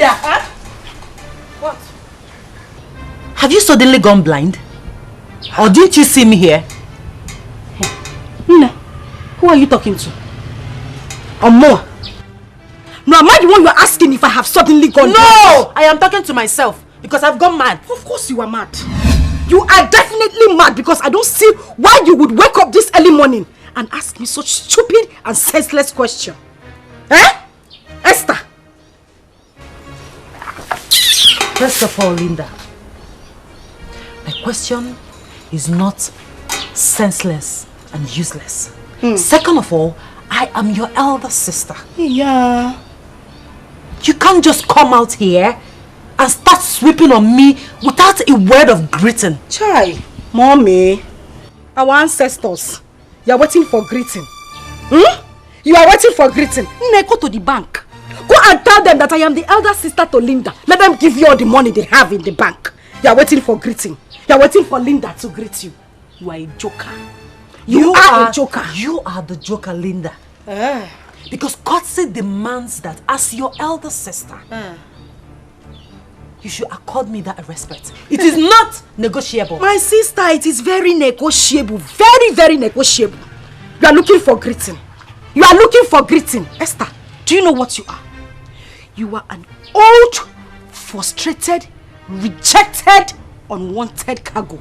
Linda! Huh? What? Have you suddenly gone blind? Or didn't you see me here? Nina, who are you talking to? Or more? No, am I the one you are asking if I have suddenly gone blind? No! I am talking to myself because I've gone mad. Of course you are mad. You are definitely mad because I don't see why you would wake up this early morning and ask me such stupid and senseless question. Eh? Esther? First of all, Linda, my question is not senseless and useless. Second of all, I am your elder sister. Yeah. You can't just come out here and start sweeping on me without a word of greeting. Chai, Mommy, our ancestors, you are waiting for greeting. You are waiting for greeting. Go to the bank. Go and tell them that I am the elder sister to Linda. Let them give you all the money they have in the bank. You are waiting for greeting. You are waiting for Linda to greet you. You are a joker. You are a joker. You are the joker, Linda. Because courtesy demands that as your elder sister, you should accord me that respect. It is not negotiable. My sister, it is very negotiable. Very, very negotiable. You are looking for greeting. You are looking for greeting. Esther, do you know what you are? You are an old, frustrated, rejected, unwanted cargo.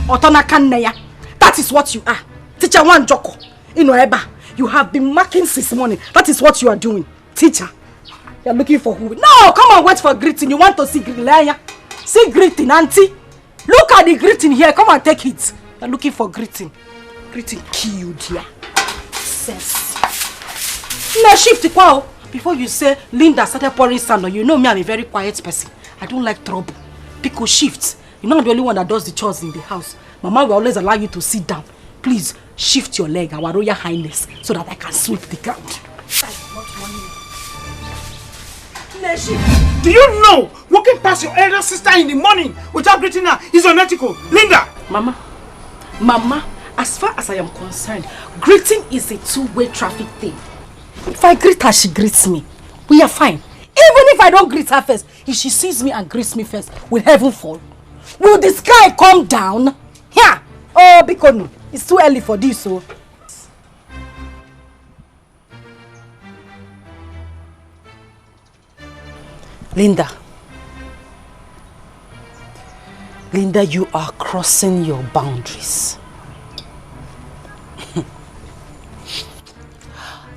Otonakanneya. That is what you are. Teacher one joko. Eba. You have been marking since morning. That is what you are doing. Teacher. You are looking for who? No, come and wait for greeting. You want to see greeting? See greeting, auntie. Look at the greeting here. Come and take it. You are looking for greeting. Greeting killed here. Sense. No, shift it. Wow. Before you say Linda started pouring sand on you, know me, I'm a very quiet person. I don't like trouble. Pico shift. You're not the only one that does the chores in the house. Mama will always allow you to sit down. Please shift your leg, our Royal Highness, so that I can sweep the ground. Do you know walking past your elder sister in the morning without greeting her is unethical? Linda! Mama, as far as I am concerned, greeting is a two-way traffic thing. If I greet her, she greets me. We are fine. Even if I don't greet her first, if she sees me and greets me first, will heaven fall? Will the sky come down? Here! Oh, Bikonu, it's too early for this, so. Linda, you are crossing your boundaries.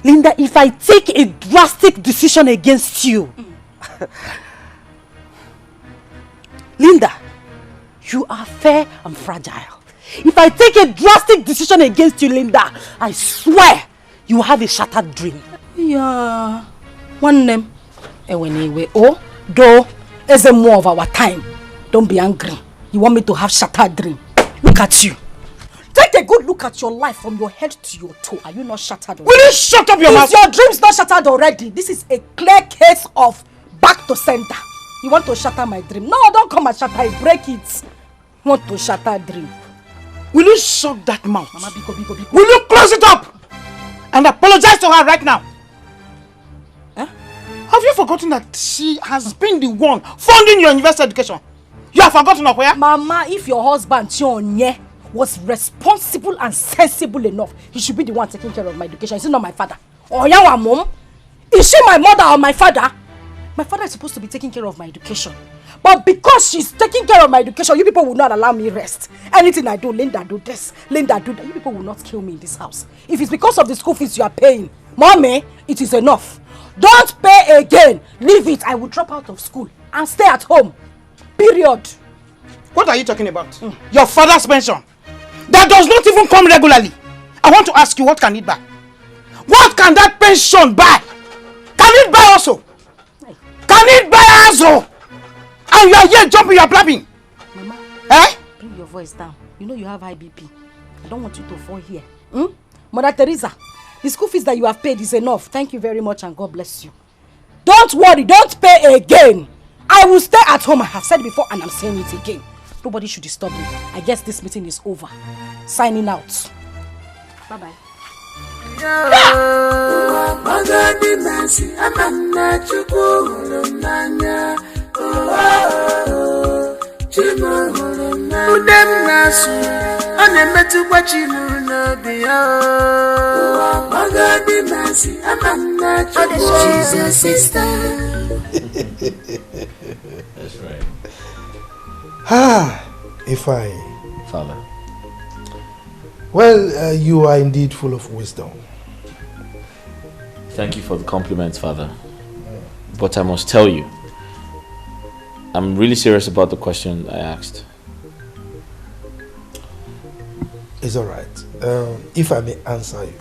Linda, if I take a drastic decision against you, Linda, you are fair and fragile. If I take a drastic decision against you, Linda, I swear you have a shattered dream. Yeah, one name. Anyway, oh, though, is more of our time. Don't be angry. You want me to have shattered dream? Look at you. Take a good look at your life from your head to your toe. Are you not shattered already? Will you shut up your mouth? Is your dreams not shattered already? This is a clear case of back to center. You want to shatter my dream? No, don't come and shatter it. Break it. You want to shatter dream? Will you shut that mouth? Mama, Biko. Will you close it up and apologize to her right now? Huh? Have you forgotten that she has been the one funding your university education? You have forgotten of where? Mama, if your husband, Chionye, was responsible and sensible enough, he should be the one taking care of my education. Is he not my father? Or your mom? Is she my mother or my father? My father is supposed to be taking care of my education. But because she's taking care of my education, you people will not allow me rest. Anything I do, Linda do this, Linda do that. You people will not kill me in this house. If it's because of the school fees you are paying, Mommy, it is enough. Don't pay again. Leave it. I will drop out of school and stay at home. Period. What are you talking about? Your father's pension. That does not even come regularly. I want to ask you, what can it buy? What can that pension buy? Can it buy also? Can it buy also? And you are here jumping, you are clapping. Mama, bring your voice down. You know you have high BP. I don't want you to fall here. Mother Teresa, the school fees that you have paid is enough. Thank you very much and God bless you. Don't worry, don't pay again. I will stay at home. I have said before and I'm saying it again. Nobody should disturb me. I guess this meeting is over. Signing out. Bye-bye. Jesus sister. That's right. Ifeanyi. Father. Well, you are indeed full of wisdom. Thank you for the compliments, Father. But I must tell you, I'm really serious about the question I asked. It's alright. If I may answer you,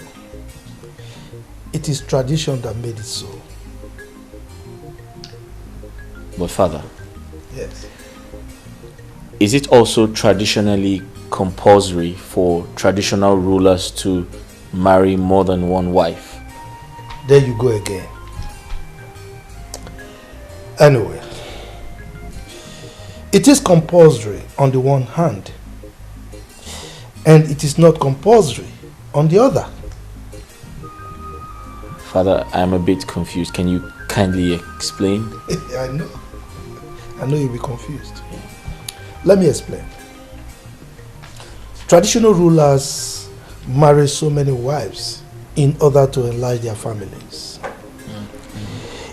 it is tradition that made it so. But Father, yes, is it also traditionally compulsory for traditional rulers to marry more than one wife? There you go again. Anyway, it is compulsory on the one hand, and it is not compulsory on the other. Father, I'm a bit confused. Can you kindly explain? I know you'll be confused. Let me explain. Traditional rulers marry so many wives in order to enlarge their families.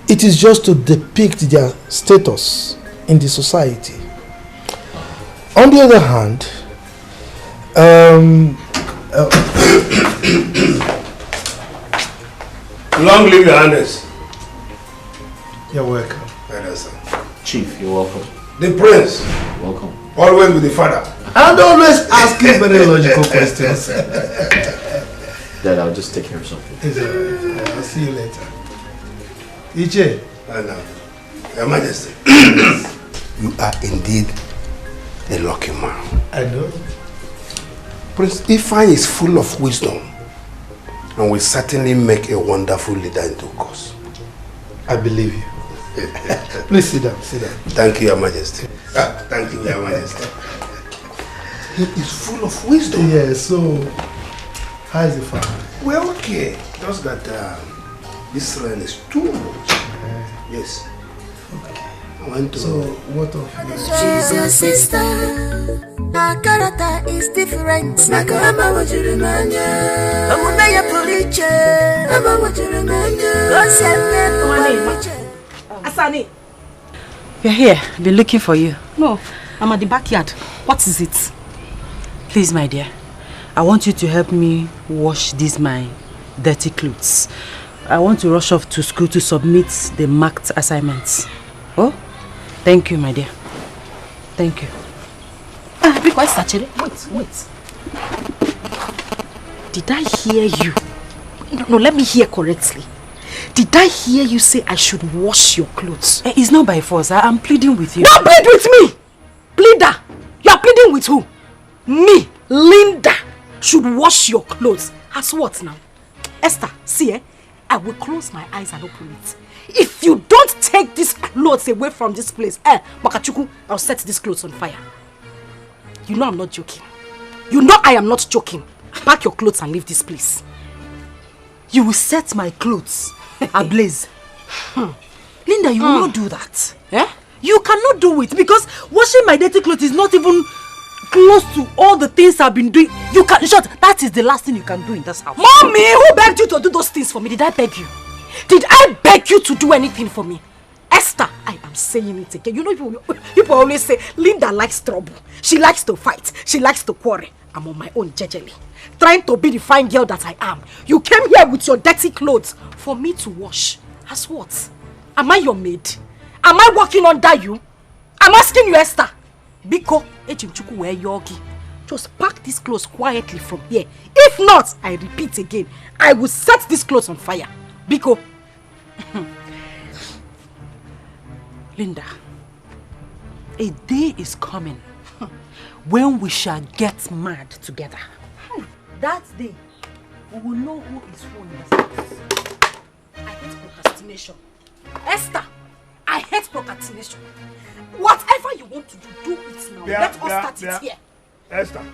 It is just to depict their status in the society. On the other hand, long live your highness. You're welcome. Chief, you're welcome. The prince. Welcome. Always with the father. And always asking very logical questions. Dad, I'll just take care of something. It's alright. I'll see you later. Iche. I know. Your Majesty. You are indeed a lucky man. I know. Prince Ifeanyi is full of wisdom and will certainly make a wonderful leader in due course. I believe you. Please sit down, sit down. Thank you, Your Majesty. Thank you, Your Majesty. He is full of wisdom. Yeah, so how is the farm? Well, okay. Just that this rain is too much. Yes. Okay. I want to... So, what of you? She's your sister. Her character is different. Nakarama wajirimanya. Amunaya police. Ama wajirimanya. Asani. You're here. Been looking for you. No, I'm at the backyard. What is it? Please, my dear, I want you to help me wash these my dirty clothes. I want to rush off to school to submit the marked assignments. Oh, thank you, my dear. Thank you. Because actually, wait. Did I hear you? No, let me hear correctly. Did I hear you say I should wash your clothes? It's not by force. I'm pleading with you. Don't plead with me! Pleader! You are pleading with who? Me, Linda, should wash your clothes. As what now? Esther, see, I will close my eyes and open it. If you don't take these clothes away from this place, Makachuku, I'll set these clothes on fire. You know I'm not joking. You know I am not joking. Pack your clothes and leave this place. You will set my clothes ablaze. Linda, you will not do that. You cannot do it because washing my dirty clothes is not even close to all the things I've been doing. You can, short, that is the last thing you can do in this house. Mommy, who begged you to do those things for me? Did I beg you? Did I beg you to do anything for me? Esther, I am saying it again. You know, people always say, Linda likes trouble. She likes to fight. She likes to quarrel. I'm on my own, jejely. Trying to be the fine girl that I am. You came here with your dirty clothes for me to wash. As what? Am I your maid? Am I working under you? I'm asking you, Esther. Biko, Ejimchuku wear yogi. Just pack these clothes quietly from here. If not, I repeat again, I will set these clothes on fire. Biko. Linda, a day is coming when we shall get mad together. That day, we will know who is who in this house. I hate procrastination. Esther, I hate procrastination. Whatever you want to do it now. Let us start it here. Esther,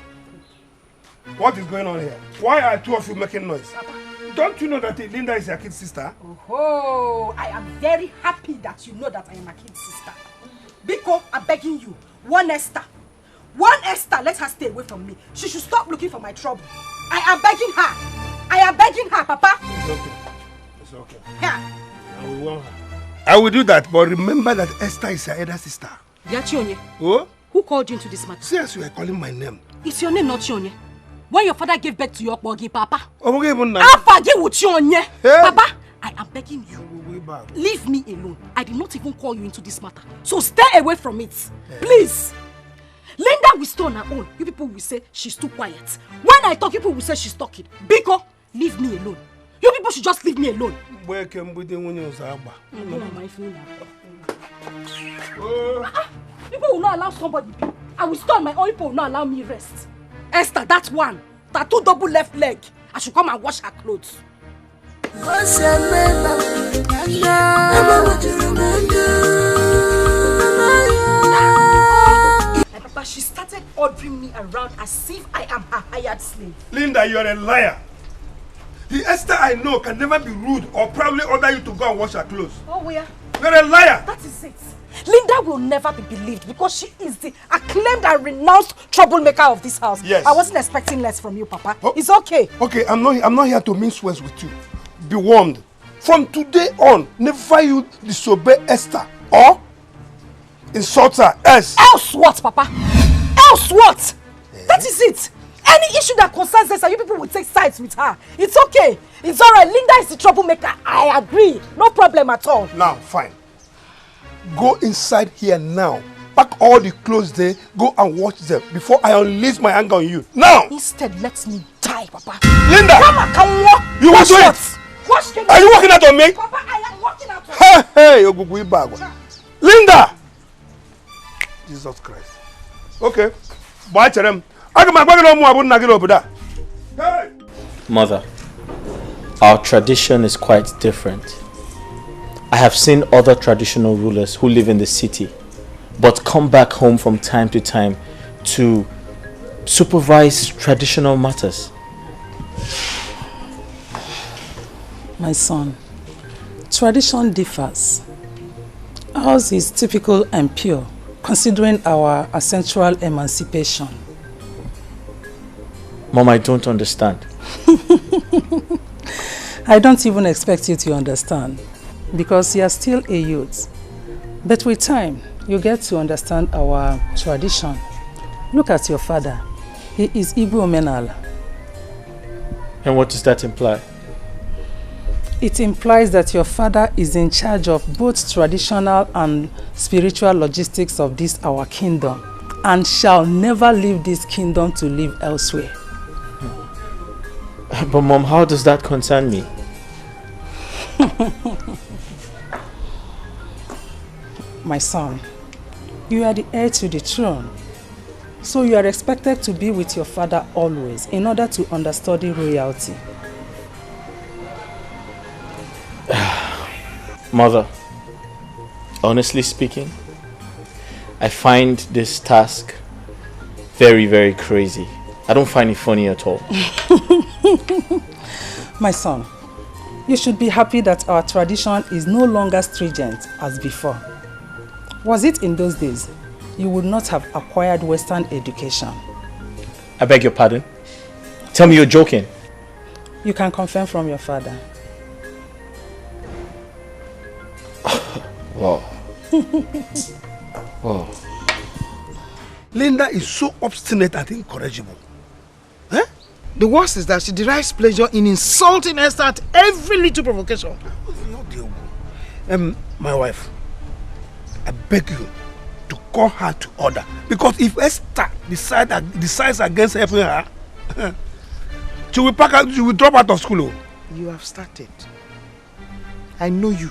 what is going on here? Why are two of you making noise? Papa, Don't you know that Linda is your kid sister? Oh, I am very happy that you know that I am a kid sister. Biko, I'm begging you. One Esther, let her stay away from me. She should stop looking for my trouble. I am begging her, Papa. It's okay. Yeah. I will warn her. I will do that, but remember that Esther is your elder sister. Yachionye. Oh? Who called you into this matter? See, as you are calling my name. It's your name, not Chionye. When your father gave birth to your bogi, Papa. Okay, I'll forgive with Chionye. Hey. Papa, I am begging you. Leave me alone. I did not even call you into this matter. So stay away from it. Hey. Please. Linda will stay on her own. You people will say she's too quiet. When I talk, you people will say she's talking. Biko, leave me alone. You people should just leave me alone. People will not allow somebody. I will stay on my own. People will not allow me rest. Esther, that one. Tattoo double left leg. I should come and wash her clothes. Papa, she started ordering me around as if I am her hired slave. Linda, you are a liar. The Esther I know can never be rude or probably order you to go and wash her clothes. Oh, where? You're a liar. That is it. Linda will never be believed because she is the acclaimed and renounced troublemaker of this house. Yes. I wasn't expecting less from you, Papa. Oh. It's okay. Okay, I'm not here to mince words with you. Be warned. From today on, never you disobey Esther or insult her. Else what, Papa? Else what? That is it. Any issue that concerns Esther, you people will take sides with her. It's okay. It's alright. Linda is the troublemaker. I agree. No problem at all. Now, fine. Go inside here now. Pack all the clothes there. Go and wash them before I unleash my anger on you. Now! Instead, let me die, Papa. Linda! Come on, can walk. You will do it! Are you working out on me? Papa, I am working out on you. Hey, Linda! Jesus Christ. Okay. Bye, Cherem. Mother, our tradition is quite different. I have seen other traditional rulers who live in the city but come back home from time to time to supervise traditional matters. My son, tradition differs. Ours is typical and pure, considering our ancestral emancipation. Mom, I don't understand. I don't even expect you to understand, because you are still a youth. But with time, you get to understand our tradition. Look at your father. He is Igbo Menal. And what does that imply? It implies that your father is in charge of both traditional and spiritual logistics of this our kingdom, and shall never leave this kingdom to live elsewhere. But Mom, how does that concern me? My son, you are the heir to the throne, so you are expected to be with your father always in order to understudy royalty. Mother, honestly speaking, I find this task very, very crazy. I don't find it funny at all. My son, you should be happy that our tradition is no longer stringent as before. Was it in those days, you would not have acquired Western education. I beg your pardon? Tell me you're joking. You can confirm from your father. Wow. Wow. Linda is so obstinate and incorrigible. Eh? The worst is that she derives pleasure in insulting Esther at every little provocation. My wife, I beg you to call her to order. Because if Esther decides against helping her, she will drop out of school. You have started. I know you.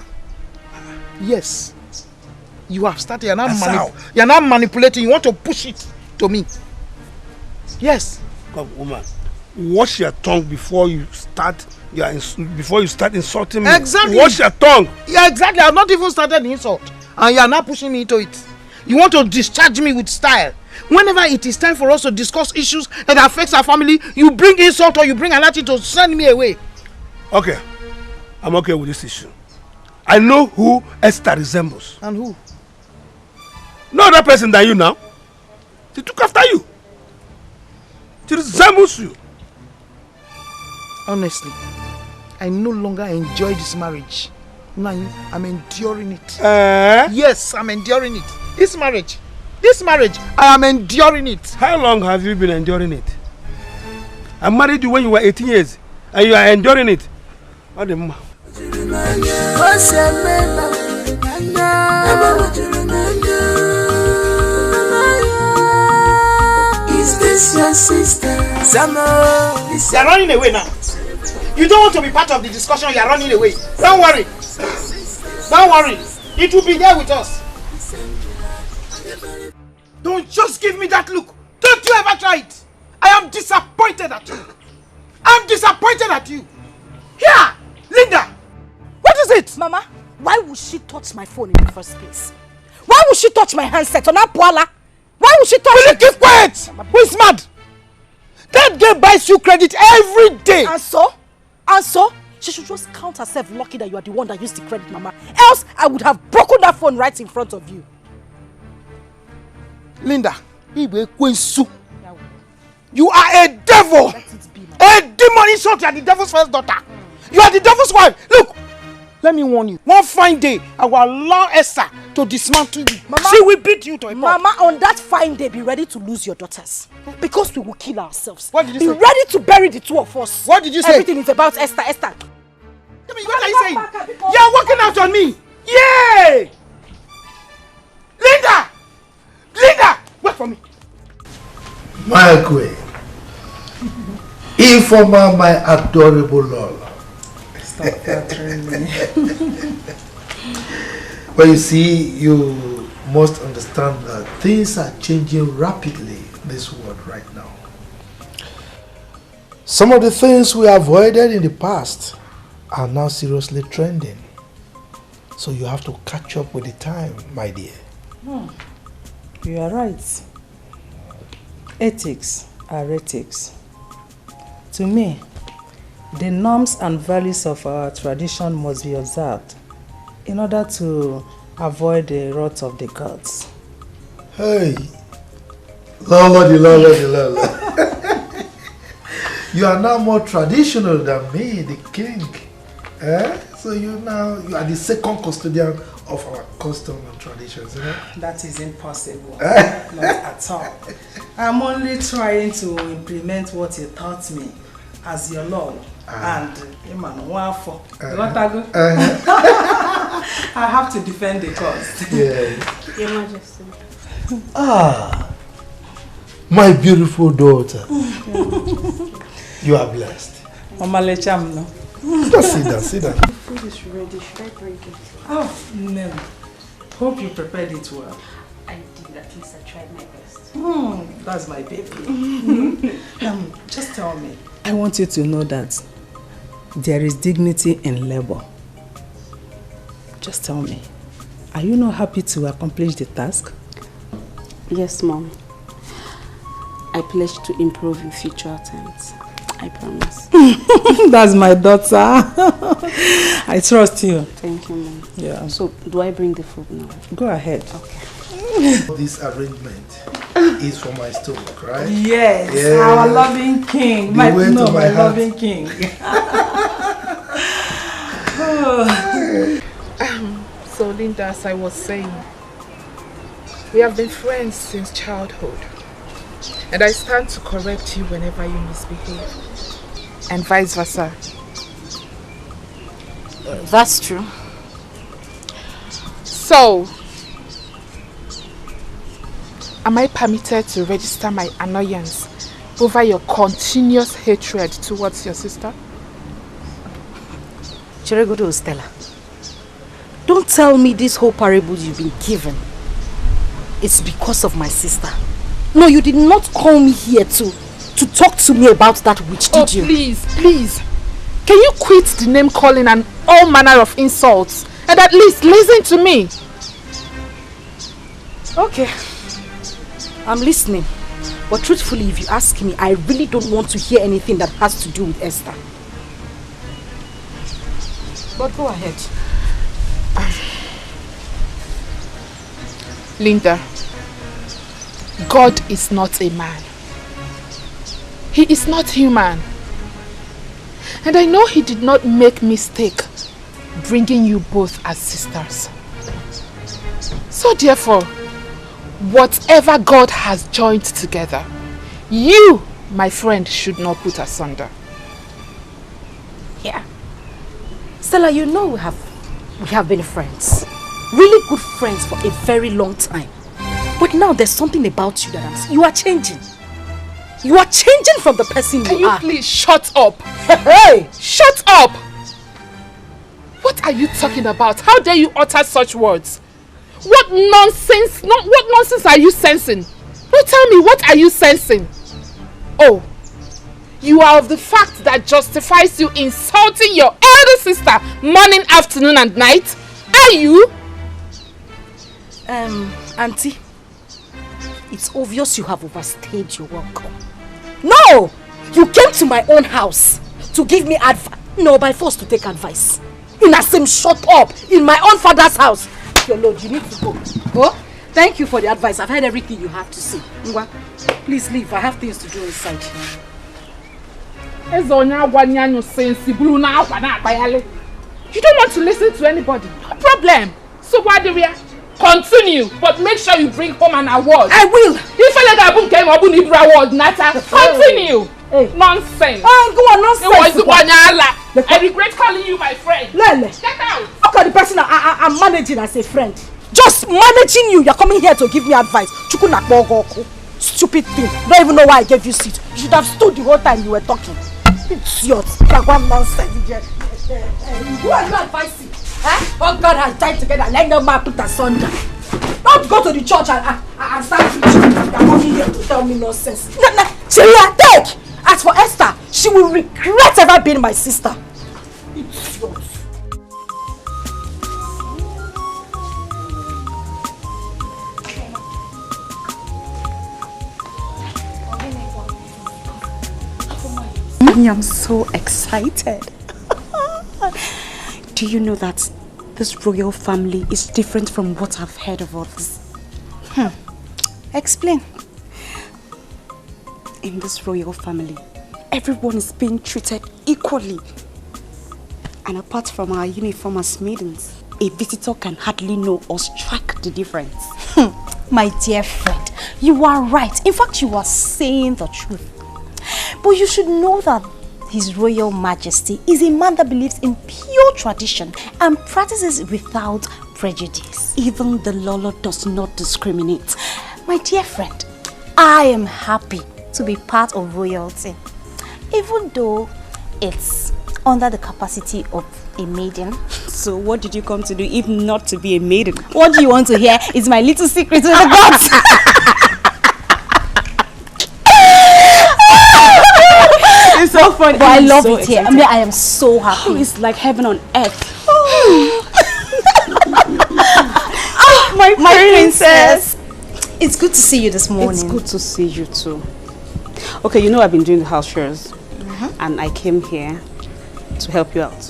Yes. You have started. You're not manipulating. You want to push it to me. Yes. Come, woman. Wash your tongue before you start. Before you start insulting me. Exactly. Wash your tongue. Yeah, exactly. I've not even started the insult, and you are not pushing me into it. You want to discharge me with style. Whenever it is time for us to discuss issues that affects our family, you bring insult or you bring another to send me away. Okay. I'm okay with this issue. I know who Esther resembles. And who? No other person than you now. She took after you. She resembles you. Honestly, I no longer enjoy this marriage. Now I'm enduring it. Yes, I'm enduring it. This marriage, I am enduring it. How long have you been enduring it? I married you when you were 18 years and you are enduring it. What the Is this your sister? You are running away now. You don't want to be part of the discussion, you are running away. Don't worry. Don't worry. It will be there with us. Don't just give me that look. Don't you ever try it. I am disappointed at you. I'm disappointed at you. Here, Linda. What is it? Mama, why would she touch my phone in the first place? Why would she touch my handset on Apuala? Why would she touch it? Will you keep quiet? Who is mad? That girl buys you credit every day. And so? And so? She should just count herself lucky that you are the one that used the credit, Mama. Else, I would have broken that phone right in front of you. Linda, you are a devil. A demon in short, you are the devil's first daughter. You are the devil's wife. Look, let me warn you. One fine day, I will allow Esther to dismantle you. Mama, she will beat you to a pulp. Mama, on that fine day, be ready to lose your daughters. Because we will kill ourselves. What did you say? Be ready to bury the two of us. What did you say? Everything is about Esther. Esther. What are you saying? You are working out on me. Yay! Linda! Linda! Wait for me. My queen. Informer, my adorable Lola. Stop flattering me. Well, you see, you must understand that things are changing rapidly in this world right now. Some of the things we avoided in the past are now seriously trending. So you have to catch up with the time, my dear. You are right. Ethics are ethics. To me, the norms and values of our tradition must be observed in order to avoid the wrath of the gods. Hey, Lola. You are now more traditional than me, the king. So you are the second custodian of our custom and traditions. That is impossible. Not at all. I'm only trying to implement what you taught me as your lord. And I have to defend the cause. Yes. Your Majesty. My beautiful daughter. You are blessed. Just sit down. The food is ready. Should I bring it? Oh, no. Hope you prepared it well. I did. At least I tried my best. That's my baby. Just tell me. I want you to know that there is dignity in labor. Just tell me. Are you not happy to accomplish the task? Yes, Mom. I pledge to improve in future attempts. I promise. That's my daughter. I trust you. Thank you, Mom. Yeah. So, do I bring the food now? Go ahead. Okay. This arrangement is for my stomach, right? Yes, yeah. Our loving king. My loving king. So, Linda, as I was saying, we have been friends since childhood. And I stand to correct you whenever you misbehave. And vice versa. That's true. So, am I permitted to register my annoyance over your continuous hatred towards your sister? Chiregodo Stella, don't tell me this whole parable you've been given. It's because of my sister. No, you did not call me here to talk to me about that witch, did you? Please. Can you quit the name calling and all manner of insults and at least listen to me? Okay. I'm listening. But truthfully, if you ask me, I really don't want to hear anything that has to do with Esther. But go ahead. Linda, God is not a man. He is not human. And I know he did not make mistake bringing you both as sisters. So therefore, whatever God has joined together, you, my friend, should not put asunder. Yeah. Stella, you know we have been friends. Really good friends for a very long time. But now there's something about you that you are changing. You are changing from the person you are. Can you please shut up? Hey! Shut up! What are you talking about? How dare you utter such words? What nonsense? What nonsense are you sensing? No, tell me, what are you sensing? Oh, you are of the fact that justifies you insulting your elder sister morning, afternoon and night? Are you? Auntie, it's obvious you have overstayed your welcome. No! You came to my own house to give me advice. No, by force to take advice. Inasim, shut up! In my own father's house. Your lord, you need to go. Oh, thank you for the advice. I've heard everything you have to say. Ngwa, please leave. I have things to do inside. You don't want to listen to anybody. No problem. So what do we continue? But make sure you bring home an award. I will. Continue. Hey. Nonsense. Go on, nonsense. I regret calling you my friend. Lele. Get out. Look at the person I'm managing as a friend. Just managing you. You're coming here to give me advice. Stupid thing. Don't even know why I gave you seat. You should have stood the whole time you were talking. Idiot. Nonsense. Who are you advising? Oh, God has tied together. Let no man put asunder. Don't go to the church and start preaching. You're coming here to tell me nonsense. Cheria, take! As for Esther, she will regret ever being my sister. Idiot. I am so excited. Do you know that this royal family is different from what I've heard of others? Explain. In this royal family, everyone is being treated equally. And apart from our uniform as maidens, a visitor can hardly know or strike the difference. My dear friend, you are right. In fact, you are saying the truth. But you should know that His Royal Majesty is a man that believes in pure tradition and practices without prejudice. Even the Lolo does not discriminate. My dear friend, I am happy to be part of royalty, even though it's under the capacity of a maiden. So what did you come to do if not to be a maiden? What do you want to hear? It's my little secret to the gods. It's so funny. But I love it here. I mean, I am so happy. Oh, it's like heaven on earth. My princess. It's good to see you this morning. It's good to see you too. Okay, you know I've been doing the house chores, and I came here to help you out.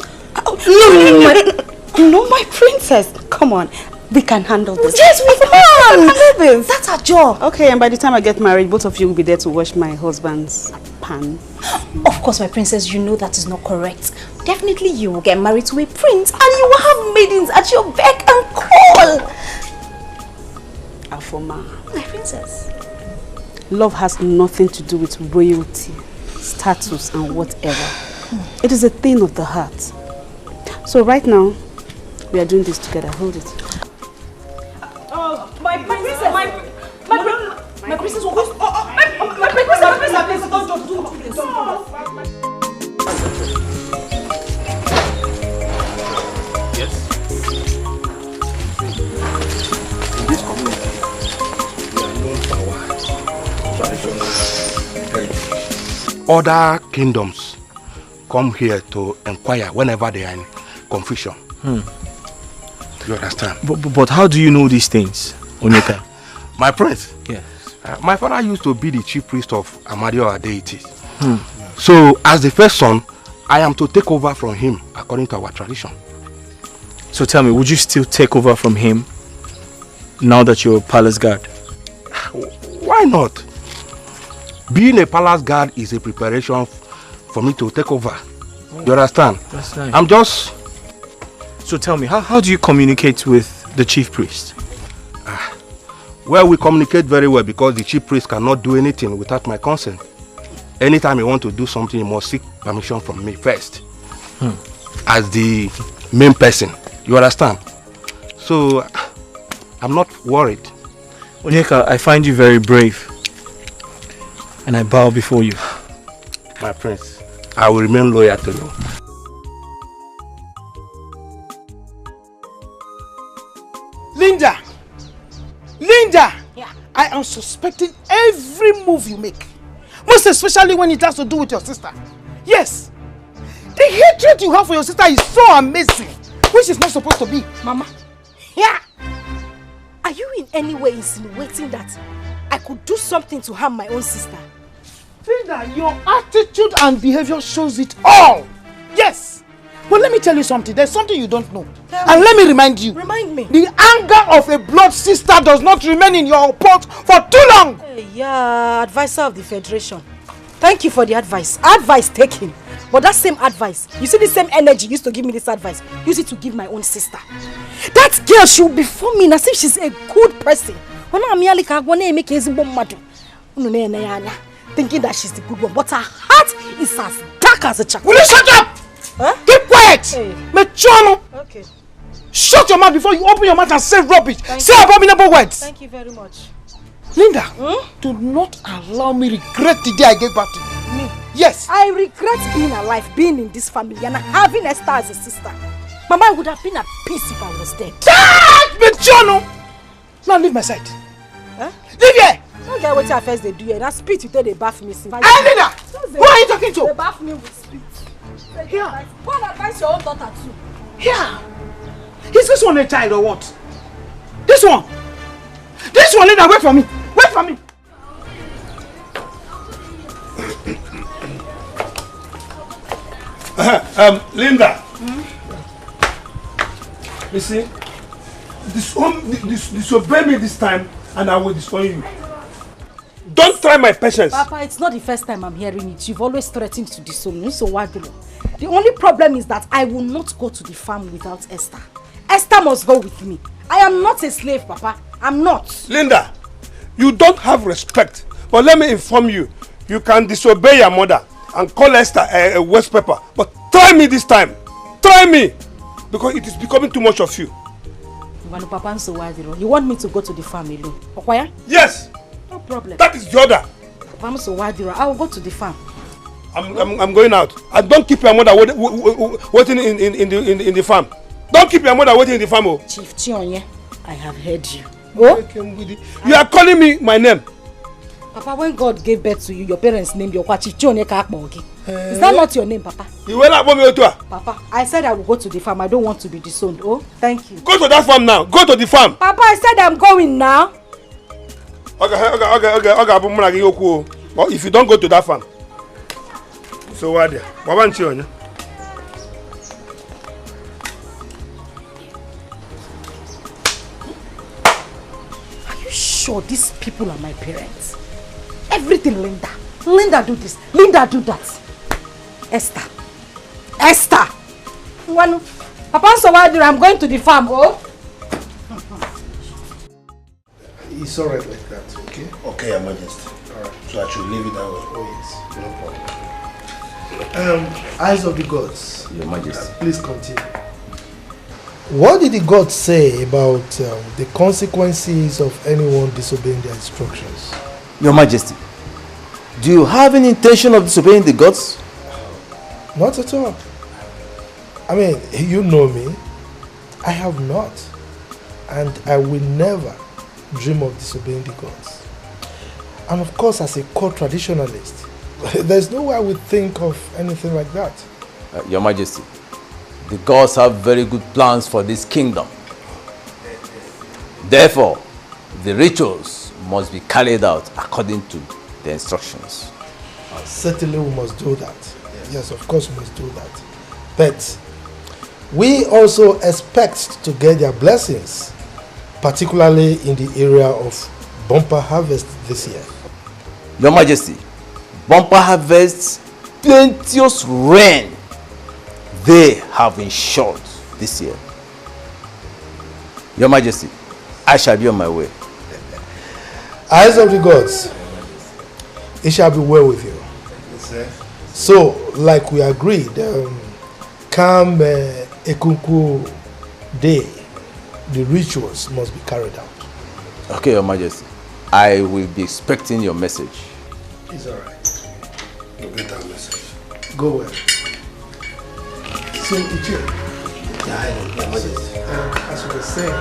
No, my princess. Come on, we can handle this. Yes, we can handle this. That's our job. Okay, and by the time I get married, both of you will be there to wash my husband's pan. Of course, my princess, you know that is not correct. Definitely you will get married to a prince and you will have maidens at your beck and call. Afoma, my princess. Love has nothing to do with royalty, status and whatever. It is a thing of the heart. So right now, we are doing this together. Hold it. Oh, my princess, my princess, my princess, don't just do this. Yes. In this community, we are known for our traditional heritage. Other kingdoms come here to inquire whenever they are in confusion. You understand? But how do you know these things, Onyeka? My prince? Yes. My father used to be the chief priest of Amadio deities. So, as the first son, I am to take over from him according to our tradition. So tell me, would you still take over from him now that you're a palace guard? Why not? Being a palace guard is a preparation for me to take over. You understand? That's nice. I'm just... So tell me, how do you communicate with the chief priest? Well, we communicate very well because the chief priest cannot do anything without my consent. Anytime you want to do something, you must seek permission from me first. As the main person. You understand? So, I'm not worried. Onyeka, I find you very brave. And I bow before you. My prince, I will remain loyal to you. Linda! Linda! Yeah. I am suspecting every move you make. Most especially when it has to do with your sister. Yes! The hatred you have for your sister is so amazing. Which is not supposed to be. Mama. Yeah! Are you in any way insinuating that I could do something to harm my own sister? Linda, your attitude and behavior shows it all. Yes! But let me tell you something. There's something you don't know. And let me remind you. Remind me. The anger of a blood sister does not remain in your pot for too long. Hey, yeah, advisor of the Federation. Thank you for the advice. Advice taken. But that same advice, you see the same energy you used to give me this advice, use it to give my own sister. That girl, she will be forming as if she's a good person. Thinking that she's the good one, but her heart is as dark as a charcoal. Will you shut up? Huh? Keep quiet! Hey. Okay. Shut your mouth before you open your mouth and say rubbish. Say abominable words. Thank you very much. Linda, do not allow me regret the day I gave birth to you. Me? Yes. I regret being alive, being in this family, and having Esther as a sister. Mama, I would have been at peace if I was dead. Now leave my side. Huh? Leave here! Don't get what your affairs they do here. That spit you tell they bath me. Hey, Linda! Who are you talking to? They bath me with spit. Here. Go and advise your own daughter too. Here. Is this one a child or what? This one? This one, Linda, wait for me. Wait for me. Linda. You see, disobey me this time and I will disown you. Don't try my patience. Papa, it's not the first time I'm hearing it. You've always threatened to disown me, so why do you? The only problem is that I will not go to the farm without Esther. Esther must go with me. I am not a slave, Papa. I'm not. Linda, you don't have respect. But let me inform you, you can disobey your mother and call Esther a waste paper. But try me this time. Try me. Because it is becoming too much of you. You want me to go to the farm alone? Okay? Yes. No problem. That is the order. I will go to the farm. I'm going out. And don't keep your mother waiting in the farm. Don't keep your mother waiting in the farm. Oh. Chief Chionye, I have heard you. Go. You are calling me my name. Papa, when God gave birth to you, your parents named you Chief Chionye Kakmogi. Is that not your name, Papa? You will not me. Papa, I said I will go to the farm. I don't want to be disowned. Oh, thank you. Go to that farm now. Go to the farm. Papa, I said I'm going now. Okay. But if you don't go to that farm, so what there? What you? Are you sure these people are my parents? Everything, Linda. Linda do this. Linda do that. Esther. Esther. Papa, so why do I'm going to the farm? Oh. It's alright like that, okay? Okay, Your Majesty. Alright. So I should leave it that way. Oh yes, no problem. Eyes of the gods. Your Majesty. Please continue. What did the gods say about the consequences of anyone disobeying their instructions? Your Majesty, do you have any intention of disobeying the gods? Not at all. I mean, you know me. I have not. And I will never dream of disobeying the gods. And of course, as a core traditionalist, there's no way I would think of anything like that. Your Majesty, the gods have very good plans for this kingdom. Therefore, the rituals must be carried out according to the instructions. Certainly we must do that. Yes, of course we must do that. But We also expect to get their blessings, particularly in the area of bumper harvest this year. Your Majesty, bumper harvests, plenteous rain, they have been short this year. Your Majesty, I shall be on my way. Eyes of the gods, it shall be well with you. Yes, sir. So, like we agreed, come Ekunku Day, the rituals must be carried out. Okay, Your Majesty. I will be expecting your message. It's all right. You'll get our message. Go well. So, Ichie, Your Majesty. as you were saying,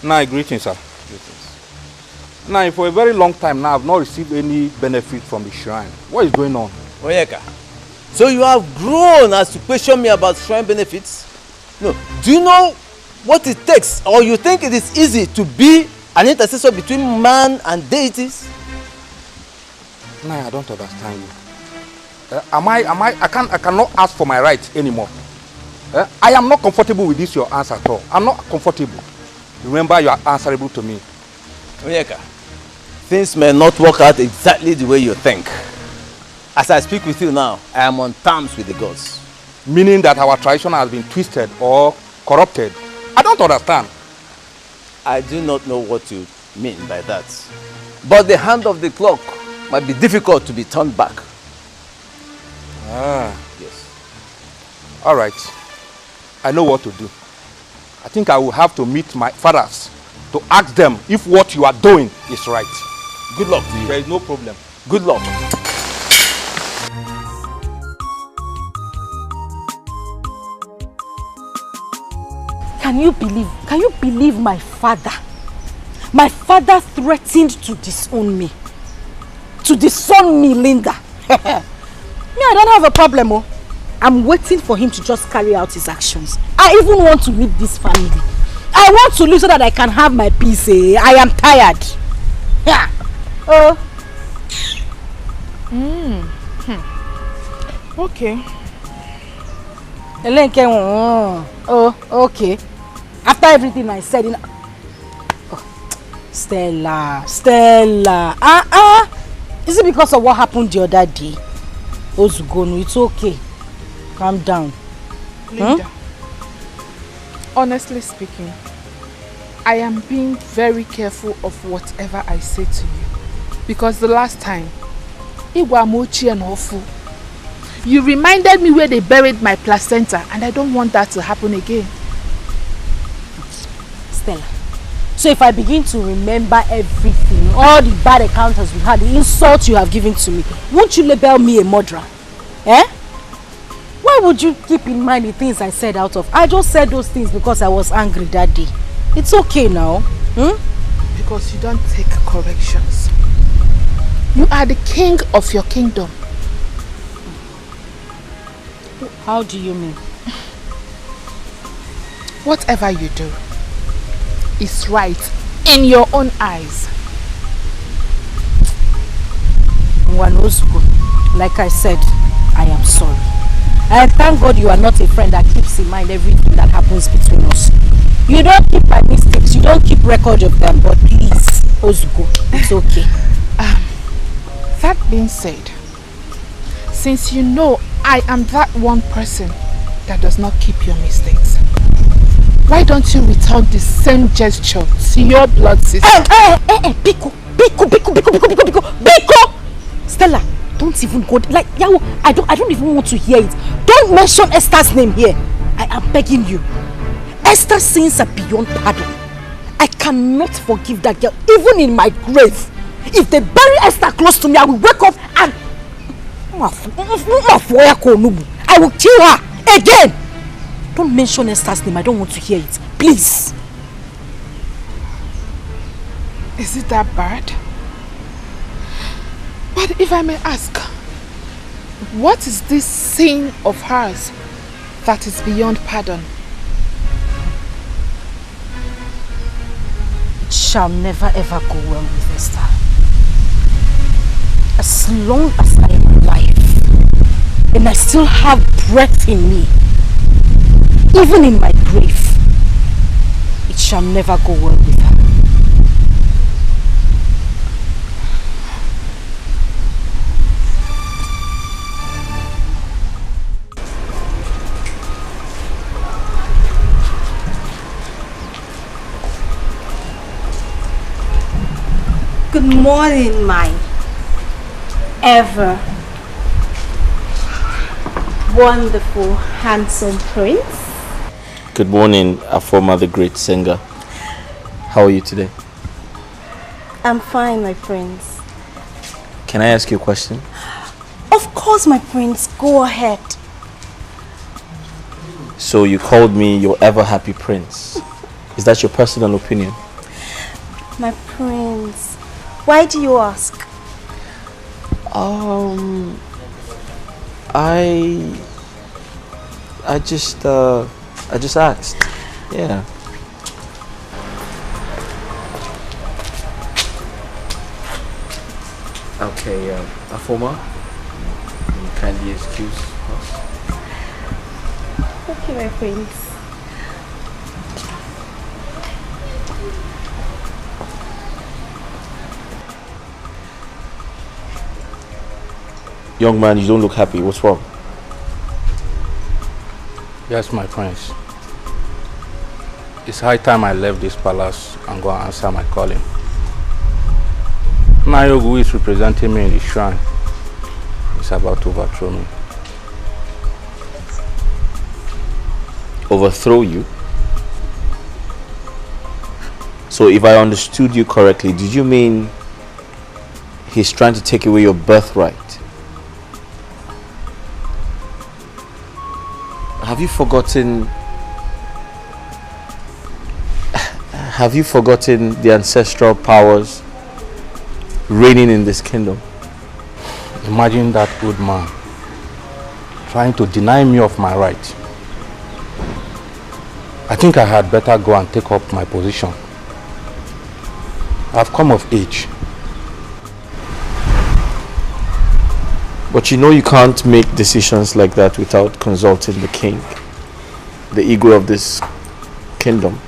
Now, greetings, sir. Greetings. Now, for a very long time now, I've not received any benefit from the shrine. What is going on? Onyeka, so you have grown as to question me about shrine benefits? No. Do you know what it takes, or you think it is easy to be an intercessor between man and deities? No, I don't understand you. I cannot ask for my rights anymore. I am not comfortable with this your answer at all. I'm not comfortable. Remember, you are answerable to me. Onyeka, things may not work out exactly the way you think. As I speak with you now, I am on terms with the gods. Meaning that our tradition has been twisted or corrupted. I don't understand. I do not know what you mean by that. But the hand of the clock might be difficult to be turned back. Ah. Yes. All right. I know what to do. I think I will have to meet my fathers to ask them if what you are doing is right. Good luck to you. There is no problem. Good luck. Can you believe my father? My father threatened to disown me. To disown me, Linda. Me, I don't have a problem, oh. I'm waiting for him to just carry out his actions. I even want to leave this family. I want to leave so that I can have my peace. Eh? I am tired. Yeah. Oh. Okay. Oh, okay. After everything I said, Stella. Is it because of what happened the other day? Ozugonu, it's okay. Calm down. Linda, honestly speaking, I am being very careful of whatever I say to you. Because the last time, Iwamochi and Ofu, you reminded me where they buried my placenta, and I don't want that to happen again. Stella, so if I begin to remember everything, all the bad encounters we had, the insults you have given to me, won't you label me a murderer? Eh? Why would you keep in mind the things I said out of? I just said those things because I was angry that day. It's okay now. Because you don't take corrections. You are the king of your kingdom. How do you mean? Whatever you do is right in your own eyes. Like I said, I am sorry. And thank God you are not a friend that keeps in mind everything that happens between us. You don't keep my mistakes, you don't keep record of them, but please, Ozuko, it's okay. That being said, since you know I am that one person that does not keep your mistakes, why don't you return the same gesture to your blood sister? Biko! Stella, don't even go, like, Yawo, I don't even want to hear it. Don't mention Esther's name here. I am begging you. Esther's sins are beyond pardon. I cannot forgive that girl, even in my grave. If they bury Esther close to me, I will wake up and I will kill her again. Don't mention Esther's name. I don't want to hear it. Please. Is it that bad? But if I may ask, what is this sin of hers that is beyond pardon? It shall never ever go well with Esther. As long as I am alive and I still have breath in me, even in my grave, it shall never go well with her. Good morning, my ever wonderful, handsome prince. Good morning, Afoma, the great singer. How are you today? I'm fine, my prince. Can I ask you a question? Of course, my prince. Go ahead. So you called me your ever happy prince. Is that your personal opinion? My prince, why do you ask? I just asked. Yeah. Okay, Afoma, can you kindly excuse us? Okay, my prince. Young man, you don't look happy. What's wrong? Yes, my prince. It's high time I left this palace and go and answer my calling. Nayogu, who is representing me in the shrine, is about to overthrow me. Overthrow you? So if I understood you correctly, did you mean he's trying to take away your birthright? Have you forgotten the ancestral powers reigning in this kingdom? Imagine that good man trying to deny me of my right. I think I had better go and take up my position. I've come of age. But you know you can't make decisions like that without consulting the king, the ego of this kingdom.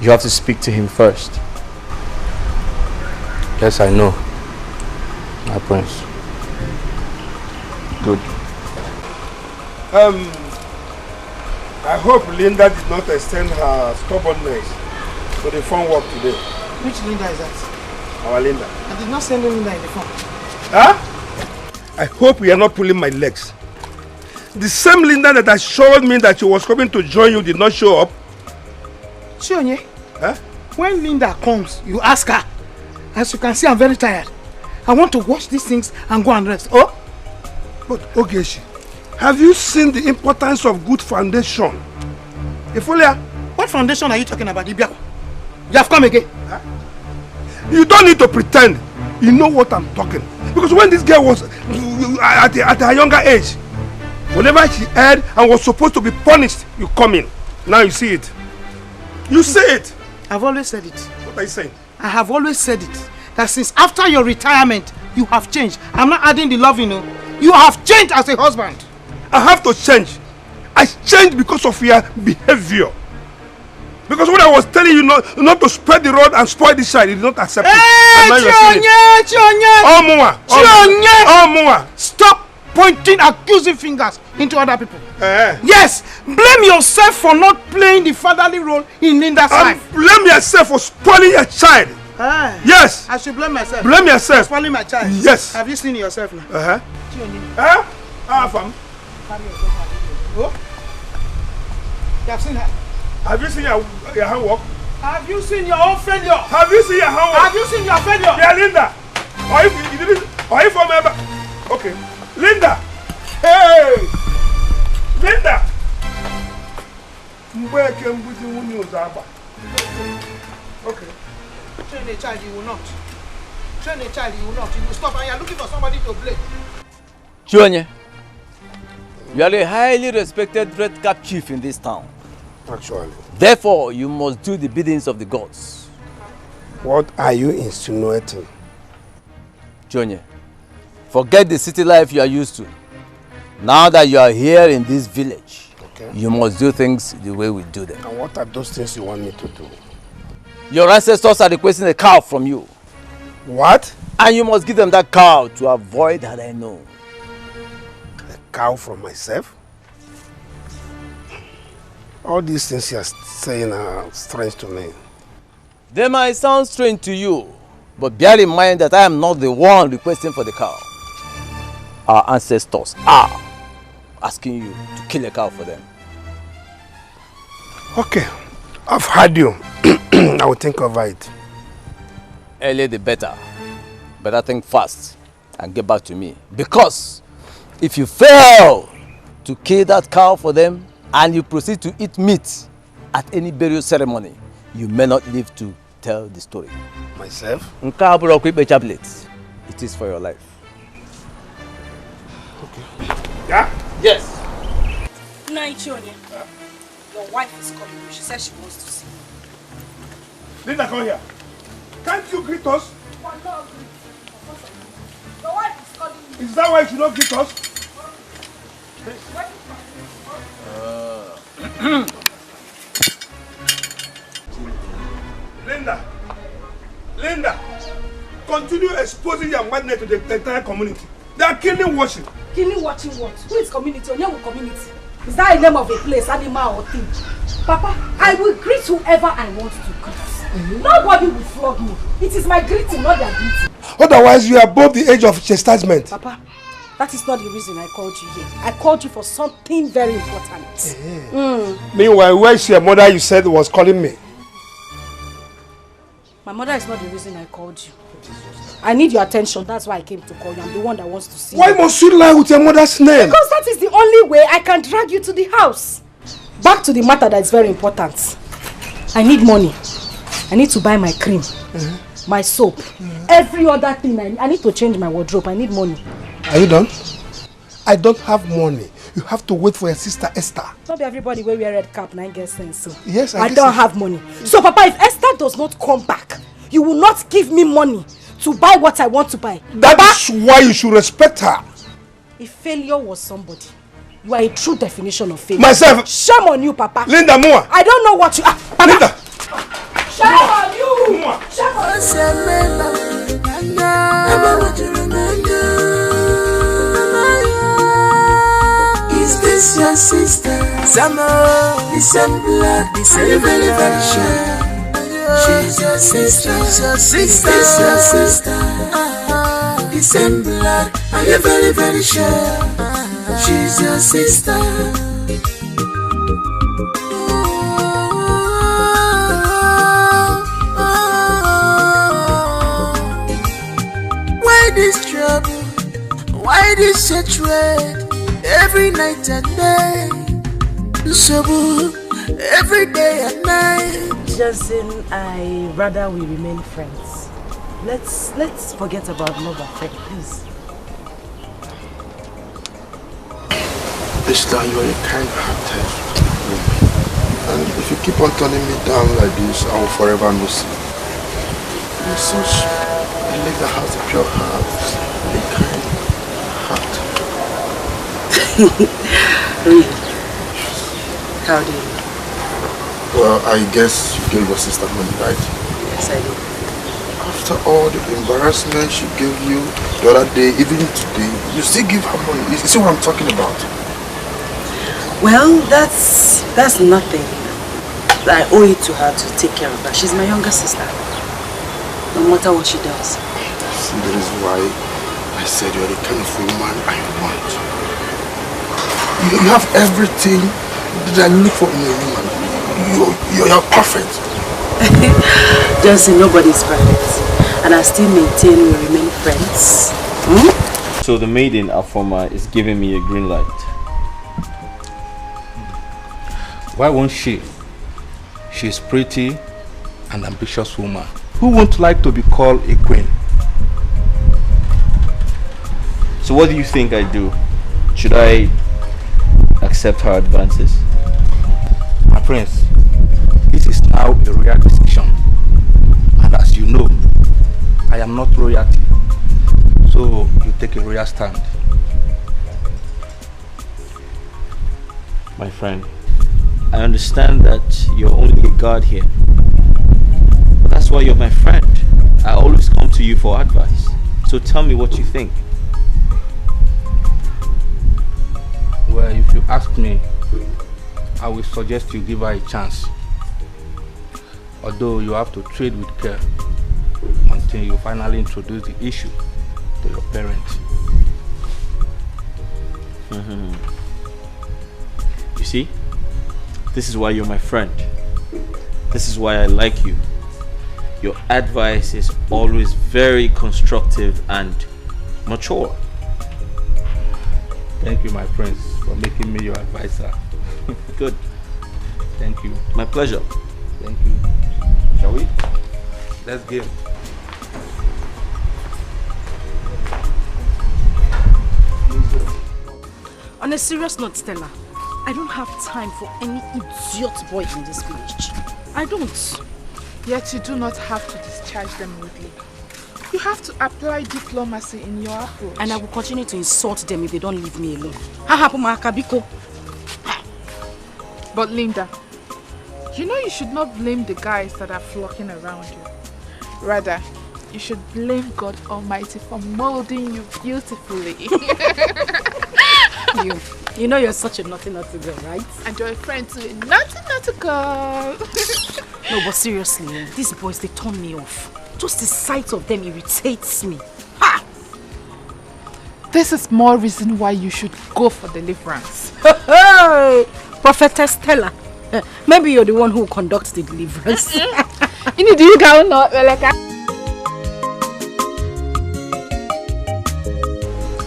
You have to speak to him first. Yes, I know, my prince. Good. I hope Linda did not extend her stubbornness to the phone work today. Which Linda is that? Our Linda. I did not send Linda in the phone. Huh? I hope you are not pulling my legs. The same Linda that assured me that she was coming to join you did not show up. Shionye, huh? When Linda comes, you ask her. As you can see, I'm very tired. I want to wash these things and go and rest. Oh? But Ogeshi, have you seen the importance of good foundation? Ifolia, what foundation are you talking about, Ibiako? You have come again. Huh? You don't need to pretend. You know what I'm talking. Because when this girl was at her younger age, whenever she erred and was supposed to be punished, you come in. Now you see it. You say it. I've always said it. What are you saying? I have always said it. That since after your retirement, you have changed. I'm not adding the love, you know. You have changed as a husband. I have to change. I changed because of your behavior. Because when I was telling you not to spread the rod and spoil the child, you did not accept it. Stop pointing accusing fingers into other people. Yes, blame yourself for not playing the fatherly role in Linda's life. Blame yourself for spoiling your child. Yes. I should blame myself. Blame yourself. For spoiling my child. Yes. Have you seen yourself now? Fam. Oh? You have seen her? Have you seen your handwork? Have you seen your own failure? Have you seen your handwork? Have you seen your failure? Yeah, Linda. Are you from ever? Okay. Linda. Hey. Linda. Okay. Train a child, you will not. train a child, you will not. You will stop and you are looking for somebody to blame. Chionye, you are a highly respected red cap chief in this town. Actually. Therefore, you must do the biddings of the gods. What are you insinuating? Chionye, forget the city life you are used to. Now that you are here in this village, you must do things the way we do them. And what are those things you want me to do? Your ancestors are requesting a cow from you. What? And you must give them that cow to avoid had I known. A cow from myself? All these things you are saying are strange to me. They might sound strange to you, but bear in mind that I am not the one requesting for the cow. Our ancestors are asking you to kill a cow for them. Okay, I've heard you. I will think over it. Early the better. Better think fast and get back to me. Because if you fail to kill that cow for them and you proceed to eat meat at any burial ceremony, you may not live to tell the story. Myself? It is for your life. Okay. Yeah? Yes. Nigerian. Your wife is calling you. She says she wants to see you. Linda, come here. Can't you greet us? Your wife is calling you. Is that why you should not greet us? Linda, continue exposing your madness to the entire community. They are killing watching. Killing watching what? Who is community? Onyewu community. Is that a name of a place, animal or thing? Papa, I will greet whoever I want to greet. Nobody will flog me. It is my greeting, not their greeting. Otherwise, you are above the age of chastisement. Papa, that is not the reason I called you here. I called you for something very important. Meanwhile, where is your mother you said was calling me? My mother is not the reason I called you. I need your attention. That's why I came to call you. I'm the one that wants to see you. Why must you lie with your mother's name? Because that is the only way I can drag you to the house. Back to the matter that is very important. I need money. I need to buy my cream, my soap, every other thing. I need to change my wardrobe. I need money. Are you done? I don't have money. You have to wait for your sister Esther. Not everybody will wear red cap and get sense. So. Yes, I don't have money. So Papa, if Esther does not come back, you will not give me money to buy what I want to buy. That is why you should respect her. If failure was somebody, you are a true definition of failure. Myself. Shame on you, Papa. Linda, Mua. I don't know what you are. Papa. Linda. Shame on you. Shame on you. Is this your sister? Samo, the same blood, the same very, very sure. She's your sister, your sister, is your sister. The same blood, are you very, very sure? She's your sister. Why this trouble? Why this hatred? Every night and day, trouble. Every day and night. Justin, I rather we remain friends. Let's forget about love affair, please. Esther, you are a kind-hearted woman. And if you keep on turning me down like this, I will forever miss you. You're such a lady that has a pure heart, a kind heart. Really? How do you know? Well, I guess you gave your sister money, right? Yes, I did. After all the embarrassment she gave you the other day, even today, you still give her money. You see what I'm talking about? Well, that's nothing. I owe it to her to take care of her. She's my younger sister. No matter what she does. See, that is why I said you're the kind of woman I want. You have everything that I look for in a woman. You're perfect. Johnson, nobody's perfect. And I still maintain we remain friends. So the maiden, Afoma, is giving me a green light. Why won't she? She's pretty and ambitious woman who won't like to be called a queen. So what do you think I do? Should I accept her advances? My prince, this is now a royal decision. And as you know, I am not royalty. So you take a royal stand. My friend, I understand that you're only a guard here. But that's why you're my friend. I always come to you for advice. So tell me what you think. Well, if you ask me, I will suggest you give her a chance. Although you have to tread with care until you finally introduce the issue to your parents. You see, this is why you're my friend. This is why I like you. Your advice is always very constructive and mature. Thank you, my friends, for making me your advisor. Good. Thank you. My pleasure. Thank you. Shall we? Let's give. On a serious note, Stella, I don't have time for any idiot boy in this village. I don't. Yet you do not have to discharge them rudely. You have to apply diplomacy in your approach. And I will continue to insult them if they don't leave me alone. But Linda, you know you should not blame the guys that are flocking around you. Rather, you should blame God Almighty for molding you beautifully. You know you're such a naughty girl, right? And you're a friend to a naughty girl. No, but seriously, these boys, they turn me off. Just the sight of them irritates me. Ha! This is more reason why you should go for deliverance. Prophetess Stella, maybe you're the one who conducts the deliverance. Ini, do you go not?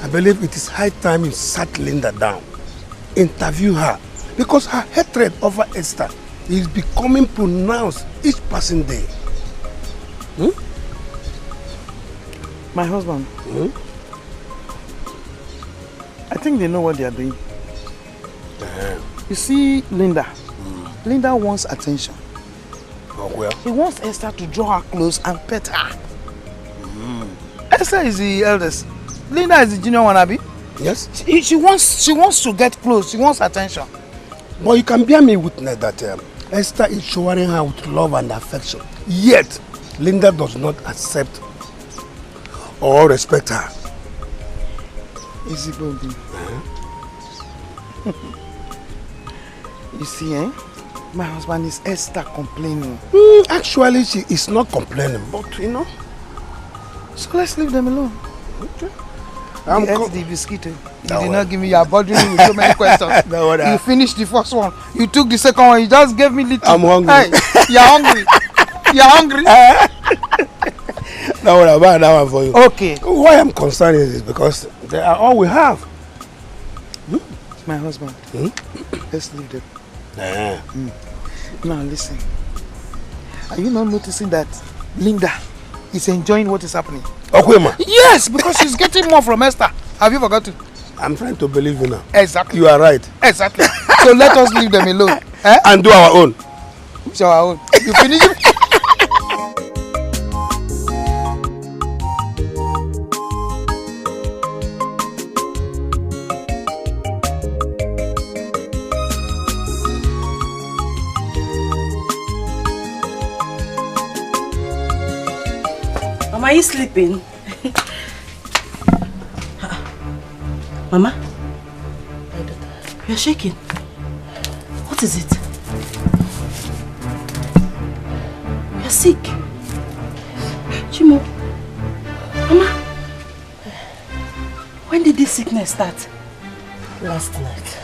I believe it is high time you sat Linda down. Interview her. Because her hatred over Esther is becoming pronounced each passing day. My husband, I think they know what they are doing. You see, Linda. Linda wants attention. Oh, well. He wants Esther to draw her close and pet her. Esther is the eldest. Linda is the junior one, Abi. Yes? She wants to get close. She wants attention. But you can bear me witness that Esther is showering her with love and affection. Yet, Linda does not accept or respect her. Is it going to be? You see, my husband is Esther complaining. Actually, she is not complaining, but you know. So let's leave them alone. Okay. You ate the biscuit. You did not give me your body with so many questions. You finished the first one. You took the second one. You just gave me little. I'm hungry. Hey, you're hungry. You're hungry. Now what about that one for you? Okay. Why I'm concerned is because they are all we have. My husband. Let's leave them. Now listen. Are you not noticing that Linda is enjoying what is happening? Okwema. Yes, because she's getting more from Esther. Have you forgotten? I'm trying to believe you now. Exactly. You are right. Exactly. So let us leave them alone. And do our own. So our own. You finish it? Are you sleeping? Mama? You're shaking. What is it? You're sick. Chimo. Mama? When did this sickness start? Last night.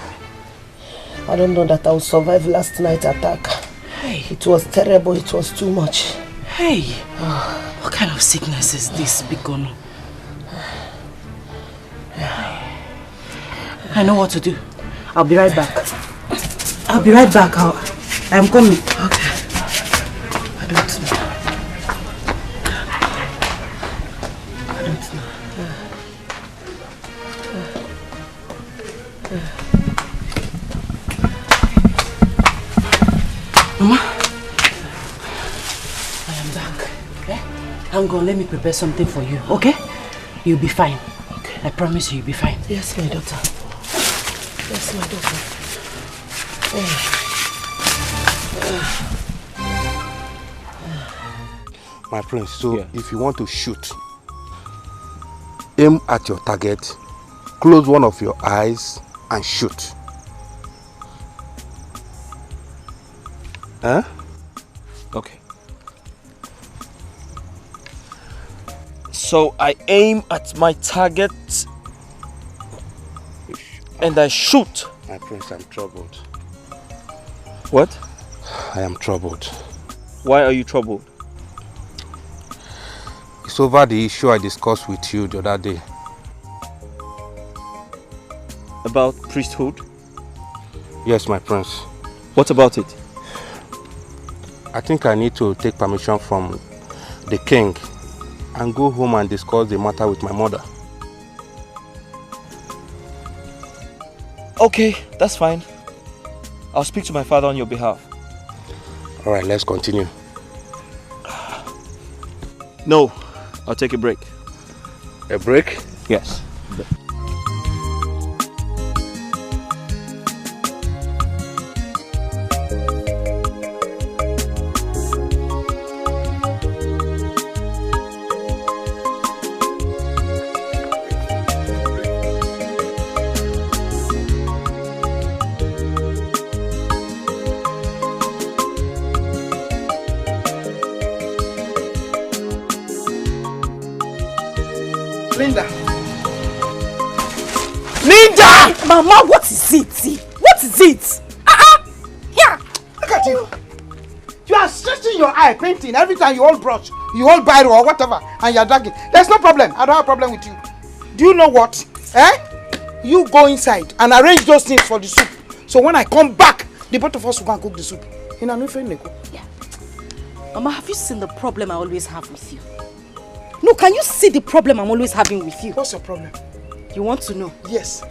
I don't know that I will survive last night's attack. Hey. It was terrible. It was too much. Hey. What kind of sickness is this, Bikono? I know what to do. I'll be right back. I'm coming. Okay. I don't know. Mama, I am back. Okay? Hang on, let me prepare something for you, okay? You'll be fine. Okay. I promise you'll be fine. Yes, my daughter. Yes, my daughter. My prince, so if you want to shoot, aim at your target, close one of your eyes and shoot. Huh? Okay. So I aim at my target and I shoot. My prince, I'm troubled. What? I am troubled. Why are you troubled? It's over the issue I discussed with you the other day. About priesthood? Yes, my prince. What about it? I think I need to take permission from the king and go home and discuss the matter with my mother. Okay, that's fine. I'll speak to my father on your behalf. Alright, let's continue. No, I'll take a break. A break? Yes. Mama, what is it? What is it? Here! Look at you. You are stretching your eye, painting. Every time you hold brush, you hold biro or whatever, and you are dragging. There's no problem. I don't have a problem with you. Do you know what? You go inside and arrange those things for the soup. So when I come back, the both of us will go and cook the soup. Yeah. Mama, have you seen the problem I always have with you? No, can you see the problem I'm always having with you? What's your problem? You want to know? Yes.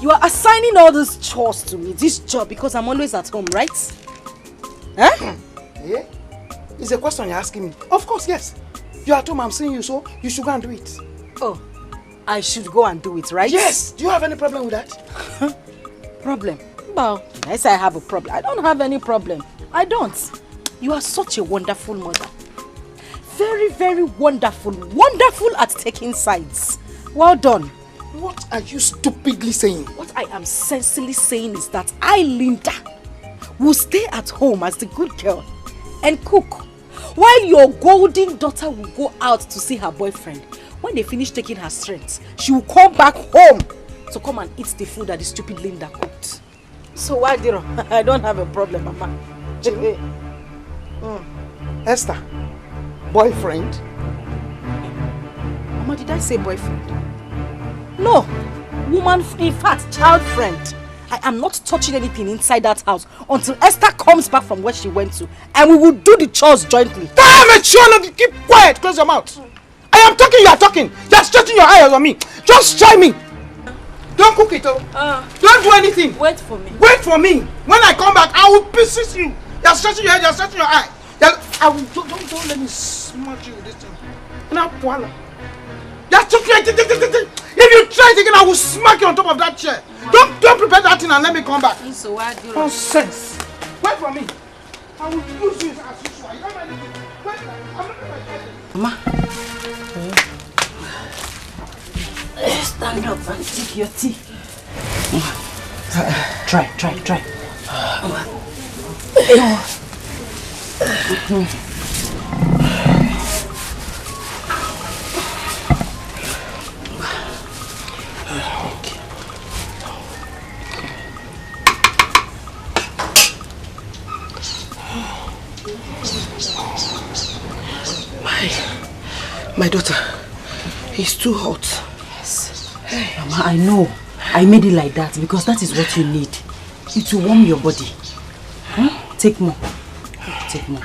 You are assigning all these chores to me, this job, because I'm always at home, right? Huh? Yeah? It's a question you're asking me. Of course, yes. You're at home, I'm seeing you, so you should go and do it. Oh, I should go and do it, right? Yes. Do you have any problem with that? Problem? Well, I say I have a problem. I don't have any problem. I don't. You are such a wonderful mother. Very, very wonderful. Wonderful at taking sides. Well done. What are you stupidly saying? What I am sensibly saying is that I, Linda, will stay at home as the good girl and cook, while your golden daughter will go out to see her boyfriend. When they finish taking her strength, she will come back home to come and eat the food that the stupid Linda cooked. So why, Diro? I don't have a problem, Mama. Esther, boyfriend? Mama, did I say boyfriend? No, woman, in fact, child friend. I am not touching anything inside that house until Esther comes back from where she went to, and we will do the chores jointly. Damn it, Shona, keep quiet, close your mouth. I am talking, you are talking. You are stretching your eyes on me. Just try me. Don't cook it, don't do anything. Wait for me. Wait for me. When I come back, I will persist you. You are stretching your head, you are stretching your eye. I will, don't let me smack you with this thing. Now, voila. If you try it again, I will smack you on top of that chair. Don't prepare that thing and let me come back. Nonsense. Wait for me. I will use you as usual. You don't mind it. Wait, I'm not going Mama. Stand up and take your tea. Try. My daughter, it's too hot. Yes. Hey. Mama, I know. I made it like that because that is what you need. It will warm your body. Huh? Take more. Take more.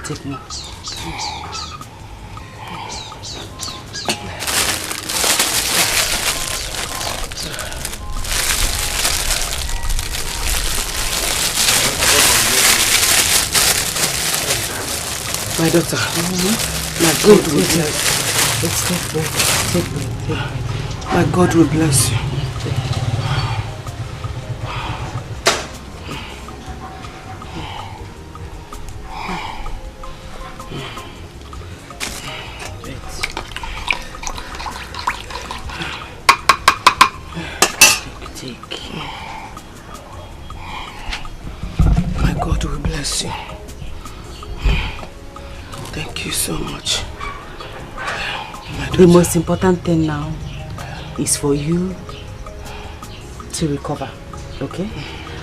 My daughter. My God will bless you. Let's take breath. Take breath. My God will bless you. My God will bless you. Thank you so much. The most important thing now is for you to recover, okay?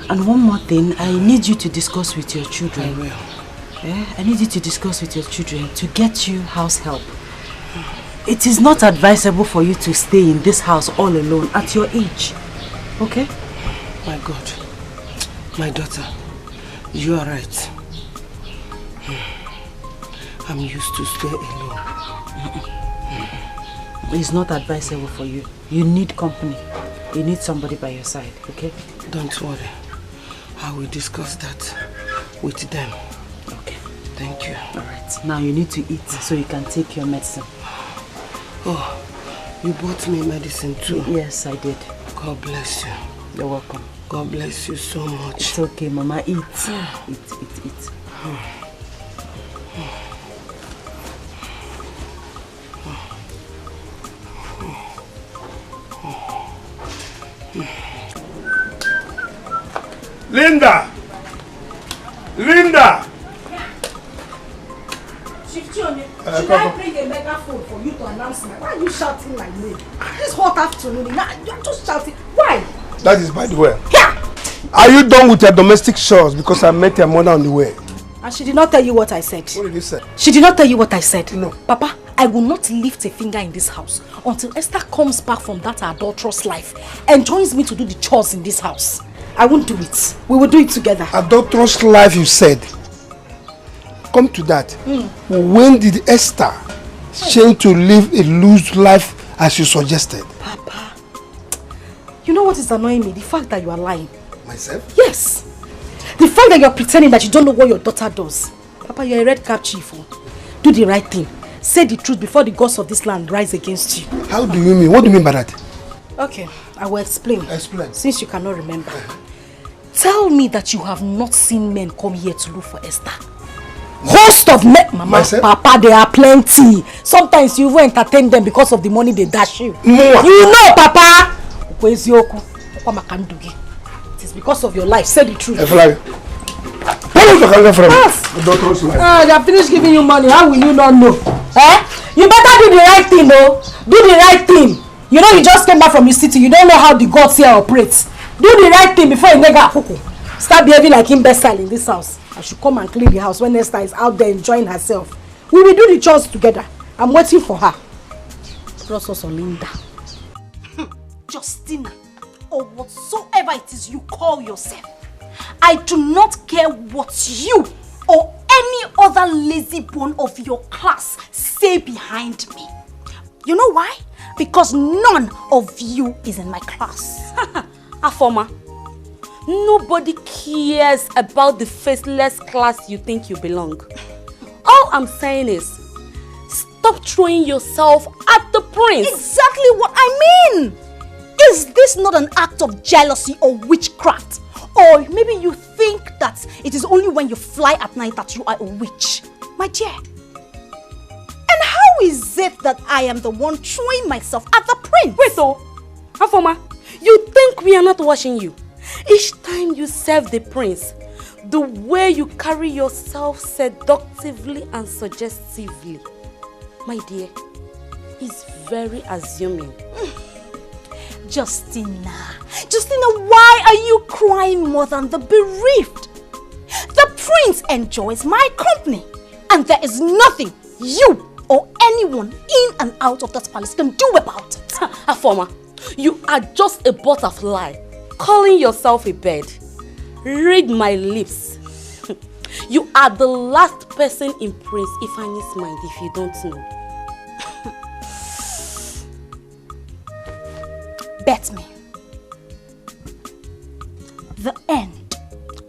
And one more thing, I need you to discuss with your children. I will. Yeah? I need you to discuss with your children to get you house help. It is not advisable for you to stay in this house all alone at your age, okay? My God, my daughter, you are right. I'm used to stay alone. It's not advisable for you. You need company. You need somebody by your side, okay? Don't worry. I will discuss that with them. Okay. Thank you. Alright. Now you need to eat so you can take your medicine. Oh, you bought me medicine too? Yes, I did. God bless you. You're welcome. God bless you so much. It's okay, Mama. Eat. Eat. Linda! Linda! Should I bring a megaphone for you to announce me? Why are you shouting my name? This hot afternoon, you're just shouting. Why? That is by the way. Yeah! Are you done with your domestic chores? Because I met your mother on the way. And she did not tell you what I said. What did you say? She did not tell you what I said. No. Papa, I will not lift a finger in this house until Esther comes back from that adulterous life and joins me to do the chores in this house. I won't do it. We will do it together. Adulterous life, you said. Come to that. When did Esther change to live a loose life as you suggested? Papa, you know what is annoying me? The fact that you are lying. Myself? Yes. The fact that you're pretending that you don't know what your daughter does. Papa, you're a red cap chief. Do the right thing. Say the truth before the gods of this land rise against you. How do you mean? What do you mean by that? Okay, I will explain. Explain. Since you cannot remember. Tell me that you have not seen men come here to look for Esther. Host of men, Mama, Myself? Papa, there are plenty. Sometimes you even entertain them because of the money they dash you. Mwah. You know, Papa. It is because of your life. Say the truth. Where is your calendar from? Yes. Adulterous life. They have finished giving you money. How will you not know? You better do the right thing, though. Do the right thing. You know you just came back from the city. You don't know how the gods here operates. Do the right thing before you nega kuku. Start behaving like imbecile in this house. I should come and clean the house when Esther is out there enjoying herself. We will do the chores together. I'm waiting for her. Process of Linda. Justina, or whatsoever it is you call yourself, I do not care what you or any other lazy bone of your class say behind me. You know why? Because none of you is in my class. Afoma, nobody cares about the faceless class you think you belong. All I'm saying is, stop throwing yourself at the prince. Exactly what I mean. Is this not an act of jealousy or witchcraft? Or maybe you think that it is only when you fly at night that you are a witch. My dear. And how is it that I am the one throwing myself at the prince? Wait, oh, Afoma, you think we are not watching you? Each time you serve the prince, the way you carry yourself seductively and suggestively, my dear, is very assuming. Justina, why are you crying more than the bereaved? The prince enjoys my company, and there is nothing you or anyone in and out of that palace can do about it. Afoma, you are just a butterfly, calling yourself a bird. Read my lips. You are the last person in Prince Ifani's mind if you don't know. Bet me. The end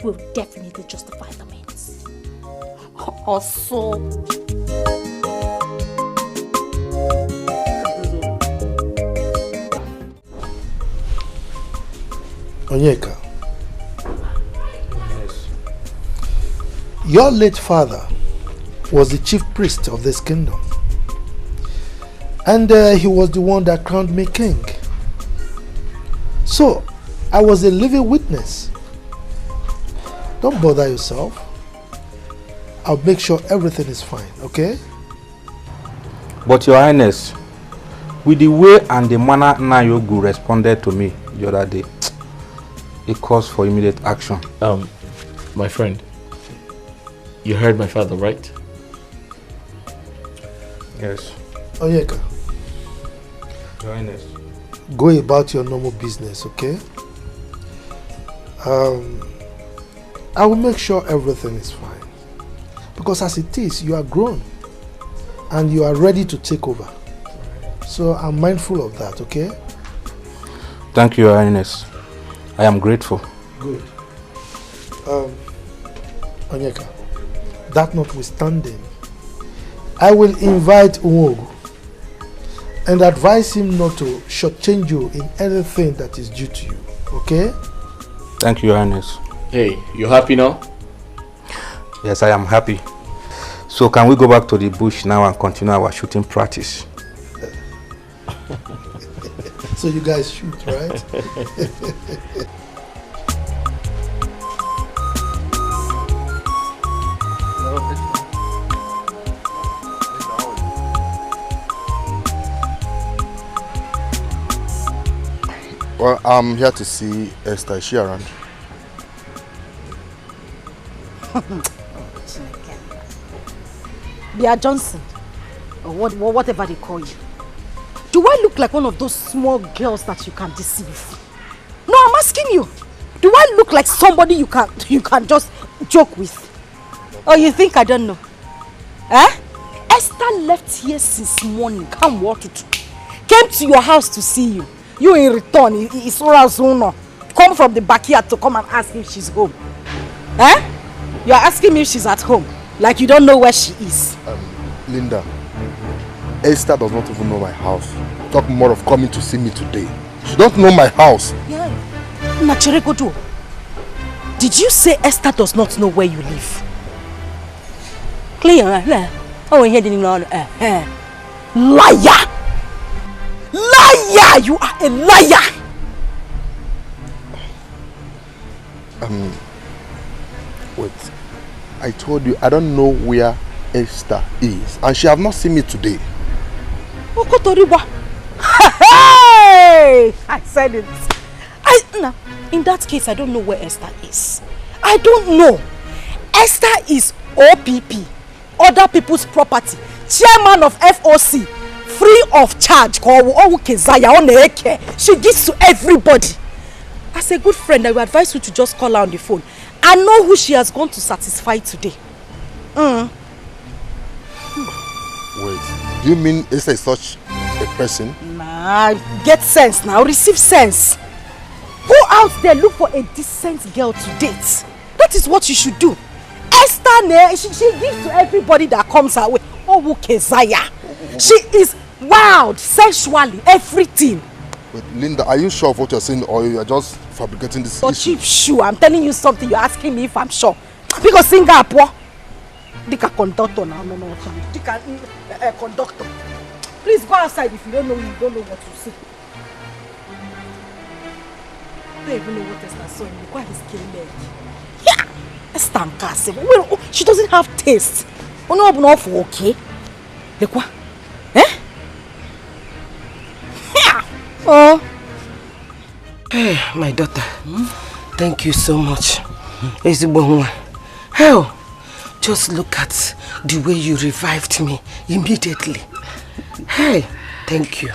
will definitely justify the means. Also. Onyeka. Yes. Your late father was the chief priest of this kingdom. And he was the one that crowned me king. So, I was a living witness. Don't bother yourself. I'll make sure everything is fine, okay? But Your Highness, with the way and the manner Nayogu responded to me the other day, it calls for immediate action. My friend, you heard my father, right? Yes. Onyeka. Your Highness. Go about your normal business, okay? I will make sure everything is fine. Because as it is, you are grown and you are ready to take over. So I'm mindful of that, okay? Thank you, Your Highness. I am grateful. Good. Onyeka, that notwithstanding, I will invite Uwogu and advise him not to shortchange you in anything that is due to you, okay? Thank you, Your Highness. Hey, you happy now? Yes, I am happy. So can we go back to the bush now and continue our shooting practice? So you guys shoot, right? Well, I'm here to see Esther. Is she around? Bia Johnson, or whatever they call you. Do I look like one of those small girls that you can deceive? No, I'm asking you. Do I look like somebody you can just joke with? Or you think I don't know? Eh? Esther left here since morning. Come what to came to your house to see you. You in return, come from the backyard to come and ask if she's home. Eh? You are asking me if she's at home, like you don't know where she is. Linda, Esther does not even know my house. Talk more of coming to see me today. She don't know my house. Yeah. Nachirekodo, did you say Esther does not know where you live? Clear, oh, he didn't know. Liar! Liar! You are a liar! Wait. I told you I don't know where Esther is, and she have not seen me today. Hey! I said it. No, in that case, I don't know where Esther is. I don't know. Esther is OPP, other people's property, chairman of FOC, free of charge. She gives to everybody. As a good friend, I would advise you to just call her on the phone. I know who she has gone to satisfy today. Wait, do you mean Esther is such a person? Nah, get sense now, receive sense. Go out there, look for a decent girl to date. That is what you should do. Esther, she gives to everybody that comes her way. Oh, Kezaya. She is wild, sensually, everything. But Linda, are you sure of what you're saying, or you are just fabricating this issue? Cheap shoe, I'm telling you something, you're asking me if I'm sure. Because Singapore, Dikeh conductor now, no, Dikeh conductor. Please go outside if you don't know what to say. I don't even know what Esther saw him. Look at his skin leg. Yeah! Esther Nkase. Well, she doesn't have taste. Oh no, okay. Look what? Eh? Yeah! Oh. Hey, my daughter. Thank you so much. Hell, just look at the way you revived me immediately. Hey, thank you.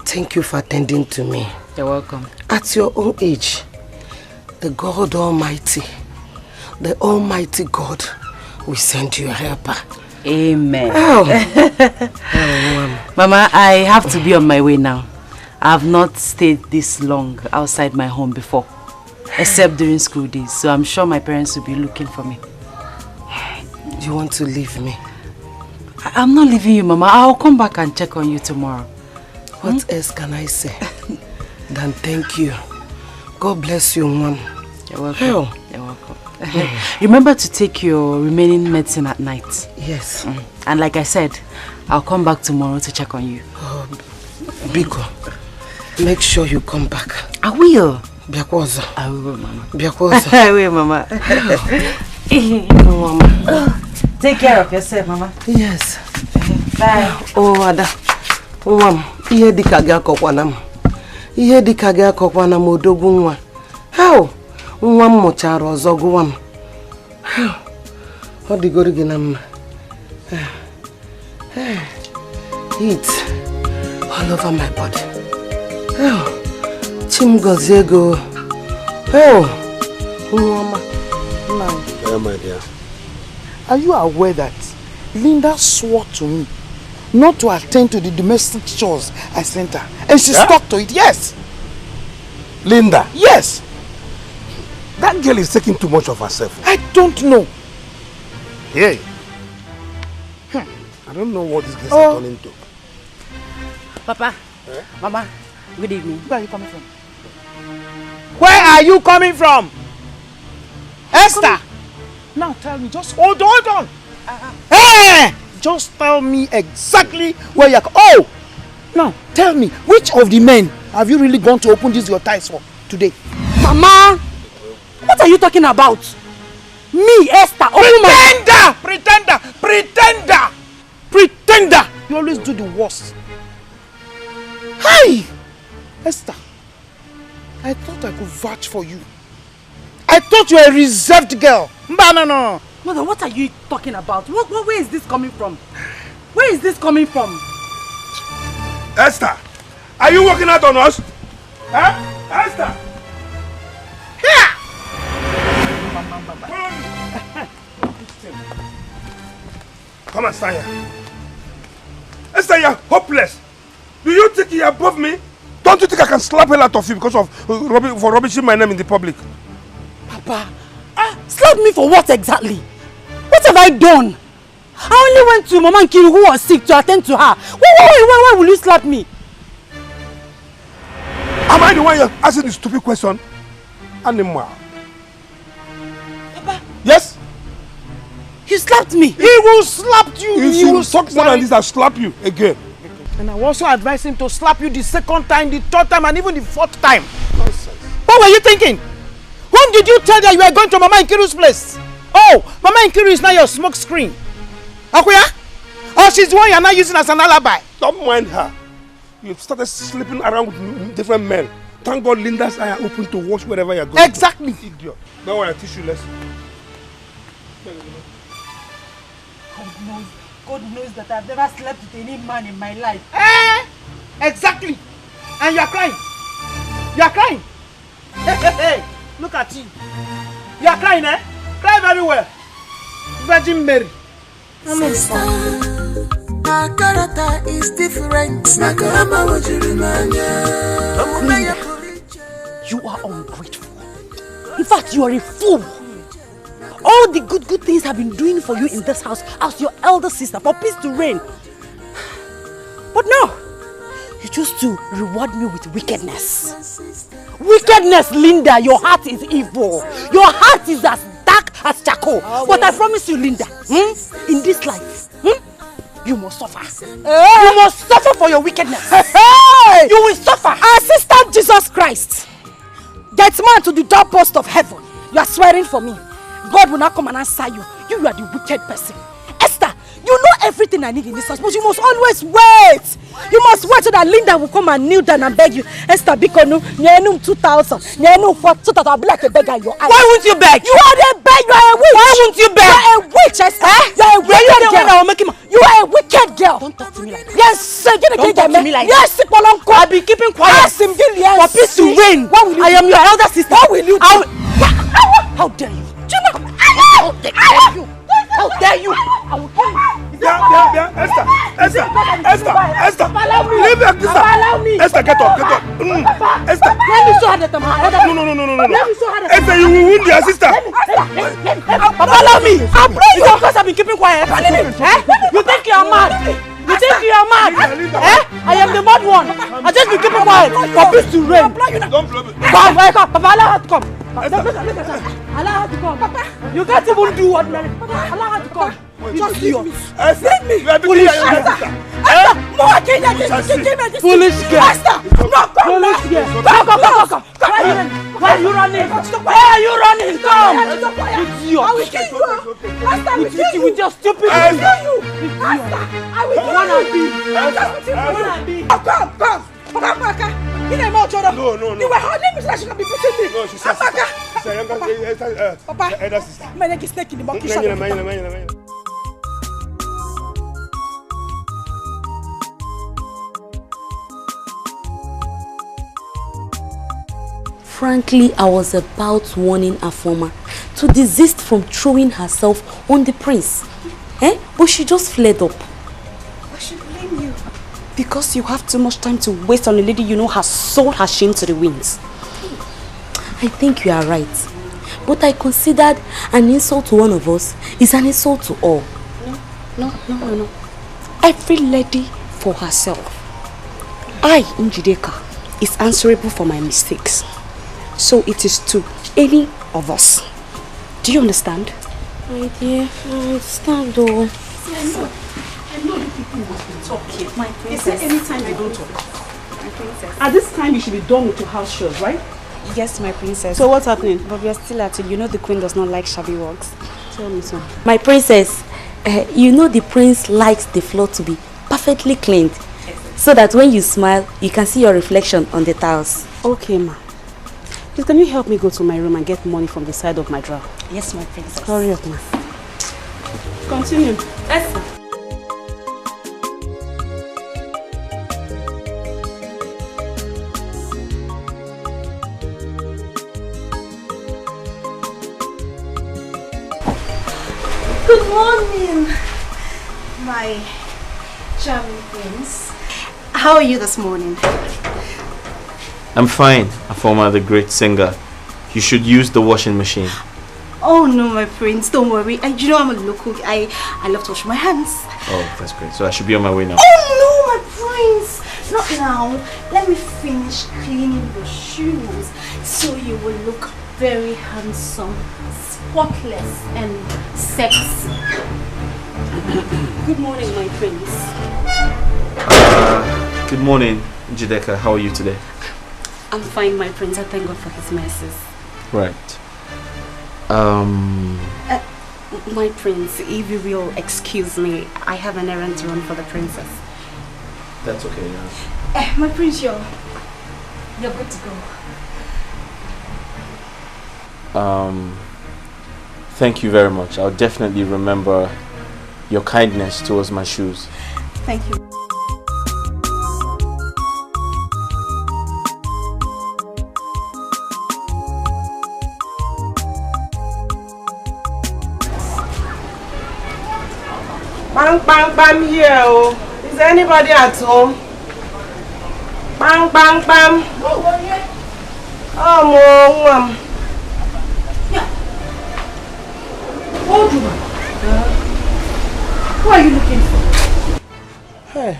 Thank you for attending to me. You're welcome. At your own age, the God Almighty, the Almighty God will send you a helper. Amen. Oh. Mama, I have to be on my way now. I have not stayed this long outside my home before, except during school days. So I'm sure my parents will be looking for me. You want to leave me? I'm not leaving you, Mama. I'll come back and check on you tomorrow. What else can I say than thank you? God bless you, Mom. You're welcome. Hell. You're welcome. Remember to take your remaining medicine at night. Yes. And like I said, I'll come back tomorrow to check on you. Oh, Biko, make sure you come back. I will. Biakwaza. I will, Mama. Biakwaza. I will, Mama. Mama. Take care of yourself, Mama. Yes. Bye. Oh, Ada. Mom, ihe dika gị akọkwana m. Ihe dika gị akọkwana m odogwu nwa. How? Nwa m mụchara ọzọ gụwa m. Ọ dịgoro gị na mma. Heat all over my body. Chim gozie go. My dear. Are you aware that Linda swore to me not to attend to the domestic chores I sent her? And she stuck to it, yes. Linda? Yes. That girl is taking too much of herself. I don't know. Hey. I don't know what this girl is turning into. Papa, Mama, good evening. Where are you coming from? Where are you coming from? Esther! Now tell me, just hold on. Hey! Just tell me exactly where you're... Oh! Now, tell me, which of the men have you really gone to open these your ties for today? Mama! What are you talking about? Me, Esther, Pretender! You always do the worst. Hi! Esther, I thought I could vouch for you. I thought you were a reserved girl. No. Mother, what are you talking about? Where is this coming from? Where is this coming from? Esther, are you working out on us? Huh? Esther! Here! Come and stand here. Esther, you're hopeless. Do you think you're above me? Don't you think I can slap hell out of you because of for rubbishing my name in the public? Papa, slap me for what exactly? What have I done? I only went to Mama Nkiru who was sick to attend to her. Why will you slap me? Am I the one you're asking this stupid question? Animal. Papa? Yes? You slapped me. He will slap you. He will talk more than this and slap you again. And I will also advise him to slap you the second time, the third time, and even the fourth time. Nonsense. What were you thinking? Whom did you tell that you were going to Mama Nkiru's place? Oh, Mama Nkiru is now your smoke screen. Akuya? Oh, she's the one you're now using as an alibi. Don't mind her. You've started sleeping around with different men. Thank God Linda's eye are open to watch wherever you're going. Exactly. Idiot. Don't worry, I'll teach you lesson. God knows that I've never slept with any man in my life. Exactly. And you're crying. You're crying. Hey, look at you. You're crying, eh? Cry very well. Virgin Mary. Sister, our character is different. You are ungrateful. In fact, you are a fool. All the good things I've been doing for you in this house as your elder sister for peace to reign. But no, you choose to reward me with wickedness. Wickedness, Linda, your heart is evil. Your heart is as dark as charcoal. But I promise you, Linda, in this life, you must suffer. You must suffer for your wickedness. You will suffer. Assistant Jesus Christ, get man to the doorpost of heaven. You are swearing for me. God will not come and answer you. You are the wicked person. Esther, you know everything I need in this house, but you must always wait. You must wait so that Linda will come and kneel down and beg you. Esther, Bikonu, Nyenum 2,000, Nyenum 4,000. I'll be like a beggar in your eyes. Why won't you beg? You are a beggar. You are a witch. Why won't you beg? You are a witch, Esther. You are a wicked girl. You are a wicked girl. Don't talk to me like that. Yes, don't talk to me like that. Yes, I'll be keeping quiet. Yes, for peace to reign. I am your elder sister. What will you do? How dare you? How dare you? How dare you? I will kill you. Esther! Leave her, sister! Allow me. Esther, get up. Esther! Let me show her that I'm her elder. No. Let me show her that Esther, you will wound your sister. Papa, allow me. It's because I've been keeping quiet. You think you are mad? You think you are mad? I am the mad one. I just been keeping quiet for peace to reign. Don't blow me. Come, Papa, allow her to come. Allow her to come. Papa, you can't even do ordinary. Allow her to come. Just leave me. Leave me. Foolish girl. Foolish girl. No, come. Foolish girl. Come. Why are you running? Why are you running? Come. Idiot. I will kill you. You with your stupid. I will kill you. I will kill you. Come. You know more children. No. You were holding me so she can be beating me. No, she's a sister. She's a younger Papa. elder sister. My neck is snake in the monkey shop. Frankly, I was about warning Afoma to desist from throwing herself on the prince. But she just fled up. I should blame you. Because you have too much time to waste on a lady you know has sold her shame to the winds. I think you are right. But I considered an insult to one of us is an insult to all. No. Every lady for herself. I, Njideka, is answerable for my mistakes. So it is to any of us. Do you understand? My dear, I understand though. I know the people must be talking. My princess. Is there any time you don't talk? My princess. At this time you should be done with your house chores, right? Yes, my princess. So what's happening? But we are still at it. You know the queen does not like shabby works. Tell me so. My princess, you know the prince likes the floor to be perfectly cleaned. So that when you smile, you can see your reflection on the tiles. Okay, ma. Please, can you help me go to my room and get money from the side of my drawer? Yes, my princess. Hurry up, ma. Continue. Yes. Good morning, my charming prince. How are you this morning? I'm fine, Afoma, the great singer. You should use the washing machine. Oh no, my prince, don't worry. You know I'm a local. I love to wash my hands. Oh, that's great. So I should be on my way now. Oh no, my prince! Not now. Let me finish cleaning your shoes so you will look very handsome, spotless and sexy. Good morning, my prince. Good morning, Jideka. How are you today? I'm fine, my prince. I thank God for his mercies. Right. My prince, if you will excuse me, I have an errand to run for the princess. That's okay, yeah. My prince, you're good to go. Thank you very much. I'll definitely remember your kindness towards my shoes. Thank you. Bam here. Oh. Is anybody at home? Bam. Oh, mom. Hold you, who are you looking for? Hey,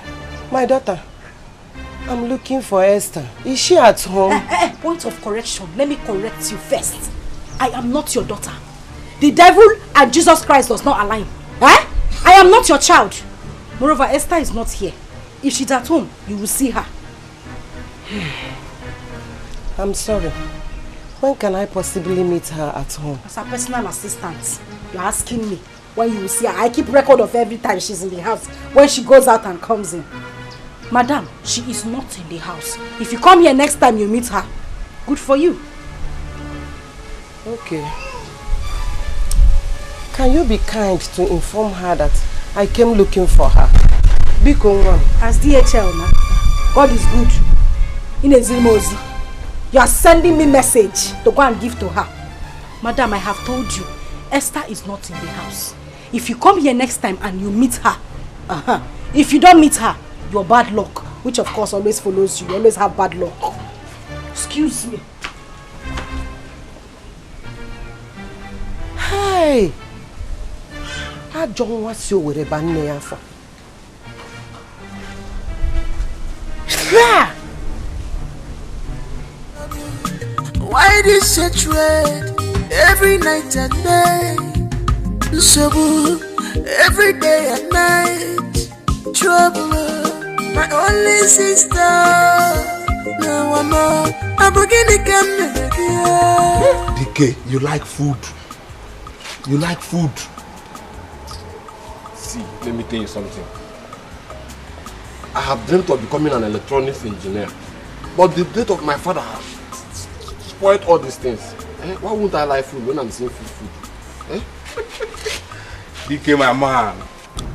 my daughter. I'm looking for Esther. Is she at home? Point of correction. Let me correct you first. I am not your daughter. The devil and Jesus Christ does not align. I am not your child. Moreover, Esther is not here. If she's at home, you will see her. I'm sorry. When can I possibly meet her at home? As a personal assistant, you're asking me when you will see her. I keep record of every time she's in the house, when she goes out and comes in. Madam, she is not in the house. If you come here next time you meet her, good for you. Okay. Can you be kind to inform her that I came looking for her? As DHL now, God is good. You are sending me message to go and give to her. Madam, I have told you, Esther is not in the house. If you come here next time and you meet her, if you don't meet her, your bad luck, which of course always follows you, you always have bad luck. Excuse me. Hey! I don't want to with a banana for. Why this hatred every night and day? Trouble every day and night. Trouble, my only sister. No, I'm beginning to come again. Dikeh, you like food. You like food. See, let me tell you something. I have dreamt of becoming an electronics engineer. But the death of my father has spoiled all these things. Why won't I like food when I'm seeing food? Dikeh, my man.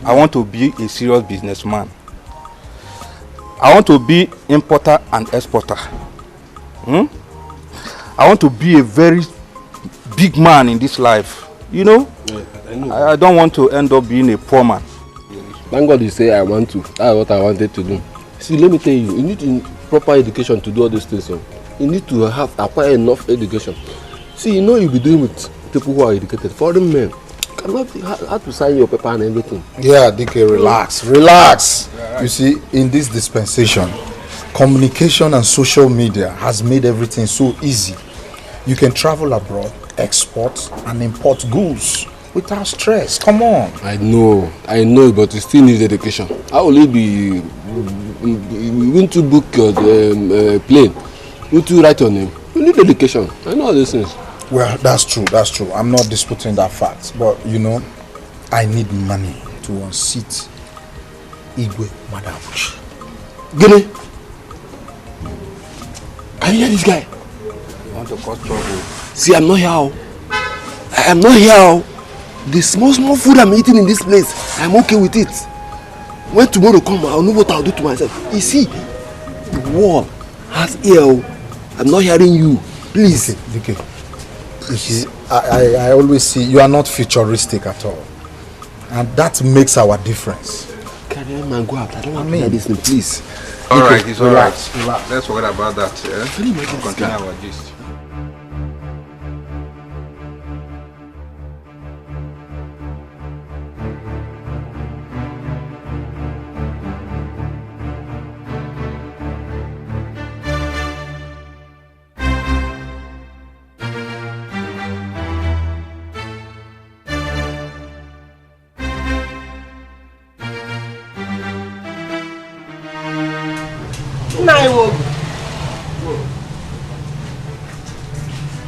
I want to be a serious businessman. I want to be importer and exporter. I want to be a very big man in this life. You know? Yeah, I know. I don't want to end up being a poor man. Thank God you say I want to. That's what I wanted to do. See, let me tell you, you need proper education to do all these things. You need to acquire enough education. See, you know you'll be doing with people who are educated. Foreign men cannot have to sign your paper and everything. Yeah, Dikeh, relax. Yeah. You see, in this dispensation, communication and social media has made everything so easy. You can travel abroad, export and import goods without stress. Come on. I know, but you still need education. How will it be? You want to book your plane? You want to write your name? You need education. I know all these things. Well, that's true. I'm not disputing that fact. But, you know, I need money to unseat Igwe Madabuchi. Gini! Can you hear this guy? You want to cause trouble? See, I'm not here. I am not here. The small food I'm eating in this place, I'm okay with it. When tomorrow comes, I'll know what I'll do to myself. You see, the world has ear. I'm not hearing you. Please. Dikeh. You see, I always see you are not futuristic at all. And that makes our difference. Can you man go out? I don't want to hear this thing, please. Alright, it's alright. Let's forget about that. Yeah? We'll continue our gist.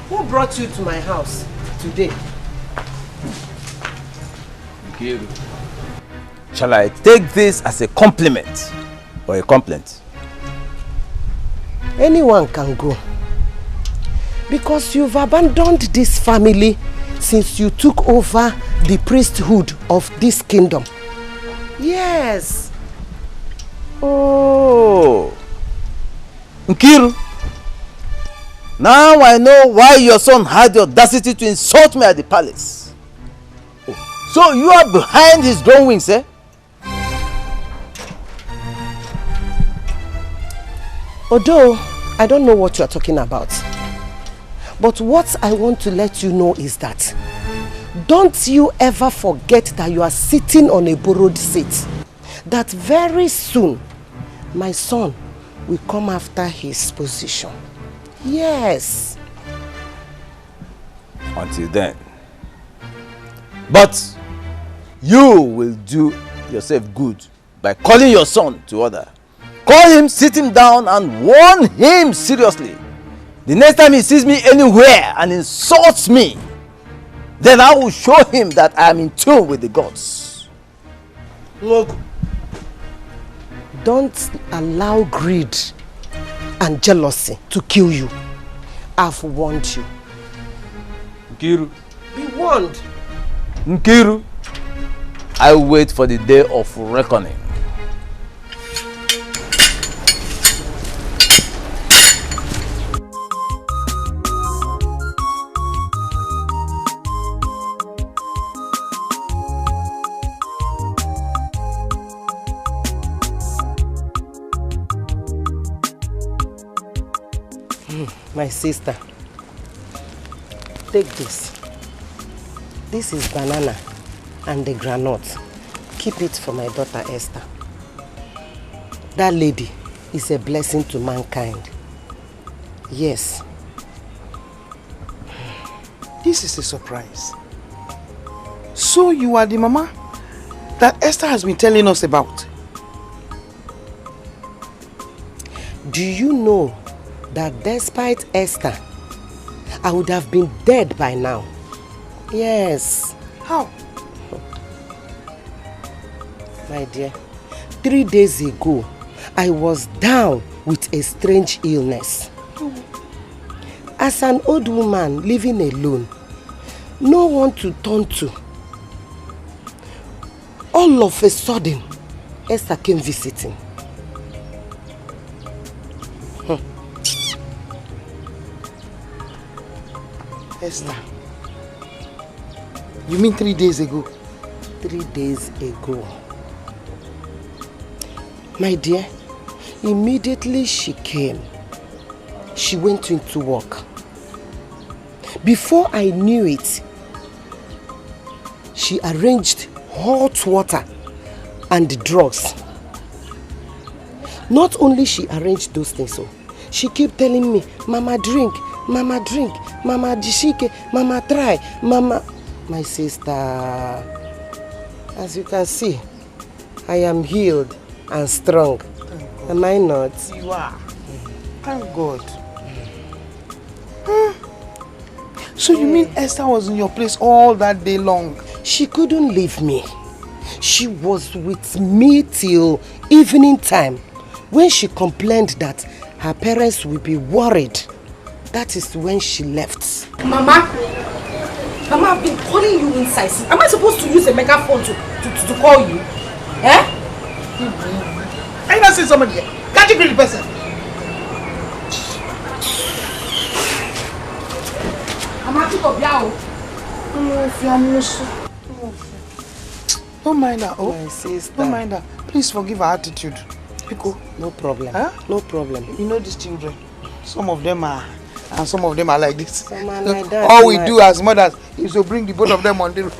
Who brought you to my house today? Shall I take this as a compliment or a complaint? Anyone can go. Because you've abandoned this family since you took over the priesthood of this kingdom. Yes. Oh. Nkiru, now I know why your son had the audacity to insult me at the palace. So you are behind his goings, eh? Although I don't know what you are talking about, but what I want to let you know is that don't you ever forget that you are sitting on a borrowed seat. That very soon my son will come after his position. Yes. Until then. But you will do yourself good by calling your son to order. Call him, sit him down and warn him seriously. The next time he sees me anywhere and insults me, then I will show him that I am in tune with the gods. Look. Don't allow greed and jealousy to kill you. I've warned you. Nkiru. Be warned. Nkiru, I wait for the day of reckoning. My sister, take this. This is banana and the granite. Keep it for my daughter Esther. That lady is a blessing to mankind. Yes. This is a surprise. So you are the mama that Esther has been telling us about? Do you know that despite Esther, I would have been dead by now? Yes. How? My dear, 3 days ago, I was down with a strange illness. As an old woman living alone, no one to turn to. All of a sudden, Esther came visiting. Esther, you mean 3 days ago? 3 days ago. My dear, immediately she came, she went into work. Before I knew it, she arranged hot water and drugs. Not only she arranged those things, so she kept telling me, Mama drink, Mama drink, Mama dishike, Mama try, Mama. My sister, as you can see, I am healed and strong. Am I not? You are. Thank God. So you mean Esther was in your place all that day long? She couldn't leave me. She was with me till evening time, when she complained that her parents will be worried. That is when she left. Mama, I've been calling you inside. Am I supposed to use a megaphone to call you? Eh? Are you not seeing somebody here? Can't you greet the person? Mama, pick up now. Don't mind her, oh. My sister. Don't mind her. Please forgive her attitude. Pico. No problem. Huh? No problem. You know these children. Some of them are, and some of them are like this. Some are like that. All we do as mothers is to bring the both of them on the road.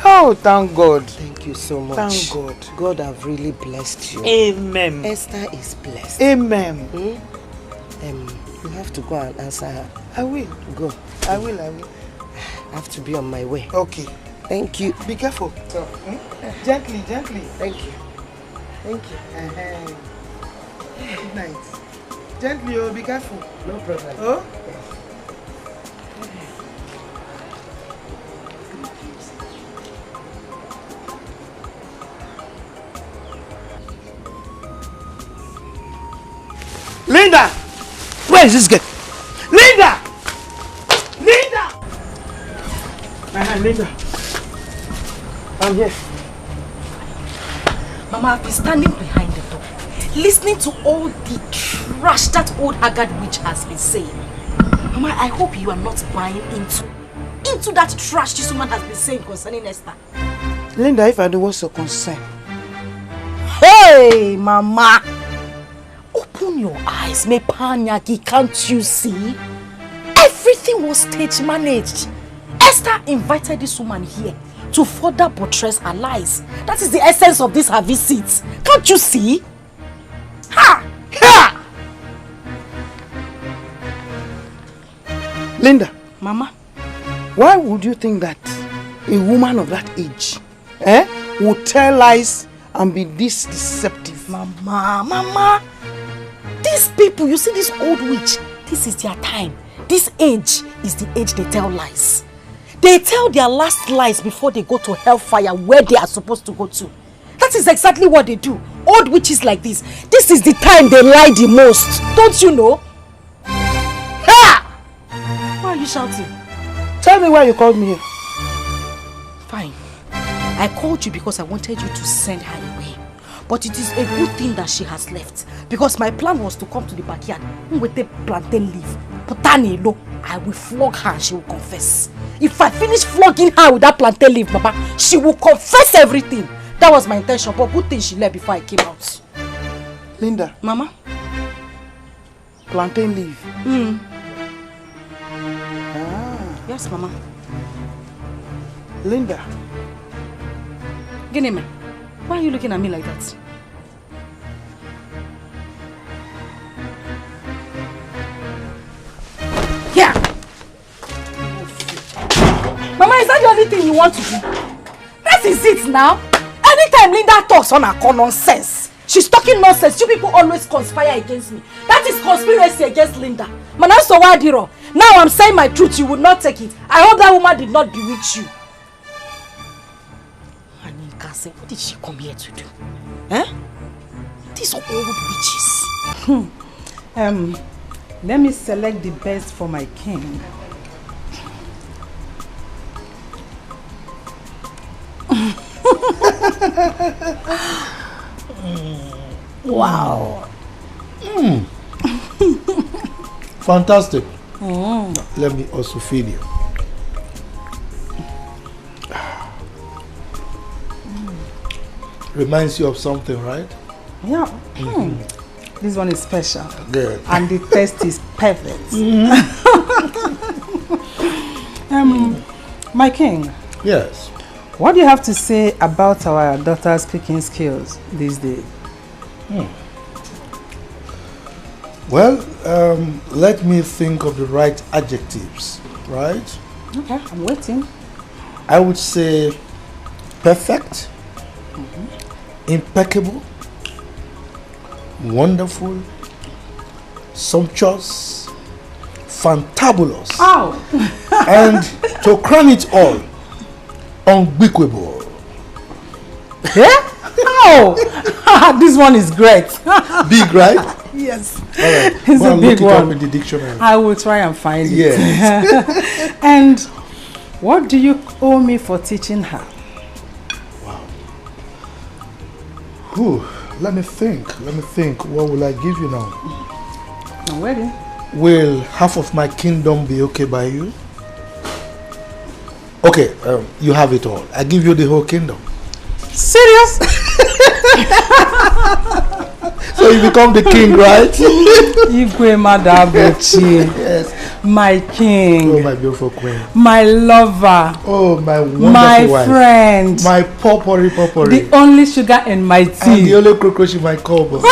Oh, thank God. Thank you so much. Thank God. God have really blessed you. Amen. Esther is blessed. Amen. You have to go and answer her. I will. Go. I will. I have to be on my way. Okay. Thank you. Be careful. So, gently, gently. Thank you. Thank you. Good night. Gently, oh, be careful. No problem. Oh? Linda! Where is this girl? Linda! Linda! Linda. I'm here. Mama, I've been standing behind the door, listening to all the trash that old haggard witch has been saying. Mama, I hope you are not buying into that trash this woman has been saying concerning Esther. Linda, if I do, what's your concern? Hey, Mama! Open your eyes, me panyaki, can't you see? Everything was stage managed. Esther invited this woman here to further buttress her lies. That is the essence of this her visit. Can't you see? Ha! Ha! Linda. Mama. Why would you think that a woman of that age would tell lies and be this deceptive? Mama. These people, you see this old witch, this is their time. This age is the age they tell lies. They tell their last lies before they go to hellfire where they are supposed to go to. That is exactly what they do. Old witches like this. This is the time they lie the most. Don't you know? Ha! Why are you shouting? Tell me why you called me here. Fine. I called you because I wanted you to send her away. But it is a good thing that she has left. Because my plan was to come to the backyard with the plantain leaf. Putani low. I will flog her and she will confess. If I finish flogging her with that plantain leaf, Papa, she will confess everything. That was my intention, but good thing she left before I came out. Linda. Mama? Plantain leaf. Yes, Mama. Linda. Gineme, why are you looking at me like that? Here! Mama, is that the only thing you want to do? That is it now. Anytime Linda talks on her nonsense, she's talking nonsense. You people always conspire against me. That is conspiracy against Linda. Manaso Wadiro. Now I'm saying my truth, you would not take it. I hope that woman did not bewitch you. Anika, what did she come here to do? Eh? These are old witches. Let me select the best for my king. Wow. Fantastic. Let me also feel you. Reminds you of something, right? Yeah. This one is special. Good. And the taste is perfect. My king. Yes. What do you have to say about our daughter's speaking skills these days? Well, let me think of the right adjectives, right? Okay, I'm waiting. I would say perfect, impeccable, wonderful, sumptuous, fantabulous, and to crown it all, unbeatable. Yeah? Oh, this one is great. Big, right? Yes. All right. It's Well, a big look it one. up in the dictionary. I will try and find it. Yes. And what do you owe me for teaching her? Whew, let me think. What will I give you now? I'm ready. Will half of my kingdom be okay by you? Okay, you have it all. I give you the whole kingdom. Serious? So you become the king, right? Igwe Madabuchi. Yes. My king. Oh, my beautiful queen. My lover. Oh, my wonderful my wife. friend. My potpourri. The only sugar in my tea. And the only cockroach in my cupboard.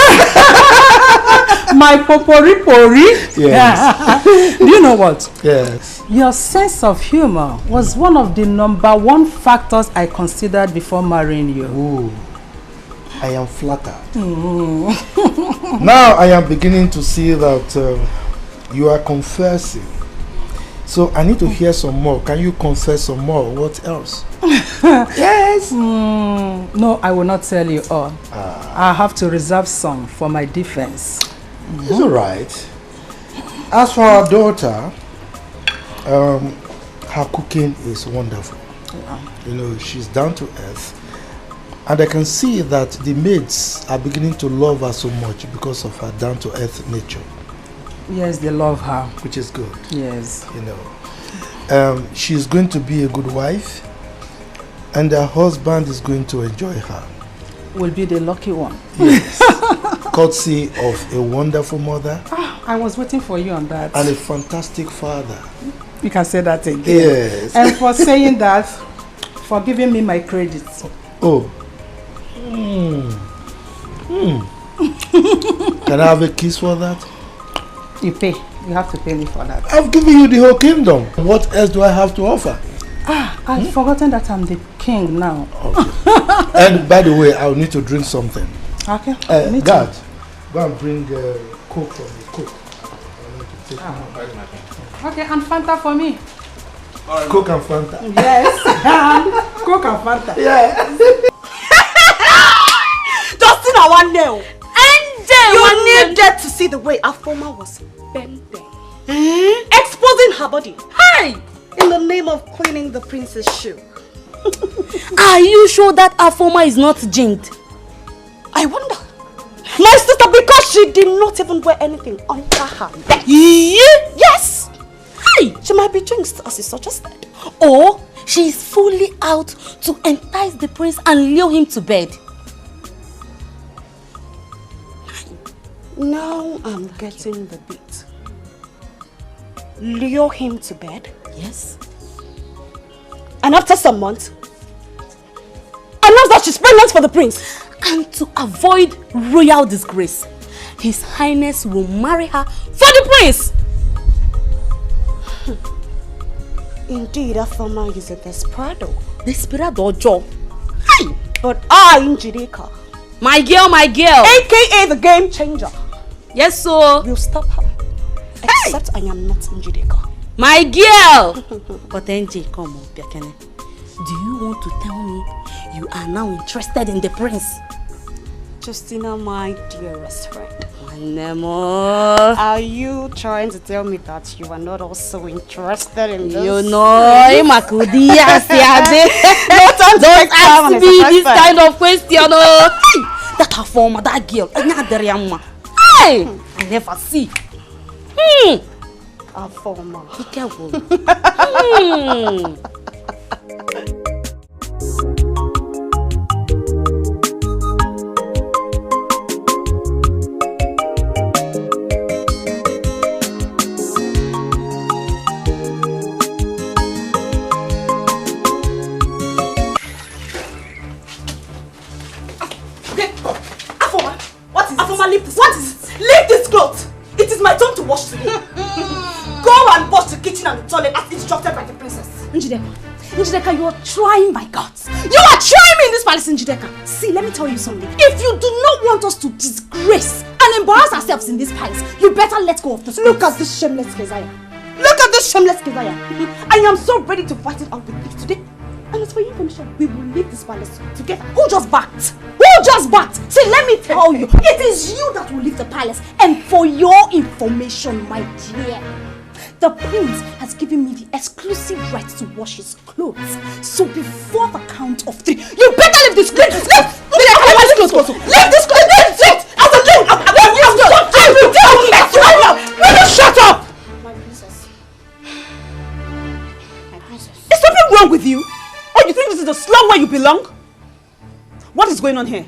My potpourri. Yes. Do you know what? Yes. Your sense of humor was one of the #1 factors I considered before marrying you. Ooh, I am flattered. Now I am beginning to see that you are confessing. So I need to hear some more. Can you confess some more? What else? Yes. No, I will not tell you all. I have to reserve some for my defense. It's all right. As for our daughter, her cooking is wonderful. You know, she's down to earth. And I can see that the maids are beginning to love her so much because of her down to earth nature. Yes, they love her. Which is good. Yes. You know. She's going to be a good wife. And her husband is going to enjoy her. Will be the lucky one. Yes. Courtesy of a wonderful mother. I was waiting for you on that. And a fantastic father. You can say that again. Yes. And for saying that, for giving me my credits. Oh. Can I have a kiss for that? You pay. You have to pay me for that. I've given you the whole kingdom. What else do I have to offer? I've forgotten that I'm the king now. Okay. And by the way, I'll need to drink something. Okay. Dad, go and bring Coke for me. Coke. Okay, and Fanta for me. Coke and Fanta. Yes. Coke and Fanta. Yeah. Justin, I want nail. You needed to see the way Afoma was bending, exposing her body. Hey! In the name of cleaning the prince's shoe. Are you sure that Afoma is not jinxed? I wonder. My sister, because she did not even wear anything under her neck. Yes! Hey! She might be jinxed, as you suggested. Or she is fully out to entice the prince and lure him to bed. Now I'm getting the beat. Lure him to bed. Yes. And after some months, announce that she's pregnant for the prince. And to avoid royal disgrace, His Highness will marry her for the prince. Indeed, Afoma is a desperado. Desperado, Joe. Hey! But I, Njideka, my girl, aka the game changer. Yes, sir. Will stop her. Except I am not Njideka. My girl! But NJ, come on, Biakene. Do you want to tell me you are now interested in the prince? Justina, my dearest friend. Nemo. Are you trying to tell me that you are not also interested in this? You know, don't ask me this kind of question. That her former, that girl, hey, I never see. Our former. Be careful. Leave this cloth. It is my turn to wash today. Go and wash the kitchen and the toilet as instructed by the princess. Njideka, you are trying my guts. You are trying me in this palace, Njideka. See, let me tell you something. If you do not want us to disgrace and embarrass ourselves in this palace, you better let go of this. Look at this shameless Keziah. Look at this shameless Keziah. I am so ready to fight it out with you today. And as for your information, we will leave this palace together. Who just backed? Who just backed? See, let me tell you, it is you that will leave the palace. And for your information, my dear, the prince has given me the exclusive right to wash his clothes. So before the count of 3, you better leave this clothes. Leave this clothes. Leave this clothes. Will you shut up? My princess. My princess. Is something wrong with you? Oh, you think this is the slum where you belong? What is going on here?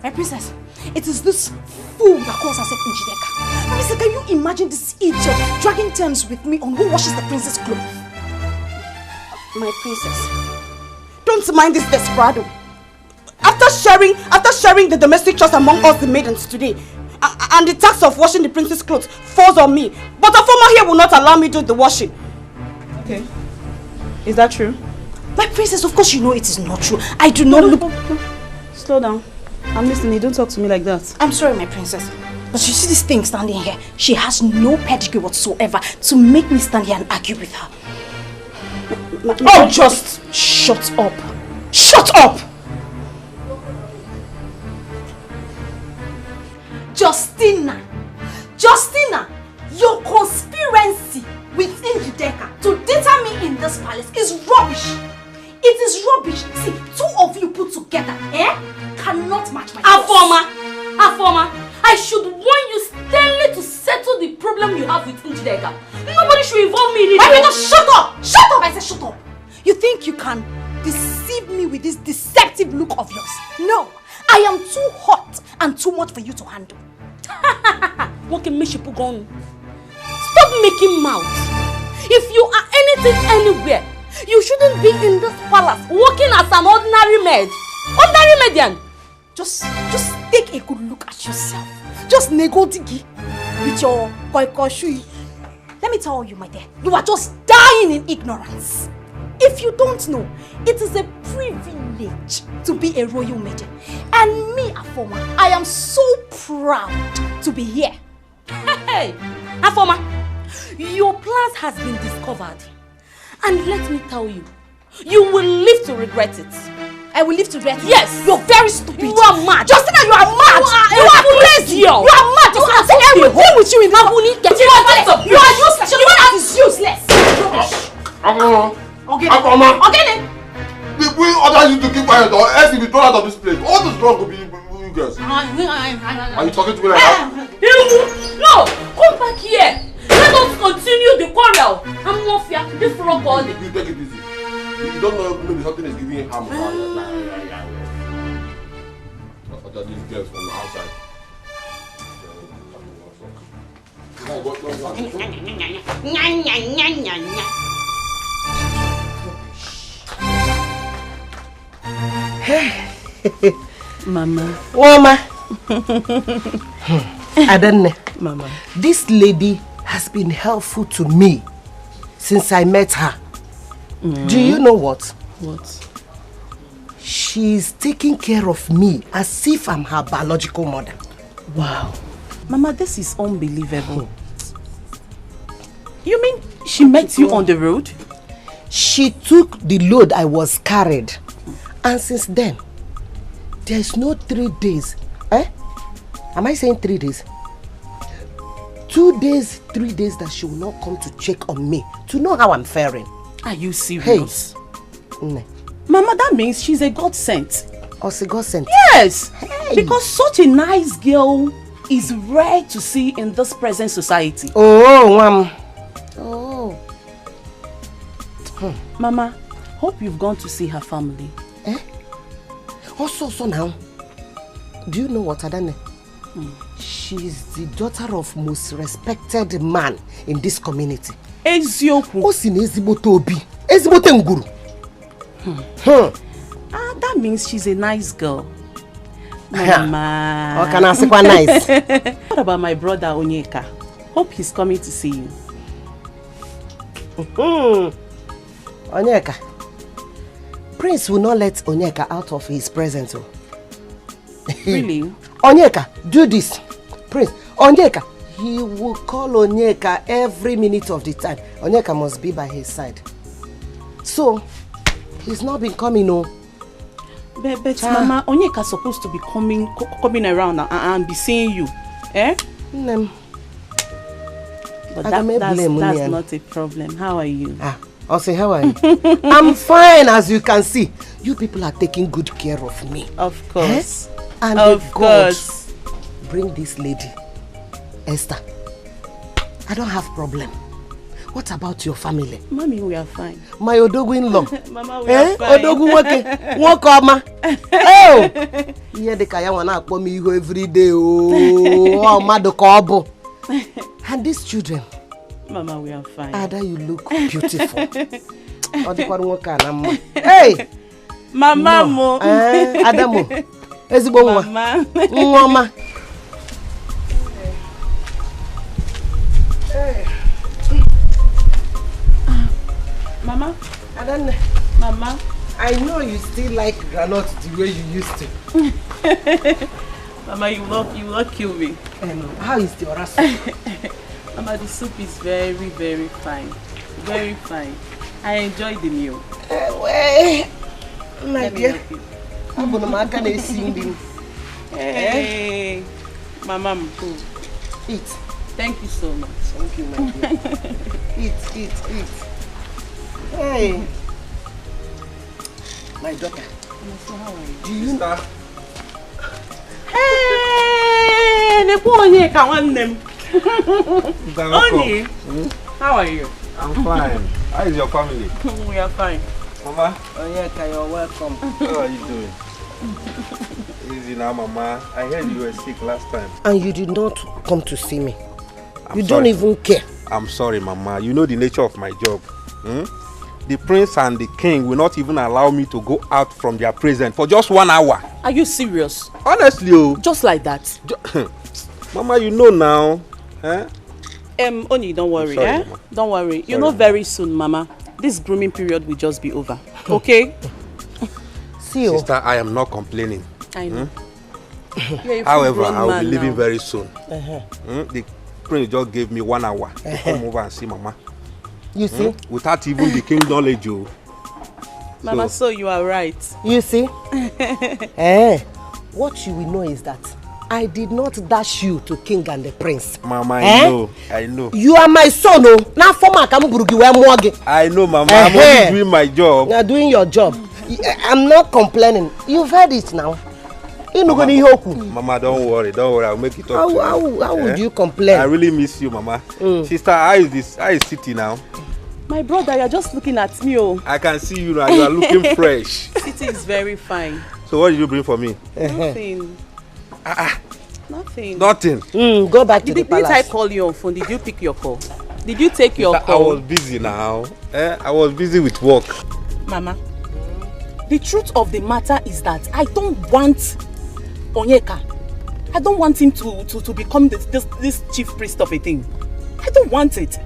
My princess, it is this fool that calls herself Njideka. Marisa, can you imagine this idiot dragging terms with me on who washes the princess' clothes? My princess, don't mind this desperado. After sharing the domestic chores among us the maidens today, and the task of washing the princess' clothes falls on me, but a former here will not allow me to do the washing. Okay. Is that true? My princess, of course you know it is not true. I do not look... No. Slow down. I'm listening. Don't talk to me like that. I'm sorry, my princess. But you see this thing standing here? She has no pedigree whatsoever to make me stand here and argue with her. Oh, just shut up. Shut up! Justina, your conspiracy with Njideka to deter me in this palace is rubbish. It is rubbish. See, 2 of you put together, cannot match my Afoma, I should warn you sternly to settle the problem you have with Njideka. Nobody should involve me in it. I mean, shut up! Shut up! I said shut up. You think you can deceive me with this deceptive look of yours? No, I am too hot and too much for you to handle. What can make you put on? Stop making mouth. If you are anything anywhere, you shouldn't be in this palace working as an ordinary maid. Ordinary median. Just take a good look at yourself. Just nego digi with your koikoshui. Let me tell you, my dear, you are just dying in ignorance. If you don't know, it is a privilege to be a royal maiden. And me, Afoma, I am so proud to be here. Hey, Afoma, your plans has been discovered. And let me tell you, you will live to regret it. I will live to regret it? Yes. You're very stupid. You are mad. Justina, you are mad. You are crazy. You are mad. You are I will deal with you in this. You are useless. Your man is useless. Okay. We order you to keep quiet or else you'll be thrown out of this place. All this wrong will be you guys. Are you talking to me like that? No, come back here. Let us continue the quarrel. I'm not fear. This frog body. You take it easy. You don't know maybe something is giving him harm. These girls from the outside. Mama. Mama. Adanne. Mama. This lady has been helpful to me since I met her. Do you know what? What? She's taking care of me as if I'm her biological mother. Wow. Mama, this is unbelievable. You mean she met you on the road? She took the load I was carried. And since then, there's no 3 days. Am I saying 3 days? 2 days, 3 days that she will not come to check on me to know how I'm faring. Are you serious? Hey. Mama, that means she's a godsent. Oh, she's a godsent? Yes. Hey. Because such a nice girl is rare to see in this present society. Oh, Mom. Oh. Mama, hope you've gone to see her family. Also, now, do you know what, Adane? She's the daughter of most respected man in this community. Ezioku. Osin ezigbote obi. Ezigbote nguru. That means she's a nice girl. Mama. How can I say nice? What about my brother Onyeka? Hope he's coming to see you. Onyeka. Prince will not let Onyeka out of his presence. Really? Onyeka, do this. Prince, Onyeka, he will call Onyeka every minute of the time. Onyeka must be by his side. So, he's not been coming, no. But Mama, Onyeka's supposed to be coming around and be seeing you. Eh? But that's not a problem. How are you? I'll say, how are you? I'm fine, as you can see. You people are taking good care of me. Of course. And of course. Bring this lady, Esther. I don't have problem. What about your family? Mommy, we are fine. My Odogu-in-law. Mama, we are fine. Odogu-wake. Oh! Yeah, the kaya wana akpo mi iho every day. Oh, madokobo. And these children. Mama, we are fine. Ada, you look beautiful. Hey! Mama, mo. Adamo. Ezigbo nwa. Mama. Nwa. Mama. Adanne. Mama. I know you still like granite the way you used to. Mama, you will not kill me. How is the orasa? Mama, the soup is very, very fine. Very fine. I enjoy the meal. My dear. I'm going to sing. Hey. Mama, I'm cool. Eat. Thank you so much. Thank you, my dear. Eat. Hey. My daughter. How are you? Do you know? Hey, the boy can want them. Oni, how are you? I'm fine. How is your family? We are fine. Mama? Onyeka, you're welcome. How are you doing? Easy now, Mama. I heard you were sick last time. And you did not come to see me. I'm you sorry. Don't even care. I'm sorry, Mama. You know the nature of my job. The prince and the king will not even allow me to go out from their presence for just 1 hour. Are you serious? Honestly, just like that? Mama, you know now. Oni, don't worry. Sorry, Don't worry. Sorry, you know, very soon, Mama, this grooming period will just be over. Okay? See you. Sister, I am not complaining. I know. However, I will be leaving very soon. The prince just gave me 1 hour to come over and see Mama. You see? Without even the king's knowledge. Mama, so you are right. You see? What you will know is that I did not dash you to king and the prince. Mama, I know. You are my son, oh. Now for my I know, Mama. I'm only doing my job. You are doing your job. I'm not complaining. You've heard it now. Mama, don't worry. I'll make it up. How would you complain? I really miss you, Mama. Sister, how is City now? My brother, you're just looking at me. Oh. I can see you now. You are looking fresh. City is very fine. So what did you bring for me? Nothing. Nothing. Nothing. Go back to the palace. Did I call you on phone? Did you pick your call? Did you take your call? I was busy now. I was busy with work. Mama, the truth of the matter is that I don't want Onyeka. I don't want him to become this chief priest of a thing. I don't want it.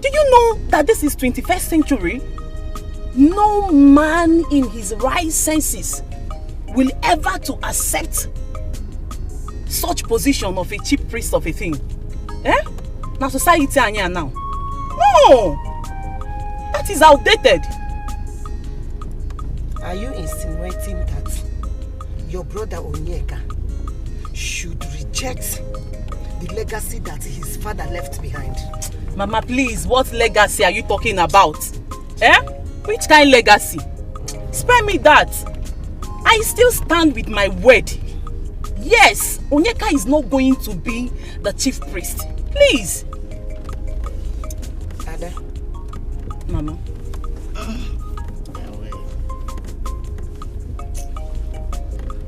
Do you know that this is 21st century? No man in his right senses will ever to accept such position of a chief priest of a thing. Now society anya now. No! That is outdated. Are you insinuating that your brother Onyeka should reject the legacy that his father left behind? Mama, please, what legacy are you talking about? Which kind of legacy? Spare me that. I still stand with my word. Yes, Onyeka is not going to be the chief priest. Please. Ada. Mama.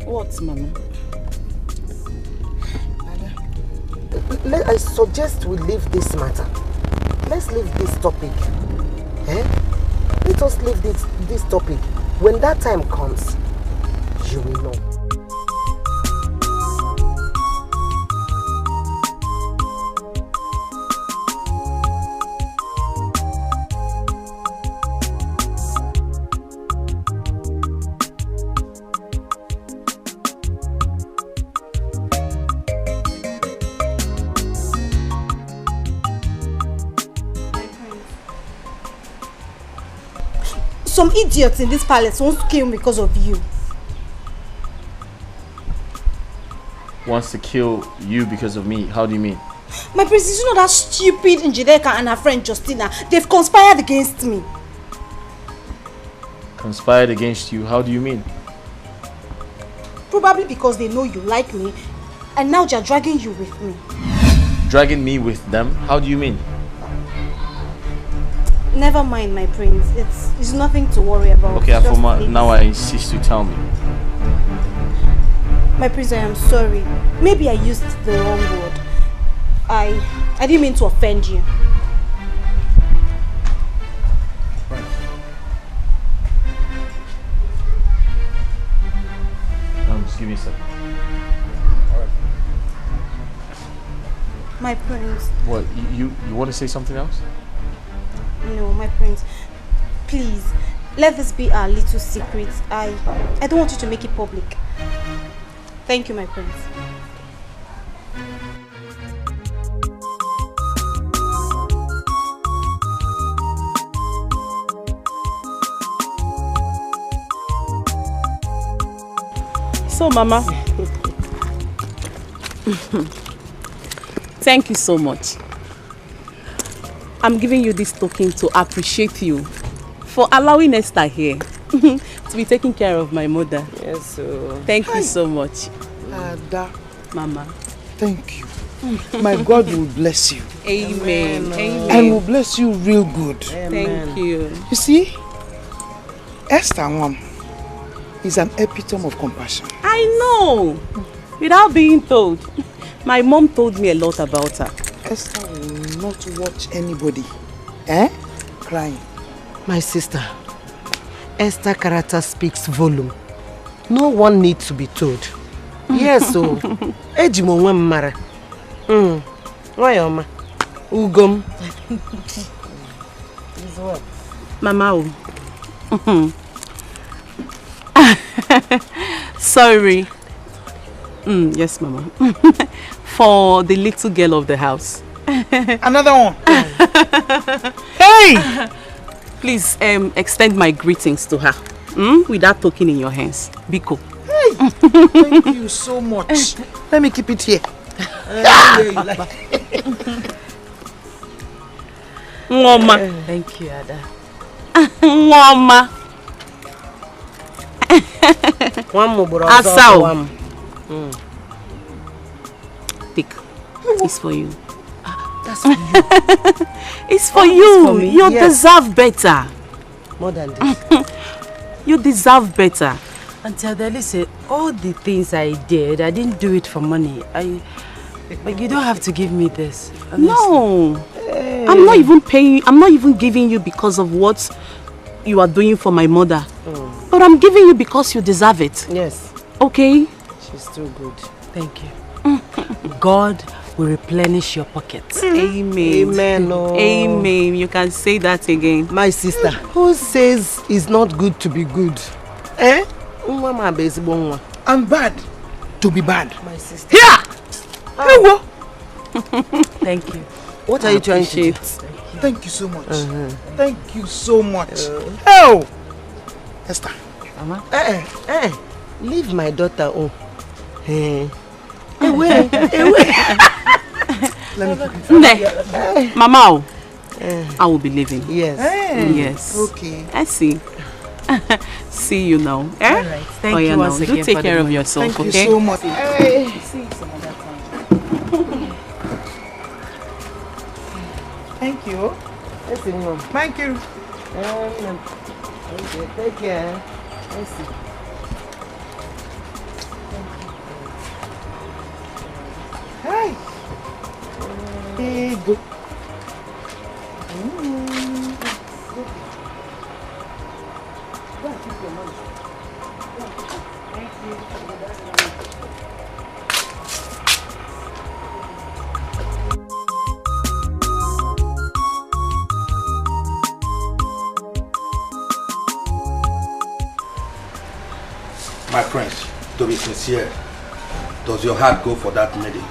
What, Mama? Ada. I suggest we leave this matter. Let's leave this topic. Let us leave this topic. When that time comes, you will know. Some idiots in this palace wants to kill me because of you. Wants to kill you because of me? How do you mean? My prince, you know that stupid Njideka and her friend Justina, they've conspired against me. Conspired against you? How do you mean? Probably because they know you like me and now they're dragging you with me. Dragging me with them? How do you mean? Never mind, my prince. It's nothing to worry about. Okay, Afoma, now I insist you tell me. My prince, I am sorry. Maybe I used the wrong word. I didn't mean to offend you. Just give me a second. My prince. What, you want to say something else? No, my prince. Please, let this be our little secret. I don't want you to make it public. Thank you, my prince. So, Mama, thank you so much. I'm giving you this token to appreciate you for allowing Esther here to be taking care of my mother. Yes, sir. Thank you so much. Ada. Mama. Thank you. My God will bless you. Amen. Amen. And will bless you real good. Amen. Thank you. You see, Esther Mom is an epitome of compassion. I know. Without being told. My mom told me a lot about her. Esther will not watch anybody crying. My sister, Esther character speaks volume. No one needs to be told. Yes, so ejimo nwe mmara. Nwayoma. Ugom. Mama. Sorry. Yes, Mama. For the little girl of the house. Another one. Hey! Please extend my greetings to her. With that token in your hands. Biko. Hey! Thank you so much. Let me keep it here. Ngoma. Thank you, Ada. Ngoma. Asao. Take. It's for you. That's for you. It's for you. For you deserve better. More than this. You deserve better. Auntie Adele said, all the things I did, I didn't do it for money. But you don't have to give me this. Honestly. No. Hey. I'm not even paying, I'm not even giving you because of what you are doing for my mother. But I'm giving you because you deserve it. Yes. Okay? She's too good. Thank you. God will replenish your pockets. Amen. Amen. Oh. Amen. You can say that again. My sister, who says it's not good to be good? Eh? And bad to be bad. My sister. Here! Oh. Thank you. What are you trying to do? Thank you so much. Thank you so much. Oh! Esther. Mama? Leave my daughter on. Away. Mama, I will be leaving. Yes. Yes. Okay. I see. See you now. All right. Thank you once again. Do take care of yourself, Thank okay? you so much. Hey. See you some other time. Thank you. Thank you. Okay, take care. Let's see. Hi. Hey, good. My friends, to be sincere, does your heart go for that lady?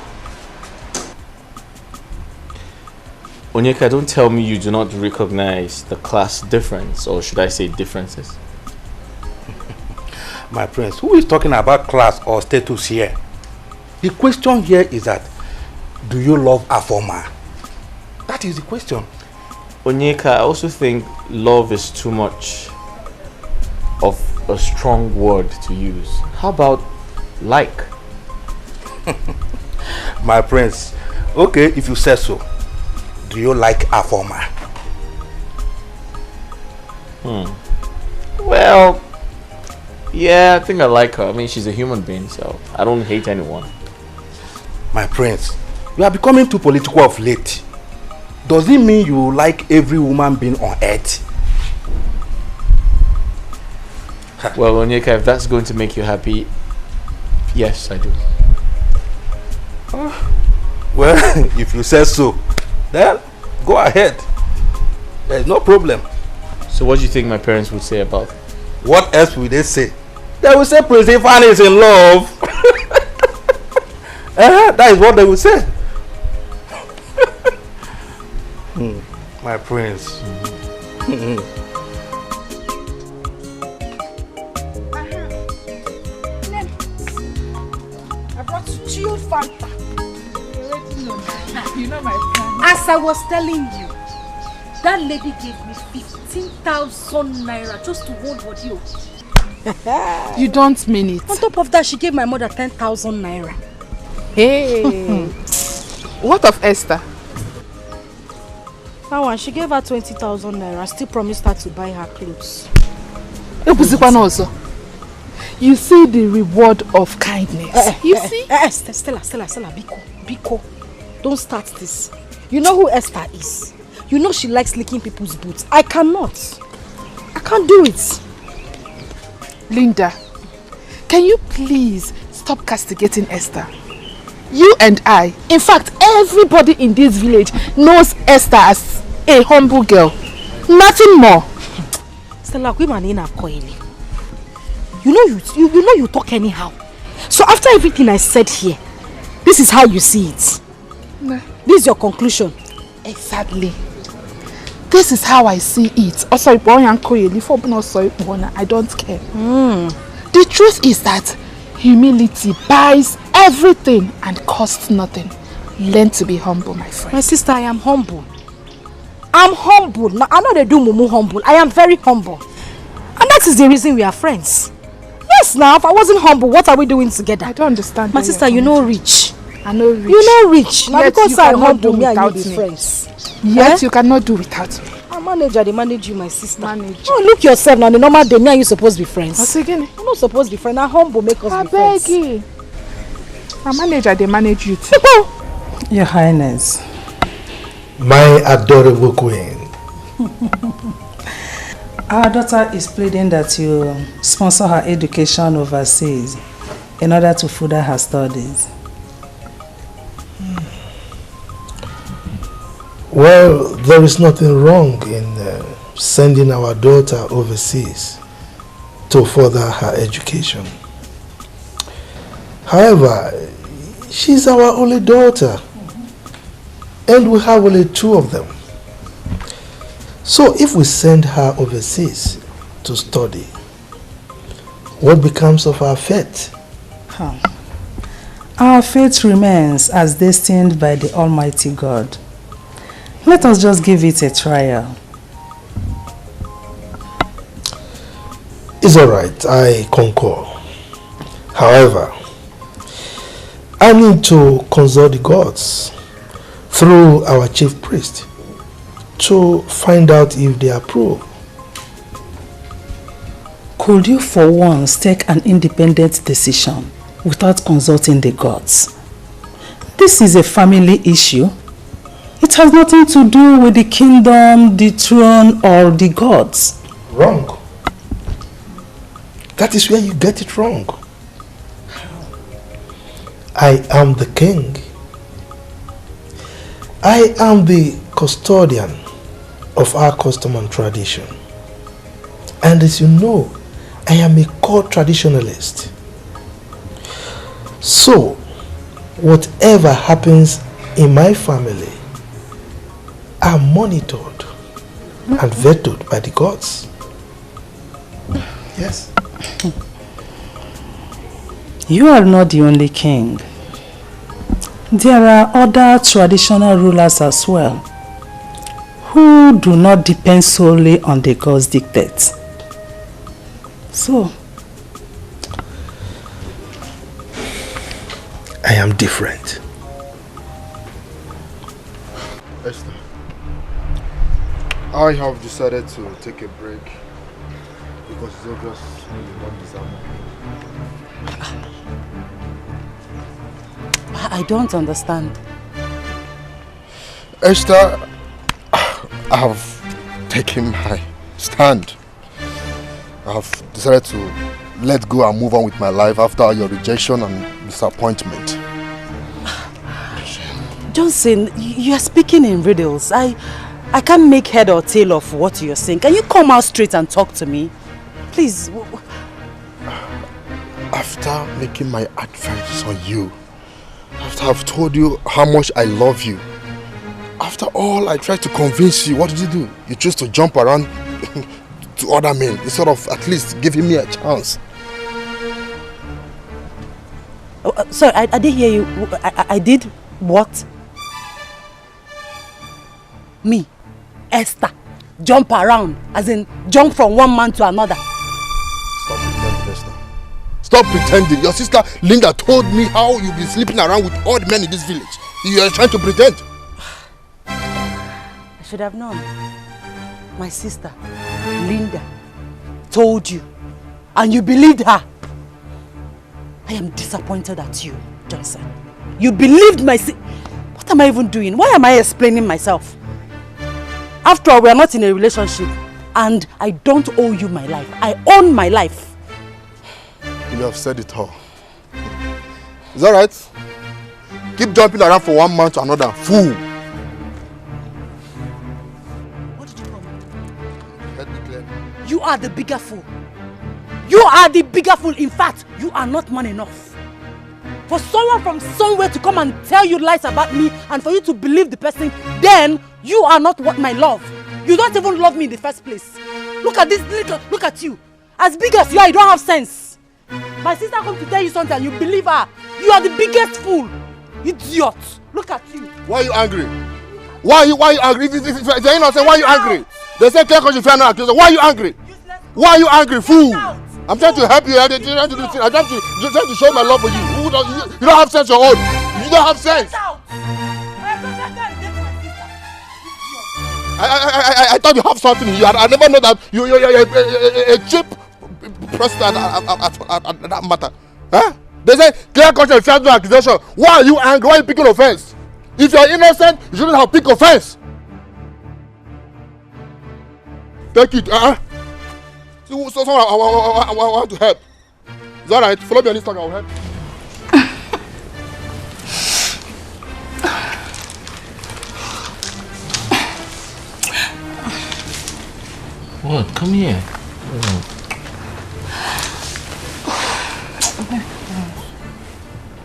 Onyeka, don't tell me you do not recognize the class difference, or should I say differences? My friends, who is talking about class or status here? The question here is that, do you love Afoma? That is the question. Onyeka, I also think love is too much of a strong word to use. How about like? My friends, okay, if you say so, do you like Afoma? Well, yeah, I think I like her. I mean, she's a human being, so I don't hate anyone. My friends, you are becoming too political of late. Does it mean you like every woman being on earth? Well, Onyeka, if that's going to make you happy, yes, I do. Well, if you say so, then go ahead. There's no problem. So what do you think my parents would say about it? What else will they say? They will say Prince Ifan is in love. That is what they will say. My prince. I brought chilled Fanta. You know my plan. As I was telling you, that lady gave me 15,000 naira just to hold audio. You don't mean it. On top of that, she gave my mother 10,000 naira. Hey. What of Esther? That one, she gave her 20,000 naira. I still promised her to buy her clothes. You see the reward of kindness. You see? Stella, Biko. Don't start this. You know who Esther is. You know she likes licking people's boots. I cannot. I can't do it. Linda, can you please stop castigating Esther? You and I, in fact, everybody in this village knows Esther as a humble girl. Nothing more. Stella, you know you talk anyhow. So after everything I said here, this is how you see it. No. This is your conclusion. Exactly. This is how I see it. I don't care. The truth is that humility buys everything and costs nothing. Learn to be humble, my friend. My sister, I am humble. I'm humble. Now, I know they do mumu humble. I am very humble. And that is the reason we are friends. Yes, now, if I wasn't humble, what are we doing together? I don't understand. My sister, you know rich. I know rich. You know rich. Now, yet because you I'm cannot humble, do me and you without be me. friends. Yet you cannot do without me. I'm manager, they manage you, my sister. Manager. Oh, look yourself now. The normal day, me and you supposed to be friends. What's again? You're not supposed to be friends. Now humble make us be friends. I beg you. Manager, they manage you too. Your Highness. My adorable queen. Our daughter is pleading that you sponsor her education overseas in order to further her studies. Well, there is nothing wrong in sending our daughter overseas to further her education. However, she's our only daughter, and we have only 2 of them. So if we send her overseas to study, what becomes of our fate? Our fate remains as destined by the Almighty God. Let us just give it a trial. It's alright, I concur. However, I need to consult the gods through our chief priest to find out if they approve. Could you for once take an independent decision without consulting the gods? This is a family issue. It has nothing to do with the kingdom, the throne, or the gods. Wrong. That is where you get it wrong. I am the king. I am the custodian of our custom and tradition. And as you know, I am a core traditionalist. So, whatever happens in my family are monitored and vetoed by the gods. Yes. You are not the only king. There are other traditional rulers as well who do not depend solely on the gods' dictates. So, I am different. Esther, I have decided to take a break because it's obvious you don't deserve me. I don't understand. Esther, I have taken my stand. I have decided to let go and move on with my life after your rejection and disappointment. Johnson, you are speaking in riddles. I can't make head or tail of what you're saying. Can you come out straight and talk to me? Please. After making my advances on you, after I've told you how much I love you, after all I tried to convince you, what did you do? You chose to jump around to other men instead of at least giving me a chance. Sorry, I didn't hear you. I did what? Me, Esther, jump around, as in jump from one man to another. Stop pretending, Esther. Stop pretending. Your sister Linda told me how you've been sleeping around with all the men in this village. You are trying to pretend. I should have known. My sister, Linda, told you, and you believed her. I am disappointed at you, Johnson. You believed my What am I even doing? Why am I explaining myself? After all, we are not in a relationship, and I don't owe you my life. I own my life. You have said it all. Is that right? Keep jumping around from one man to another. Fool. What did you call me? Let me clear. You are the bigger fool. You are the bigger fool. In fact, you are not man enough. For someone from somewhere to come and tell you lies about me and for you to believe the person, then you are not what my love. You don't even love me in the first place. Look at this little, look at you. As big as you are, you don't have sense. My sister comes to tell you something and you believe her. You are the biggest fool. Idiot. Look at you. Why are you angry? Why are you angry? If you're innocent, why are you angry? They say clear because you fear no accuser. Why are you angry? Why are you angry, fool? I'm trying to help you. I'm trying to show my love for you. You don't have sense your own. You don't have sense. I thought you have something in you. I never know that you're a cheap person at that matter. Huh? They say clear conscience, fair no accusation. Why are you angry? Why are you picking offense? If you're innocent, you shouldn't have picked offense. Take it. So someone I want to help. Is that right? Follow me on Instagram. I will help. What? Come here.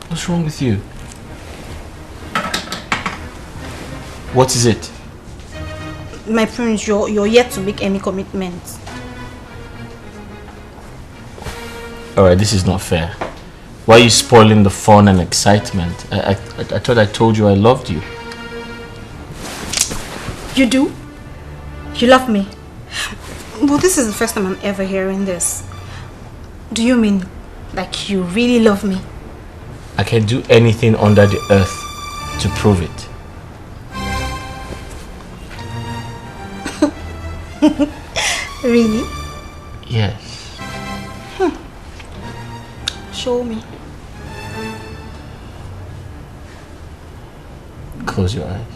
What's wrong with you? What is it? My friends, you're yet to make any commitments. Alright, this is not fair. Why are you spoiling the fun and excitement? I thought I told you I loved you. You do? You love me? Well, this is the first time I'm ever hearing this. Do you mean like you really love me? I can do anything under the earth to prove it. Really? Yes. Show me. Close your eyes.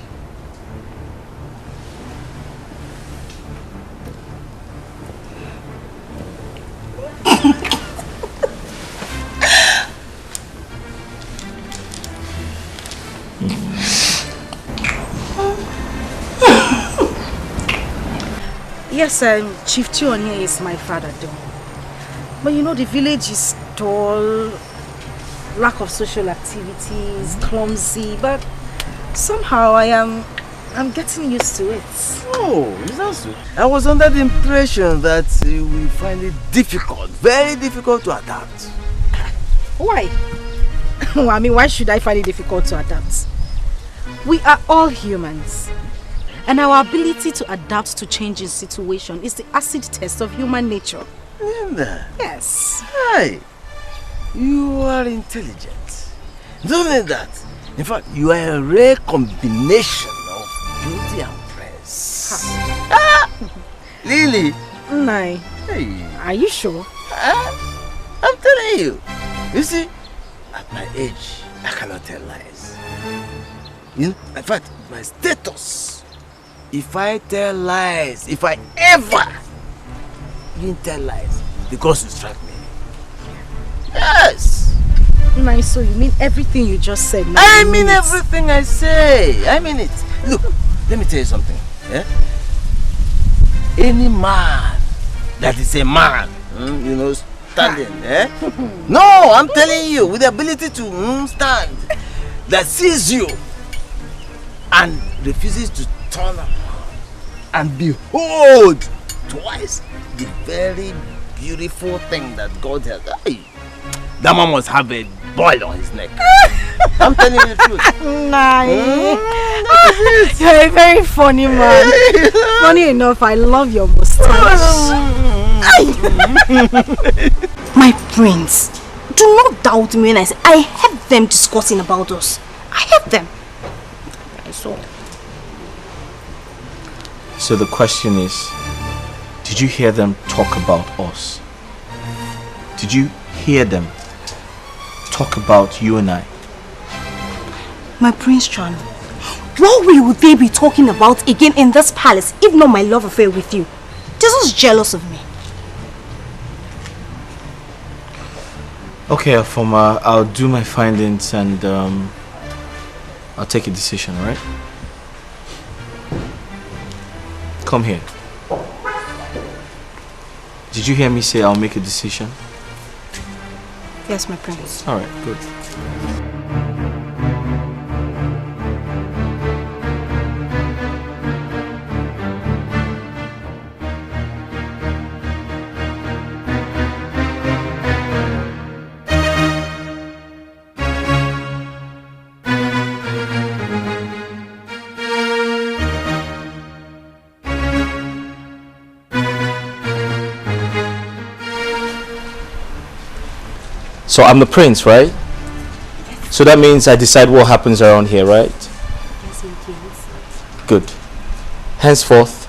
Yes, Chief Tionye is my father, though. But you know, the village is dull, lack of social activities, clumsy, but somehow I'm getting used to it. Oh, is that so? I was under the impression that we find it difficult, very difficult to adapt. Why? Well, I mean, why should I find it difficult to adapt? We are all humans. And our ability to adapt to changing situation is the acid test of human nature. Linda. Yes. Hi. You are intelligent. Not only that, in fact, you are a rare combination of beauty and brains. Lily. Nai. Hey. Are you sure? I'm telling you. You see, at my age, I cannot tell lies. You know, in fact, my status. If I tell lies, if I ever didn't tell lies, the ghost will strike me. Yes. Nice, so you mean everything you just said? Now I mean everything I say. I mean it. Look, let me tell you something. Yeah? Any man that is a man, you know, standing, no, I'm telling you, with the ability to stand, that sees you and refuses to turn around and behold twice the very beautiful thing that God has. Hey, that man must have a boil on his neck. I'm telling you the truth. Nice. You're a very funny man. Funny enough, I love your mustache. My prince, do not doubt me when I say I heard them discussing about us. I heard them. I saw. So the question is, did you hear them talk about us? Did you hear them talk about you and I? My Prince John, what will they be talking about again in this palace if not my love affair with you? They're just jealous of me. Okay, Afoma, I'll do my findings and I'll take a decision, alright? Come here. Did you hear me say I'll make a decision? Yes, my prince. Alright, good. So I'm the prince, right? So that means I decide what happens around here, right? Yes, my prince. Good. Henceforth,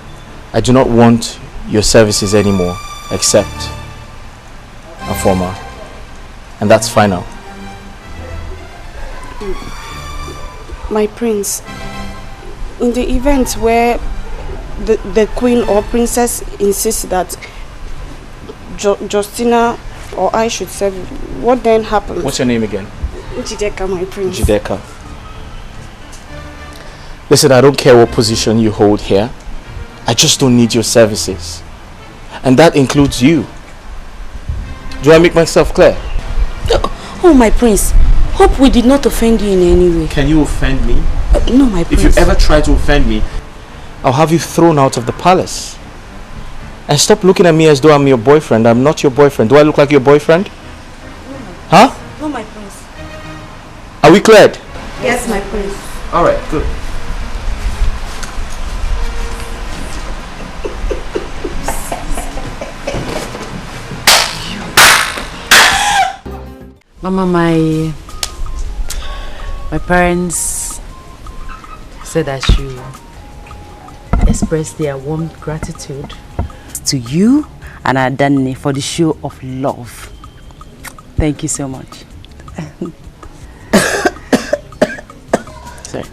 I do not want your services anymore, except a former. And that's final. My prince, in the event where the queen or princess insists that Justina or I should serve, what then happens? What's your name again? Jideka, my prince. Jideka. Listen, I don't care what position you hold here. I just don't need your services. And that includes you. Do I make myself clear? Oh, my prince. Hope we did not offend you in any way. Can you offend me? No, my prince. If you ever try to offend me, I'll have you thrown out of the palace. And stop looking at me as though I'm your boyfriend. I'm not your boyfriend. Do I look like your boyfriend? Huh? No, my prince. Are we cleared? Yes, my prince. Alright, good. Mama, my parents said I should express their warm gratitude to you and Adani for the show of love. Thank you so much. Sorry.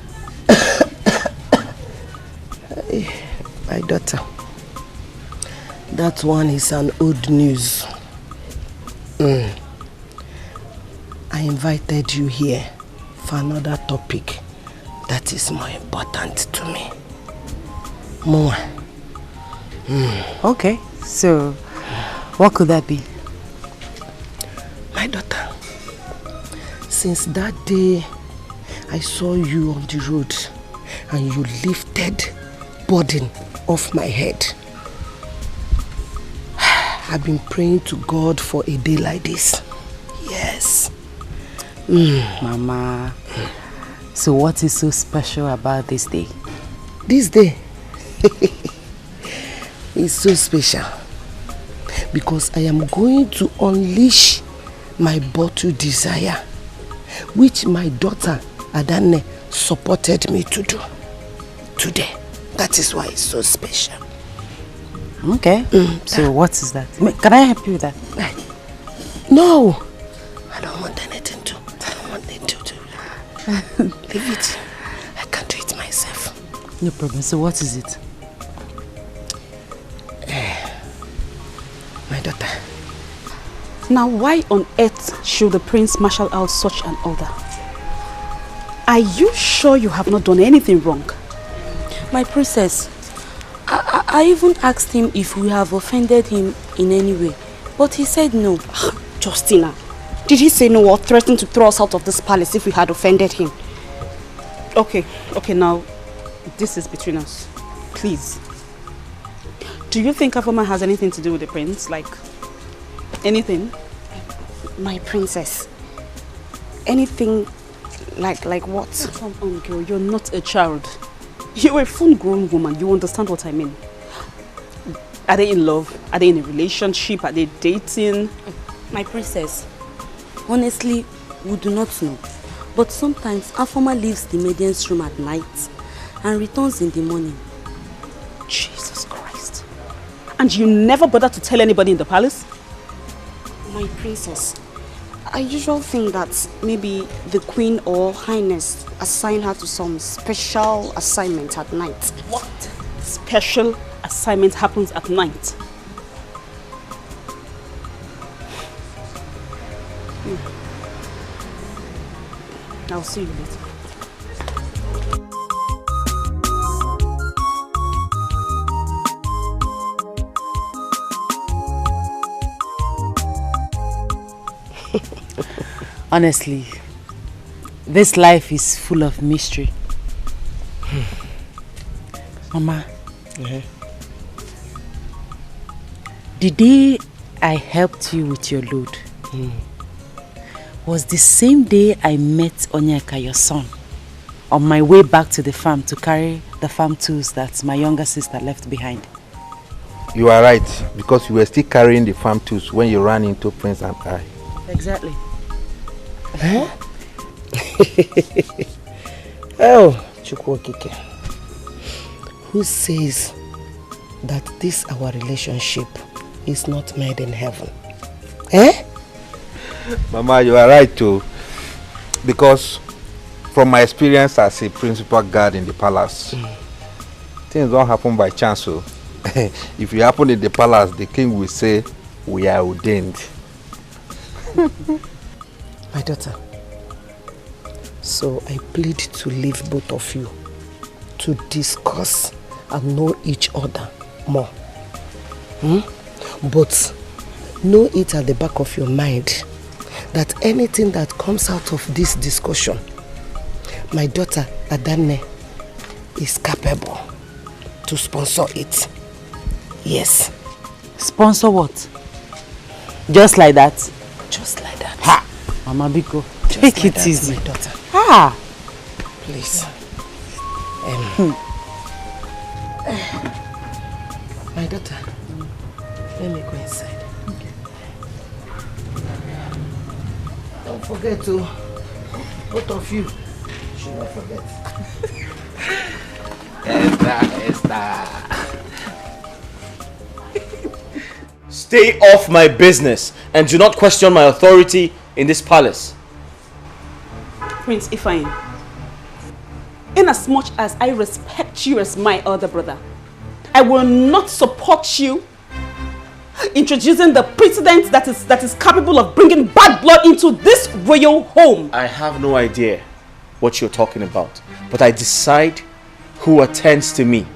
My daughter, that one is an old news. I invited you here for another topic that is more important to me. More. Okay, so what could that be? My daughter, since that day I saw you on the road and you lifted burden off my head, I've been praying to God for a day like this. Yes. Mama, so what is so special about this day? This day is so special because I am going to unleash my bottled desire, which my daughter Adane supported me to do today. That is why it's so special. Okay. So what is that? Can I help you with that? No, I don't want anything to. I don't want anything to. Leave it. I can do it myself. No problem. So what is it? My daughter. Now, why on earth should the prince marshal out such an order? Are you sure you have not done anything wrong? My princess, I even asked him if we have offended him in any way, but he said no. Justina, did he say no or threaten to throw us out of this palace if we had offended him? Okay, now, this is between us. Please. Do you think Afoma has anything to do with the prince? Like, anything? My princess, anything like what? Come on, girl, you're not a child. You're a full-grown woman. You understand what I mean? Are they in love? Are they in a relationship? Are they dating? My princess, honestly, we do not know. But sometimes Afoma leaves the maiden's room at night and returns in the morning. Jesus Christ. And you never bother to tell anybody in the palace? My princess, I usually think that maybe the queen or highness assign her to some special assignment at night. What special assignment happens at night? I'll see you later. Honestly, this life is full of mystery. Mama, the day I helped you with your load was the same day I met Onyeka, your son, on my way back to the farm to carry the farm tools that my younger sister left behind. You are right, because you were still carrying the farm tools when you ran into Prince and I. Exactly. Huh? Oh, Chukwokike. who says that this our relationship is not made in heaven. Eh? Mama, you are right too. Because from my experience as a principal guard in the palace, things don't happen by chance. So if it happen in the palace, the king will say, we are ordained. My daughter, so I plead to leave both of you to discuss and know each other more. But know it at the back of your mind that anything that comes out of this discussion, my daughter Adane is capable to sponsor it. Yes. Sponsor what? Just like that? Just like that. Ha! Mama Biko, take like it that, easy. my daughter. Ah! Please. My daughter, let me go inside. Don't forget to, both of you, should not forget. Esther. Stay off my business and do not question my authority in this palace. Prince Ifeanyi, inasmuch as I respect you as my elder brother, I will not support you introducing the precedent that is capable of bringing bad blood into this royal home. I have no idea what you're talking about, but I decide who attends to me,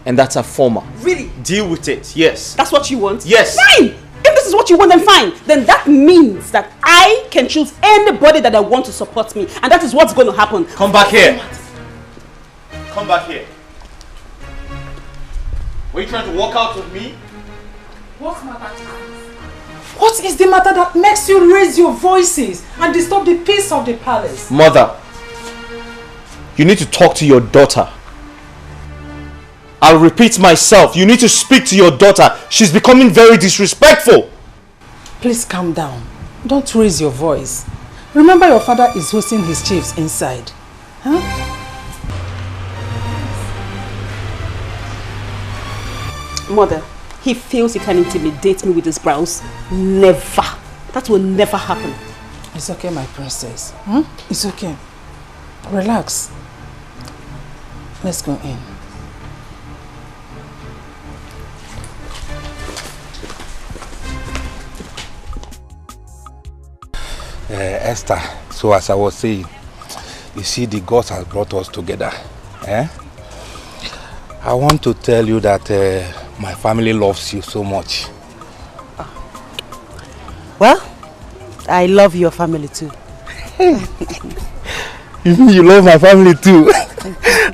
and that's a former. Really? Deal with it, yes. That's what you want? Yes. Fine! If this is what you want, then fine. Then that means that I can choose anybody that I want to support me, and that is what's going to happen. Come back here. Come back here. Were you trying to walk out with me? What matter? What is the matter that makes you raise your voices and disturb the peace of the palace? Mother, you need to talk to your daughter. I'll repeat myself. You need to speak to your daughter. She's becoming very disrespectful. Please calm down. Don't raise your voice. Remember your father is hosting his chiefs inside. Huh? Mother, he feels he can intimidate me with his brows. Never. That will never happen. It's okay, my princess. It's okay. Relax. Let's go in. Esther, so as I was saying, you see the gods has brought us together. I want to tell you that my family loves you so much. Well, I love your family too. You love my family too.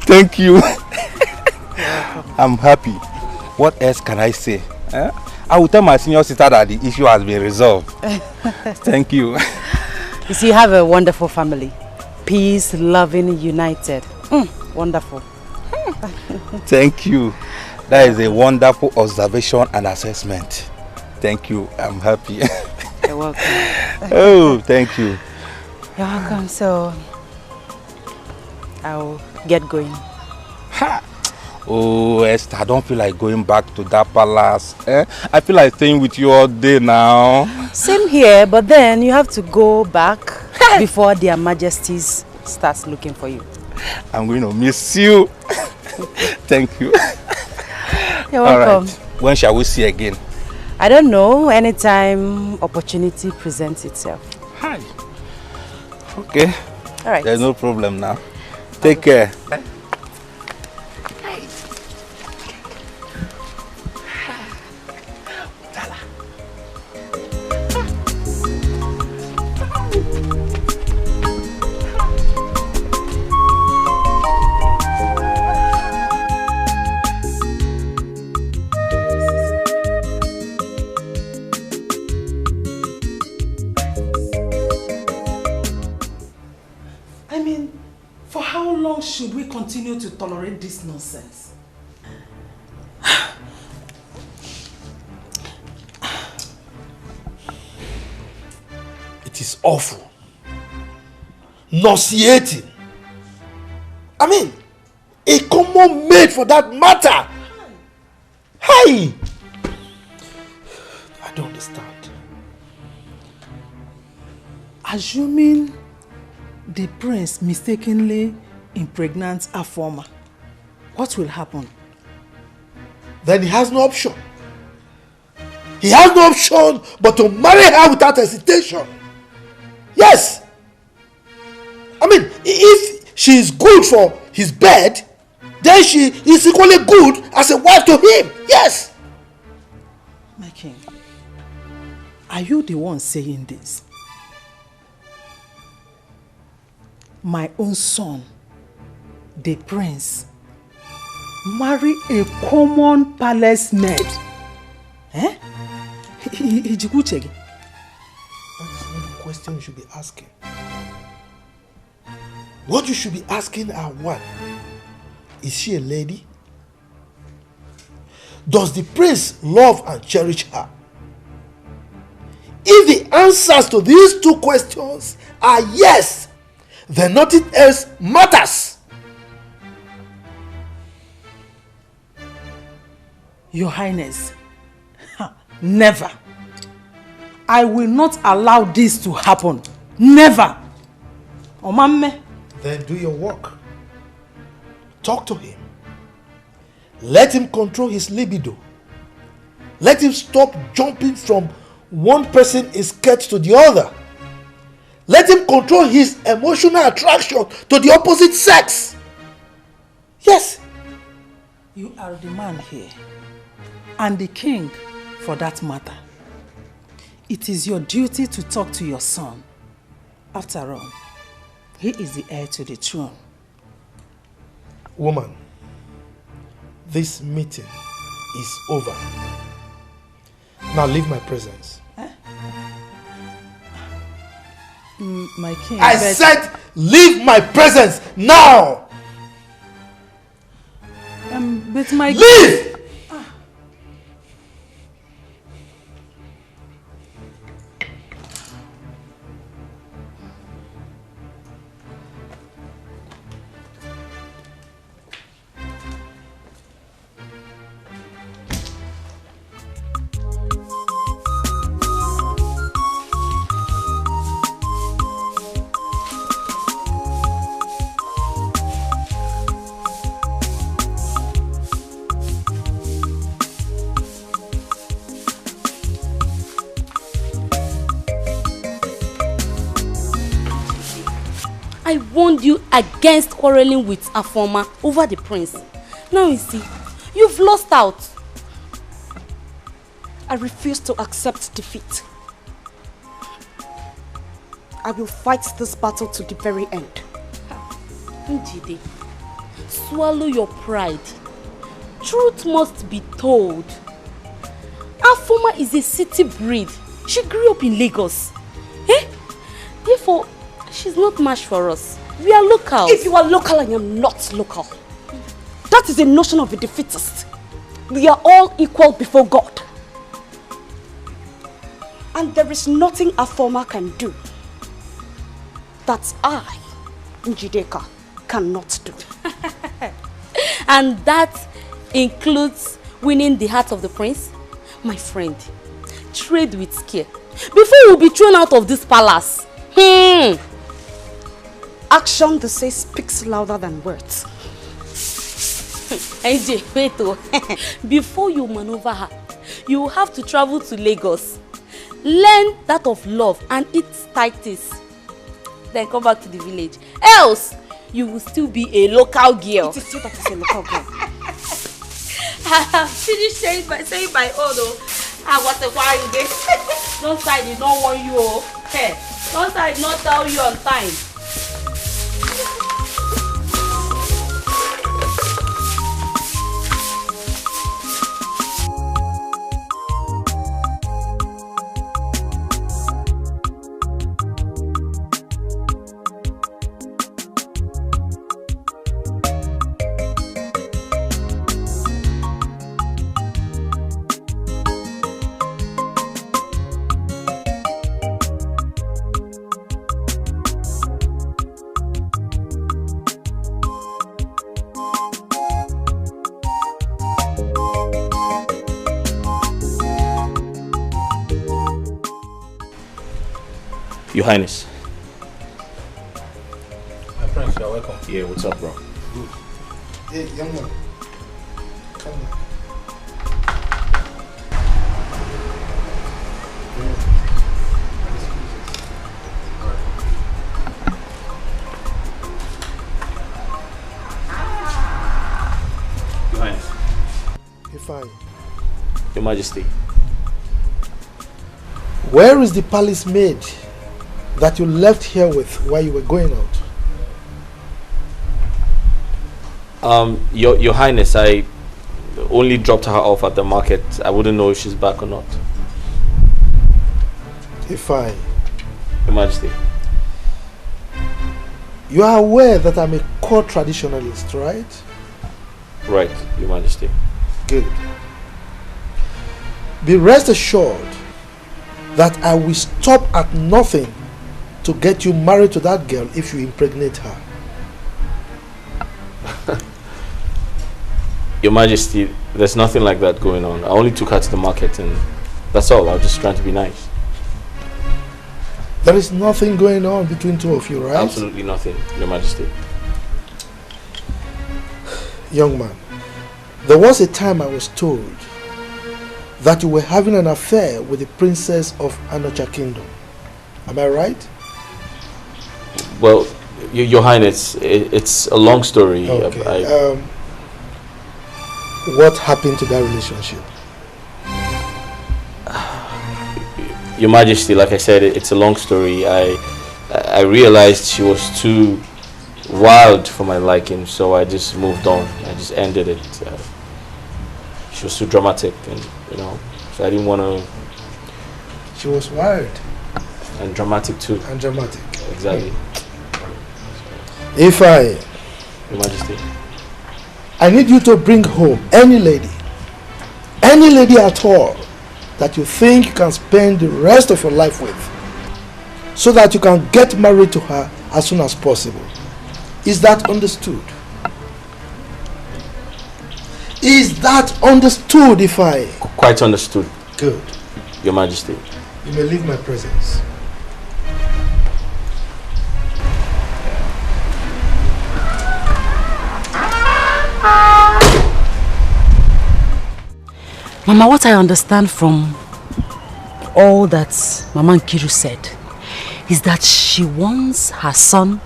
Thank you. I'm happy. What else can I say? I will tell my senior sister that the issue has been resolved. Thank you. You see, you have a wonderful family. Peace, loving, united. Wonderful. Thank you. That is a wonderful observation and assessment. Thank you. I'm happy. You're welcome. Oh, thank you. You're welcome. So, I'll get going. Ha! Oh, Esther, I don't feel like going back to that palace. I feel like staying with you all day now. Same here, but then you have to go back before their majesties starts looking for you. I'm going to miss you. Thank you. You're welcome. All right. When shall we see again? I don't know. Anytime opportunity presents itself. Hi. Okay. All right. There's no problem now. Take care. Should we continue to tolerate this nonsense? It is awful. Nauseating. I mean, A common maid for that matter. Hey! I don't understand. Assuming the prince mistakenly impregnates Afoma, what will happen? Then he has no option. He has no option but to marry her without hesitation. Yes. I mean, if she is good for his bed, then she is equally good as a wife to him. Yes. My king, are you the one saying this? My own son, the prince, marry a common palace maid? Eh? That is not the question you should be asking. What you should be asking are one, is she a lady? Does the prince love and cherish her? If the answers to these two questions are yes, then nothing else matters. Your Highness, never. I will not allow this to happen. Never. Omamme. Then do your work. Talk to him. Let him control his libido. Let him stop jumping from one person in skirt to the other. Let him control his emotional attraction to the opposite sex. Yes. You are the man here, and the king for that matter. It is your duty to talk to your son. After all, he is the heir to the throne. Woman, this meeting is over. Now leave my presence. My king. I said leave my presence now! But my leave! I warned you against quarreling with Afoma over the prince. Now you see, you've lost out. I refuse to accept defeat. I will fight this battle to the very end. Njide, swallow your pride. Truth must be told. Afoma is a city breed. She grew up in Lagos. Therefore, she's not much for us. We are locals. If you are local, I am not local. That is a notion of a defeatist. We are all equal before God. And there is nothing Afoma can do that I, Njideka, cannot do. And that includes winning the heart of the prince? My friend, trade with care before you will be thrown out of this palace. Action, they say, speaks louder than words. AJ, wait oh. Before you maneuver her, you will have to travel to Lagos. Learn that of love and eat tighties. Then come back to the village. Else, you will still be a local girl. It is you that is a local girl. Finish saying my own oh. What a while you get. Don't side did not want you oh. Hey, don't side not tell you on time. Your Highness. My friends, you're welcome. Yeah, what's up, bro? Hey, young man. Come on. Your Highness. You're fine. Your Majesty. Where is the palace maid that you left here with while you were going out? Your Highness, I only dropped her off at the market. I wouldn't know if she's back or not. You're fine. Your Majesty. You are aware that I'm a core traditionalist, right? Right, Your Majesty. Good. Be rest assured that I will stop at nothing to get you married to that girl if you impregnate her. Your Majesty, there's nothing like that going on. I only took her to the market and that's all. I was just trying to be nice. There is nothing going on between two of you, right? Absolutely nothing, Your Majesty. Young man, there was a time I was told that you were having an affair with the princess of Anocha Kingdom. Am I right? Well, Your Highness, it's a long story. Okay. What happened to that relationship? Your Majesty, like I said, it's a long story. I realized she was too wild for my liking, so I just moved on. I just ended it. She was too dramatic, and so I didn't want to. She was wild and dramatic too. And dramatic. Exactly. If Your Majesty, I need you to bring home any lady at all that you think you can spend the rest of your life with, so that you can get married to her as soon as possible. Is that understood? Is that understood, Ifeanyi? Quite understood. Good. Your Majesty. You may leave my presence. Mama, what I understand from all that Mama Nkiru said is that she wants her son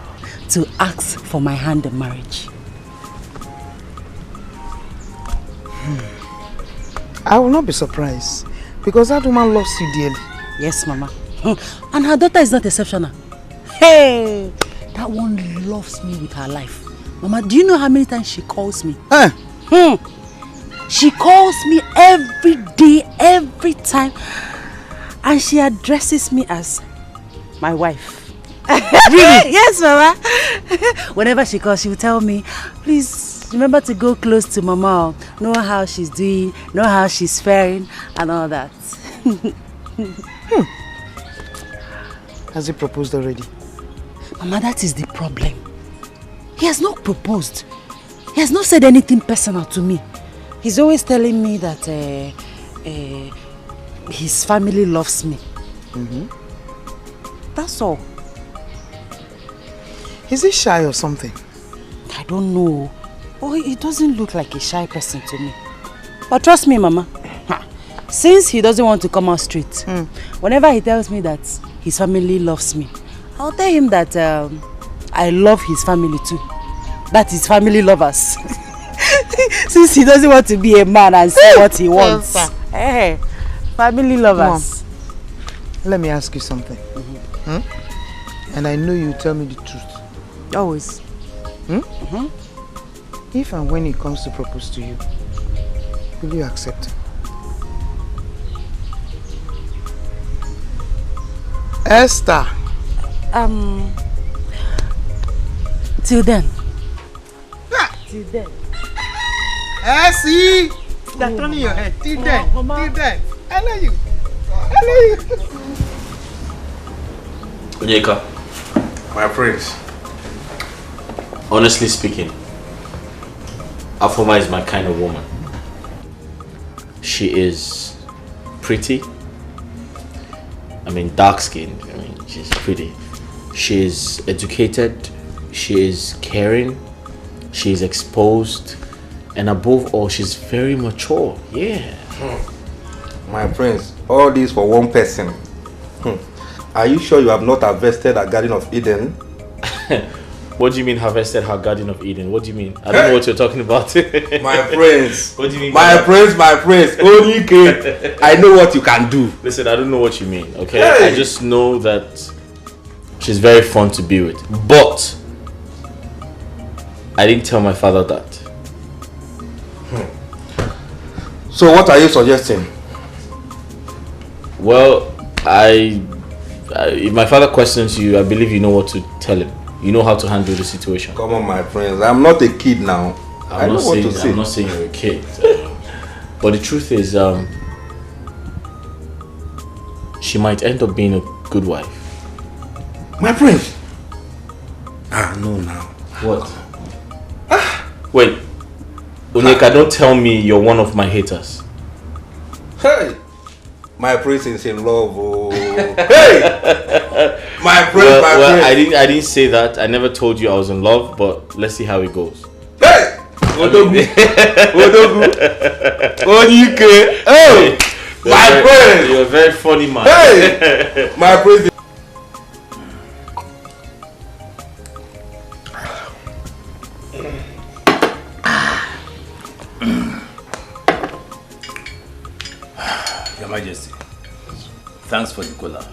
to ask for my hand in marriage. I will not be surprised because that woman loves you dearly. Yes, Mama. And her daughter is not exceptional. Hey, that one loves me with her life. Mama, do you know how many times she calls me? She calls me every day, every time, and she addresses me as my wife. Really? Yes, Mama. Whenever she calls, she will tell me, please remember to go close to Mama, know how she's doing, know how she's faring, and all that. Has he proposed already? Mama, that is the problem. He has not proposed. He has not said anything personal to me. He's always telling me that his family loves me. That's all. Is he shy or something? I don't know. Oh, he doesn't look like a shy person to me. But trust me, Mama. Since he doesn't want to come out straight, whenever he tells me that his family loves me, I'll tell him that I love his family too. That his family love us. Since he doesn't want to be a man and say what he wants. Hey, family lovers. Mom, let me ask you something. And I know you tell me the truth. Always. If and when he comes to propose to you, will you accept him? Esther. Till then. Till then. See? That's turning your head. Till then. Till then. I know you. I know you. Onyeka. My prince. Honestly speaking, Afoma is my kind of woman. She is pretty. I mean, dark skinned. I mean, She's pretty. She's educated. She is caring. She's exposed. And above all, she's very mature. Yeah. My friends, all this for one person. Are you sure you have not harvested a Garden of Eden? What do you mean harvested her Garden of Eden? What do you mean? I don't know what you're talking about. My friends. What do you mean? My friends. Only Kate. I know what you can do. Listen, I don't know what you mean, okay? Hey. I just know that she's very fun to be with. But I didn't tell my father that. So what are you suggesting? Well, if my father questions you, I believe you know what to tell him. You know how to handle the situation. Come on, my friends. I'm not a kid now. I know what to say. I'm not saying you're a kid. But the truth is, she might end up being a good wife. My friend. No, now. What? Wait. Onyeka, don't tell me you're one of my haters. Hey! My prince is in love. Oh. Hey! My prince, well, I didn't say that. I never told you I was in love, but let's see how it goes. Hey! Odogu. Onyike. Oh! My friend! You're a very funny man. Hey! My prince. Your Majesty, thanks for the cola.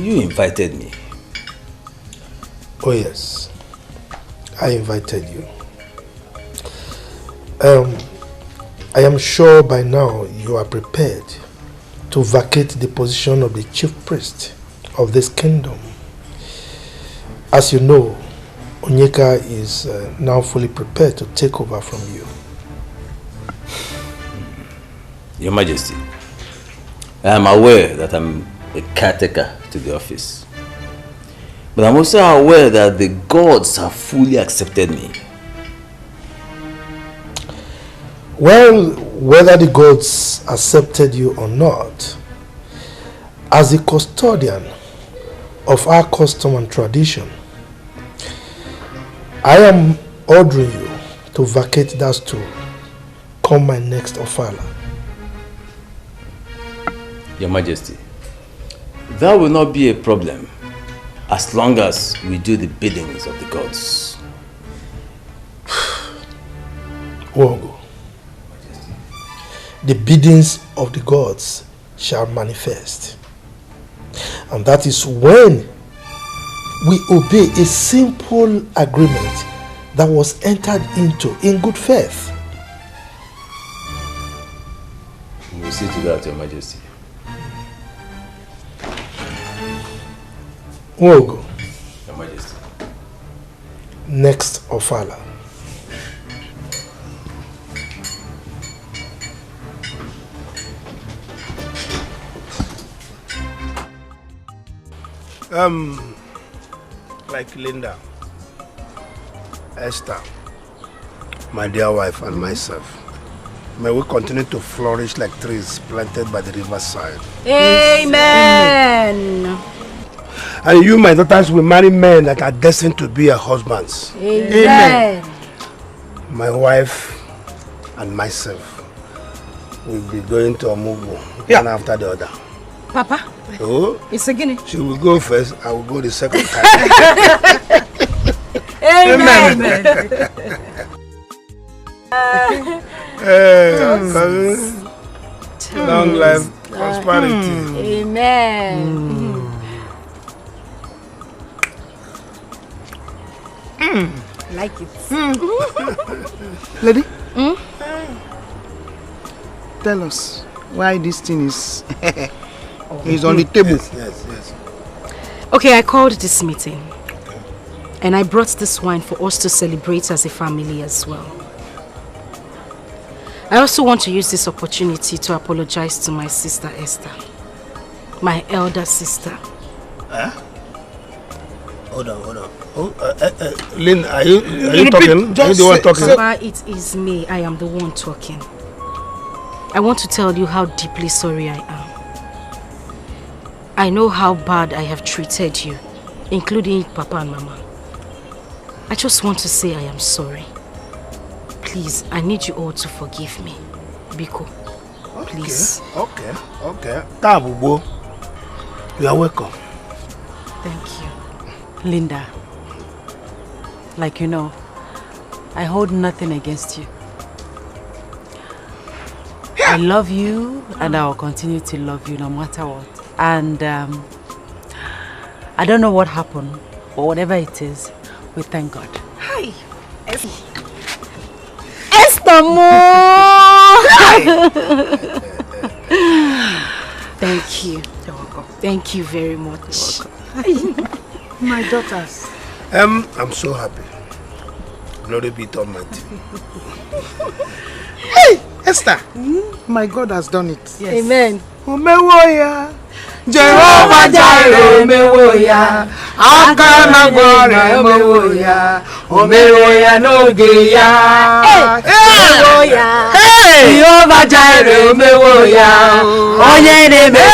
You invited me. Oh yes, I invited you. I am sure by now you are prepared to vacate the position of the chief priest of this kingdom. As you know, Onyeka is now fully prepared to take over from you. Your Majesty, I am aware that I'm a caretaker to the office. But I'm also aware that the gods have fully accepted me. Well, whether the gods accepted you or not, as the custodian of our custom and tradition, I am ordering you to vacate that stool come my next ofala. Your Majesty, that will not be a problem as long as we do the biddings of the gods. Wogo, the biddings of the gods shall manifest. And that is when we obey a simple agreement that was entered into in good faith. We will see to that, Your Majesty. Wogo, Your Majesty. Next ofala. Like Linda, Esther, my dear wife, and myself, may we continue to flourish like trees planted by the riverside. Amen. And you, my daughters, will marry men that are destined to be your husbands. Amen. My wife and myself will be going to Omugu, one after the other. Papa, oh, it's a guinea. She will go first, I will go the second time. Amen. Long life, prosperity. Amen. Like it. Lady, tell us why this thing is on the table. Yes. Okay, I called this meeting. And I brought this wine for us to celebrate as a family as well. I also want to use this opportunity to apologize to my sister Esther. My elder sister. Hold on. Lynn, are you talking? Are you the one talking? Papa, it is me. I am the one talking. I want to tell you how deeply sorry I am. I know how bad I have treated you, including Papa and Mama. I just want to say I am sorry. Please, I need you all to forgive me. Biko, please. Okay. Tabubo, you are welcome. Thank you. Linda, like you know, I hold nothing against you. I love you and I will continue to love you no matter what. And I don't know what happened, but whatever it is, we thank God. Hi. Esther Mo! Thank you. You're welcome. Thank you very much. My daughters. I'm so happy. Glory be to Almighty. Hey, Esther. My God has done it. Yes. Amen. Umewoya. Jehovah Jireh, umewoya. Akana gore, umewoya. Umewoya no geya. Umewoya. Jehovah Jireh, umewoya. Onye neme,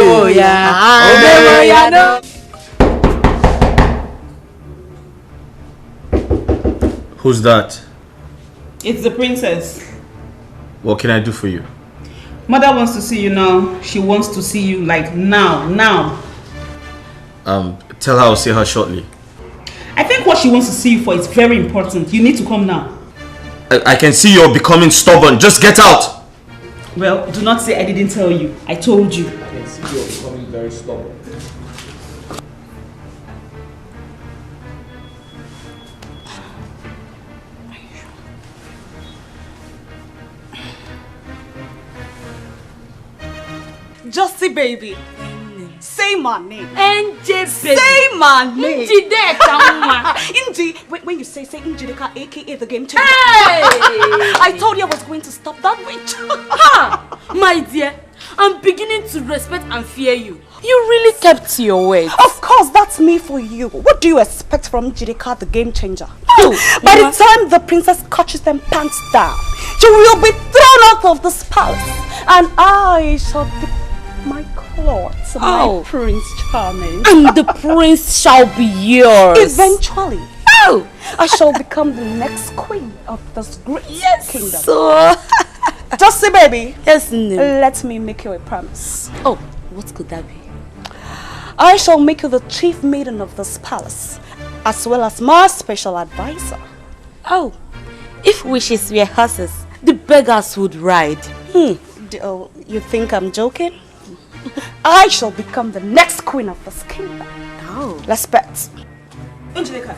umewoya. Umewoya no. Who's that? It's the princess. What can I do for you? Mother wants to see you now. She wants to see you like now. Tell her I'll see her shortly. I think what she wants to see you for is very important. You need to come now. I can see you're becoming stubborn. Just get out! Well, do not say I didn't tell you. I told you. I can see you're becoming very stubborn. Justy baby. Say my name. NJ baby. Say my name. Inji, when you say Injideka, aka the game changer. Hey! I told you I was going to stop that witch. Ha! My dear, I'm beginning to respect and fear you. You really kept to your word. Of course, that's me for you. What do you expect from Injideka, the game changer? By the time the princess catches them pants down, you will be thrown out of this palace, and I shall be my clothes, my Prince Charming. And the prince shall be yours. Eventually. I shall become the next queen of this great kingdom. So, just say, baby. Yes, no. Let me make you a promise. Oh, what could that be? I shall make you the chief maiden of this palace, as well as my special advisor. Oh, if wishes were horses, the beggars would ride. You think I'm joking? I shall become the next queen of this kingdom. Oh. Let's bet. Angelica,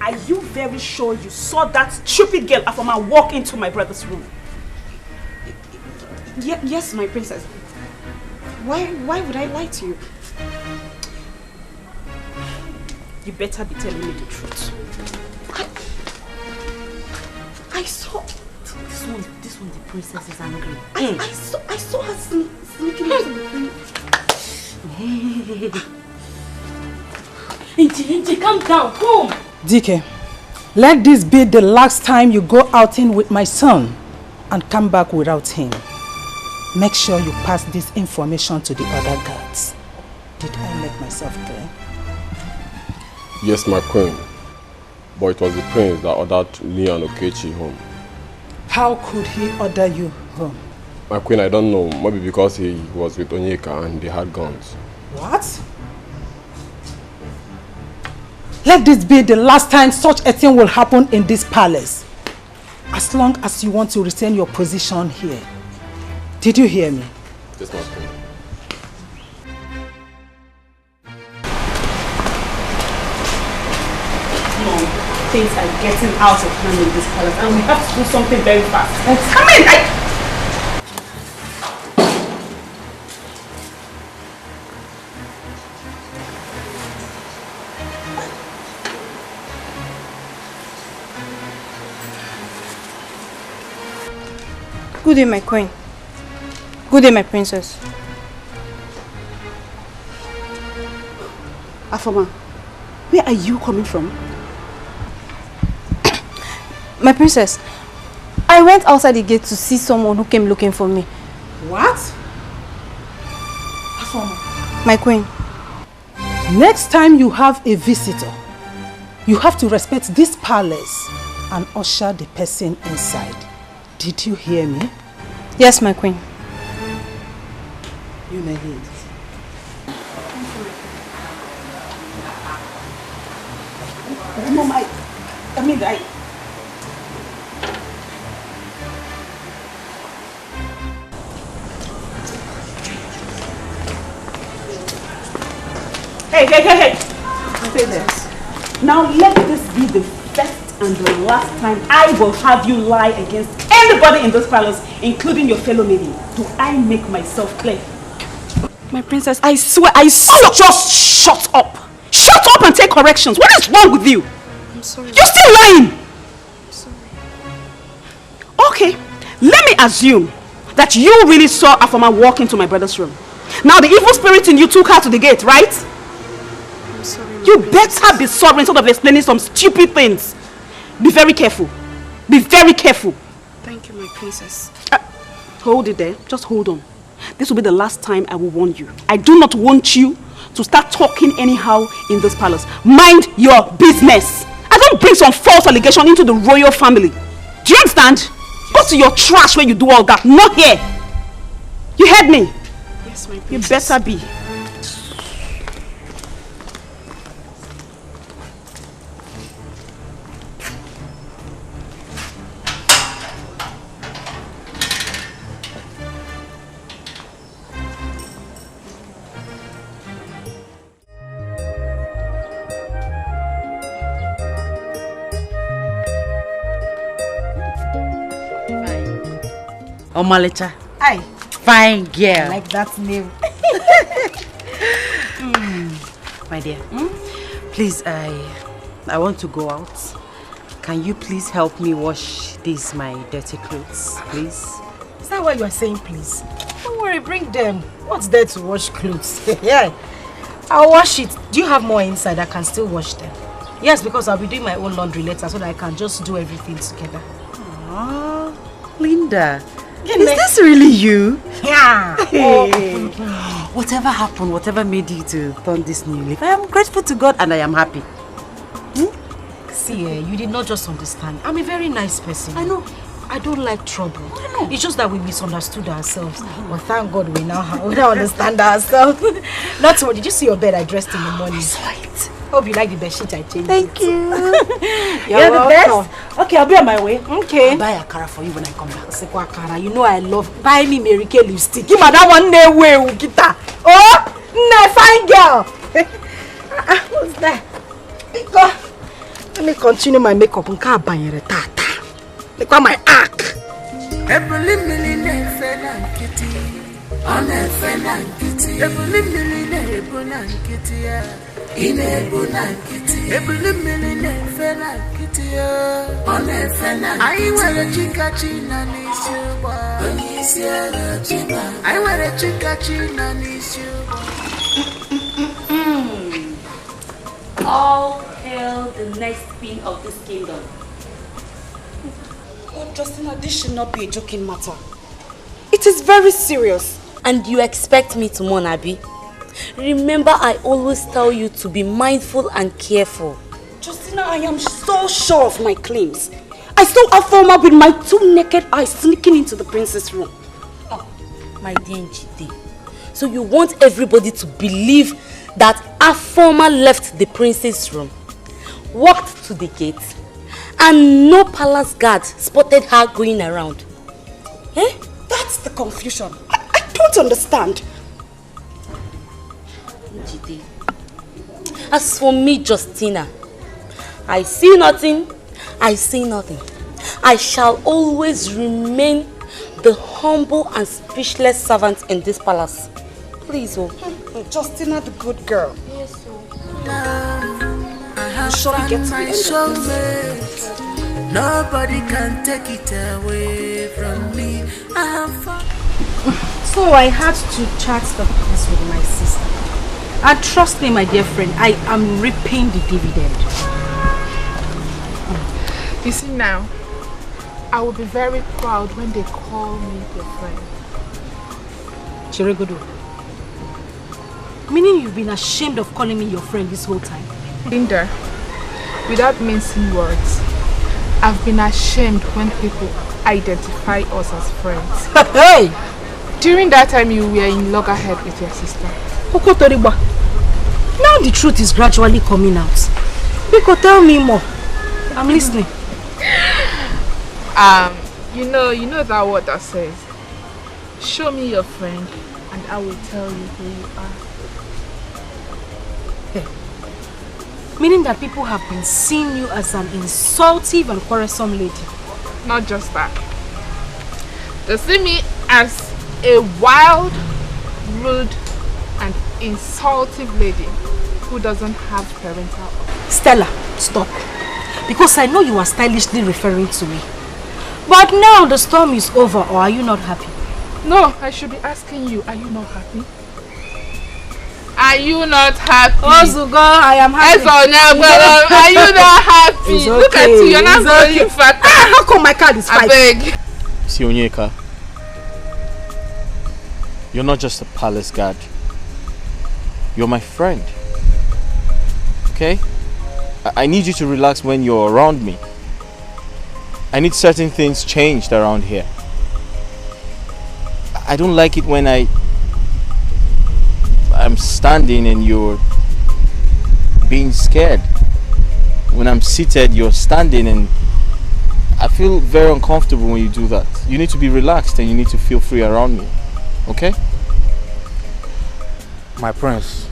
are you very sure you saw that stupid girl Afoma walk into my brother's room? Yes, my princess. Why would I lie to you? You better be telling me the truth. I saw... This one, the princess is angry. I saw her sneaking into the room. Inji, calm down, come. Dikeh, let this be the last time you go outing with my son and come back without him. Make sure you pass this information to the other guards. Did I make myself clear? Yes, my queen. But it was the prince that ordered me and Okechi home. How could he order you home? My queen, I don't know. Maybe because he was with Onyeka and they had guns. What? Let this be the last time such a thing will happen in this palace. As long as you want to retain your position here. Did you hear me? Yes, my queen. Things are getting out of hand in this palace and we have to do something very fast. Come in! Good day, my queen. Good day, my princess. Afoma, where are you coming from? My princess, I went outside the gate to see someone who came looking for me. What? Afoma, My queen. Next time you have a visitor, you have to respect this palace and usher the person inside. Did you hear me? Yes, my queen. You may leave. Mom, Hey. Say this. Now let this be the first and the last time I will have you lie against anybody in this palace, including your fellow lady. Do I make myself clear? My princess, I swear. Oh, just shut up. Shut up and take corrections. What is wrong with you? I'm sorry. You're still lying. I'm sorry. Okay, let me assume that you really saw Afoma walk into my brother's room. Now the evil spirit in you took her to the gate, right? I'm sorry. You better be sorry instead of explaining some stupid things. Be very careful. Be very careful. Thank you, my princess. Hold it there. Just hold on. This will be the last time I will warn you. I do not want you to start talking anyhow in this palace. Mind your business. I don't bring some false allegation into the royal family. Do you understand? Go to your trash where you do all that. Not here. You heard me? Yes, my princess. You better be. Omalecha. Hi. Fine girl. I like that name. My dear, please, I want to go out. Can you please help me wash these my dirty clothes, please? Is that why you are saying please? Don't worry, bring them. What's there to wash clothes? Yeah, I'll wash it. Do you have more inside? I can still wash them. Yes, because I'll be doing my own laundry later so that I can just do everything together. Aww, Linda. Is this really you? Yeah. Hey. Whatever happened, whatever made you to turn this new leaf, I am grateful to God and I am happy. See, you did not just understand. I'm a very nice person. I know. I don't like trouble. I know. It's just that we misunderstood ourselves. But thank God we now understand ourselves. Not so. Did you see your bed I dressed in the morning? I saw it. Hope you like the bedsheet I changed. Thank you. You're the best. Okay, I'll be on my way. Okay. I'll buy a cara for you when I come back. Sekwa cara, you know I love. Buy me Mary Kay lipstick. Give me that one way, Ukita. Oh, no, fine girl. What's that? Go. Let me continue my makeup. Look at my arc. All hail the next queen of this kingdom. Oh, Justina, this should not be a joking matter. It is very serious. And you expect me to mourn, Abi? Remember, I always tell you to be mindful and careful. Justina, I am so sure of my claims. I saw Afoma with my 2 naked eyes sneaking into the princess' room. Oh, my dear Njide. So you want everybody to believe that Afoma left the princess' room, walked to the gate, and no palace guard spotted her going around? Eh? That's the confusion. I don't understand. Njide. As for me, Justina, I see nothing, I say nothing. I shall always remain the humble and speechless servant in this palace. Please, oh. Justina, the good girl. Yes, oh. I have found my soulmate. Nobody can take it away from me. I have found. So I had to chat this with my sister. And trust me, my dear friend, I am reaping the dividend. You see now, I will be very proud when they call me their friend. Chirigodo. Meaning you've been ashamed of calling me your friend this whole time? Linda, without mincing words, I've been ashamed when people identify us as friends. Hey! During that time you were in loggerhead with your sister. Okotoriba, now the truth is gradually coming out. Biko, tell me more. I'm listening. You know that word that says, show me your friend and I will tell you who you are. Hey. Meaning that people have been seeing you as an insultive and quarrelsome lady. Not just that. They see me as a wild, rude and insultive lady who doesn't have parental. Stella, stop. Because I know you are stylishly referring to me. But now the storm is over, or are you not happy? No, I should be asking you, are you not happy? Are you not happy? Ozugo, I am happy. Are you not happy? It's okay. Look at you, you're not going fat. How come my card is 5? I beg. See, Onyeka, you're not just a palace guard. You're my friend. Okay? I need you to relax when you're around me. I need certain things changed around here. I don't like it when I'm standing and you're being scared. When I'm seated, you're standing, and I feel very uncomfortable when you do that. You need to be relaxed and you need to feel free around me. Okay? My prince,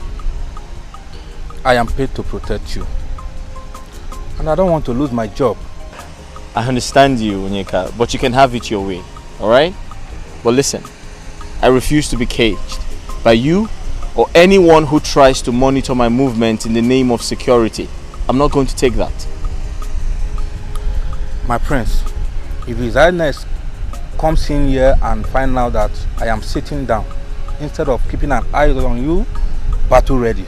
I am paid to protect you. And I don't want to lose my job. I understand you, Onyeka, but you can have it your way, alright? But listen, I refuse to be caged by you or anyone who tries to monitor my movement in the name of security. I'm not going to take that. My prince, if His Highness comes in here and finds out that I am sitting down, instead of keeping an eye on you, battle ready.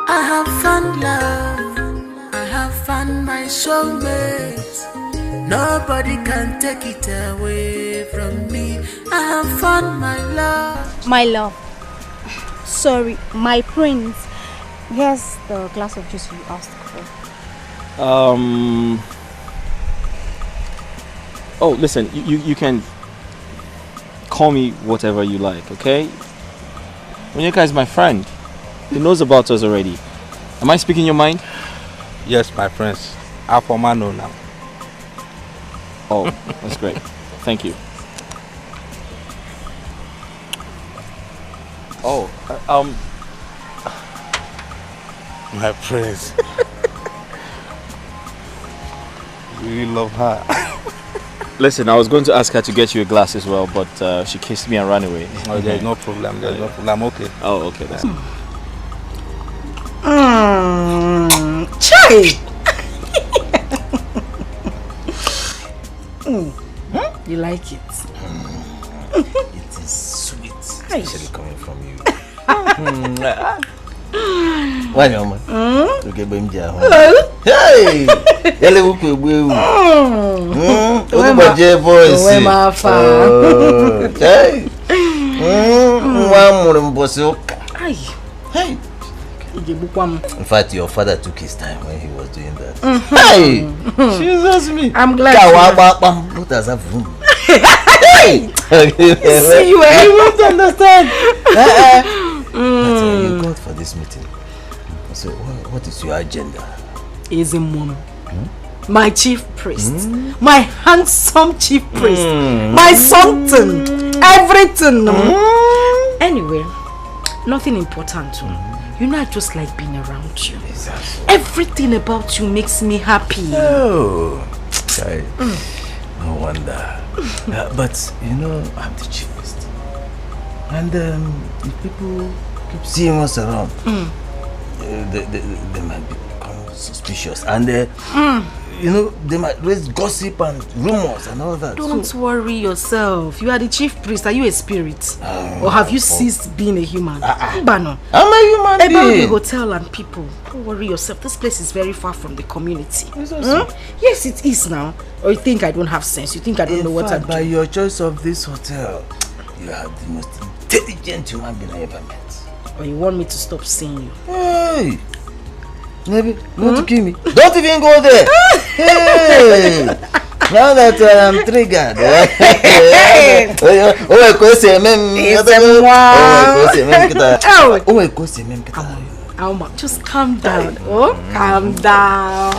I have found love, I have found my soulmate. Nobody can take it away from me. I have found my love. My love. Sorry, my prince. Here's the glass of juice you asked for. Oh, listen, you can call me whatever you like, okay? Onyeka is my friend. He knows about us already. Am I speaking your mind? Yes, my friends. I know now. Oh, that's great. Thank you. Oh, my prince. You really love her. Listen, I was going to ask her to get you a glass as well, but she kissed me and ran away. Oh, there's no problem. There's no problem. I'm okay. Oh, okay. That's Chai! You like it? It is sweet, especially coming from you. Why, Mama? Okay, baby. Hey! Hello, voice. Hey! Hey! In fact, your father took his time when he was doing that. Hey! Jesus me! I'm glad. What does that mean? Hey! See you, you won't understand. You got for this meeting. So, what is your agenda? Is a mom. My chief priest. My handsome chief priest. My something. Everything. Anyway, nothing important. You know, I just like being around you. Exactly. Everything about you makes me happy. Oh, no wonder. But you know, I'm the chief priest, and if people keep seeing us around, they might become suspicious, and they might raise gossip and rumors and all that. Don't worry yourself. You are the chief priest. Are you a spirit? Or have you ceased being a human? Bano. I'm a human being. About the hotel and people. Don't worry yourself. This place is very far from the community. Yes, it is now. Or you think I don't have sense? You think I don't know what I'm doing? By your choice of this hotel, you are the most intelligent human being I ever met. Or you want me to stop seeing you? Hey! Maybe you want to kill me? Don't even go there! Hey! Now that I'm triggered. Just calm down. Calm down.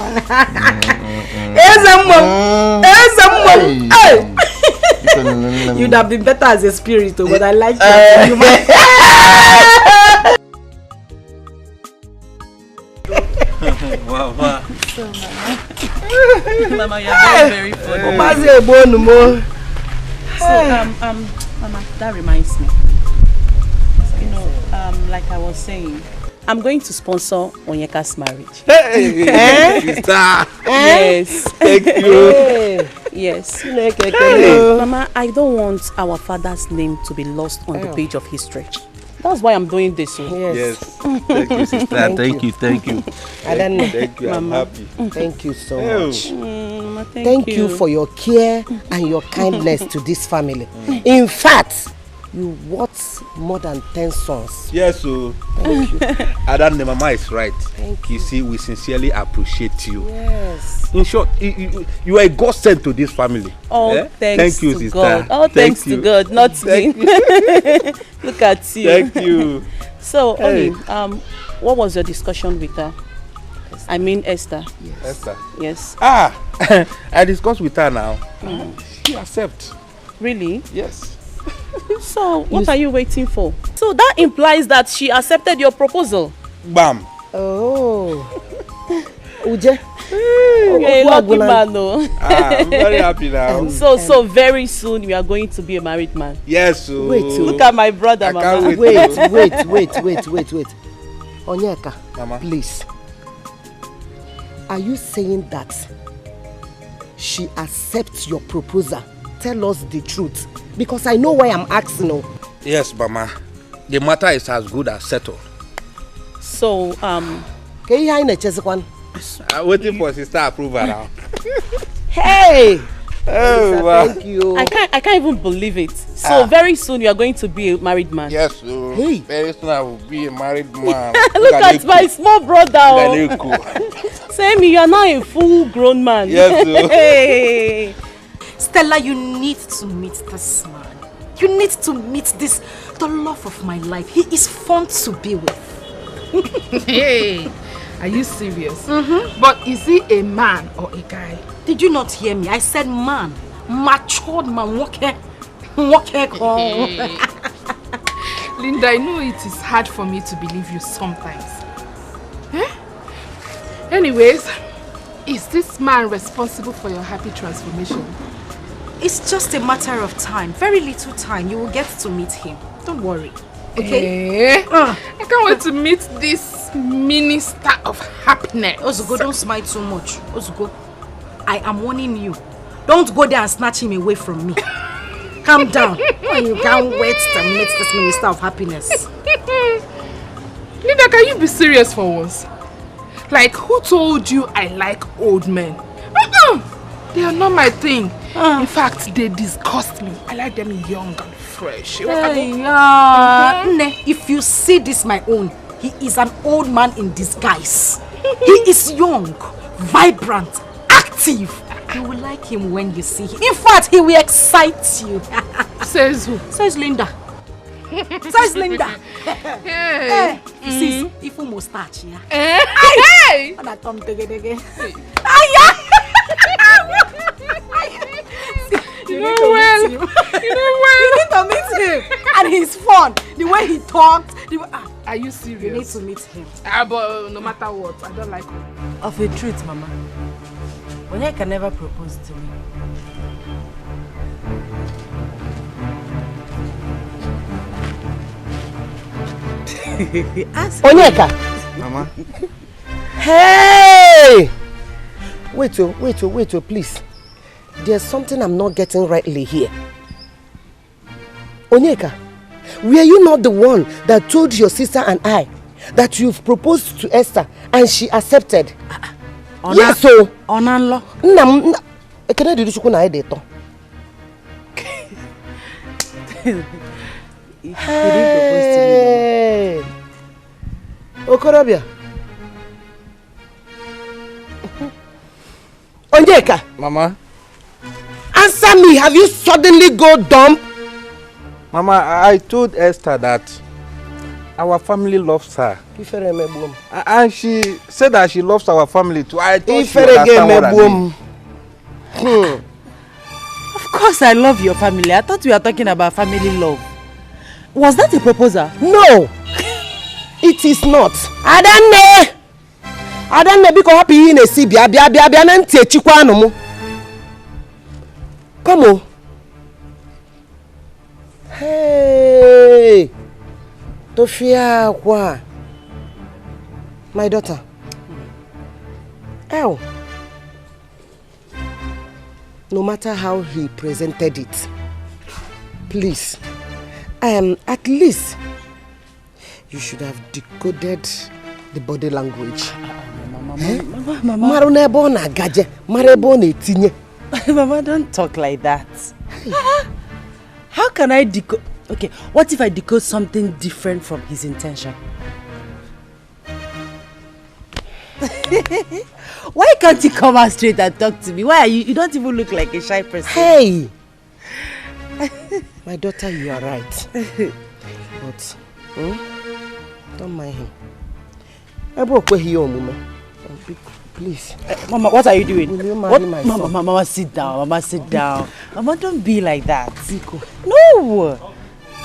You'd have been better as a spirit, but I like that. Wow. So, Mama, you're very funny. Mama, that reminds me. Like I was saying, I'm going to sponsor Onyeka's marriage. Hey, sister. Yes. Thank you. Yes. Mama, I don't want our father's name to be lost on the page of history. That's why I'm doing this. Yes. Thank you, sister. Thank you. Thank you. I'm happy. Thank you so much. Thank you for your care and your kindness to this family. In fact, you worth more than 10 sons. Yes, so thank you. Adam Mama is right. Thank you. See, we sincerely appreciate you. Yes. In short, you are a godsend to this family. Oh, thanks Thank you, to sister. God. Oh, thanks to God, not me. Look at you. Thank you. So, Oni, what was your discussion with her? I mean Esther. Yes. Esther. Yes. I discussed with her now. She accepts. Really? Yes. So, what are you waiting for? So that implies that she accepted your proposal. Bam. Oh. Uje. You're a lucky man, though. I'm very happy now. So very soon you are going to be a married man. Yes. So wait. Look at my brother, Mama. Wait. Onyeka, Mama. Please. Are you saying that she accepts your proposal? Tell us the truth. Because I know why I'm asking. Yes, Mama. The matter is as good as settled. So, can you hear in a one? I'm waiting for sister approval now. Hey! Oh, wow. Thank you. I can't even believe it. So very soon you are going to be a married man. Yes, so very soon I will be a married man. Look at my small brother. Sammy, you are now a full-grown man. Yes, Hey. Stella, you need to meet this man. You need to meet the love of my life. He is fun to be with. Hey, are you serious? But is he a man or a guy? Did you not hear me? I said man. Matured man. Linda, I know it is hard for me to believe you sometimes. Anyways, is this man responsible for your happy transformation? It's just a matter of time. Very little time. You will get to meet him. Don't worry. Okay? I can't wait to meet this minister of happiness. Ozugo, don't smile too much. Ozugo, I am warning you. Don't go there and snatch him away from me. Calm down. You can't wait to meet this minister of happiness. Linda, can you be serious for once? Like, who told you I like old men? They are not my thing. In fact, they disgust me. I like them young and fresh. If you see this, my own, he is an old man in disguise. He is young, vibrant, active. You will like him when you see him. In fact, he will excite you. Says who? Says Linda. Says Linda. Hey. See, if you mustache, yeah. Hey. When I come together again. You know well. You need to meet him. And he's fun. The way he talked. Are you serious? You need to meet him. But no matter what, I don't like him. Of a truth, Mama. Onyeka can never propose to me. Onyeka. Mama. Hey! Wait, please. There's something I'm not getting rightly here. Onyeka, were you not the one that told your sister and I that you've proposed to Esther and she accepted? Yes, so. Onanlo. Ekene did you na ide to? Hey. Okorobia. Onyeka. Mama. Answer me, have you suddenly go dumb? Mama, I told Esther that our family loves her. And she said that she loves our family too. I thought she understand what I mean. Of course I love your family. I thought we were talking about family love. Was that a proposal? No! It is not. Adanne because happy in a Sibia, Bia, Nanti, Chiquano. Come on. Hey! Tofia, what? My daughter. Ow. No matter how he presented it, please, at least you should have decoded the body language. Mama, don't talk like that. How can I decode? Okay, what if I decode something different from his intention? Why can't you come out straight and talk to me? Why are you don't even look like a shy person. Hey! My daughter, you are right. But, don't mind him. Please. Mama, what are you doing? Will you marry my son? Mama, sit down. Mama, sit down. Mama, don't be like that. No!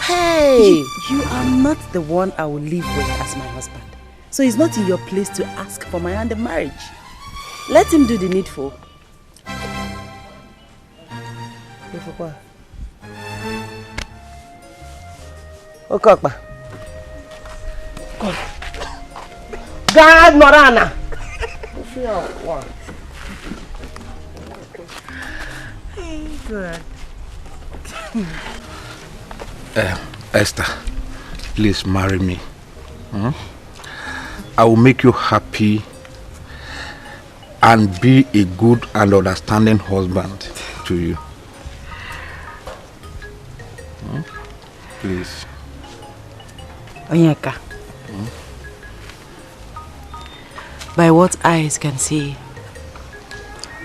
Hey! You are not the one I will live with as my husband. So it's not in your place to ask for my hand in marriage. Let him do the needful. Okokpa. God, Morana. Good. Esther, please marry me. I will make you happy and be a good and understanding husband to you. Please. Onyeka. By what eyes can see,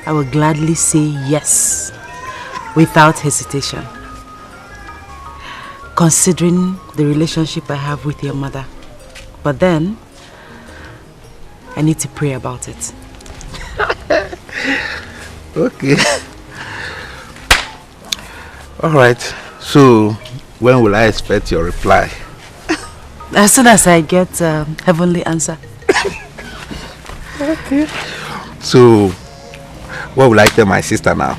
I will gladly say yes, without hesitation. Considering the relationship I have with your mother. But then, I need to pray about it. Okay. Alright. So, when will I expect your reply? As soon as I get a heavenly answer. Okay. So, what will I tell my sister now?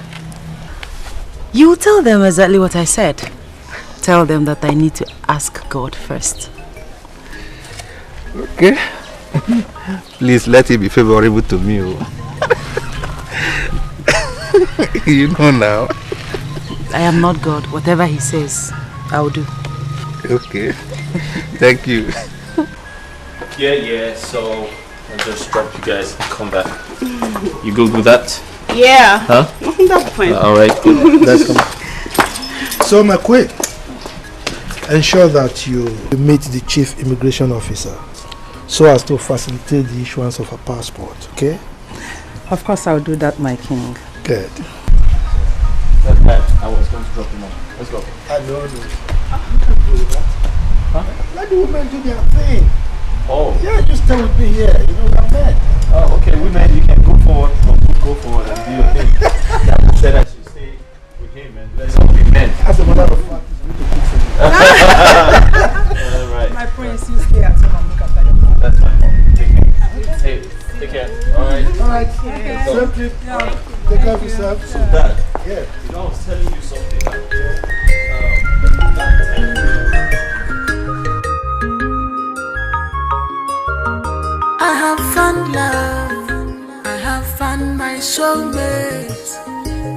You will tell them exactly what I said. Tell them that I need to ask God first. Okay. Please let it be favorable to me. You know now. I am not God. Whatever he says, I will do. Okay. Thank you. Yeah, so I'll just drop you guys and come back. You go do that? Yeah. Huh? That's fine. Alright, good. Let's come. So, my queen, ensure that you meet the chief immigration officer so as to facilitate the issuance of a passport, okay? Of course, I'll do that, my king. Good. I was going to drop him off. Let's go. I know. Huh? Let the women do their thing. Oh. Yeah, just stay with me here. You know, we're men. Oh, okay. Women, you can go forward and do your thing. That said I should stay with him and let's all be men. As a matter of fact, Alright. My prince, you stay at home and look after your father. That's fine. Hey, take care. Alright. Alright. Okay. Simply, take care of yourself. So Dad, yeah. You know I was telling you something. I have found love, I have found my my soulmate.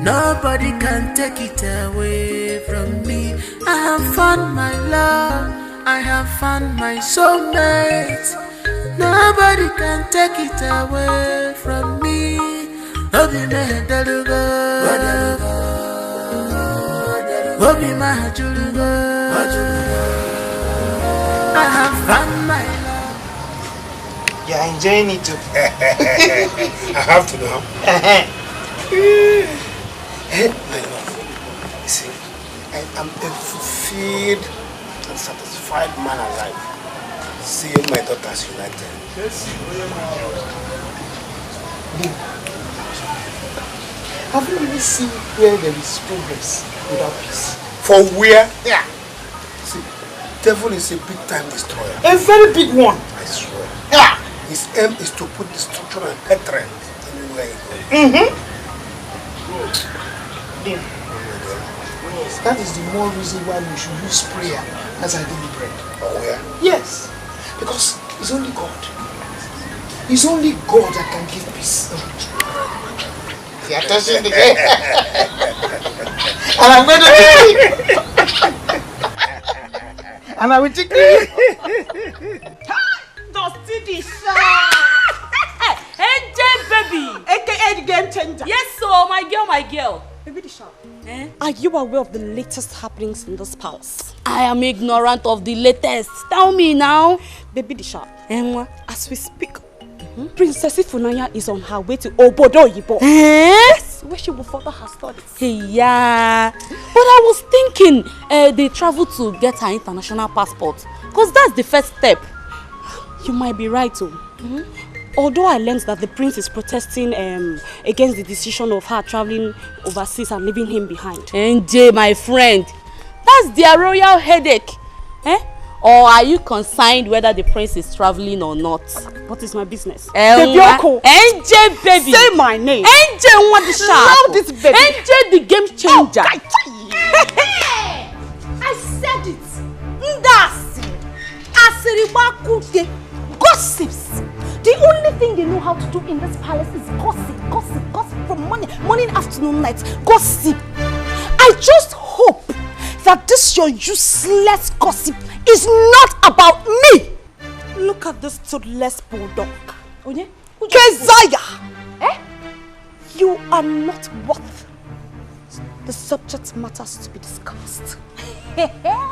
Nobody can take it away from me. I have found my love. I have found my soulmate. Nobody can take it away from me. Obi my dalugo, Obi my julugo. I have found my love. You're enjoying it too. I have to know. My love, you see, I am a fulfilled and satisfied man alive, seeing my daughters united. Yes. Have you really seen where there is progress without peace? For where? Yeah. See, devil is a big time destroyer. A very big one. I swear. Yeah. His aim is to put destruction and hatred anywhere he goes. That is the more reason why we should use prayer as our daily bread. Oh yeah? Yes. Because it's only God. It's only God that can give peace. You are touching the game. And I'm going to and I will take it. Baby! AKA the game changer. Yes, so my girl. Baby the sharp. Are you aware of the latest happenings in this palace? I am ignorant of the latest. Tell me now. Baby the sharp. As we speak, Princess Ifunanya is on her way to Obodo Yibo. Yes, where she will further her studies. Hey, yeah. But I was thinking they travel to get her international passport. Because that's the first step. You might be right too. Although I learned that the prince is protesting against the decision of her traveling overseas and leaving him behind. NJ, my friend, that's their royal headache. Or are you concerned whether the prince is traveling or not? What is my business? NJ, baby. Say my name. NJ, what the sharp? Love this baby. NJ, the game changer. I said it. Ndasi. Asiribakuke. Gossips. The only thing they know how to do in this palace is gossip from morning, afternoon, night. Gossip. I just hope that this your useless gossip is not about me. Look at this toothless bulldog. Keziah! You are not worth the subject matters to be discussed.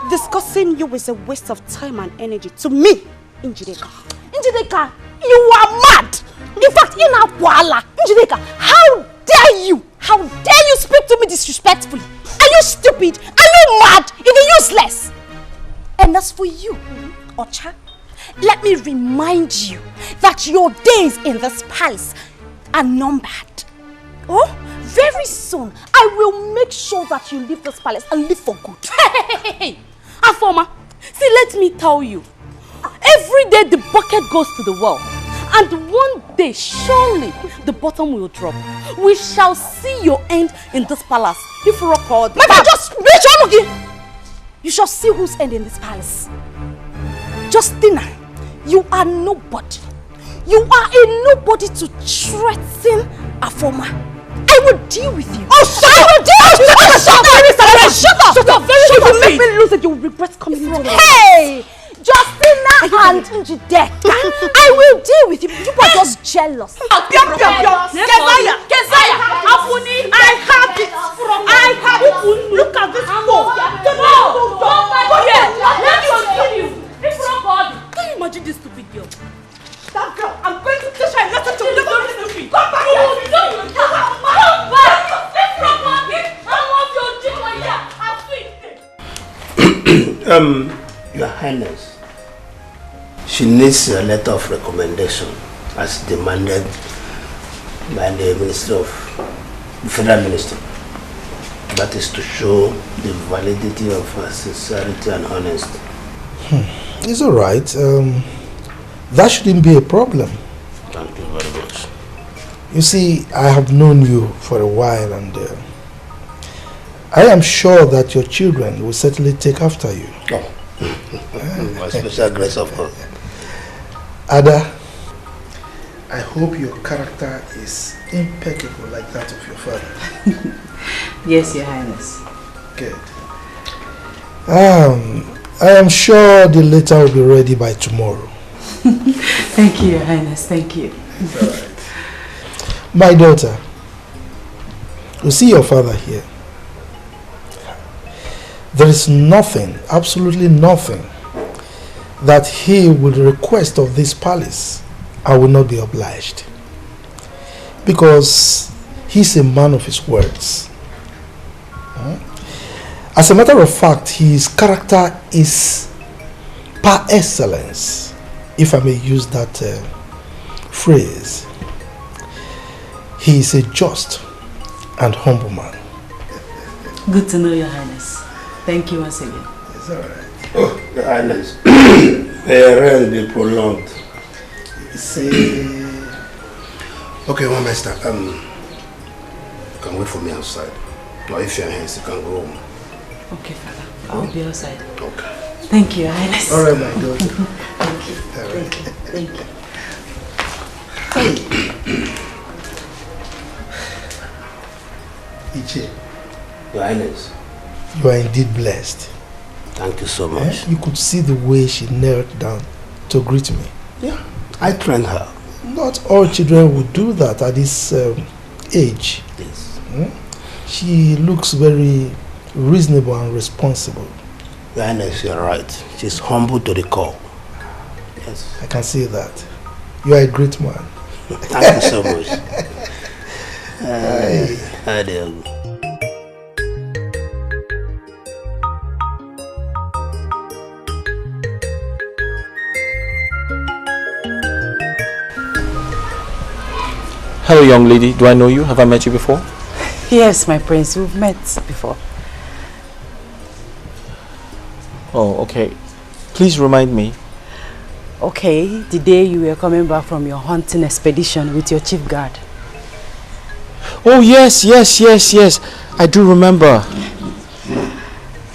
Discussing you is a waste of time and energy to me, Njideka. Njideka, you are mad! In fact, Njideka, how dare you? How dare you speak to me disrespectfully? Are you stupid? Are you mad? Even useless? And as for you, Ocha, let me remind you that your days in this palace are numbered. Oh, very soon, I will make sure that you leave this palace and live for good. Hey, Afoma, see, let me tell you. Every day the bucket goes to the well. And one day, surely, the bottom will drop. We shall see your end in this palace. If you record, you shall see whose end in this palace. Justina, you are nobody. You are a nobody to threaten Afoma. I will deal with you. Oh, shut up! Shut up! If you make me lose it, you will regret coming into the Hey! Justina and Njideka, I will deal with you. You are just jealous. Keziah, Apuni, I have it. Look at this phone. Can you imagine this stupid girl? That girl, I'm going to teach her a lesson to live on this stupid. Come back here. Your Highness, she needs a letter of recommendation as demanded by the Federal Minister. That is to show the validity of her sincerity and honesty. It's all right. That shouldn't be a problem. Thank you very much. You see, I have known you for a while, and I am sure that your children will certainly take after you. Oh. By special grace of God. Ada, I hope your character is impeccable like that of your father. Yes, Your Highness. Good. I am sure the letter will be ready by tomorrow. Thank you, Your Highness. Thank you. It's all right. My daughter, you see your father here. There is nothing, absolutely nothing, that he will request of this palace. I will not be obliged. Because he's a man of his words. As a matter of fact, his character is par excellence, if I may use that phrase. He is a just and humble man. Good to know, Your Highness. Thank you once again. It's all right. Oh, Your Highness. May rest be prolonged. See. Okay, one master. You can wait for me outside. Or if you're here, you can go home. Okay, Father. I'll be outside. Okay. Thank you, Your Highness. All right, my daughter. Thank you. All right. Thank you. Iche, Your Highness. you are indeed blessed. Thank you so much. You could see the way she knelt down to greet me. Yeah, I trained her. Not all children would do that at this age. Yes. She looks very reasonable and responsible. Your Highness, you're right. She's humble to the core. Yes. I can see that. You are a great man. Thank you so much. Hi there. Hello, young lady. Do I know you? Have I met you before? Yes, my prince. We've met before. Oh, okay. Please remind me. Okay, the day you were coming back from your hunting expedition with your chief guard. Oh, yes. I do remember.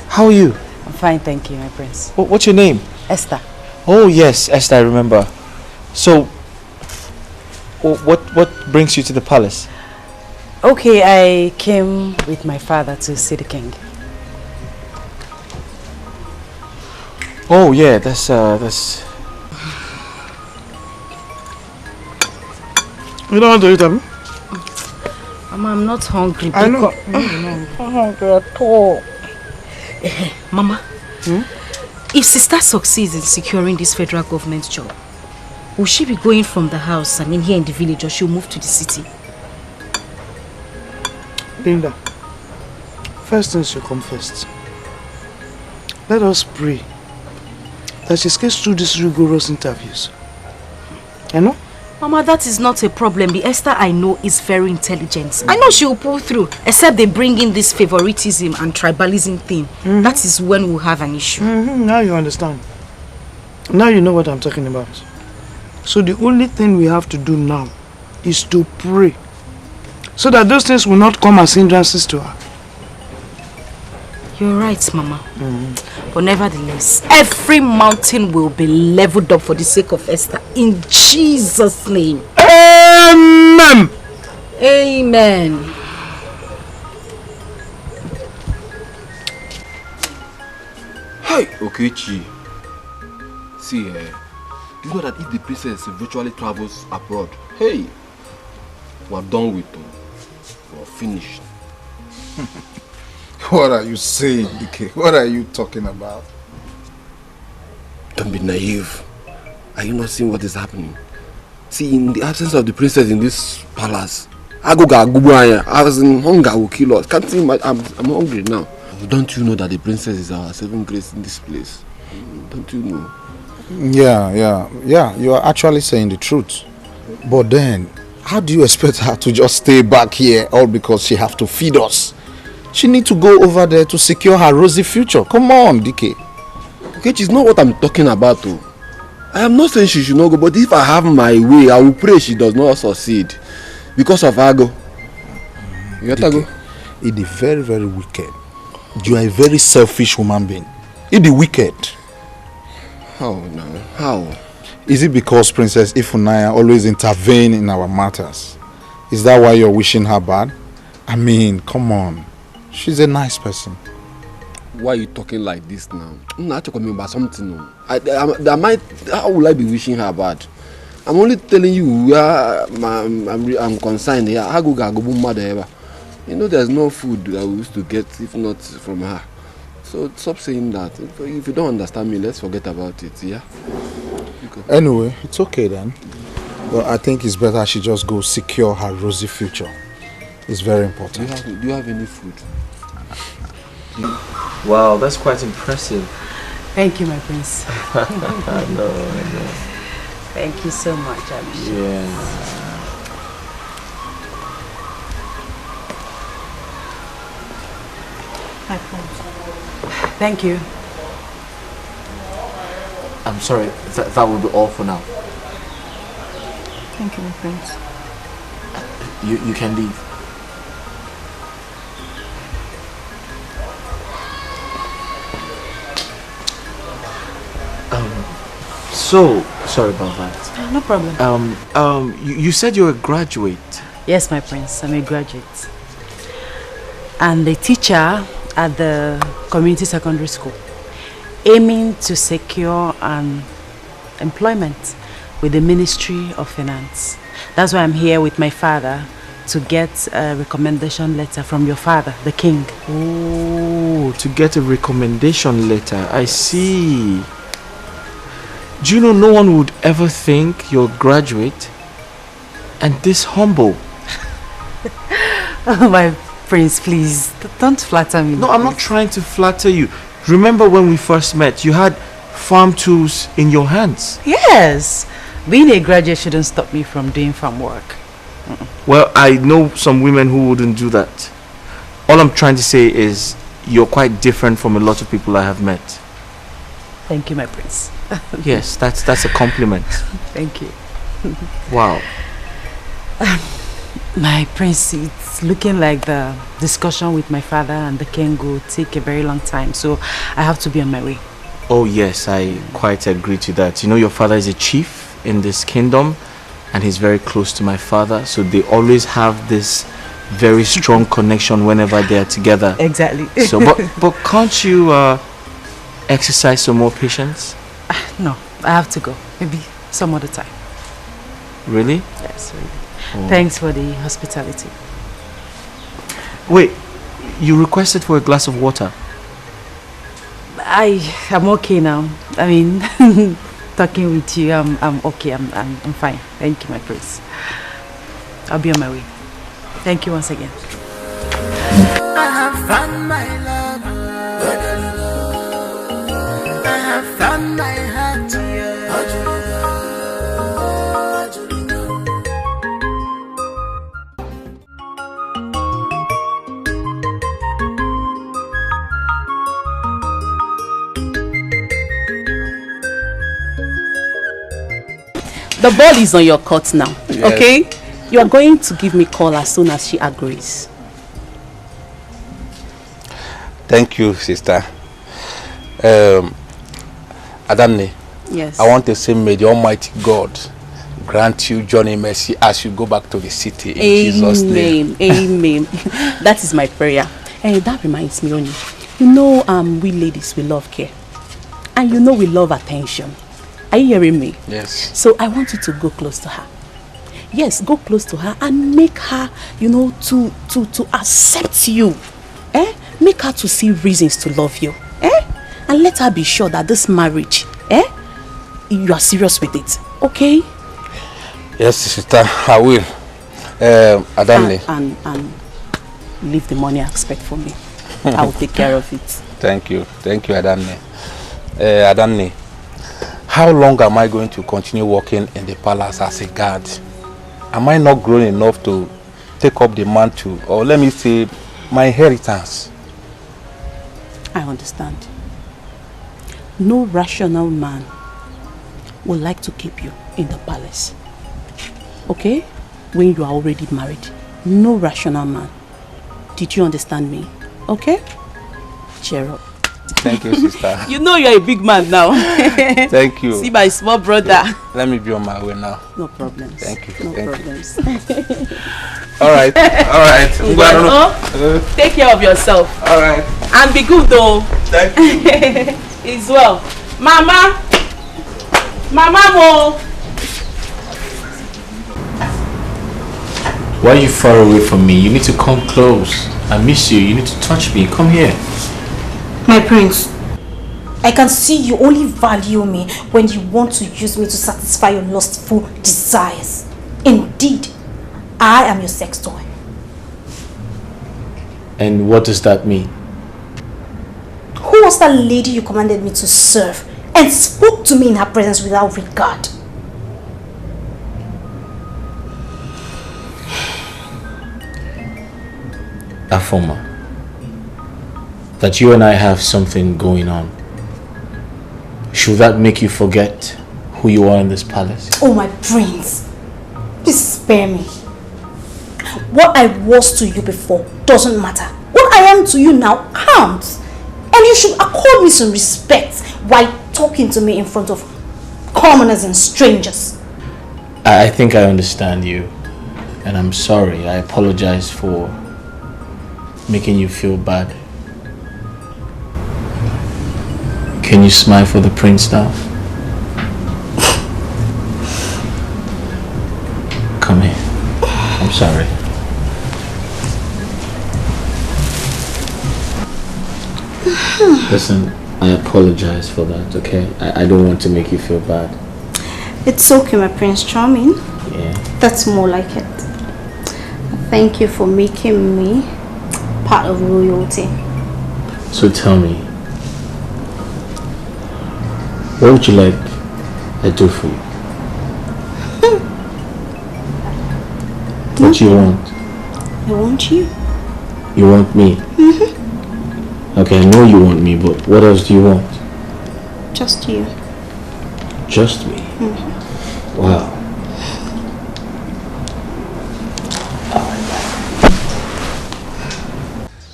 How are you? I'm fine, thank you, my prince. What's your name? Esther. Oh, yes, Esther, I remember. So, what brings you to the palace? Okay, I came with my father to see the king. Oh, yeah, that's... You don't want to eat, Abby? Mama, I'm not hungry. I know. I'm not hungry at all. Mama, if sister succeeds in securing this federal government job, will she be going from the house, here in the village, or she'll move to the city? Linda, first things should come first. Let us pray that she gets through these rigorous interviews. You know? Mama, that is not a problem. The Esther I know is very intelligent. I know she will pull through, except they bring in this favoritism and tribalism thing. That is when we'll have an issue. Now you understand. Now you know what I'm talking about. So the only thing we have to do now is to pray, so that those things will not come as hindrances to her. You're right, Mama. But nevertheless, every mountain will be leveled up for the sake of Esther. In Jesus' name. Amen. Amen. Hi, Okechi. See, do you know that if the princess virtually travels abroad, hey, we're done with them. We're finished. What are you saying, Dikeh? What are you talking about? Don't be naive. Are you not seeing what is happening? See, in the absence of the princess in this palace, as in hunger will kill us. Can't see I'm hungry now. Don't you know that the princess is our saving grace in this place? Don't you know? Yeah, you are actually saying the truth. But then, how do you expect her to just stay back here all because she have to feed us? She need to go over there to secure her rosy future. Come on, Dikeh. Okay, it's not what I'm talking about, though. I am not saying she should not go, but if I have my way, I will pray she does not succeed. Because of Ago. You got to go? It is very, very wicked. You are a very selfish human being. It is wicked. How now? How? Is it because Princess Ifunanya always intervene in our matters? Is that why you're wishing her bad? I mean, come on. She's a nice person. Why are you talking like this now? I'm not talking about something. How will I be wishing her bad? I'm only telling you where I'm concerned here. You know there's no food that we used to get if not from her. So stop saying that. If you don't understand me, let's forget about it, yeah? Anyway, it's okay then. But I think it's better she just go secure her rosy future. It's very important. Do you have any food? Wow, that's quite impressive. Thank you, my prince. No. Thank you so much, Abhishek. Yeah. My prince. Thank you. I'm sorry, that will be all for now. Thank you, my prince. You can leave. So sorry about that. No problem. You said you're a graduate. Yes, my prince. I'm a graduate. And a teacher at the community secondary school, aiming to secure an employment with the Ministry of Finance. That's why I'm here with my father to get a recommendation letter from your father, the king. Oh, to get a recommendation letter. I see. Do you know no one would ever think you're a graduate and this humble? Oh, my prince, please, don't flatter me. No, I'm not trying to flatter you. Remember when we first met, you had farm tools in your hands. Yes. Being a graduate shouldn't stop me from doing farm work. Well, I know some women who wouldn't do that. All I'm trying to say is you're quite different from a lot of people I have met. Thank you, my prince. Yes, that's a compliment. Thank you. Wow. My prince, it's looking like the discussion with my father and the king will take a very long time, so I have to be on my way. Oh yes, I quite agree to that. You know, your father is a chief in this kingdom and he's very close to my father, so they always have this very strong connection whenever they are together. Exactly. So but can't you exercise some more patience? No, I have to go. Maybe some other time. Really? Yes, really. Oh. Thanks for the hospitality. Wait, you requested for a glass of water? I'm okay now. I mean, talking with you, I'm okay. I'm fine. Thank you, my prince. I'll be on my way. Thank you once again. I have found my love. I have found my heart. The ball is on your court now, Yes. okay? You are going to give me a call as soon as she agrees. Thank you, sister. Adamne, Yes. I want to say, may the Almighty God grant you journey mercy as you go back to the city in Jesus' name. Amen. That is my prayer. And that reminds me, Oni. You know, we ladies, we love care. And you know we love attention. Are you hearing me? Yes. So I want you to go close to her. Yes, go close to her and make her, you know, to accept you. Make her to see reasons to love you. And let her be sure that this marriage, you are serious with it. Okay? Yes, sister, I will. Adamne. And leave the money I expect for me. I will take care of it. Thank you, Adamne. Adamne, how long am I going to continue working in the palace as a guard? Am I not grown enough to take up the mantle, or let me say, my inheritance? I understand. No rational man would like to keep you in the palace. Okay? When you are already married. No rational man. Did you understand me? Okay? Cheer up. Thank you, sister. You know you're a big man now. Thank you. See my small brother. Yeah. Let me be on my way now. No problems. Thank you. No Thank problems. All right. All right. Take care of yourself. All right. And be good though. Thank you. It's well. Mama. Mama Mo. Why are you far away from me? You need to come close. I miss you. You need to touch me. Come here. My prince, I can see you only value me when you want to use me to satisfy your lustful desires. Indeed, I am your sex toy. And what does that mean? Who was that lady you commanded me to serve and spoke to me in her presence without regard? Afoma, that you and I have something going on. Should that make you forget who you are in this palace? Oh, my prince, please spare me. What I was to you before doesn't matter. What I am to you now counts. And you should accord me some respect while talking to me in front of commoners and strangers. I think I understand you. And I'm sorry. I apologize for making you feel bad. Can you smile for the prince now? Come here. I'm sorry. Listen, I apologize for that, okay? I don't want to make you feel bad. It's okay, my Prince Charming. Yeah. That's more like it. Thank you for making me part of royalty. So tell me, what would you like I do for you? What do you want? I want you. You want me? Okay, I know you want me, but what else do you want? Just you. Just me? Wow.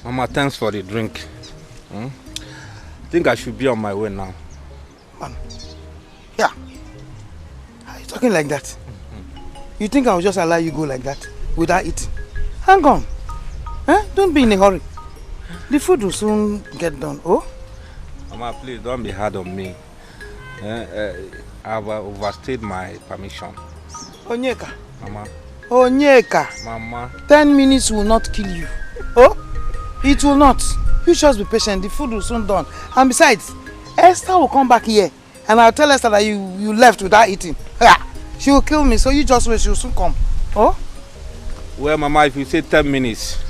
Mama, thanks for the drink. I think I should be on my way now. Yeah. Are you talking like that? You think I'll just allow you go like that without eating? Hang on. Don't be in a hurry. The food will soon get done. Oh? Mama, please don't be hard on me. I've overstayed my permission. Onyeka. Mama. Onyeka. Mama. 10 minutes will not kill you. Oh? It will not. You just be patient. The food will soon done. And besides, Esther will come back here. And I'll tell Esther that you left without eating. She will kill me, so you just wait. She will soon come. Oh? Well, Mama, if you say 10 minutes,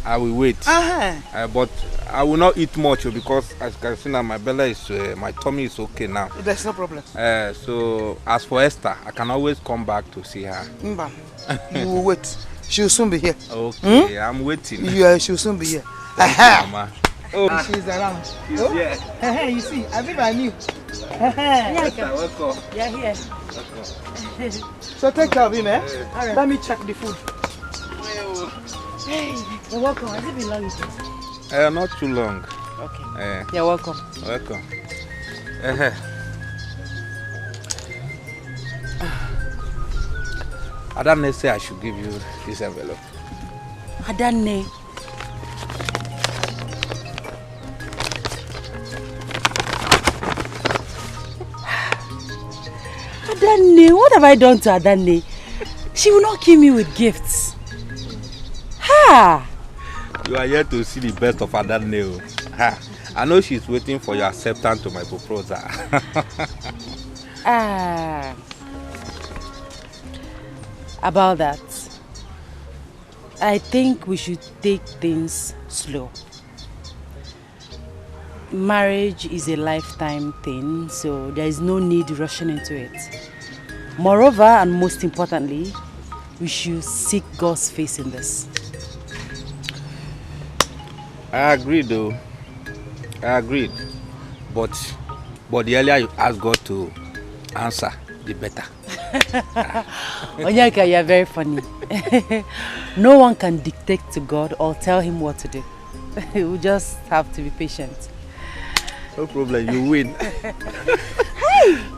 I will wait. But I will not eat much because as you can see now, my belly is, my tummy is okay now. There's no problem. So as for Esther, I can always come back to see her. Mba, you will wait. She will soon be here. Okay, I'm waiting. Yeah, she will soon be here. Mama. Oh, she's around. She's here. You see, I think I knew. Welcome. Yeah, here. So take care of him, eh? Right. Let me check the food. Hey, you're welcome. Has it been long? Not too long. Okay. You're welcome. Welcome. Adane say I should give you this envelope. Adane. Adane, what have I done to Adane? She will not kill me with gifts. Ha! You are here to see the best of Adane. I know she's waiting for your acceptance to my proposal. About that, I think we should take things slow. Marriage is a lifetime thing, so there is no need rushing into it. Moreover, and most importantly, we should seek God's face in this. I agree though. I agreed. But the earlier you ask God to answer, the better. Onyeka, you are very funny. No one can dictate to God or tell him what to do. We just have to be patient. No problem, you win. Hey,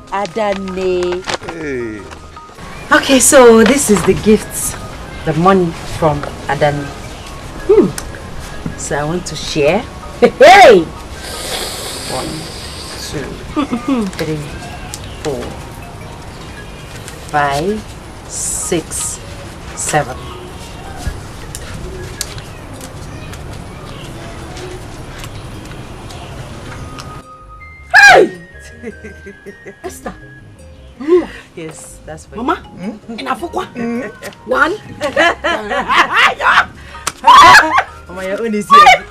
Adane. Hey. Okay, so this is the gifts, the money from Adani. So I want to share. Hey! 1, 2, 3, 4, 5, 6, 7. Hey! Esther. Yes, that's for Mama, enough for what? 1. Mama, your own is here.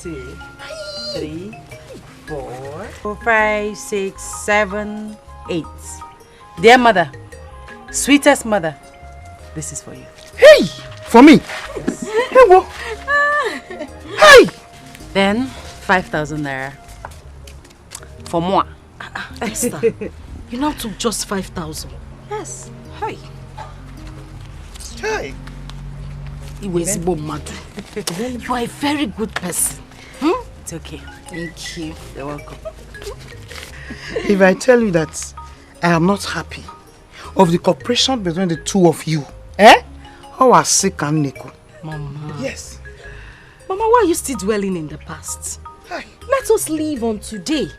2, 3, 4, 5, 6, 7, 8. Dear mother, sweetest mother, this is for you. Hey! For me? Yes. Hey! Then 5,000 naira for moi. Esther, you now took just 5,000. Yes. Hey. Hey. You are a very good person. It's okay. Thank you. You're welcome. If I tell you that I am not happy of the cooperation between the two of you, how are sick and Nico? Mama. Yes. Mama, why are you still dwelling in the past? Hey. Let us live on today.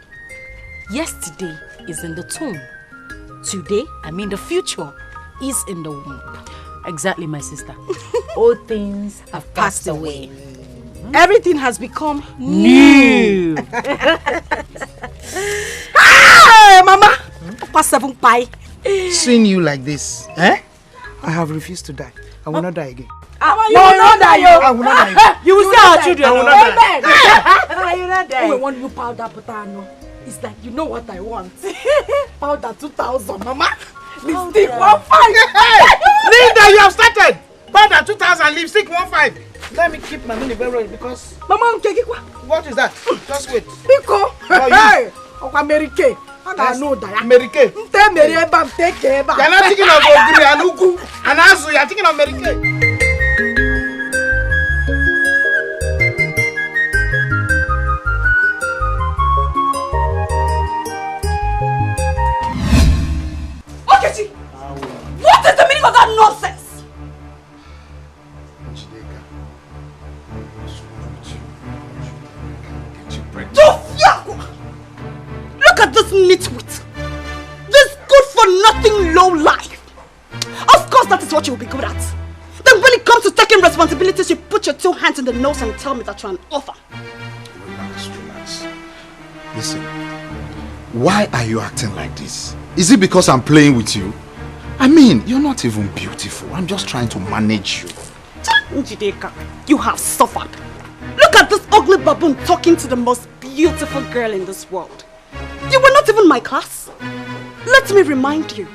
Yesterday is in the tomb. Today, I mean the future, is in the womb. Exactly, my sister. All things have passed away. Everything has become New. Hey, Mama! Past 7 pie. Seeing you like this, I have refused to die. I will not die again. You will not die, I will not die again. You will see our children. I will not die. You will not die. We want you powder, Potano. It's like, you know what I want. Powder 2,000, Mama. Lipstick 1,500. Linda, you have started. Powder 2,000, lipstick 1,500. Let me keep my money very well because... Mama, what is that? Just wait. Pico. Hey, American. I know that. American. You're not thinking of Ogri and Ugu and Azu. You're thinking of American. What is the meaning of that nonsense? Look at this nitwit. This good for nothing low life. Of course that is what you will be good at. Then when it comes to taking responsibilities, you put your 2 hands in the nose and tell me that you're an orphan. Relax. Listen, why are you acting like this? Is it because I'm playing with you? I mean, you're not even beautiful. I'm just trying to manage you. Njideka, you have suffered. Look at this ugly baboon talking to the most beautiful girl in this world. You were not even my class. Let me remind you,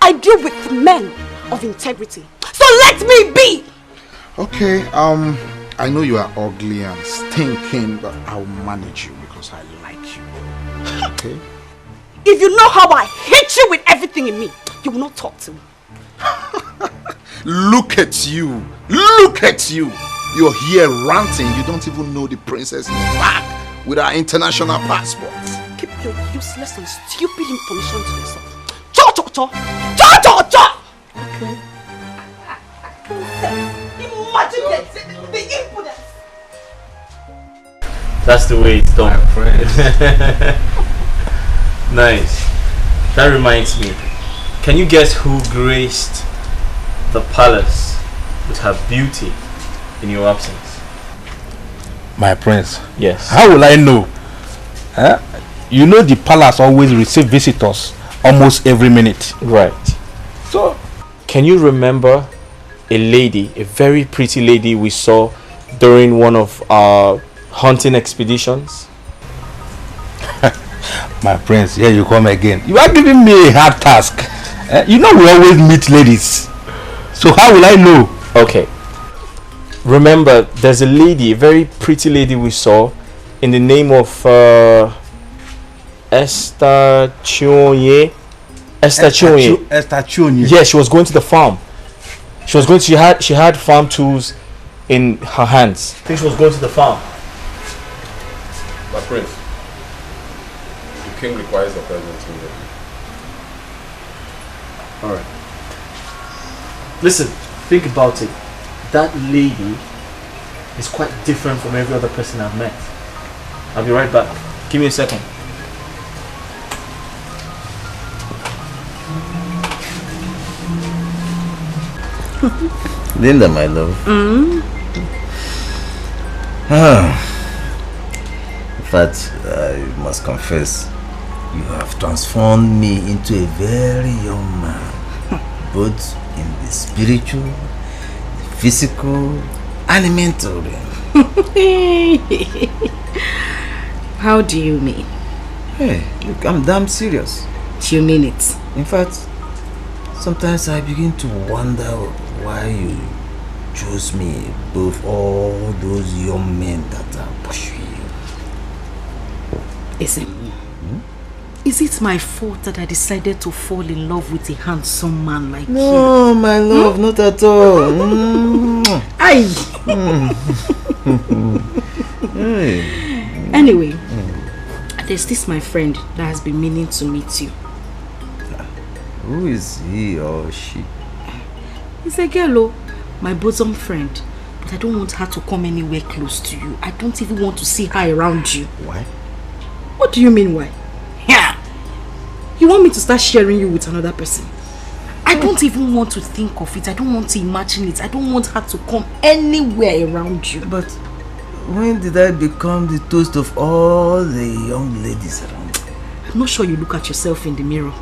I deal with men of integrity. So let me be! Okay, I know you are ugly and stinking, but I'll manage you because I like you. Okay? If you know how I hate you with everything in me, you will not talk to me. Look at you! Look at you! You're here ranting. You don't even know the princess is back with our international passport. Keep your useless and stupid information to yourself. Cha-cha-cha! Cha-cha-cha! Okay. Imagine the impudence! That's the way it's done. Nice. That reminds me. Can you guess who graced the palace with her beauty in your absence? My prince. Yes. How will I know? You know the palace always receive visitors almost every minute. Right. So, can you remember a lady, a very pretty lady we saw during one of our hunting expeditions? My prince, here you come again. You are giving me a hard task. You know we always meet ladies. So how will I know? Okay. Remember, there's a lady, a very pretty lady we saw in the name of Esther Chionye. Esther Chionye. Yes, she was going to the farm. She had farm tools in her hands. I think she was going to the farm. But Prince, the king requires your presence in there. Alright. Listen, think about it. That lady is quite different from every other person I've met. I'll be right back. Give me a second. Linda, my love. In fact, I must confess, you have transformed me into a very young man, both in the spiritual, the physical, and the mental. How do you mean? Hey, look, I'm damn serious. Do you mean it? In fact, sometimes I begin to wonder why you chose me above all those young men that are pursuing you. Is it my fault that I decided to fall in love with a handsome man like you? No, my love, not at all. Anyway, there's this my friend that has been meaning to meet you. Who is he or she? It's a girl, my bosom friend. But I don't want her to come anywhere close to you. I don't even want to see her around you. Why? What do you mean why? Yeah. You want me to start sharing you with another person? I don't even want to think of it. I don't want to imagine it. I don't want her to come anywhere around you. But when did I become the toast of all the young ladies around? I'm not sure you look at yourself in the mirror.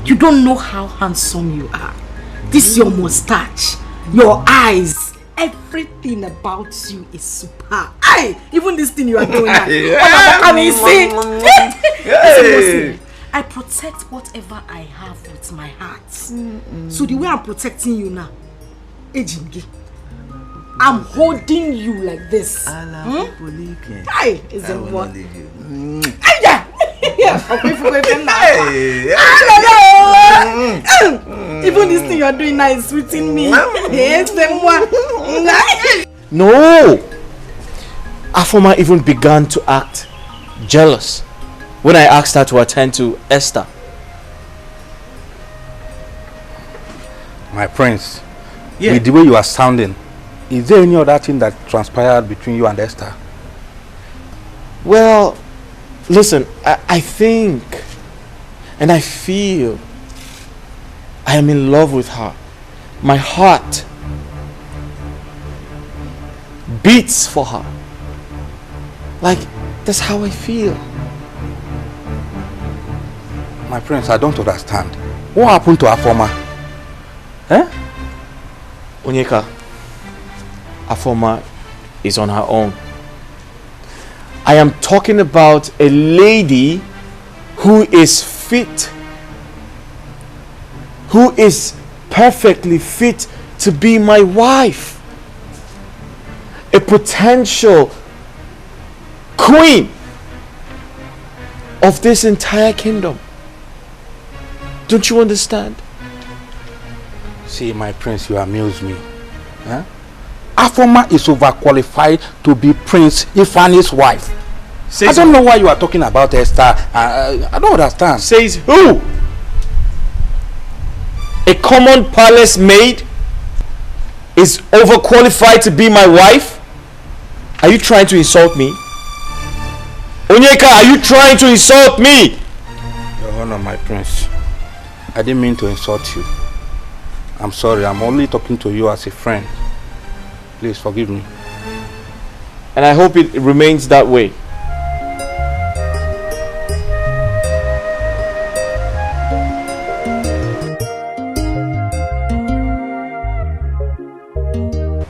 You don't know how handsome you are. This your mustache, your eyes, everything about you is superb. Even this thing you are doing now. I protect whatever I have with my heart. So the way I'm protecting you now, I'm holding you like this. Is it what? Even this thing you're doing now is sweeting me. No! Afoma even began to act jealous when I asked her to attend to Esther. My prince, with the way you are sounding, is there any other thing that transpired between you and Esther? Well, listen, I think and I feel I am in love with her. My heart beats for her. Like, that's how I feel. My prince, I don't understand. What happened to Afoma? Onyeka, Afoma is on her own. I am talking about a lady who is fit, who is perfectly fit to be my wife, a potential queen of this entire kingdom. Don't you understand? See, my prince, you amuse me. Afoma is overqualified to be Prince Ifani's wife. I don't know why you are talking about Esther. I don't understand. Says who? A common palace maid is overqualified to be my wife? Are you trying to insult me? Onyeka, are you trying to insult me? Your Honor, my prince, I didn't mean to insult you. I'm sorry, I'm only talking to you as a friend. Please forgive me. And I hope it remains that way.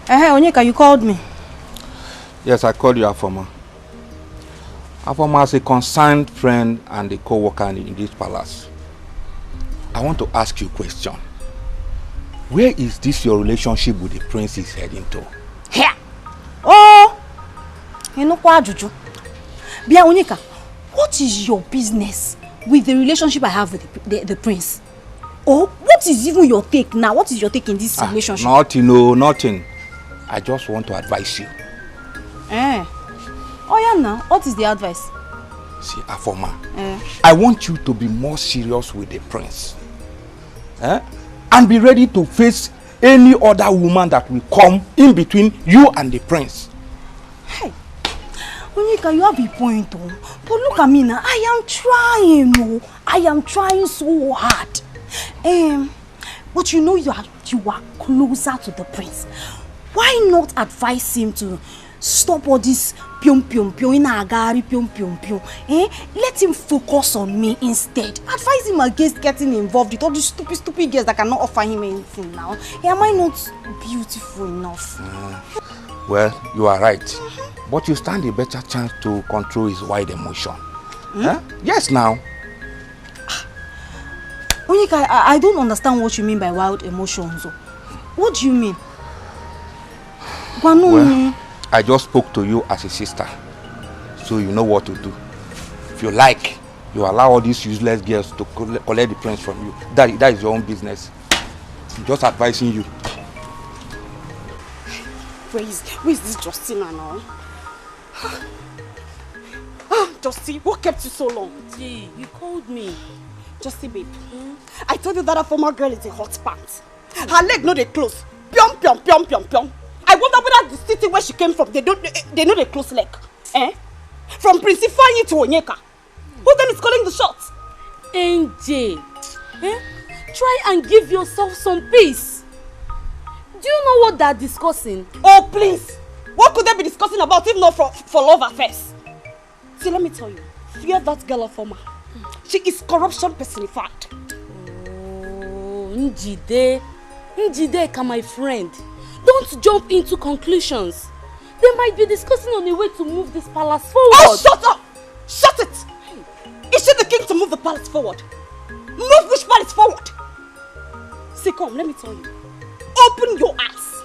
Hey, Onyeka, you called me. Yes, I called you Afoma. Afoma is a concerned friend and a co-worker in this palace. I want to ask you a question. Where is this your relationship with the prince is heading to? Here. Oh, you know what, Juju? Bia Onyeka, what is your business with the relationship I have with the prince? Oh, what is even your take now? What is your take in this relationship? Nothing, no, nothing. I just want to advise you. Oh yeah, now what is the advice? See, Afoma, I want you to be more serious with the prince. And be ready to face any other woman that will come in between you and the prince. Hey, Onyeka, you have a point, oh. But look at me now. I am trying, oh. I am trying so hard. But you know you are closer to the prince. Why not advise him to stop all this pium pium pium in agari pium pium pium? Let him focus on me instead. Advise him against getting involved with all these stupid girls that cannot offer him anything now. Am I not beautiful enough? Well, you are right. But you stand a better chance to control his wild emotion. Yes, now. Onyeka, I don't understand what you mean by wild emotions. What do you mean? Well, I just spoke to you as a sister, so you know what to do. If you like, you allow all these useless girls to collect the prince from you. That is your own business. I'm just advising you. Where is this Justina now? Justy, what kept you so long? Gee, you called me. Justy, babe. I told you that a former girl is a hot pants. Her leg no they close. Pium pium pium pium pium. I wonder whether the city where she came from, they know they close leg. From Prince Ifeanyi to Onyeka. Who then is calling the shots? NJ, try and give yourself some peace. Do you know what they're discussing? Oh, please. What could they be discussing about if not for love affairs? See, let me tell you. Fear that girl of Oma. She is corruption personified. Oh, Njideka, my friend. Don't jump into conclusions. They might be discussing on a way to move this palace forward. Oh, shut up! Shut it! Is she the king to move the palace forward? Move which palace forward? See, come, let me tell you. Open your eyes.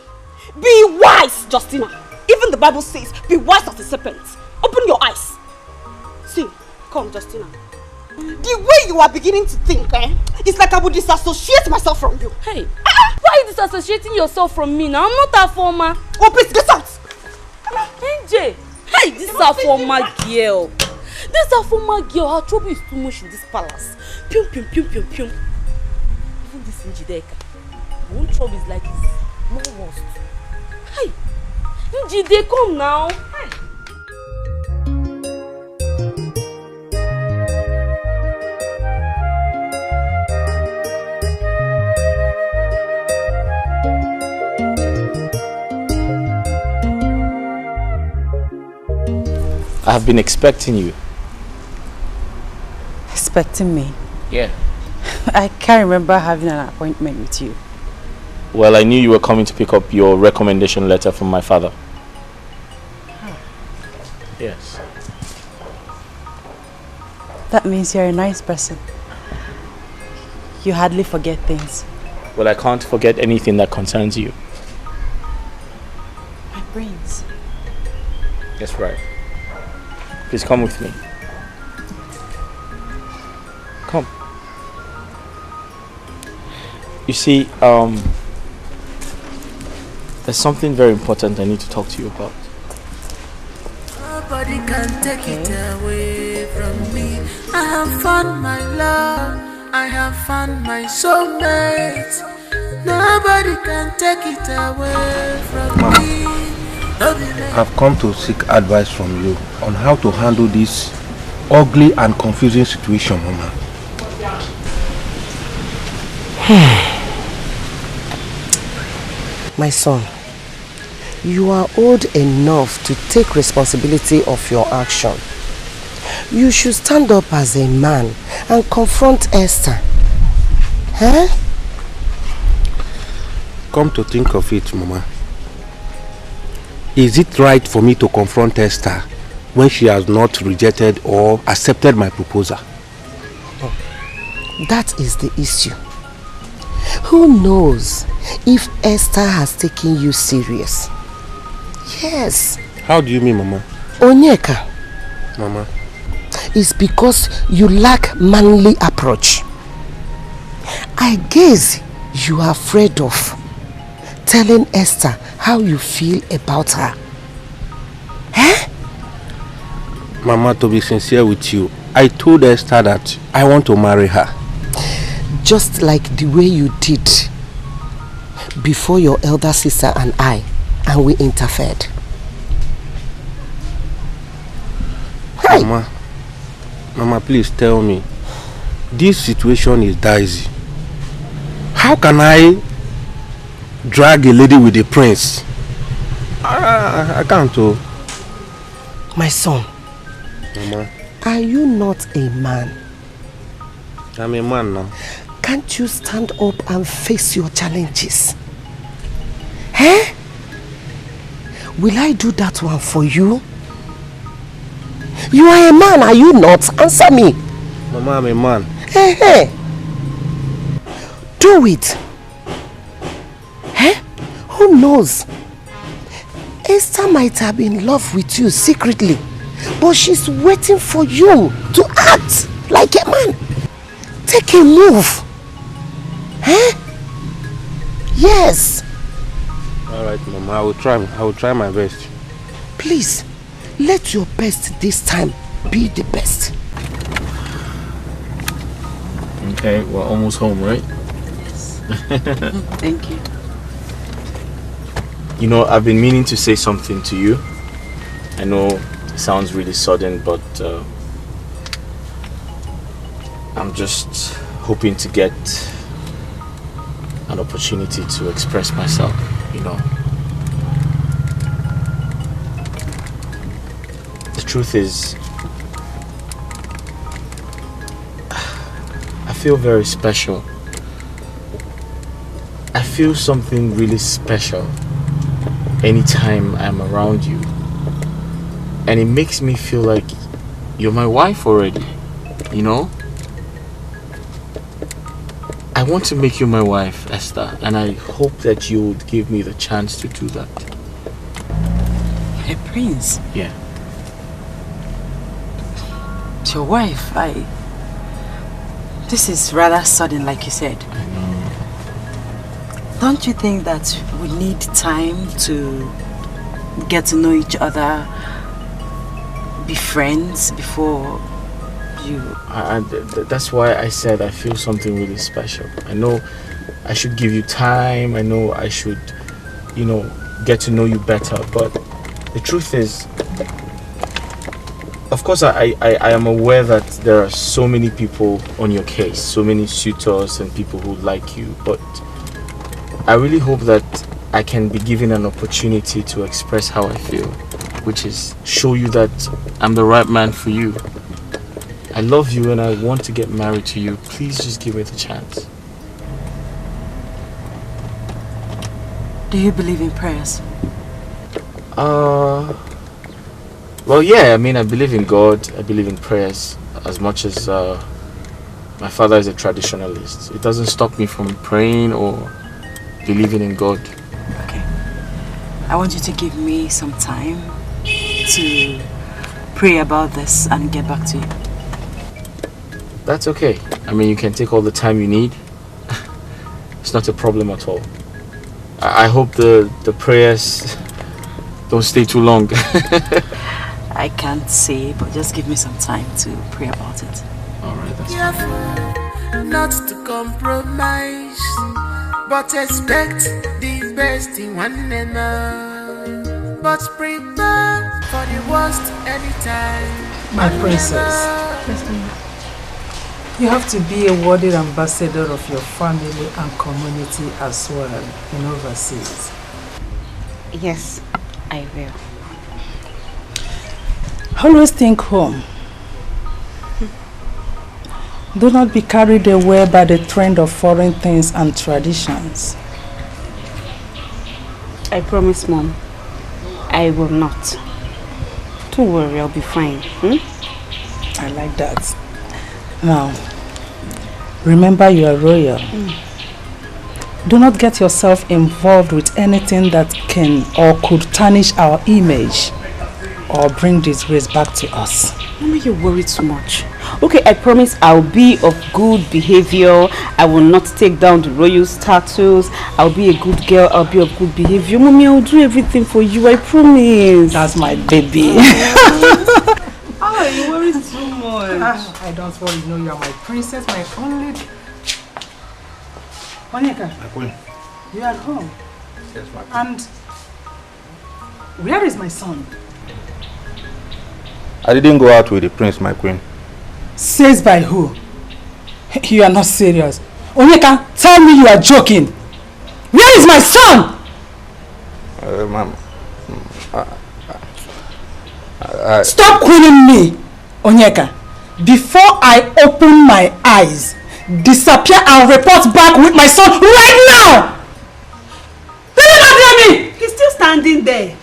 Be wise, Justina. Even the Bible says, be wise as a serpent. Open your eyes. See, come, Justina. The way you are beginning to think, it's like I would disassociate myself from you. Hey, why are you disassociating yourself from me now? I'm not a former. Oh, please, get out! NJ, hey, this is a former girl. This is a former girl. Her trouble is too much in this palace. Pium, pium, pium, pium, pium. Even this Njideka. Her own trouble is like it's no worst. Hey, Njide, come now. Hey. I have been expecting you. Expecting me? Yeah. I can't remember having an appointment with you. Well, I knew you were coming to pick up your recommendation letter from my father. Yes. That means you're a nice person. You hardly forget things. Well, I can't forget anything that concerns you. My brains. That's right. Please come with me. Come. You see, there's something very important I need to talk to you about. Nobody can take it away from me. I have found my love. I have found my soulmate. Nobody can take it away from me. I've come to seek advice from you on how to handle this ugly and confusing situation, Mama. My son, you are old enough to take responsibility of your action. You should stand up as a man and confront Esther. Come to think of it, Mama. Is it right for me to confront Esther when she has not rejected or accepted my proposal? That is the issue. Who knows if Esther has taken you serious? Yes. How do you mean, Mama? Onyeka. Mama. It's because you lack manly approach. I guess you are afraid of telling Esther how you feel about her. Mama, to be sincere with you, I told Esther that I want to marry her. Just like the way you did before your elder sister and we interfered. Hey. Mama, please tell me. This situation is dicey. How can I drag a lady with a prince? I can't. Oh. My son. Mama. Are you not a man? I'm a man now. Can't you stand up and face your challenges? Eh? Will I do that one for you? You are a man, are you not? Answer me. Mama, I'm a man. Hey, hey. Do it. Eh? Who knows? Esther might have been in love with you secretly, but she's waiting for you to act like a man. Take a move. Eh? Yes. Alright, Mama, I will try my best. Please, let your best this time be the best. Okay, we're almost home, right? Yes. Thank you. You know, I've been meaning to say something to you. I know it sounds really sudden, but I'm just hoping to get an opportunity to express myself, you know. The truth is, I feel very special. I feel something really special anytime I'm around you. And it makes me feel like you're my wife already, you know? I want to make you my wife, Esther, and I hope that you would give me the chance to do that. Hey, Prince. Yeah. It's your wife. This is rather sudden, like you said. I know. Don't you think that we need time to get to know each other, be friends before you... That's why I said I feel something really special. I know I should give you time. I know I should, you know, get to know you better. But the truth is, of course, I am aware that there are so many people on your case, so many suitors and people who like you. But I really hope that I can be given an opportunity to express how I feel, which is show you that I'm the right man for you. I love you and I want to get married to you. Please just give me the chance. Do you believe in prayers? Well, yeah, I mean, I believe in God. I believe in prayers as much as my father is a traditionalist. It doesn't stop me from praying or believing in God. Okay. I want you to give me some time to pray about this and get back to you. That's okay. I mean, you can take all the time you need. It's not a problem at all. I hope the prayers don't stay too long. I can't say, but just give me some time to pray about it. Alright, that's fine. Not to compromise, but expect the best in one another. But prepare for the worst anytime. My princess. Yes, ma'am. You have to be a worthy ambassador of your family and community as well in overseas. Yes, I will. Always think home. Do not be carried away by the trend of foreign things and traditions. I promise, Mom. I will not. Don't worry, I'll be fine. I like that. Now, remember you are royal. Do not get yourself involved with anything that can or could tarnish our image or bring disgrace back to us. Mama, you worry too much. Okay, I promise I'll be of good behavior. I will not take down the royal status. I'll be a good girl. I'll be of good behavior. Mommy, I'll do everything for you. I promise. That's my baby. I don't worry, you know you are my princess, my only... Onyeka, My queen. you are at home. Yes, my queen. And where is my son? I didn't go out with the prince, my queen. Says by who? You are not serious. Onyeka, tell me you are joking. Where is my son? Ma'am. Stop calling me, Onyeka. Before I open my eyes, disappear and report back with my son right now! Did you not hear me? He's still standing there.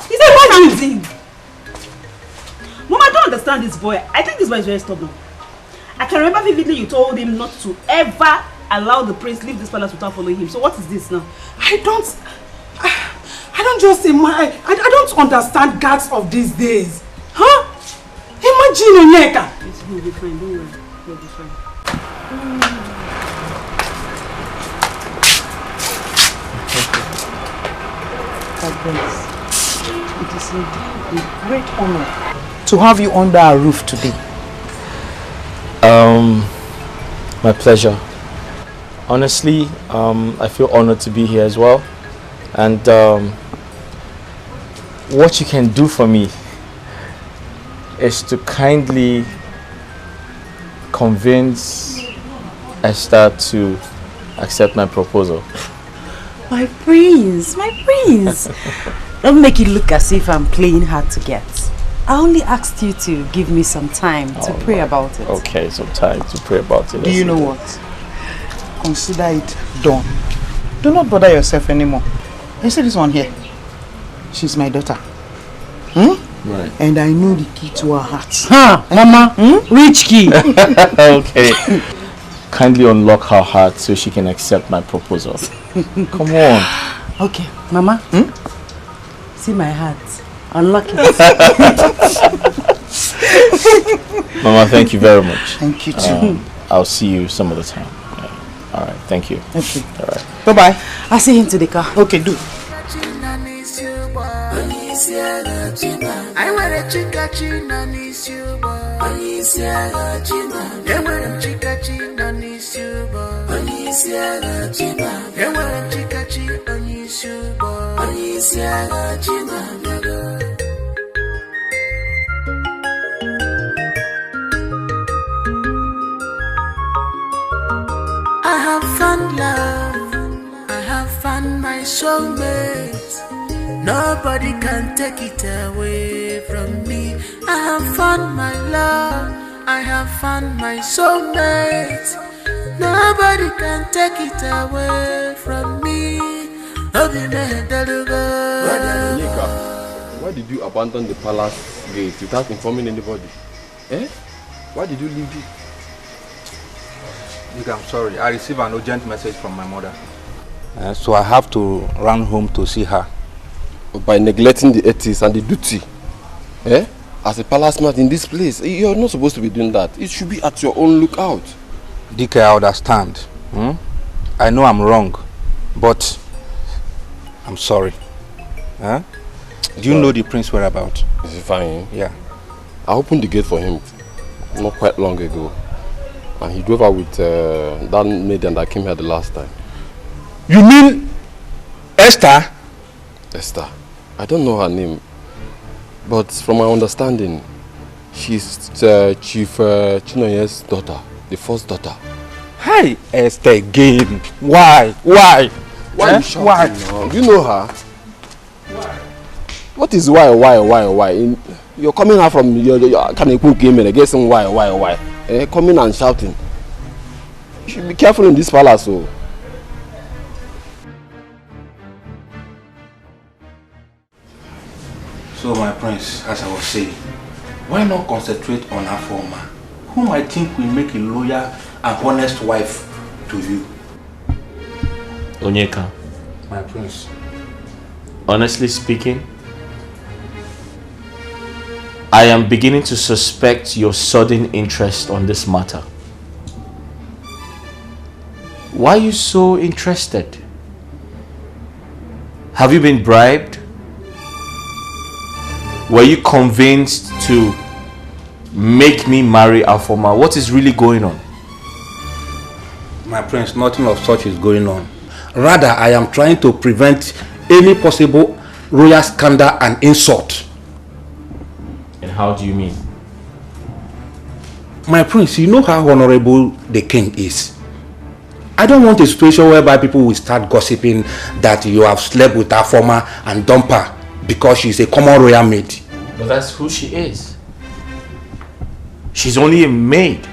He's still standing. Mom, I don't understand this boy. I think this boy is very stubborn. I can remember vividly you told him not to ever allow the prince leave this palace without following him. So what is this now? I don't just say I don't understand guards of these days. Huh? Imagine Onyeka. He'll be fine, don't worry. He'll be fine. It is indeed a great honor to have you under our roof today. My pleasure. Honestly, I feel honored to be here as well. And what you can do for me is to kindly convince Esther to accept my proposal. My prince, my prince. Don't make it look as if I'm playing hard to get. I only asked you to give me some time to pray about it. Okay, some time to pray about it. Do you know what? Consider it done. Do not bother yourself anymore. You see this one here? She's my daughter. Right. And I know the key to her heart. Huh, Mama? Which key? Okay. Kindly unlock her heart so she can accept my proposal. Come on. Okay, Mama. See my heart. Unlock it. Mama, thank you very much. Thank you too. I'll see you some other time. Yeah. All right, thank you. Okay. All right. Bye-bye. I'll see you into the car. Okay, do. I wear a chica china nis you boy. Onisia china. I wear a chica china nis you boy. Onisia china. I wear a chica china nis you boy. Onisia china. I have found love. I have found my soulmate. Nobody can take it away from me. I have found my love. I have found my soulmate. Nobody can take it away from me. Brother Onyeka, why did you abandon the palace gate without informing anybody? Eh? Why did you leave it? I'm sorry. I received an urgent message from my mother. So I have to run home to see her. By neglecting the ethics and the duty, as a palace man in this place, you're not supposed to be doing that. It should be at your own lookout. Dikeh, I understand. I know I'm wrong, but I'm sorry. Do you know the prince whereabouts? Is he fine? Yeah. I opened the gate for him not quite long ago, and he drove out with that maiden that came here the last time. You mean Esther? Esther. I don't know her name, but from my understanding, she's Chief Chinonye's daughter, the first daughter. Hey, Esther again. Why? Why? Why you shouting now? Do you know her? Why? What is why? You're coming out from your Kanekun game and guessing why? Coming and shouting. You should be careful in this palace, oh. So my prince, as I was saying, why not concentrate on our former, whom I think will make a loyal and honest wife to you? Onyeka. My prince. Honestly speaking, I am beginning to suspect your sudden interest on this matter. Why are you so interested? Have you been bribed? Were you convinced to make me marry Afoma? What is really going on? My prince, nothing of such is going on. Rather, I am trying to prevent any possible royal scandal and insult. And how do you mean? My prince, you know how honorable the king is. I don't want a situation whereby people will start gossiping that you have slept with her former and dump her because she's a common royal maid. But that's who she is. She's only a maid,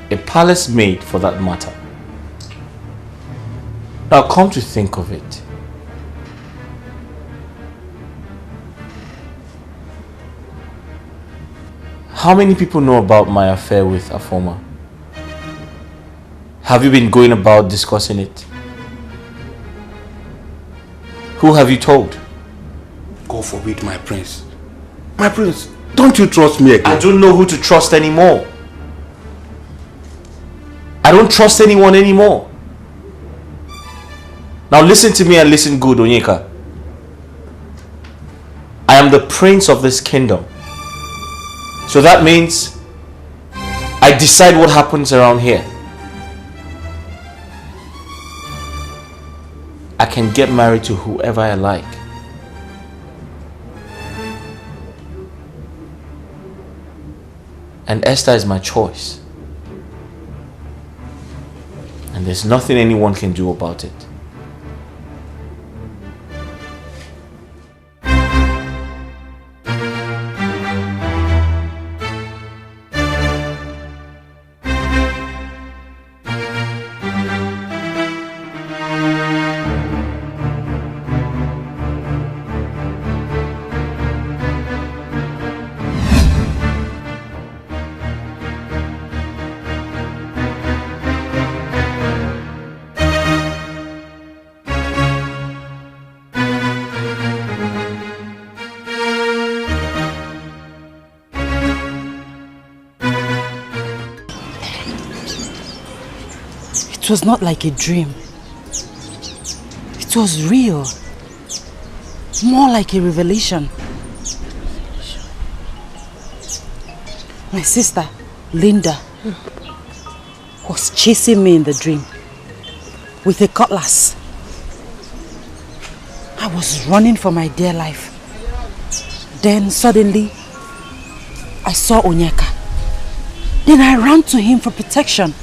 a palace maid for that matter. Now come to think of it, how many people know about my affair with Afoma? Have you been going about discussing it? Who have you told? God forbid, my prince. My prince, don't you trust me again? I don't know who to trust anymore. I don't trust anyone anymore. Now listen to me and listen good, Onyeka. I am the prince of this kingdom. So that means I decide what happens around here. I can get married to whoever I like. And Esther is my choice. And there's nothing anyone can do about it. It was not like a dream. It was real. More like a revelation. My sister, Linda, was chasing me in the dream with a cutlass. I was running for my dear life. Then suddenly, I saw Onyeka. Then I ran to him for protection.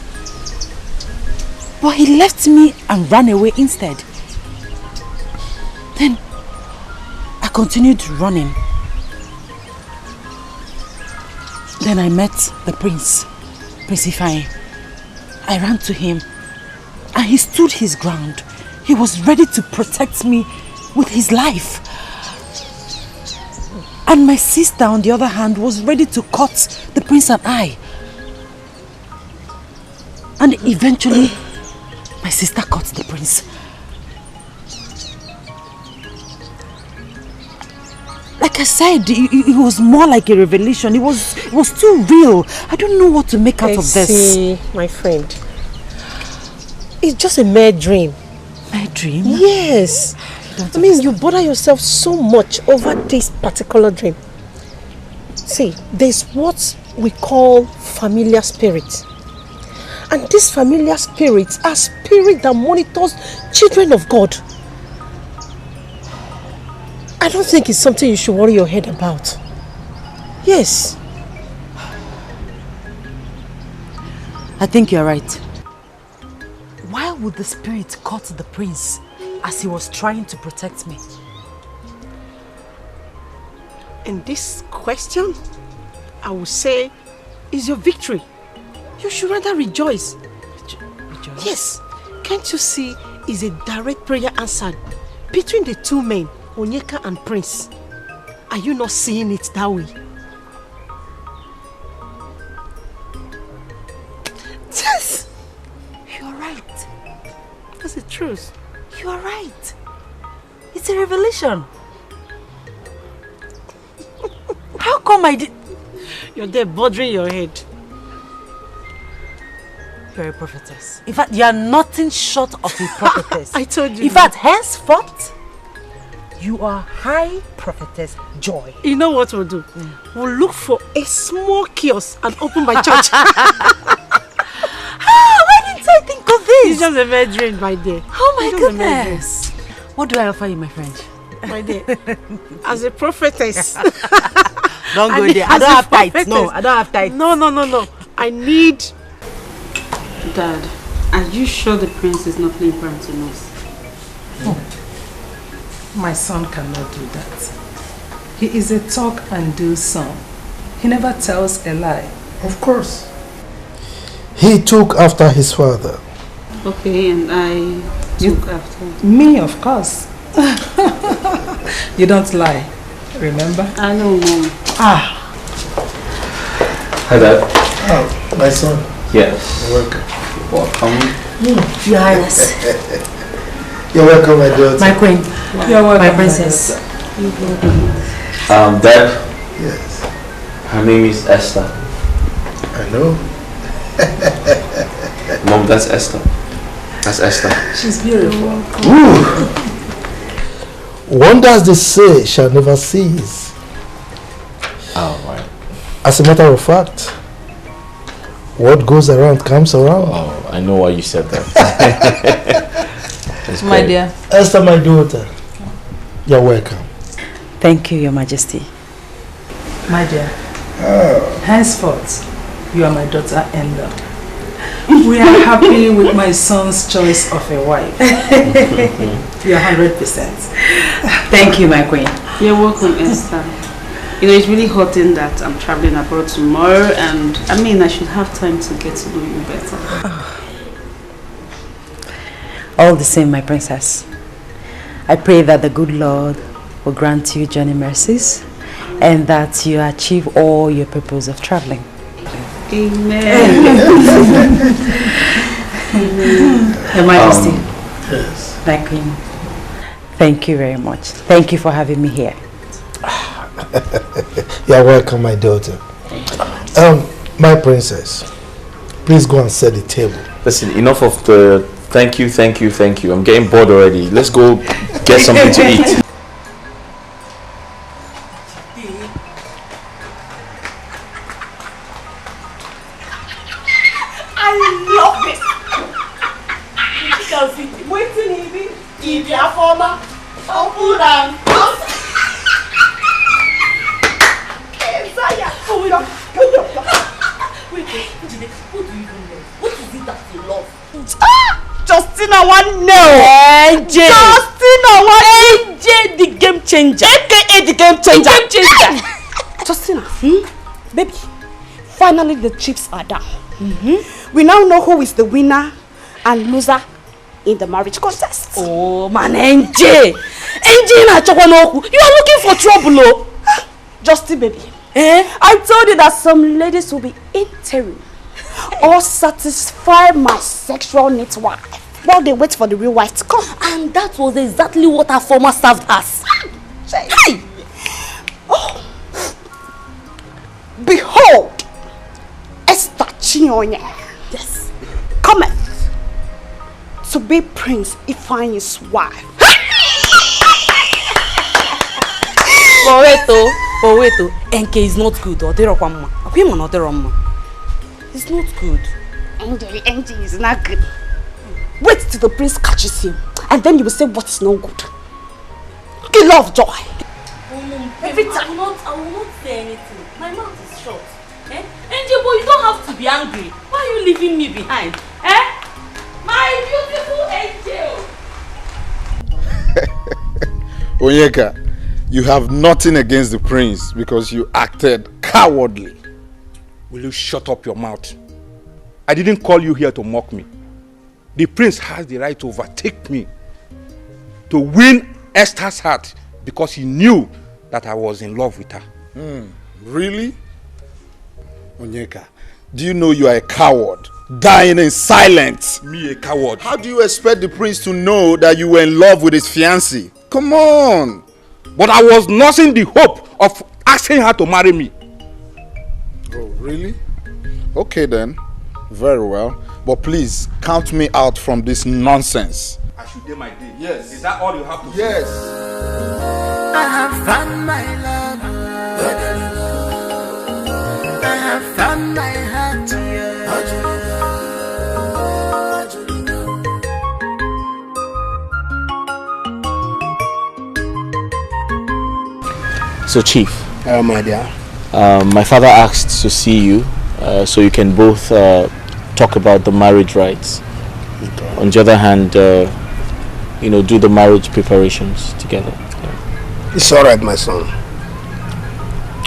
But he left me and ran away instead. Then I continued running. Then I met the prince, Prince Ifeanyi. I ran to him and he stood his ground. He was ready to protect me with his life. And my sister, on the other hand, was ready to cut the prince and I. And eventually, my sister cut the prince. Like I said, it was more like a revelation. It was too real. I don't know what to make out of this. See, my friend, it's just a mere dream. Mere dream? Yes. I mean, you bother yourself so much over this particular dream. See, there's what we call familiar spirits. And these familiar spirits are spirits that monitors children of God. I don't think it's something you should worry your head about. Yes. I think you're right. Why would the spirit cut the prince as he was trying to protect me? And this question, I would say, is your victory. You should rather rejoice. Rejoice? Yes. Can't you see it's a direct prayer answered between the two men, Onyeka and Prince? Are you not seeing it that way? Yes. You're right. That's the truth. You are right. It's a revelation. How come I did... You're there bothering your head. You're a prophetess. In fact, you are nothing short of a prophetess. I told you. In fact, henceforth, You are High Prophetess Joy. You know what we'll do? We'll look for a small kiosk and open by church. Why didn't I think of this? It's just a mere dream, my dear. Oh my goodness. What do I offer you, my friend? My dear, as a prophetess. Don't go there. I don't have tithes. No, I don't have tithes. No. I need... Dad, are you sure the prince is not playing pranks on us? My son cannot do that. He is a talk and do son. He never tells a lie. Of course. He took after his father. Okay, and I took after. Me, of course. You don't lie, remember? I know, Mom. Hi, Dad. Oh, my son. Yes. You're welcome. Welcome. Your Highness. You're welcome, my daughter. My queen. You're welcome, my princess. Dad. Yes. Her name is Esther. I know. Mom, that's Esther. That's Esther. She's beautiful. Wonders they say shall never cease. Oh, right. As a matter of fact, what goes around comes around. Oh, I know why you said that. My dear. Esther, my daughter, you're welcome. Thank you, Your Majesty. My dear, henceforth, you are my daughter-in-law. We are happy with my son's choice of a wife. You're 100%. Thank you, my queen. You're welcome, Esther. You know, it's really hurting that I'm traveling abroad tomorrow, and I mean, I should have time to get to know you better. All the same, my princess. I pray that the good Lord will grant you journey mercies and that you achieve all your purpose of traveling. Amen. Your Majesty. Yes. My queen. Thank you very much. Thank you for having me here. You're welcome, my daughter. My princess, please go and set the table. Listen, enough of the thank you. I'm getting bored already. Let's go get something to eat. I love it. You can see waiting even if you are former. Open and Wait, what do you even know? What is it that you love? Justina one no. Justina one AJ the game changer. AKA the game changer. The game changer. Justina, baby, finally the chips are down. We now know who is the winner and loser in the marriage contest. Oh man, NJ na chokanoku. You are looking for trouble, oh. Justin, baby. I told you that some ladies will be interim or satisfy my sexual needs while they wait for the real wife to come. And that was exactly what our former served us. Hey! Oh. Behold, Esther Chinonye. Yes. Cometh to be Prince Ifeanyi's wife. But wait, NK is not good. It's not good. NJ is not good. Wait till the prince catches him, and then you will say what is not good. Okay, love, joy. Every time. I will not say anything. My mouth is shut. NJ, boy, you don't have to be angry. Why are you leaving me behind? My beautiful angel. Onyeka, you have nothing against the prince because you acted cowardly. Will you shut up your mouth? I didn't call you here to mock me. The prince has the right to overtake me, to win Esther's heart because he knew that I was in love with her. Really? Onyeka, do you know you are a coward, dying in silence? Me a coward? How do you expect the prince to know that you were in love with his fiancée? Come on! But I was nursing the hope of asking her to marry me. Oh, really? Okay then. Very well. But please, count me out from this nonsense. I should do my day. Yes. Is that all you have to say? Yes. I have found my love. I have found my heart. So, Chief. My dear. My father asked to see you so you can both talk about the marriage rites. Okay. On the other hand, do the marriage preparations together. Yeah. It's alright, my son.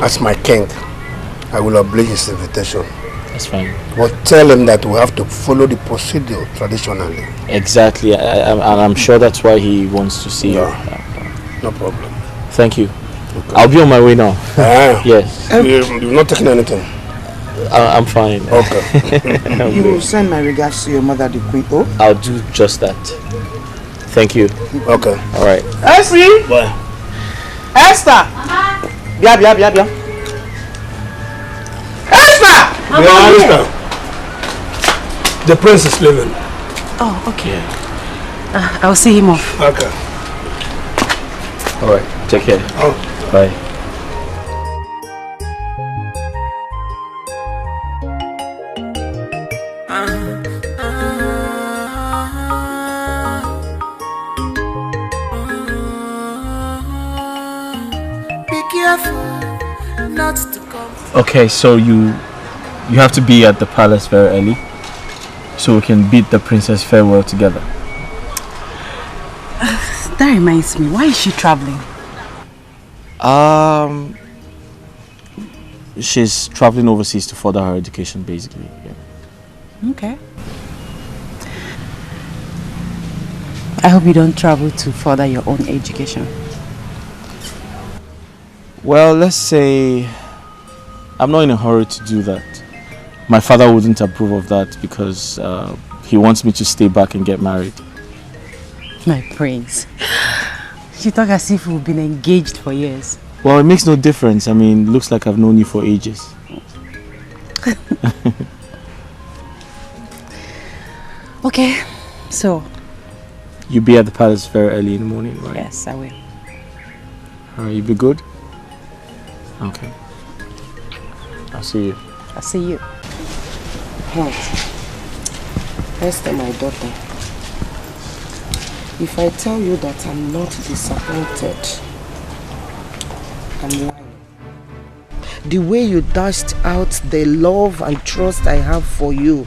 As my king, I will obey his invitation. That's fine. But tell him that we have to follow the procedure traditionally. Exactly. I'm sure that's why he wants to see you. No problem. Thank you. Okay. I'll be on my way now. Yes. You're not taking anything? I'm fine. Okay. You will send my regards to your mother, the Queen. Oh? I'll do just that. Thank you. Okay. All right. Essie! Bye. Esther! Bia. Esther! Esther! The prince is leaving. Oh, okay. Yeah. I'll see him off. Okay. All right. Take care. Oh. Bye. Be careful not to come. Okay, so you have to be at the palace very early so we can bid the princess farewell together. That reminds me, why is she traveling? She's traveling overseas to further her education, basically. Yeah. Okay. I hope you don't travel to further your own education. Well, let's say I'm not in a hurry to do that. My father wouldn't approve of that because he wants me to stay back and get married. My prince. You talk as if we've been engaged for years. Well, it makes no difference. I mean, looks like I've known you for ages. Okay, so... You'll be at the palace very early in the morning, right? Yes, I will. Alright, you be good? Okay. I'll see you. I'll see you. What? Esther, my daughter. If I tell you that I'm not disappointed, I'm lying. The way you dashed out the love and trust I have for you,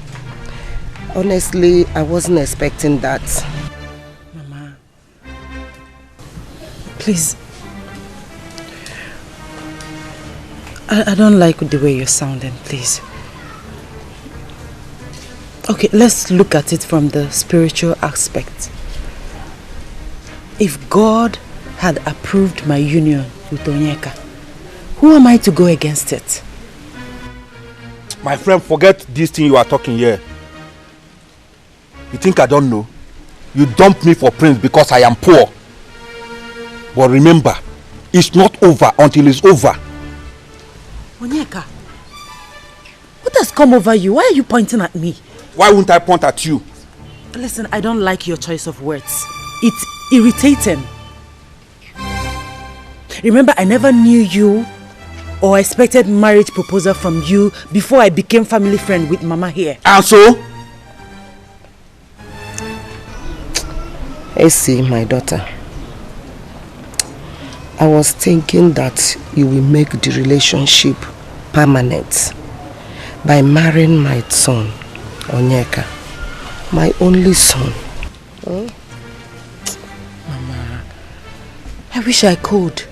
honestly, I wasn't expecting that. Mama, please. I don't like the way you're sounding, please. Okay, let's look at it from the spiritual aspect. If God had approved my union with Onyeka, who am I to go against it? My friend, forget this thing you are talking here. You think I don't know? You dumped me for Prince because I am poor. But remember, it's not over until it's over. Onyeka, what has come over you? Why are you pointing at me? Why wouldn't I point at you? Listen, I don't like your choice of words. It's irritating. Remember, I never knew you or expected marriage proposal from you before I became family friend with Mama here. And so? Essie, my daughter, I was thinking that you will make the relationship permanent by marrying my son, Onyeka, my only son. Mama, I wish I could.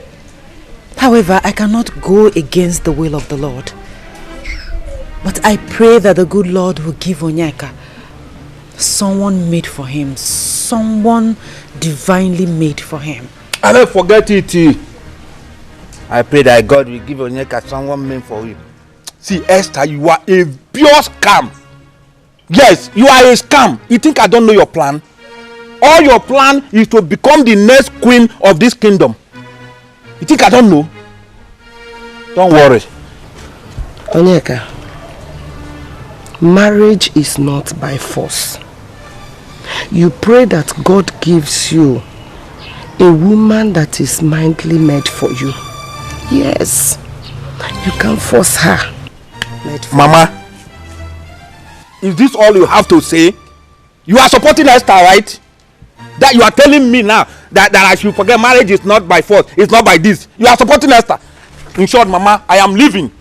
However, I cannot go against the will of the Lord. But I pray that the good Lord will give Onyeka someone made for him, someone divinely made for him. I don't forget it. I pray that God will give Onyeka someone made for him. See, Esther, you are a pure scam. Yes, you are a scam. You think I don't know your plan? All your plan is to become the next queen of this kingdom. You think I don't know? Don't worry. Onyeka, marriage is not by force. You pray that God gives you A woman that is mindly made for you. Yes. You can force her. Mama, is this all you have to say? You are supporting Esther, right? That you are telling me now that I should forget marriage is not by force, it's not by this. You are supporting Esther. In short, Mama, I am leaving.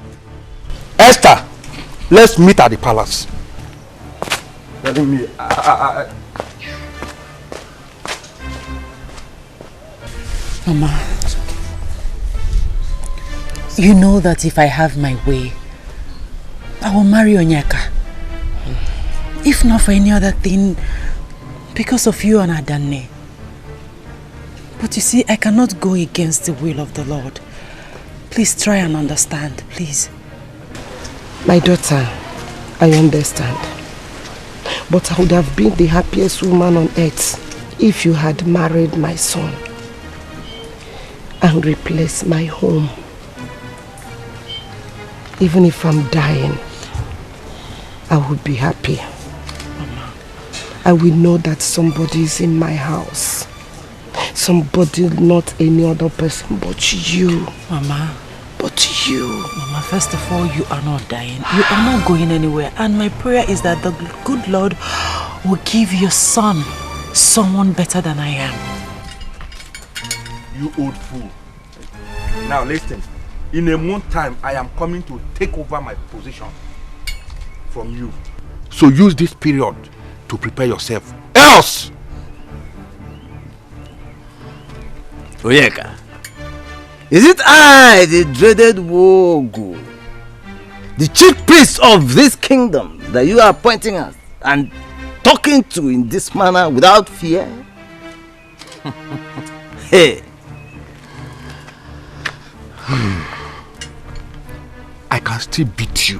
Esther, let's meet at the palace. Telling me, Mama, you know that if I have my way, I will marry Onyeka. If not for any other thing, because of you and Adane. But you see, I cannot go against the will of the Lord. Please try and understand, please. My daughter, I understand. But I would have been the happiest woman on earth if you had married my son and replaced my home. Even if I'm dying, I would be happy. Mama. I will know that somebody is in my house. Somebody, not any other person but you. Mama. But you. Mama, first of all, you are not dying. You are not going anywhere. And my prayer is that the good Lord will give your son someone better than I am. you old fool. Now listen. In a month's time, I am coming to take over my position from you. So use this period to prepare yourself. Else! Onyeka, is it I, the dreaded Wogu, the chief priest of this kingdom, that you are pointing at and talking to in this manner without fear? Hey! I can still beat you.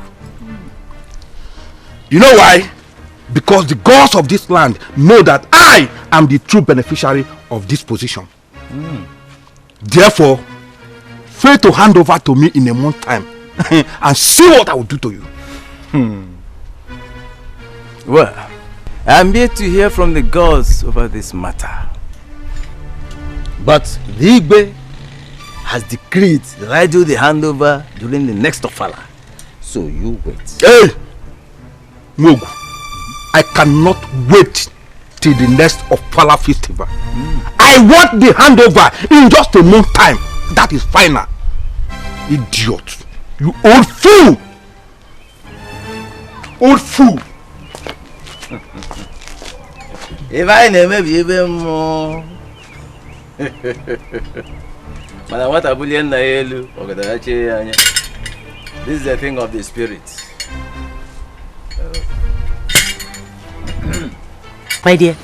You know why? Because the gods of this land know that I am the true beneficiary of this position. Therefore, fail to hand over to me in a month's time and see what I will do to you. Well, I am yet to hear from the gods over this matter. But the Igbe has decreed that I do the handover during the next Ofala. So you wait. Hey! Mogu, I cannot wait till the next Ofala festival. I want the handover in just a month's time. That is final. Idiot. You old fool! Old fool! If I never be even more. This is a thing of the spirit. My dear,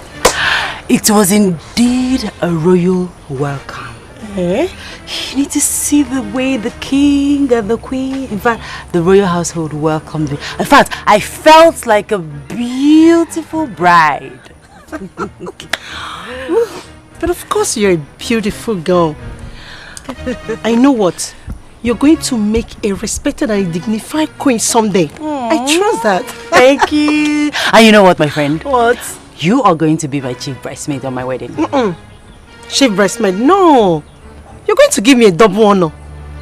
it was indeed a royal welcome. You need to see the way the king and the queen, in fact, the royal household welcomed me. In fact, I felt like a beautiful bride. But of course you're a beautiful girl. I know what. You're going to make a respected and dignified queen someday. I trust that. Thank you. And you know what, my friend? What? You are going to be my chief bridesmaid on my wedding. Chief bridesmaid? No. You're going to give me a double honor.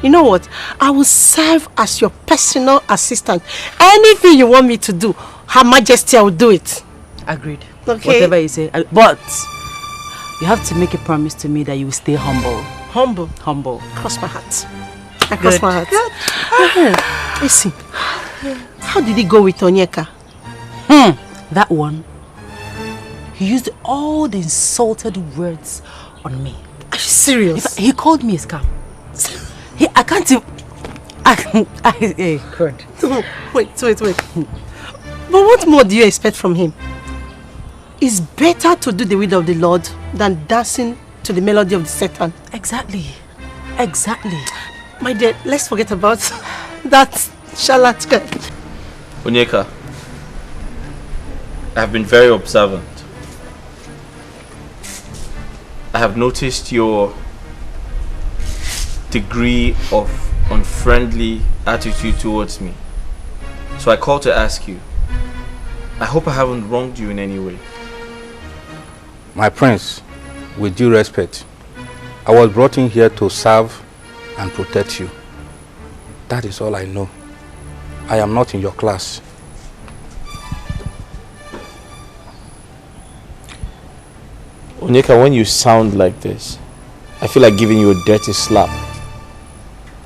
You know what? I will serve as your personal assistant. Anything you want me to do, Her Majesty, I will do it. Agreed. Okay. Whatever you say. But you have to make a promise to me that you will stay humble. Humble? Humble. Cross my heart. I cross my heart. Listen. How did he go with Onyeka? That one. He used all the insulted words on me. Are you serious? He called me a scam. I can't even... Hey, God. Wait. But what more do you expect from him? It's better to do the will of the Lord than dancing to the melody of the Satan. Exactly. My dear, let's forget about that charlatan. Onyeka, I have been very observant. I have noticed your degree of unfriendly attitude towards me. So I called to ask you. I hope I haven't wronged you in any way. My prince, with due respect, I was brought in here to serve and protect you. That is all I know. I am not in your class. Onyeka, when you sound like this, I feel like giving you a dirty slap.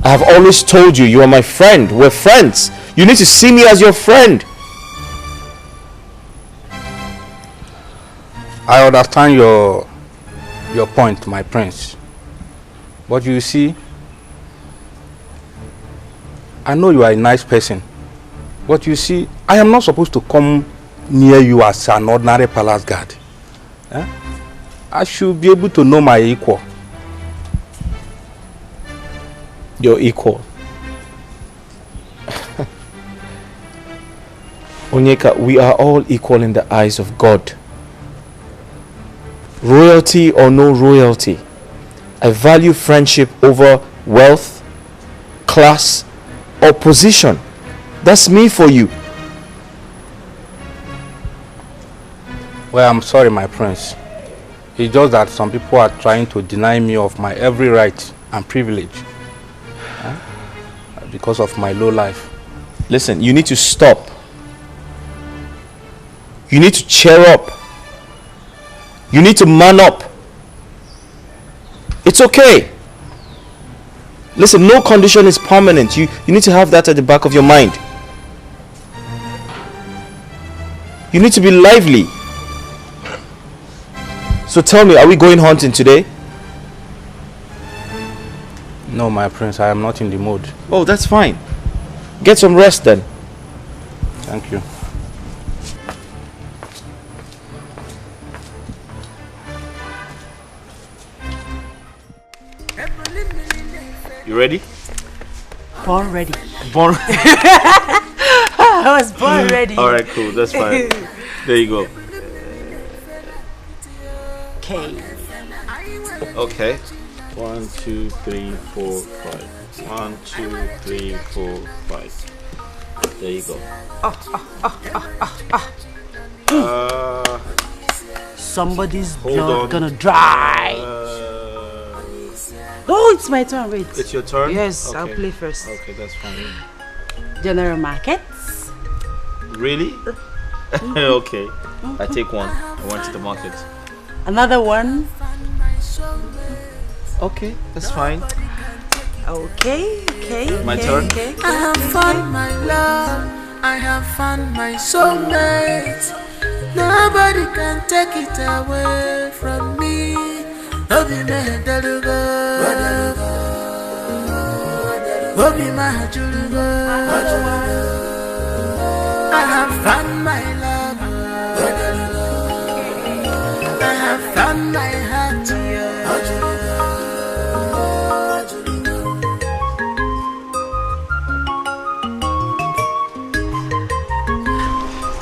I have always told you, you are my friend. We're friends. You need to see me as your friend. I understand your point, my prince. But you see, I know you are a nice person. But you see, I am not supposed to come near you as an ordinary palace guard. Eh? I should be able to know my equal. Your equal. Onyeka, we are all equal in the eyes of God. Royalty or no royalty, I value friendship over wealth, class, or position. That's me for you. Well, I'm sorry, my prince. It's just that some people are trying to deny me of my every right and privilege. Because of my low life. Listen, you need to stop. You need to cheer up. You need to man up. It's okay. Listen, no condition is permanent. You need to have that at the back of your mind. You need to be lively. So tell me, are we going hunting today? No, my prince, I am not in the mood. Oh, that's fine. Get some rest then. Thank you. You ready? Born ready. Born. I was born ready. All right, cool. That's fine. There you go. Okay. Okay. 1, 2, 3, 4, 5. 1, 2, 3, 4, 5. There you go. Somebody's Hold blood on. gonna dry. Oh, it's my turn. Wait. It's your turn? Yes, Okay. I'll play first. Okay, that's fine. General markets. Really? Okay. I take one. I went to the market. Another one. Okay, that's fine. Okay. My turn. Okay. I have found my love, I have found my soulmate. Nobody can take it away from me. Obi me deluga, Obi my juluga. I have found my love, I have found my heart.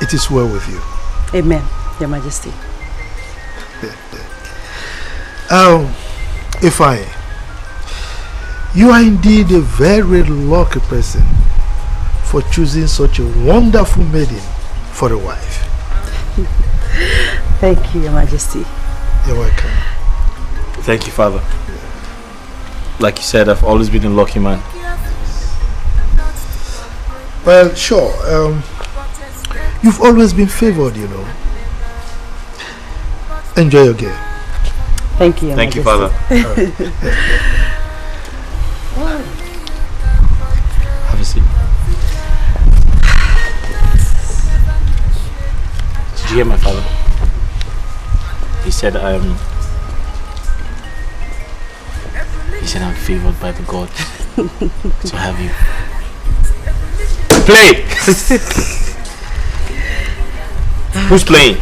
It is well with you. Amen, Your Majesty. Ifeanyi, you are indeed a very lucky person for choosing such a wonderful maiden for a wife. Thank you, Your Majesty. You're welcome. Thank you, Father. Like you said, I've always been a lucky man. Well, sure. You've always been favored, you know. Enjoy your game. Thank you, Your Thank you, Majesty. Father. Have a seat. Did you hear my father? He said I'm favored by the gods to have you. Play! Who's playing?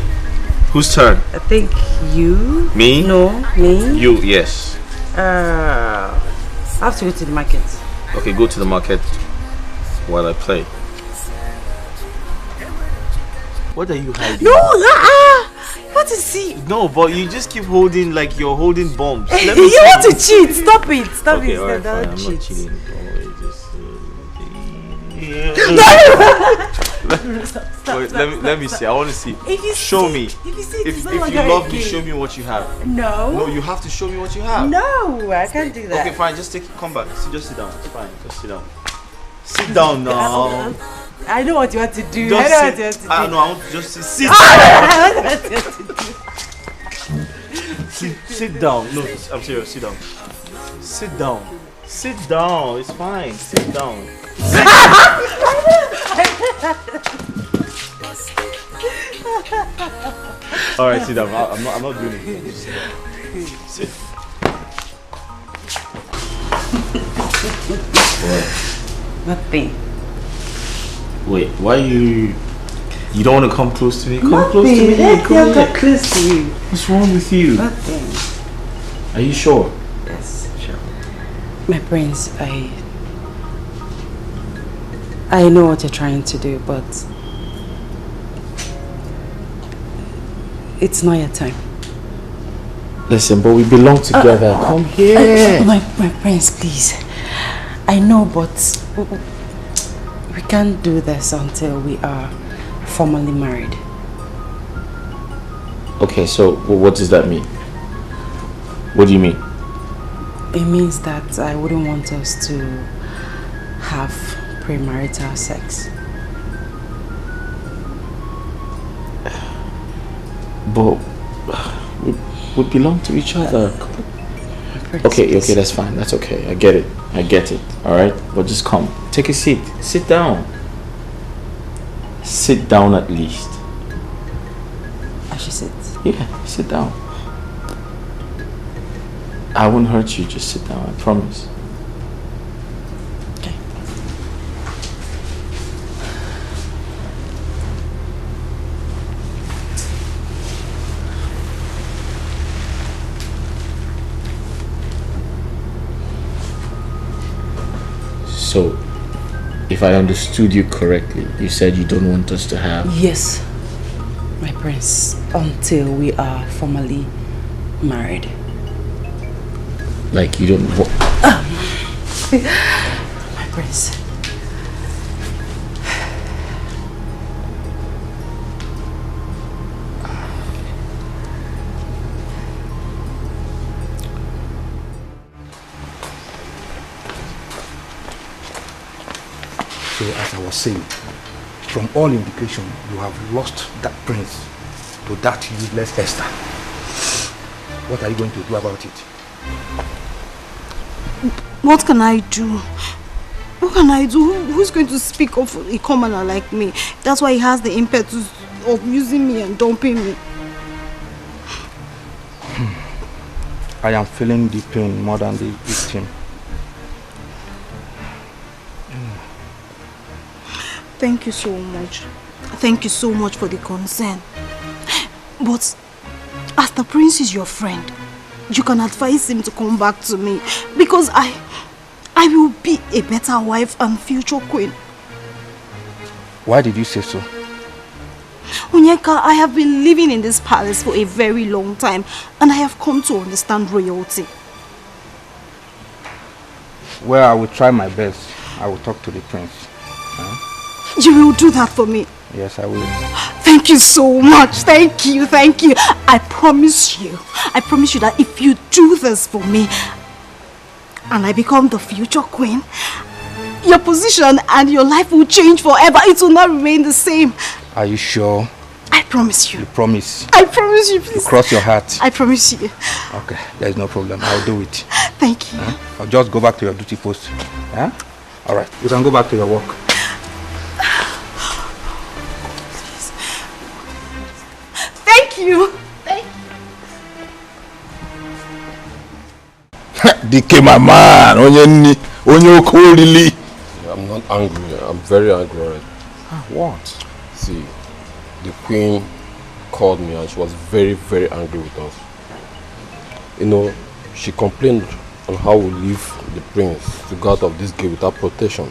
Whose turn? I think you. Me? No, me. You, yes. I have to go to the market. Okay, go to the market while I play. What are you hiding? No, what is he? No, but you just keep holding like you're holding bombs. You want to cheat? Stop it! Stop Okay, it! alright, Don't fine. I'm cheat. not cheating. Let me see. I want to see. Show me. If you love me, show me what you have. No, you have to show me what you have. No, I can't do that. Okay, fine. Just come back. Just sit down. It's fine. Just sit down. Sit down now. I know what you want to do. Just I know what you want to do. No, I want to just sit I down. know what you want to do. Sit down. No, I'm serious. Sit down. Sit down. Sit down. It's fine. Sit down. All right, sit down. I'm not doing anything. Just sit down. Sit. Nothing. Wait, why you don't want to come close to me? Come Nothing. close to me. Let Come me get close to you. What's wrong with you? Nothing. Are you sure? Yes, sure. My prince, I know what you're trying to do, but it's not your time. Listen, but we belong together. Come here. My prince, please. I know, but we can't do this until we are formally married. Okay, so what does that mean? What do you mean? It means that I wouldn't want us to have premarital sex. But we belong to each other. Okay, that's fine. That's okay. I get it. All right, but just come. Take a seat. Sit down. Sit down at least. I should sit. Yeah, sit down. I won't hurt you. Just sit down. I promise. Okay. So, if I understood you correctly, you said you don't want us to have... Yes, my prince, until we are formally married. Like you don't want... My prince. So as I was saying, from all indication, you have lost that prince to that useless Esther. What are you going to do about it? What can I do? What can I do? Who's going to speak of a commoner like me? That's why he has the impetus of using me and dumping me. I am feeling the pain more than the victim. Thank you so much. Thank you so much for the concern. But as the prince is your friend, you can advise him to come back to me, because I will be a better wife and future queen. Why did you say so? Onyeka, I have been living in this palace for a very long time, and I have come to understand royalty. Well, I will try my best. I will talk to the prince. Huh? You will do that for me? Yes, I will. Thank you so much. Thank you. I promise you that if you do this for me and I become the future queen, your position and your life will change forever. It will not remain the same. Are you sure? I promise you. You promise? I promise you, please. You cross your heart? I promise you. Okay, there is no problem. I'll do it. Thank you. I'll just go back to your duty post. Huh? All right, you can go back to your work. Thank you. Dikeh, my man. Really? I'm not angry. I'm very angry already. What? See, the queen called me and she was very, very angry with us. You know, she complained on how we leave the prince to go out of this gate without protection.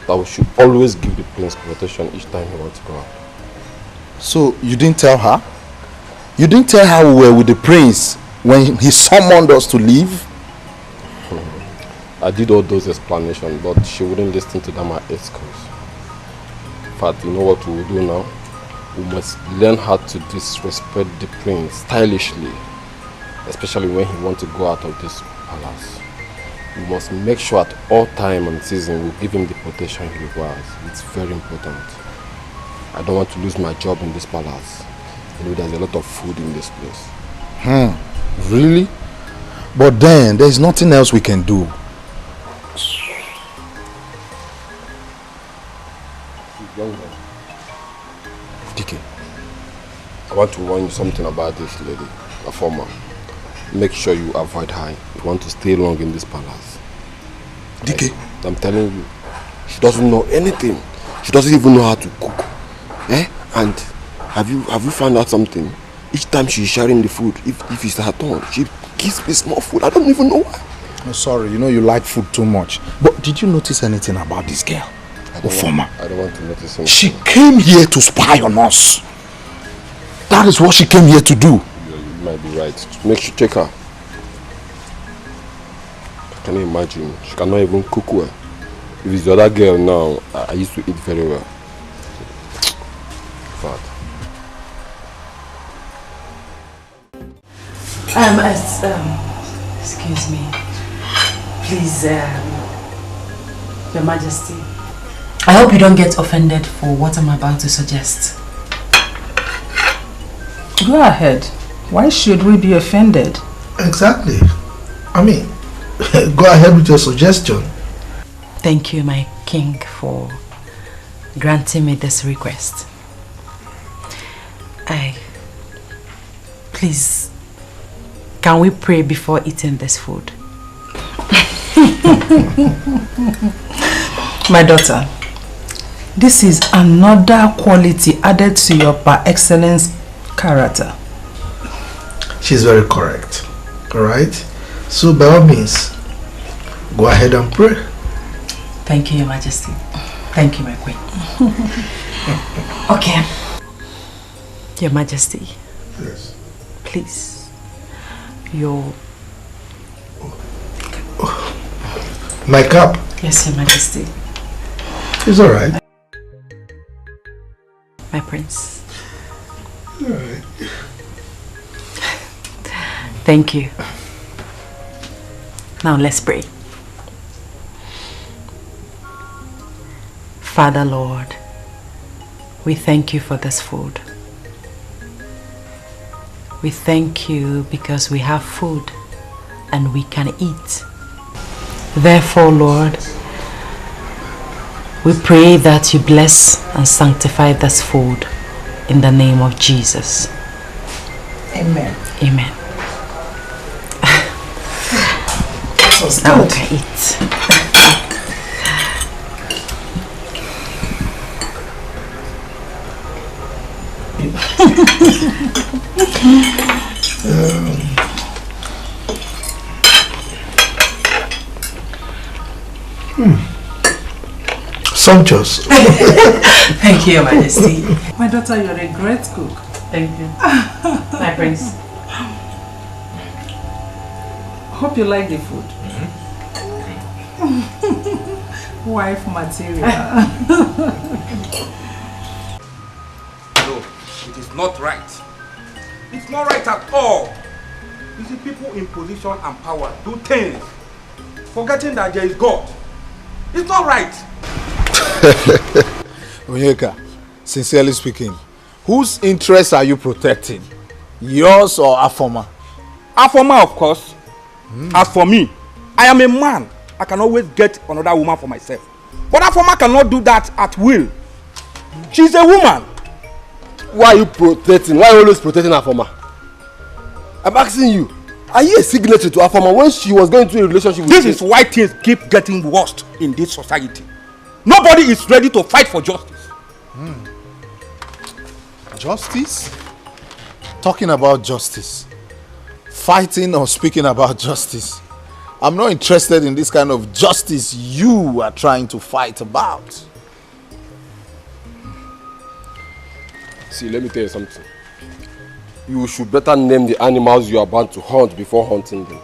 That we should always give the prince protection each time he wants to go out. So you didn't tell her? You didn't tell her we were with the prince when he summoned us to leave? I did all those explanations, but she wouldn't listen to them at excuse. fact, you know what we will do now? We must learn how to disrespect the prince stylishly, especially when he wants to go out of this palace. We must make sure at all time and season we give him the protection he requires. It's very important. I don't want to lose my job in this palace. You know, there's a lot of food in this place. Really? But then, there's nothing else we can do. Young man. Dikeh, I want to warn you something about this lady, a former. Make sure you avoid her. You want to stay long in this palace. Dikeh? I'm telling you, she doesn't know anything. She doesn't even know how to cook. And have you found out something? Each time she's sharing the food, if it's her turn, she gives me small food. I don't even know why. I'm sorry, you know you like food too much. But did you notice anything about this girl? I don't want to notice anything. She came here to spy on us. That is what she came here to do. You might be right. Make sure check her. Can you imagine? She cannot even cook well. If it's the other girl now, I used to eat very well. Bad. Excuse me. Please, Your Majesty. I hope you don't get offended for what I'm about to suggest. Go ahead. Why should we be offended? Exactly. I mean, go ahead with your suggestion. Thank you, my king, for granting me this request. Please, can we pray before eating this food? My daughter, this is another quality added to your par excellence character. She's very correct. Alright? So by all means, go ahead and pray. Thank you, Your Majesty. Thank you, my queen. Okay. Your Majesty. Yes. Please. Your... My cup? Yes, Your Majesty. It's alright. My prince. Alright. Thank you. Now let's pray. Father Lord, we thank you for this food. We thank you because we have food and we can eat. Therefore, Lord, we pray that you bless and sanctify this food in the name of Jesus. Amen. Amen. Now we can eat. Sumptuous. Thank you, Your Majesty. My daughter, you're a great cook. Thank you. My prince. Hope you like the food. Wife material. No, it is not right. It's not right at all. You see, people in position and power do things, forgetting that there is God. It's not right. Onyeka, sincerely speaking, whose interests are you protecting? Yours or Afoma? Afoma, of course. As for me, I am a man. I can always get another woman for myself. But Afoma cannot do that at will. She's a woman. Why are you protecting? Why are you always protecting Afoma? I'm asking you, are you a signatory to Afoma when she was going through a relationship with you? This is why things keep getting worse in this society. Nobody is ready to fight for justice. Justice? Talking about justice. Fighting or speaking about justice. I'm not interested in this kind of justice you are trying to fight about. See, let me tell you something. You should better name the animals you are about to hunt before hunting them.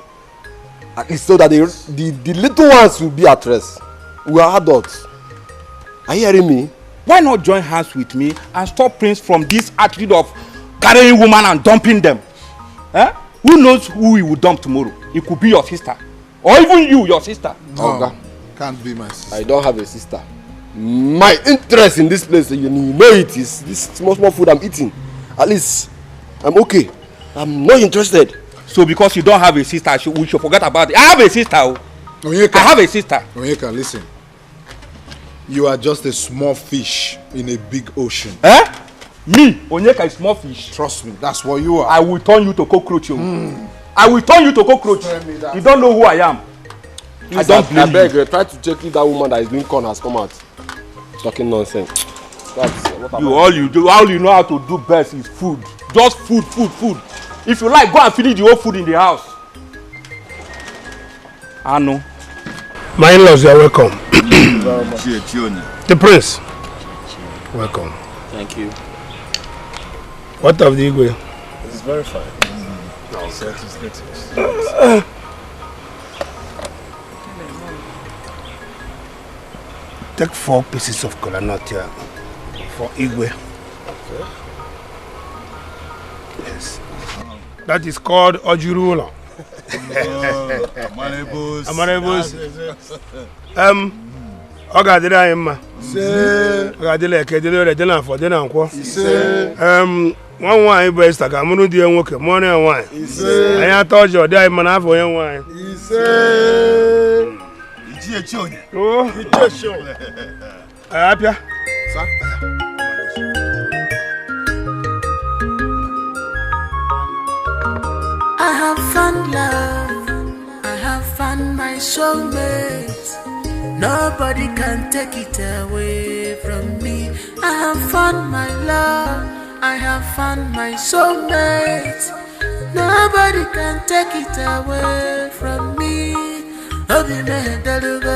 At least so that the little ones will be at rest. We are adults. Are you hearing me? Why not join hands with me and stop Prince from this attitude of carrying women and dumping them? Eh? Who knows who he will dump tomorrow? It could be your sister. Or even you, your sister. No, can't be my sister. I don't have a sister. My interest in this place, you know it, is this small food I'm eating. At least, I'm okay. I'm not interested. So because you don't have a sister, we should forget about it. I have a sister. Onyeka, I have a sister. Onyeka, listen. You are just a small fish in a big ocean. Eh? Me, Onyeka, is small fish. Trust me, that's what you are. I will turn you to cockroach. I will turn you to cockroach. You don't know who I am. Please, I don't blame you. I beg, try to check if that woman that is doing corn has come out. Talking nonsense. That's what all you know how to do best is food. Just food. If you like, go and finish the whole food in the house. I know. My in-laws, you are welcome. The prince. Welcome. Thank you. What of the Igwe? It's very fine. I'll set his greetings. Take 4 pieces of kola nut here for Igwe. Yes. That is called Ojurula. Amanebus. Ogadira Emma. Ogadile Kedile Dena for Dena Quo. One wine best like a mono dear worker, money and wine. I told you, I man have one wine. Oh, Apia. I have found love, I have found my soulmate. Nobody can take it away from me. I have found my love, I have found my soulmate. Nobody can take it away from me. Obi me dalugo,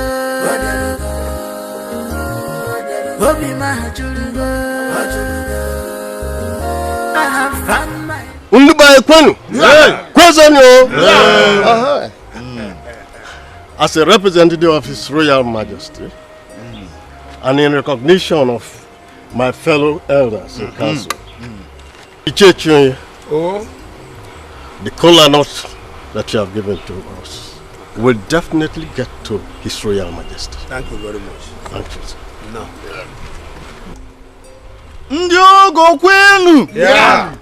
Obi ma julugo. I have found my. As a representative of His Royal Majesty, and in recognition of my fellow elders in council, the kola nut that you have given to us will definitely get to His Royal Majesty. Thank you very much. Thank you, sir. No. Ndiogo kwenu. Yeah.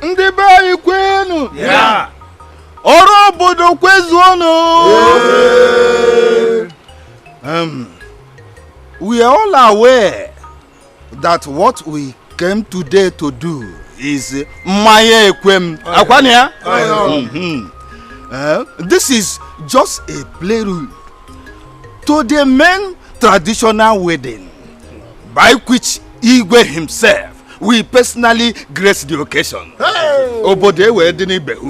Ndibai kwenu. Yeah. Orobodo kwezuono. We are all aware that what we came today to do is Maye Ekwem. Akwania? This is just a prelude to the main traditional wedding by which Igwe himself will personally grace the occasion. Obode wedding Ibehu.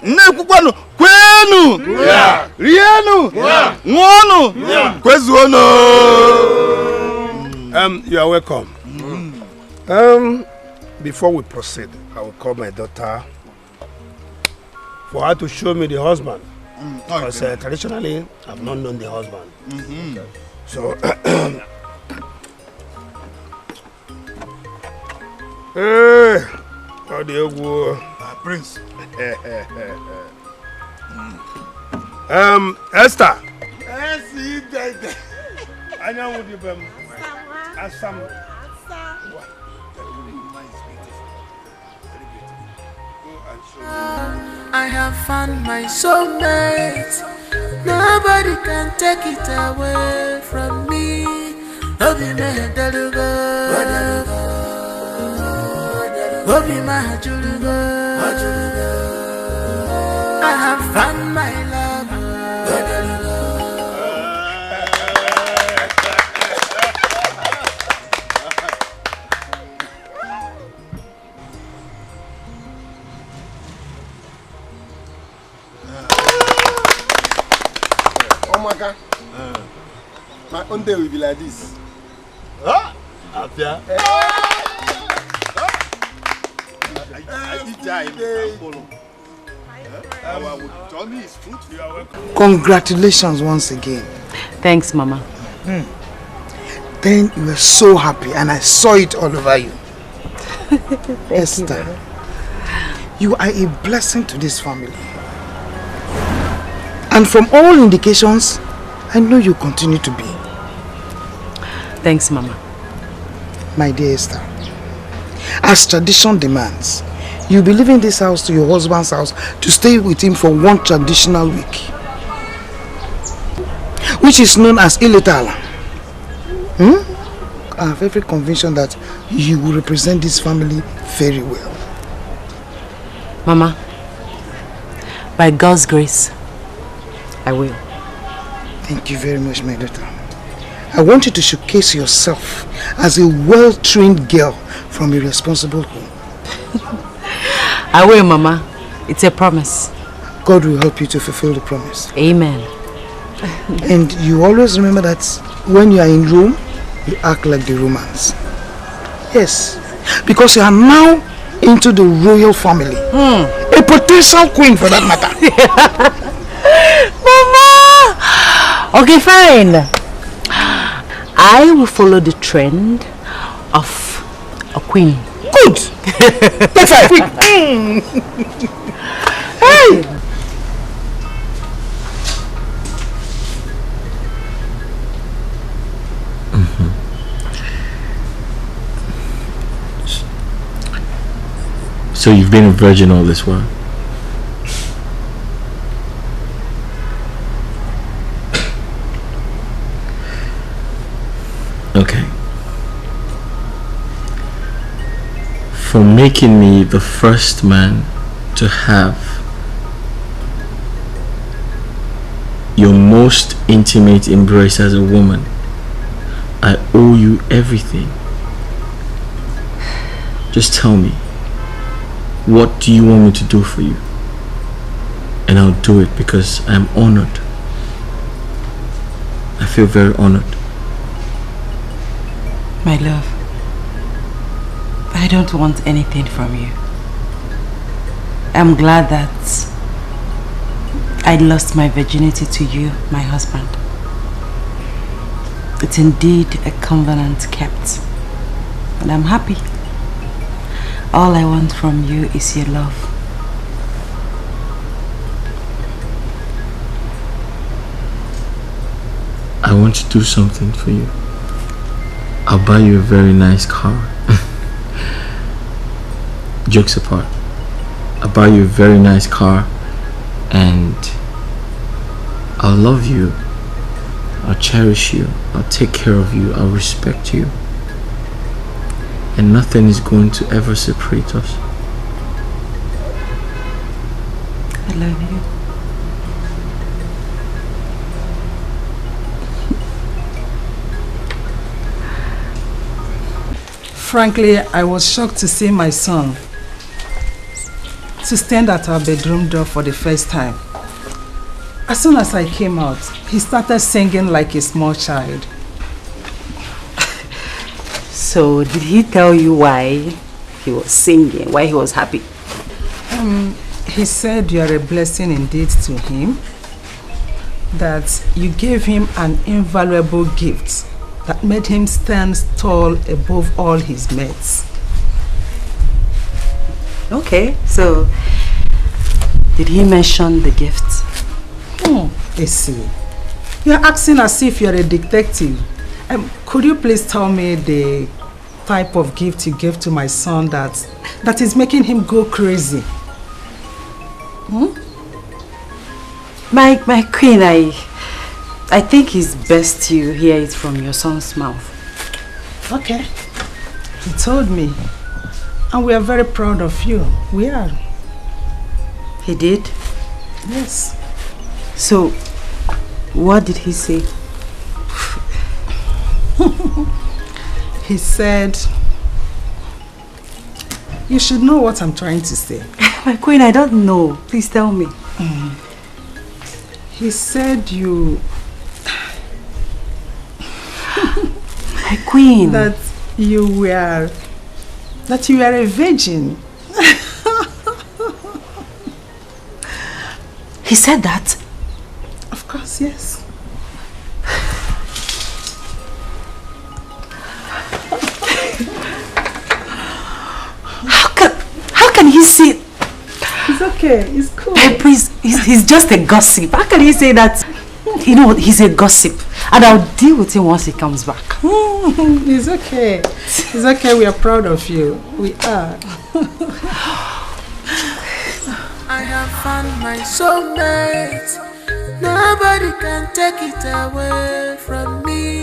Nekwano kwenu rienu ngono kwezuono. You are welcome. Before we proceed, I will call my daughter for her to show me the husband. Because traditionally, I've not known the husband. So, how do you go? Prince. Esther. I know what you've been. I have found my soulmate. Nobody can take it away from me. Obi me dalugo, Obi ma julugo. I have found my love. Oh my God. My own day will be like this. Apia. Congratulations once again. Thanks, Mama. Then you were so happy and I saw it all over you. Esther, you are a blessing to this family. And from all indications, I know you continue to be. Thanks, Mama. My dear Esther, as tradition demands, you'll be leaving this house to your husband's house to stay with him for one traditional week, which is known as Iletala. I have every conviction that you will represent this family very well. Mama, by God's grace, I will. Thank you very much, my daughter. I want you to showcase yourself as a well-trained girl from a responsible home. I will, Mama. It's a promise. God will help you to fulfill the promise. Amen. And you always remember that when you are in Rome, you act like the Romans. Yes, because you are now into the royal family. A potential queen for that matter. Mama! Okay, fine. I will follow the trend of a queen. Good! That's a queen! Hey! So you've been a virgin all this while? Okay. For making me the first man to have your most intimate embrace as a woman, I owe you everything. Just tell me, what do you want me to do for you? And I'll do it because I'm honored. I feel very honored. My love, I don't want anything from you. I'm glad that I lost my virginity to you, my husband. It's indeed a covenant kept, and I'm happy. All I want from you is your love. I want to do something for you. I'll buy you a very nice car. Jokes apart, I'll buy you a very nice car and I'll love you. I'll cherish you. I'll take care of you. I'll respect you. And nothing is going to ever separate us. I love you. Frankly, I was shocked to see my son to stand at our bedroom door for the first time. As soon as I came out, he started singing like a small child. So, did he tell you why he was singing, why he was happy? He said you are a blessing indeed to him, that you gave him an invaluable gift that made him stand tall above all his mates. Okay, so did he mention the gift? Essie, you're acting as if you're a detective. Could you please tell me the type of gift you gave to my son that is making him go crazy? My queen, I think it's best you hear it from your son's mouth. Okay. He told me. And we are very proud of you. We are. He did? Yes. So, what did he say? He said, you should know what I'm trying to say. My queen, I don't know. Please tell me. He said you... My queen. That you were a virgin. He said that? Of course, yes. can he say? It's okay. It's cool. Hey, please, he's just a gossip. How can he say that? You know what? He's a gossip, and I'll deal with him once he comes back. It's okay. It's okay. We are proud of you. We are. I have found my soulmate. Nobody can take it away from me.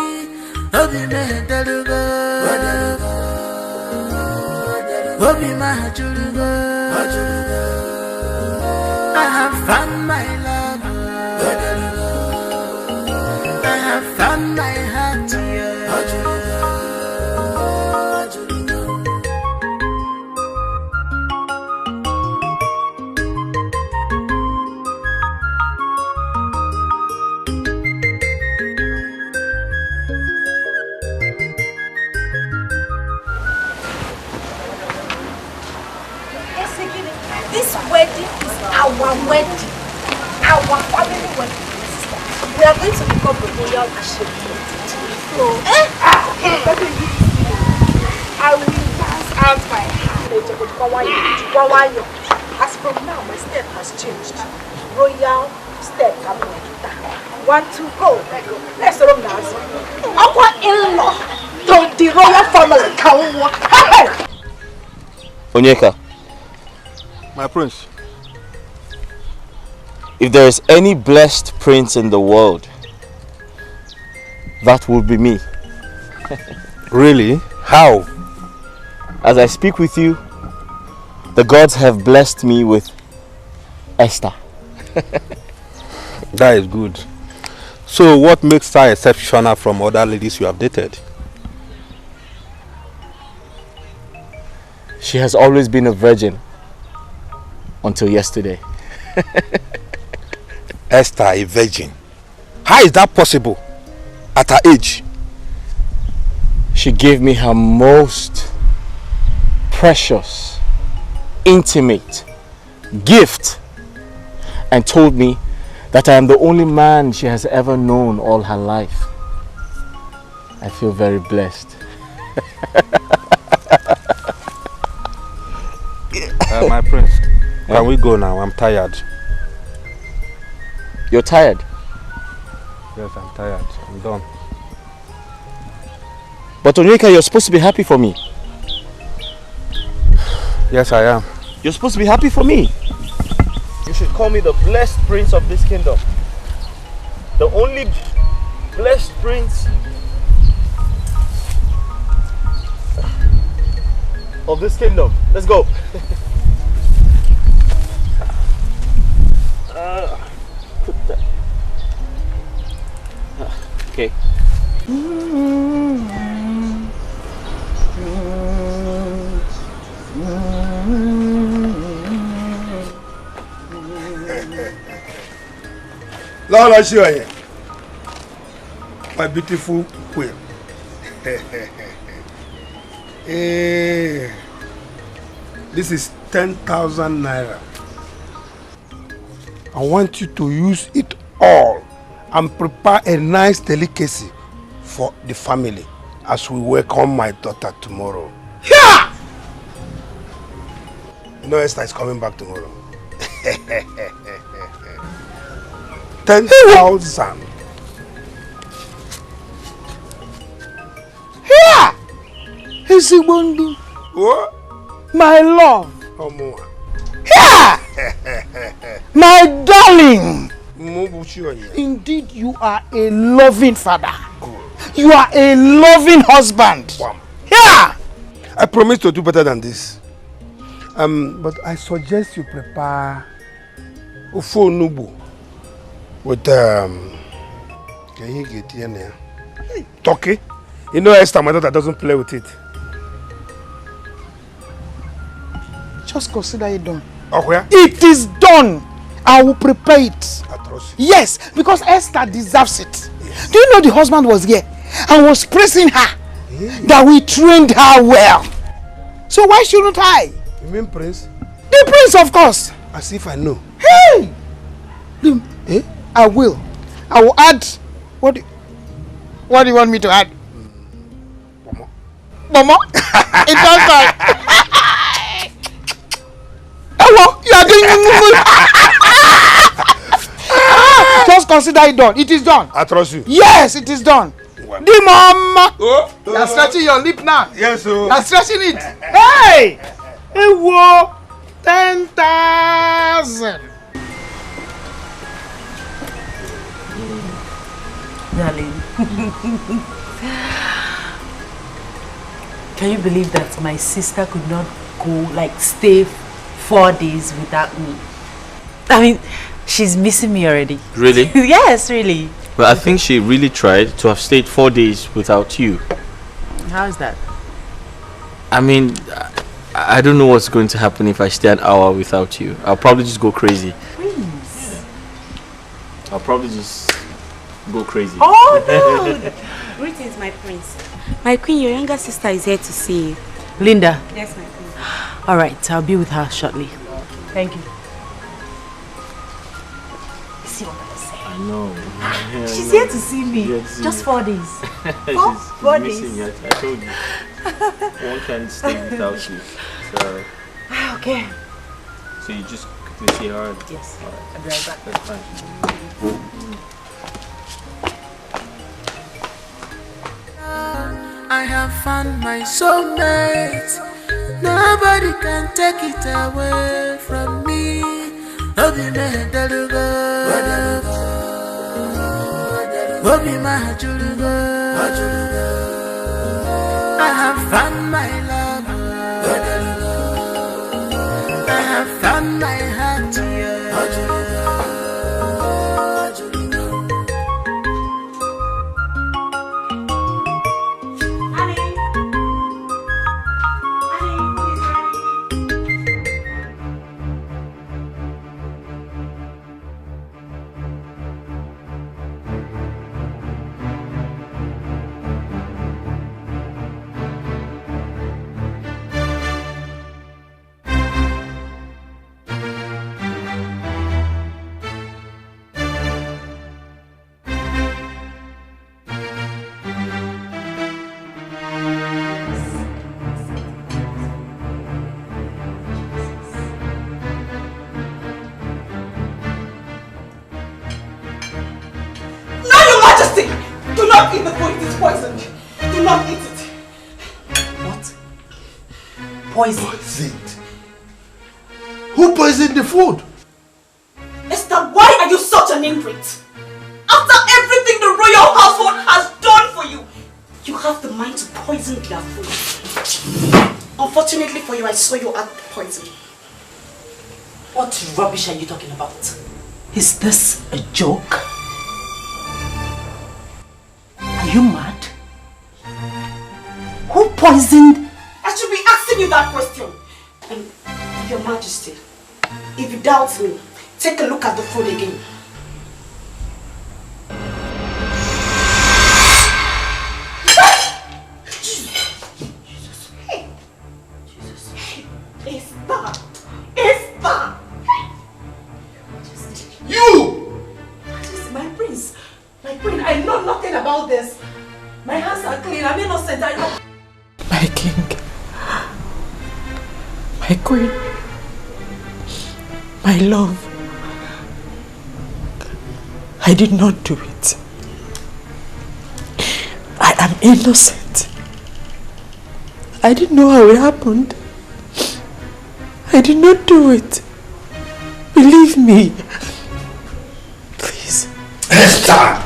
Obi me delugo, Obi my julugo. I have found my love. I have found my heart. This wedding is our wedding, our family wedding. We are going to become the royal Ashebi. So, I will pass out my hand. As from now, my step has changed. Royal step. 1, 2, go. Let's run now. Our in-law to the royal family. Hey! Onyeka. My prince. If there is any blessed prince in the world, that would be me. Really? How? As I speak with you, the gods have blessed me with Esther. That is good. So what makes her exceptional from other ladies you have dated? She has always been a virgin until yesterday. Esther, a virgin? How is that possible at her age? She gave me her most precious, intimate gift and told me that I am the only man she has ever known all her life. I feel very blessed. My prince, can we go now? I'm tired. You're tired? Yes, I'm tired. I'm done. But Onyeka, you're supposed to be happy for me. Yes, I am. You're supposed to be happy for me. You should call me the blessed prince of this kingdom. The only blessed prince of this kingdom. Let's go. Put that. Okay. Lord, show you. My beautiful queen. This is 10,000 naira. I want you to use it all and prepare a nice delicacy for the family as we welcome my daughter tomorrow. Yeah! You know Esther is coming back tomorrow. 10,000. Here! Isibundu. What? My love. Here! My darling. Indeed, you are a loving father. You are a loving husband. Here! I promise to do better than this. But I suggest you prepare Ufo Nubu with can you get here now? Turkey. You know Esther, my daughter, doesn't play with it. Just consider it done. Oh, where? It is done. I will prepare it. Yes, because Esther deserves it. Yes. Do you know the husband was here and was praising her that we trained her well? So why shouldn't I? You mean Prince? The Prince, of course. As if I know. Hey! I will. I will add. What do you want me to add? Mama. It does that. consider it done. It is done. I trust you. Yes, it is done. Well. The mama. You are stretching your lip now. Yes, sir. You are stretching it. Hey! Hey, whoa! 10,000. Darling. Can you believe that my sister could not go, like, stay 4 days without me? I mean, she's missing me already. Really? Yes, really. But I think she really tried to have stayed 4 days without you. How is that? I mean, I don't know what's going to happen if I stay an hour without you. I'll probably just go crazy. Prince. I'll probably just go crazy. Oh, no! Greetings, my prince. My queen, your younger sister is here to see you. Linda. Yes, my queen. All right, I'll be with her shortly. Thank you. See what I say? I know. She's here to see me. Just 4 days. Four days. Missing you. I told you. One can't stay without you. So. Okay. So you just quickly see her. Yes. All right. I'll be right back. That's fine. I have found my soulmate. Nobody can take it away from me. Obi me delugo, Obi ma julugo. I have found my love. I have found my heart. Poisoned? Who poisoned the food? Esther, why are you such an ingrate? After everything the royal household has done for you, you have the mind to poison their food. Unfortunately for you, I saw you add poison. What rubbish are you talking about? Is this a joke? Are you mad? Who poisoned? I should be asking you that question. And Your Majesty, if you doubt me, take a look at the food again. You! My prince, my queen, I know nothing about this. My hands are clean, I'm innocent, I know. My king, my queen, my love, I did not do it. I am innocent. I didn't know how it happened. I did not do it. Believe me. Please. Esther!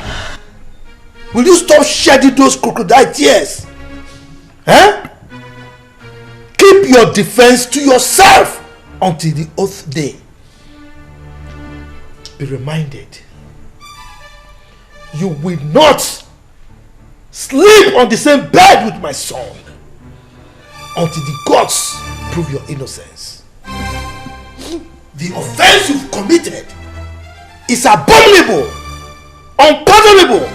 Will you stop shedding those crocodile tears? Eh? Keep your defense to yourself until the oath day. Be reminded, you will not sleep on the same bed with my son until the gods prove your innocence. The offense you've committed is abominable, unpardonable.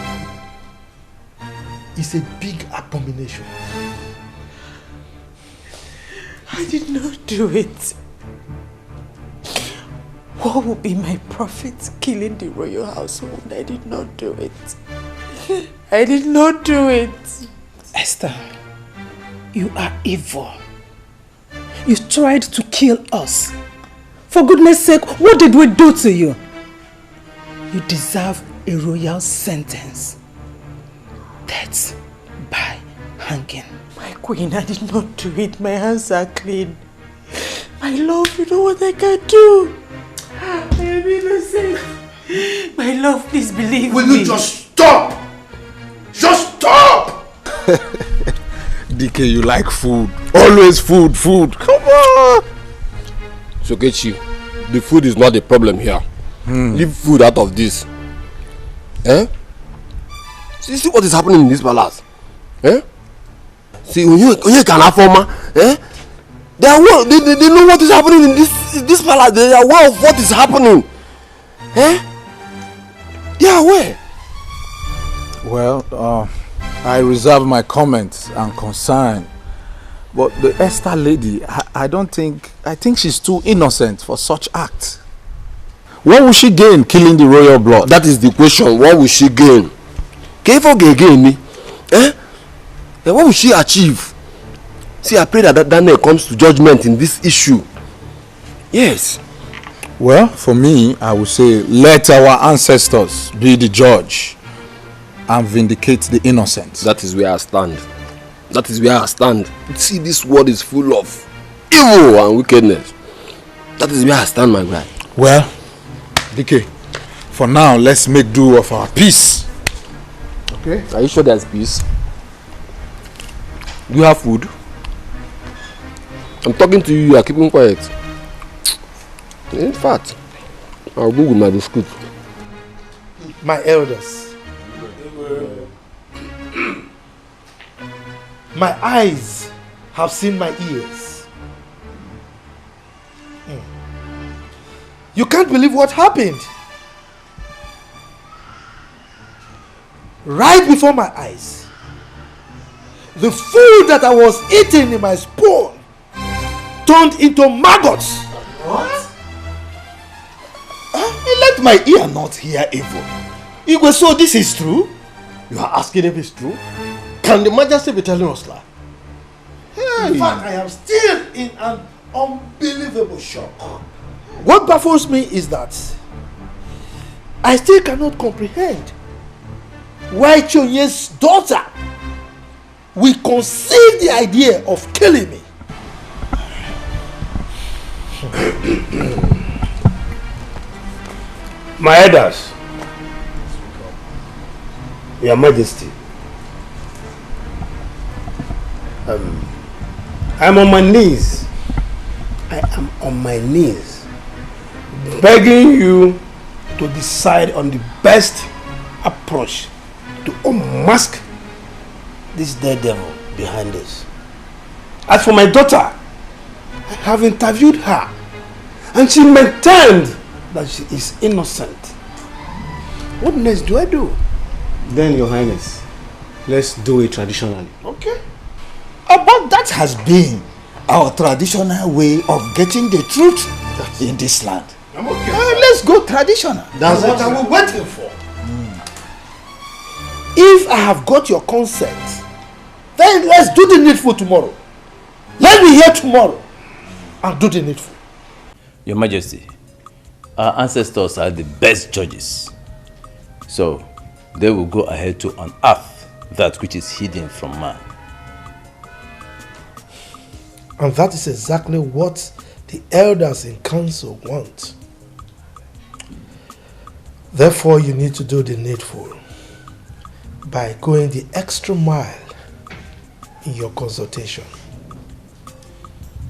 It's a big abomination. I did not do it. What will be my profit killing the royal household? I did not do it. I did not do it. Esther, you are evil. You tried to kill us. For goodness sake, what did we do to you? You deserve a royal sentence. Death by hanging. My queen, I did not do it. My hands are clean. My love, you know what I can do. I am innocent. My love, please believe me. Will you just stop? Just stop! Dikeh, you like food. Always food, food. Come on. Sokechi, the food is not the problem here. Leave food out of this. Eh? See what is happening in this palace. Eh? See, when you can affirm, eh? They know what is happening in this palace. They are aware of what is happening. Eh? They are aware. Well, I reserve my comments and concern. But the Esther lady, I think she's too innocent for such acts. What will she gain killing the royal blood? That is the question. What will she gain? Eh? What will she achieve? See, I pray that Daniel comes to judgment in this issue. Yes. Well, for me, I would say let our ancestors be the judge and vindicate the innocent. That is where I stand. That is where I stand. See, this world is full of evil and wickedness. That is where I stand, my guy. Well, Dikeh, for now, let's make do of our peace. Okay? Are you sure there's peace? Do you have food? I'm talking to you, you are keeping quiet. In fact, I'll go with my biscuit. My elders, my eyes have seen my ears. You can't believe what happened. Right before my eyes, the food that I was eating in my spoon turned into maggots. What? Let my ear not hear evil. Igwe, so this is true? You are asking if it's true? Can the Majesty be telling us that? Hey. In fact, I am still in an unbelievable shock. What baffles me is that I still cannot comprehend why Chonye's daughter will conceive the idea of killing me. My elders, Your Majesty, I'm on my knees. I am on my knees, begging you to decide on the best approach to unmask this dead devil behind this. As for my daughter, I have interviewed her and she maintained that she is innocent. What next do I do? Then, Your Highness, let's do it traditionally. Okay. But that has been our traditional way of getting the truth in this land. I'm okay. Let's go traditional. That's what I was waiting for. If I have got your consent, then let's do the needful tomorrow. Let me hear tomorrow and do the needful. Your Majesty, our ancestors are the best judges. So they will go ahead to unearth that which is hidden from man. And that is exactly what the elders in council want. Therefore, you need to do the needful by going the extra mile in your consultation.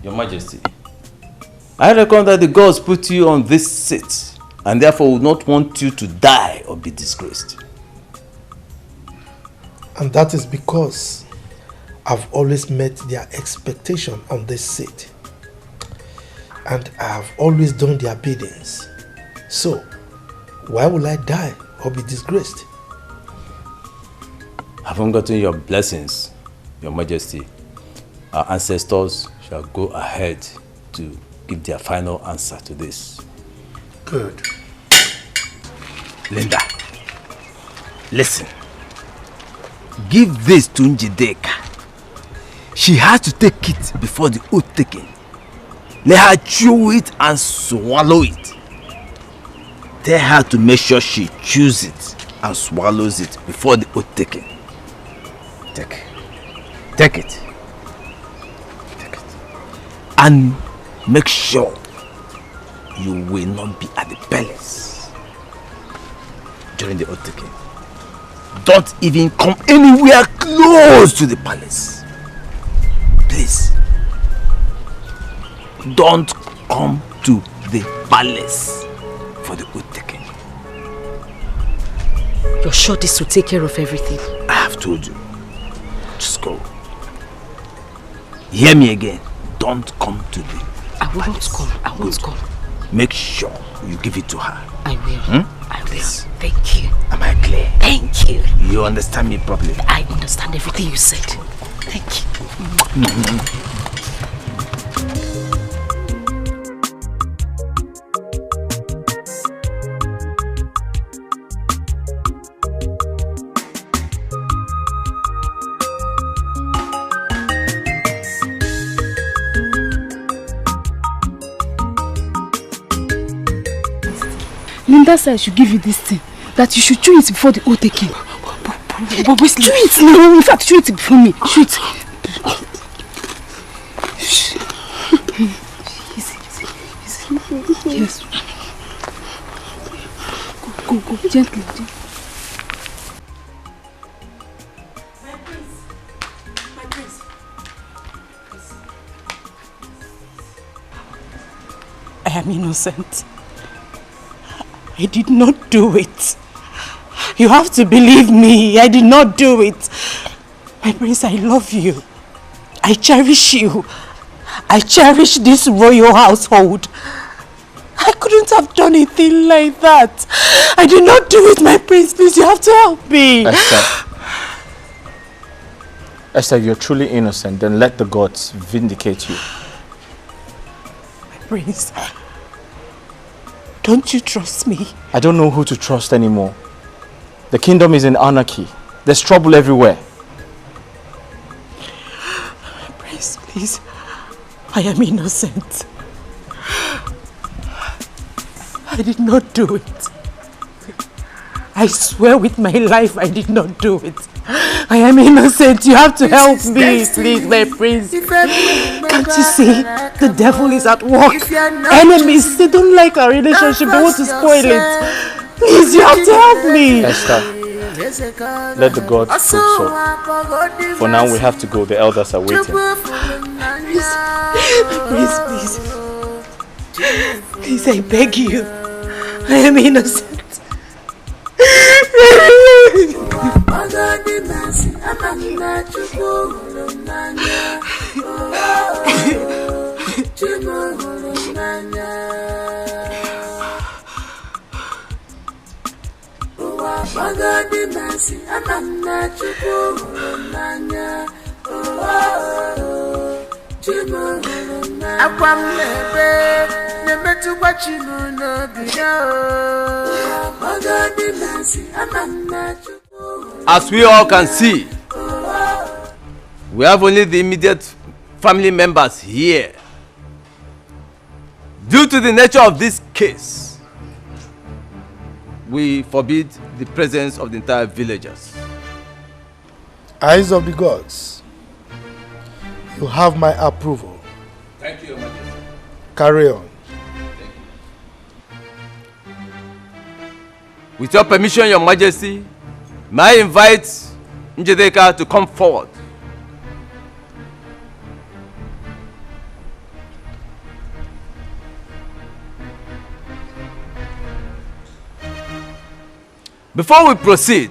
Your Majesty, I reckon that the gods put you on this seat and therefore would not want you to die or be disgraced. And that is because I've always met their expectation on this seat. And I have always done their biddings. So, why will I die or be disgraced? Having gotten your blessings, Your Majesty, our ancestors shall go ahead to give their final answer to this. Good. Linda, listen. Give this to Njideka. She has to take it before the oath taking. Let her chew it and swallow it. Tell her to make sure she chews it and swallows it before the oath taking. Take it. Take it. And make sure you will not be at the palace during the oath taking. Don't even come anywhere close to the palace. Please. Don't come to the palace for the oath taking. You're sure this will take care of everything? I have told you. Just go. Hear me again. Don't come to the palace. I won't come. Make sure you give it to her. I will. I will. Please. Thank you. Am I clear? Thank you. You understand me properly? I understand everything you said. Thank you. Linda said I should give you this thing. That you should chew it before the oath taking. But Wesley, chew it now. In fact, chew it before me. Chew it. Easy. Yes. Go. Gently. My prince. I am innocent. I did not do it. You have to believe me. I did not do it. My prince, I love you. I cherish you. I cherish this royal household. I couldn't have done a thing like that. I did not do it, my prince. Please, you have to help me. Esther, you're truly innocent. Then let the gods vindicate you. My prince, don't you trust me? I don't know who to trust anymore. The kingdom is in anarchy. There's trouble everywhere. Prince, please. I am innocent. I did not do it. I swear with my life I did not do it. I am innocent. You have to help me, please, my prince. Can't you see? The devil is at work. Enemies, they don't like our relationship. They want to spoil it. Please, you have to help me. Esther, let the gods prove so. For now, we have to go. The elders are waiting. Please. Please, I beg you. I am innocent. As we all can see, we have only the immediate family members here. Due to the nature of this case, we forbid the presence of the entire villagers. Eyes of the gods, you have my approval. Thank you, Your Majesty. Carry on. With your permission, Your Majesty, may I invite Njedeka to come forward. Before we proceed,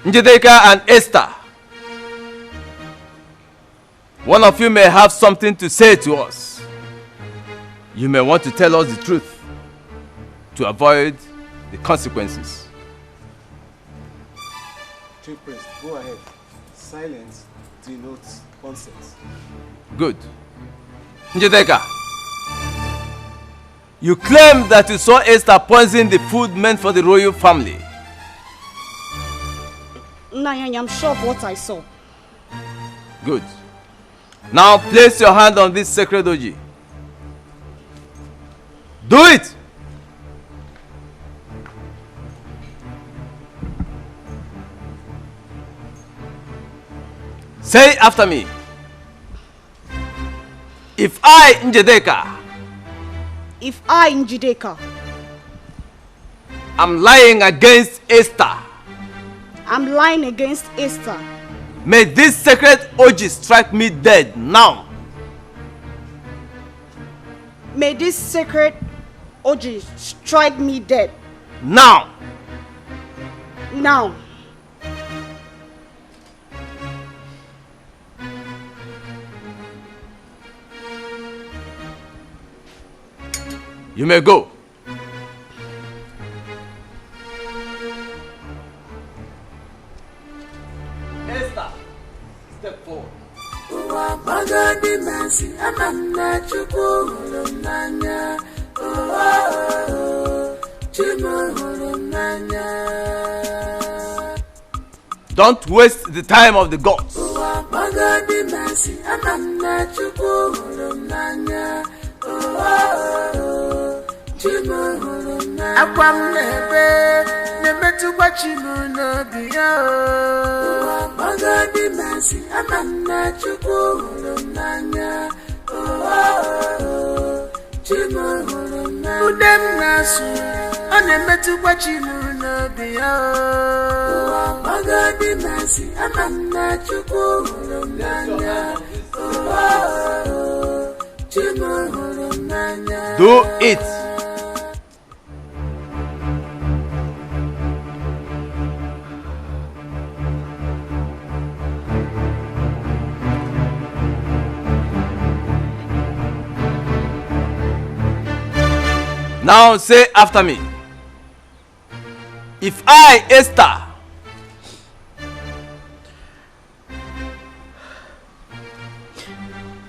Njedeka and Esther, one of you may have something to say to us. You may want to tell us the truth to avoid the consequences. Chief Priest, go ahead. Silence denotes consent. Good. Njedeka, you claim that you saw Esther poison the food meant for the royal family. Nanya, I'm sure of what I saw. Good. Now place your hand on this sacred oji. Do it! Say after me. If I, Njideka, I'm lying against Esther, may this sacred orgy strike me dead now. May this sacred orgy strike me dead. Now. Now. You may go. Esther, step forward. Don't waste the time of the gods. Do it. Now say after me.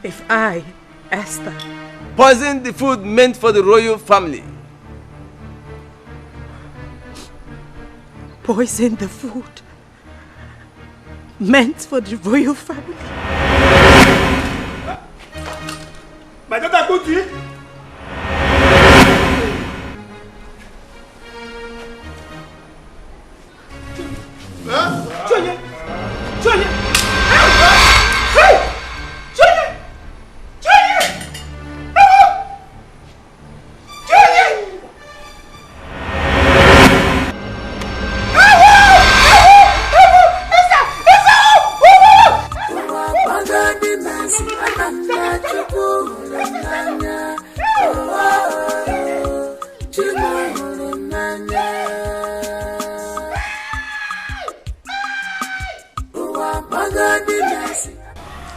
If I, Esther, poison the food meant for the royal family, My daughter, go to you.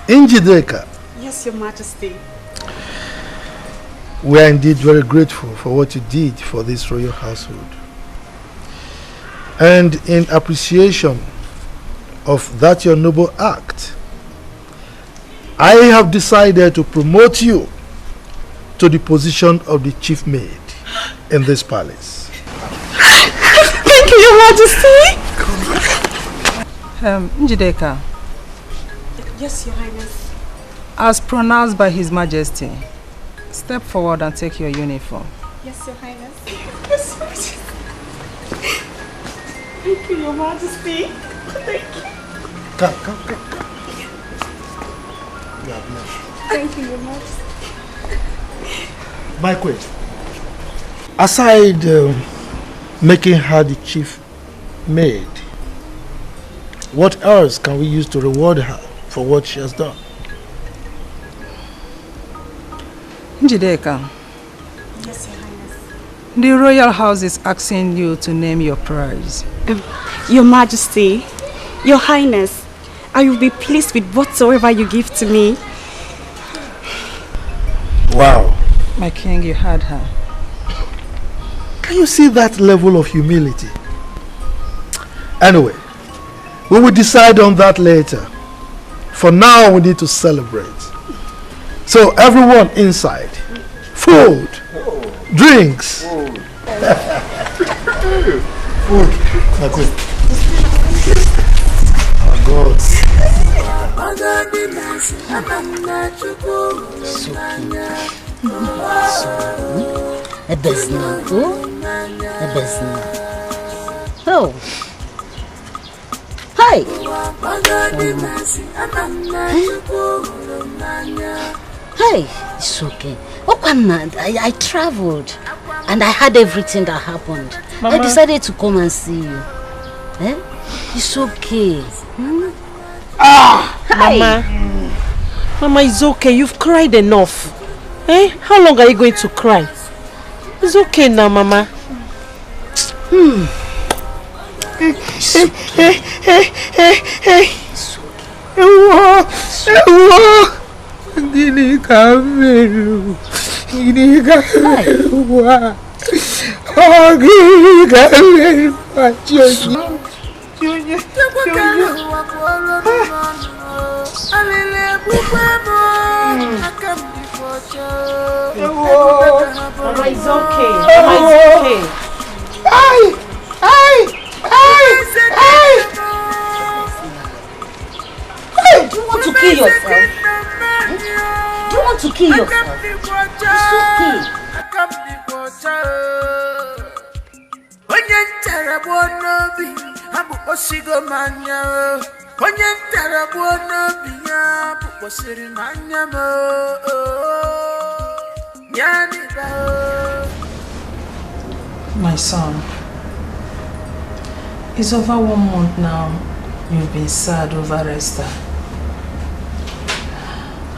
Njideka, Yes, Your Majesty. we are indeed very grateful for what you did for this royal household. And in appreciation of that your noble act, I have decided to promote you to the position of the chief maid in this palace. Thank you, Your Majesty. Njideka, Yes, Your Highness. as pronounced by His Majesty, step forward and take your uniform. Yes, Your Highness. Yes, Your Majesty. Thank you, Your Majesty. Thank you. Come. Thank you, Your Majesty. My queen, aside making her the chief maid, what else can we use to reward her for what she has done? Njideka, Yes, Your Highness. the royal house is asking you to name your prize. Your Majesty, Your Highness, I will be pleased with whatsoever you give to me. Wow. My king, you had her. Can you see that level of humility? Anyway, we will decide on that later. For now, we need to celebrate. So everyone inside, food, drinks. Food. My queen. Oh God. Oh. Hi. Hey, it's okay. I traveled and I heard everything that happened. Mama. I decided to come and see you. Eh? It's okay. Mama. Mama, it's okay. You've cried enough. Eh? How long are you going to cry? It's okay now, Mama. Mama, it's okay. Mama, it's okay. Do you want to kill yourself? Do you want to kill yourself? It's okay. My son, it's over 1 month now you've been sad over Esther.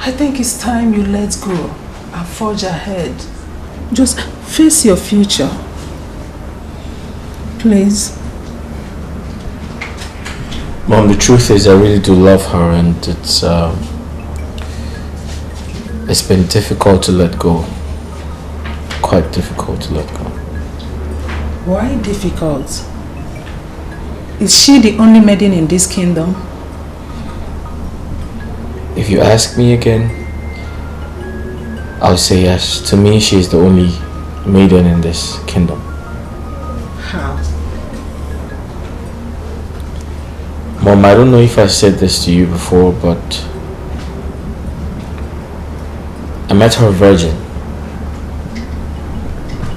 I think it's time you let go and forge ahead. Just face your future. Please. Mom, the truth is I really do love her, and it's been difficult to let go. Quite difficult to let go. Why difficult? Is she the only maiden in this kingdom? If you ask me again, I'll say yes. To me, she is the only maiden in this kingdom. How? Mom, I don't know if I said this to you before, but I met her virgin.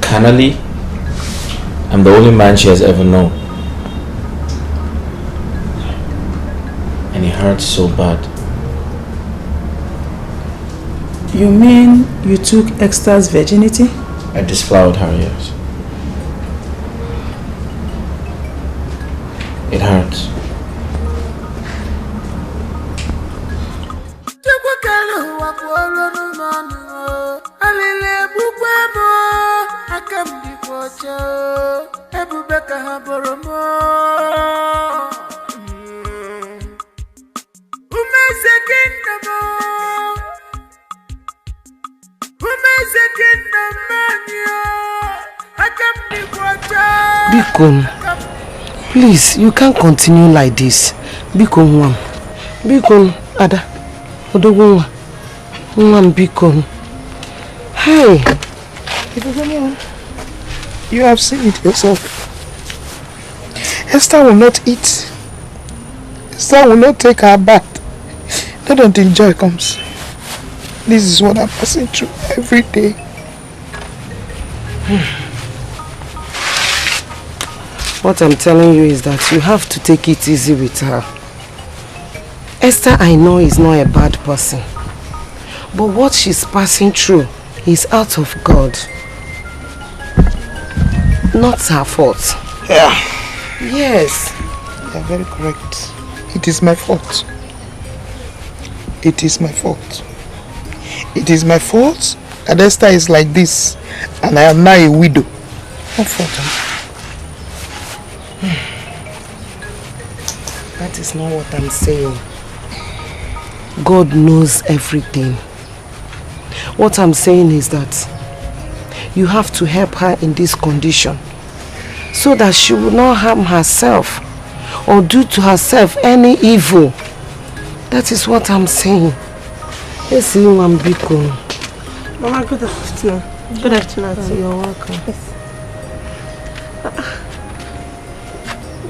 Carnally, I'm the only man she has ever known. And it hurts so bad. You mean you took Esther's virginity? I disflowered her, yes. It hurts. Bikon, please, you can't continue like this. Bikon, Bikon, Ada, Odogunwa, Bikon. Hey, you have seen it yourself. Esther will not eat. Esther will not take her bath. Not until joy comes. This is what I'm passing through every day. What I'm telling you is that you have to take it easy with her. Esther, I know, is not a bad person. But what she's passing through is out of God. Not her fault. Yeah. Yes. You are very correct. It is my fault. It is my fault. It is my fault that Esther is like this and I am now a widow. What fault? That is not what I'm saying. God knows everything. What I'm saying is that you have to help her in this condition so that she will not harm herself or do to herself any evil. That is what I'm saying. Yes, you are Biko. Mama, good afternoon. Good afternoon. You're welcome. Yes.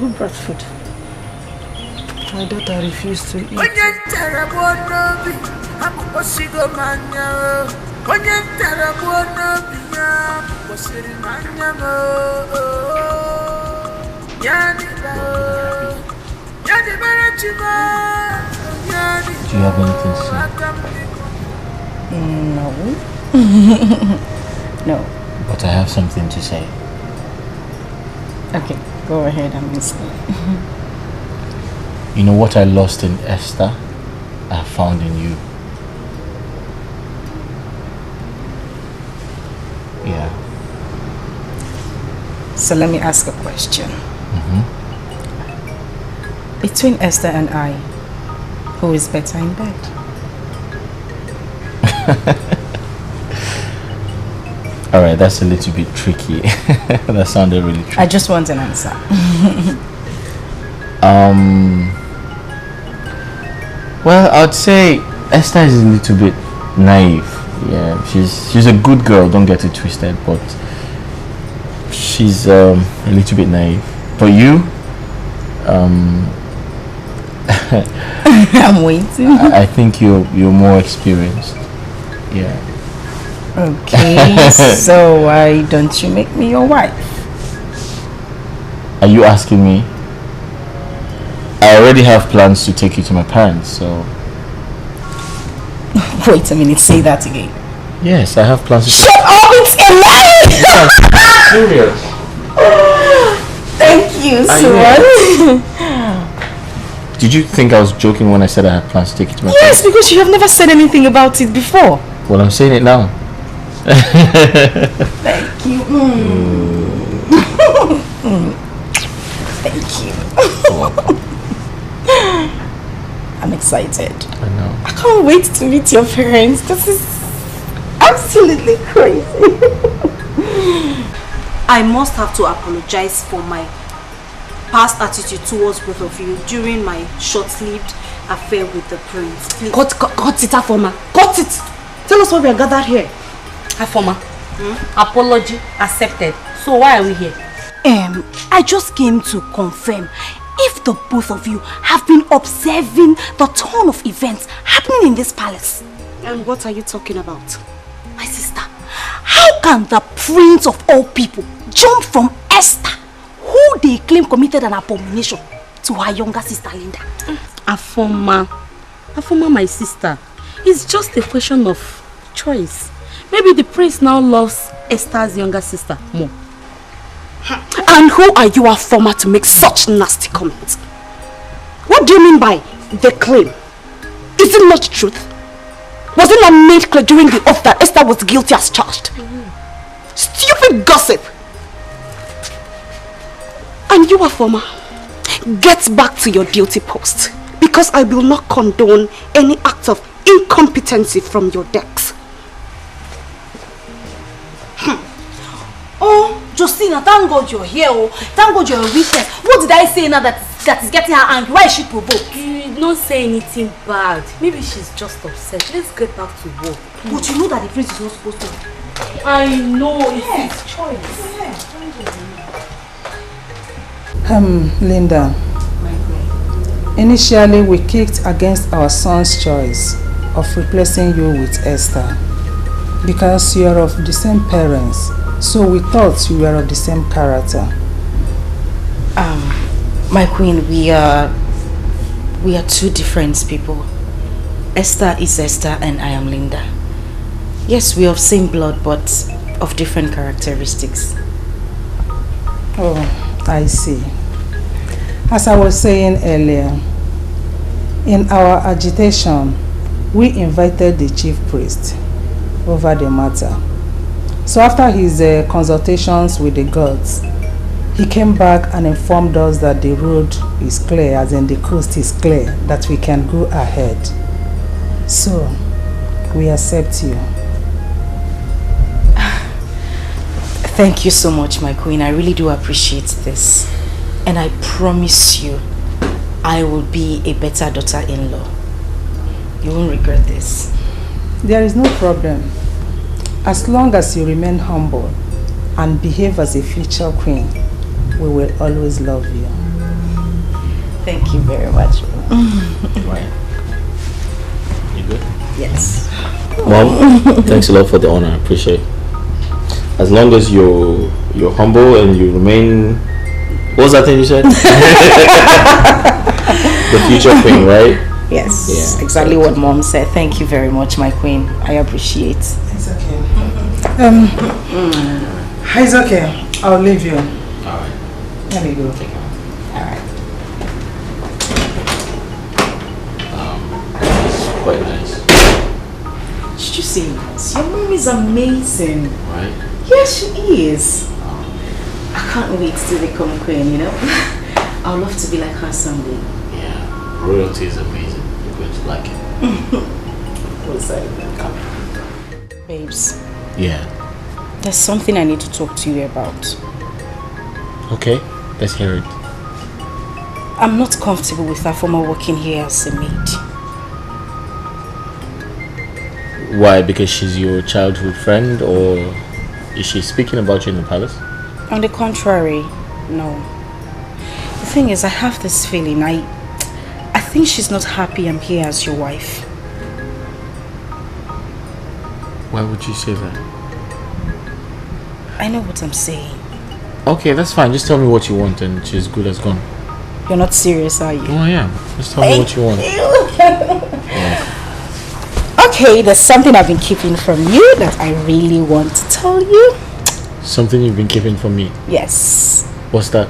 Who brought food? My daughter refused to eat. Do you have anything to say? No. No. But I have something to say. Okay, go ahead, I'm listening. You know what I lost in Esther, I found in you. Yeah. So let me ask a question. Between Esther and I, who is better in bed? Alright, that's a little bit tricky. That sounded really tricky. I just want an answer. Well, I'd say Esther is a little bit naive. Yeah, she's a good girl, don't get it twisted, but she's a little bit naive. But you, I'm waiting. I think you're more experienced. Yeah. Okay, so why don't you make me your wife? Are you asking me? I already have plans to take you to my parents, so... Wait a minute, say that again. Yes, I have plans to... Shut up, it's a lie! Serious? Thank you so much. Did you think I was joking when I said I had plans to take you to my Yes, parents? because you have never said anything about it before. Well, I'm saying it now. Thank you. Thank you. I'm excited. I know. I can't wait to meet your parents. This is absolutely crazy. I must have to apologize for my past attitude towards both of you during my short-lived affair with the prince. Cut it, Afoma. Cut it. Tell us why we are gathered here. Afoma, apology accepted. So why are we here? I just came to confirm if the both of you have been observing the turn of events happening in this palace. And what are you talking about? My sister, how can the prince of all people jump from Esther, who they claim committed an abomination, to her younger sister Linda? Afoma, my sister, it's just a question of choice. Maybe the prince now loves Esther's younger sister more. And who are you, Afoma, to make such nasty comments? What do you mean by the claim? Is it not truth? Was it not made clear during the oath that Esther was guilty as charged? Stupid gossip! And you, Afoma, get back to your duty post, because I will not condone any act of incompetency from your decks. Oh, Justina, thank God you're here. Oh, thank God you're a witness. What did I say now that is getting her angry? Why is she provoked? You don't say anything bad. Maybe she's just upset. Let's get back to work. But you know that the prince is not supposed to. I know, it's his choice. Linda. Initially, we kicked against our son's choice of replacing you with Esther because you are of the same parents. So we thought you were of the same character. My queen, we are two different people. Esther is Esther and I am Linda. Yes, we are of same blood but of different characteristics. Oh, I see. As I was saying earlier, in our agitation, we invited the chief priest over the matter. So after his consultations with the gods, he came back and informed us that the road is clear, as in the coast is clear, that we can go ahead. So, we accept you. Thank you so much, my queen. I really do appreciate this. And I promise you, I will be a better daughter-in-law. You won't regret this. There is no problem. As long as you remain humble and behave as a future queen, we will always love you. Thank you very much. Right. You good? Yes. Mom, thanks a lot for the honor. I appreciate it. As long as you're humble and you remain What was that thing you said? The future queen, right? Yes, Yeah. exactly what Mom said. Thank you very much, my queen. I appreciate. It's okay. It's okay. I'll leave you. Alright. Let me go. Alright. It's quite nice. Did you see this? Your mom is amazing. Right? Yes, she is. I can't wait to become queen, you know? I'd love to be like her someday. Yeah. Royalty is amazing. You're going to like it. What's that? Babes. Yeah. There's something I need to talk to you about. Okay. Let's hear it. I'm not comfortable with her former working here as a maid. Why? Because she's your childhood friend, or is she speaking about you in the palace? On the contrary, no. The thing is, I have this feeling. I think she's not happy I'm here as your wife. Why would you say that? I know what I'm saying. Okay, that's fine. Just tell me what you want and she's good as gone. You're not serious, are you? Oh, I am. Just tell me what you want. Yeah. Okay, there's something I've been keeping from you that I really want to tell you. Something you've been keeping from me? Yes. What's that?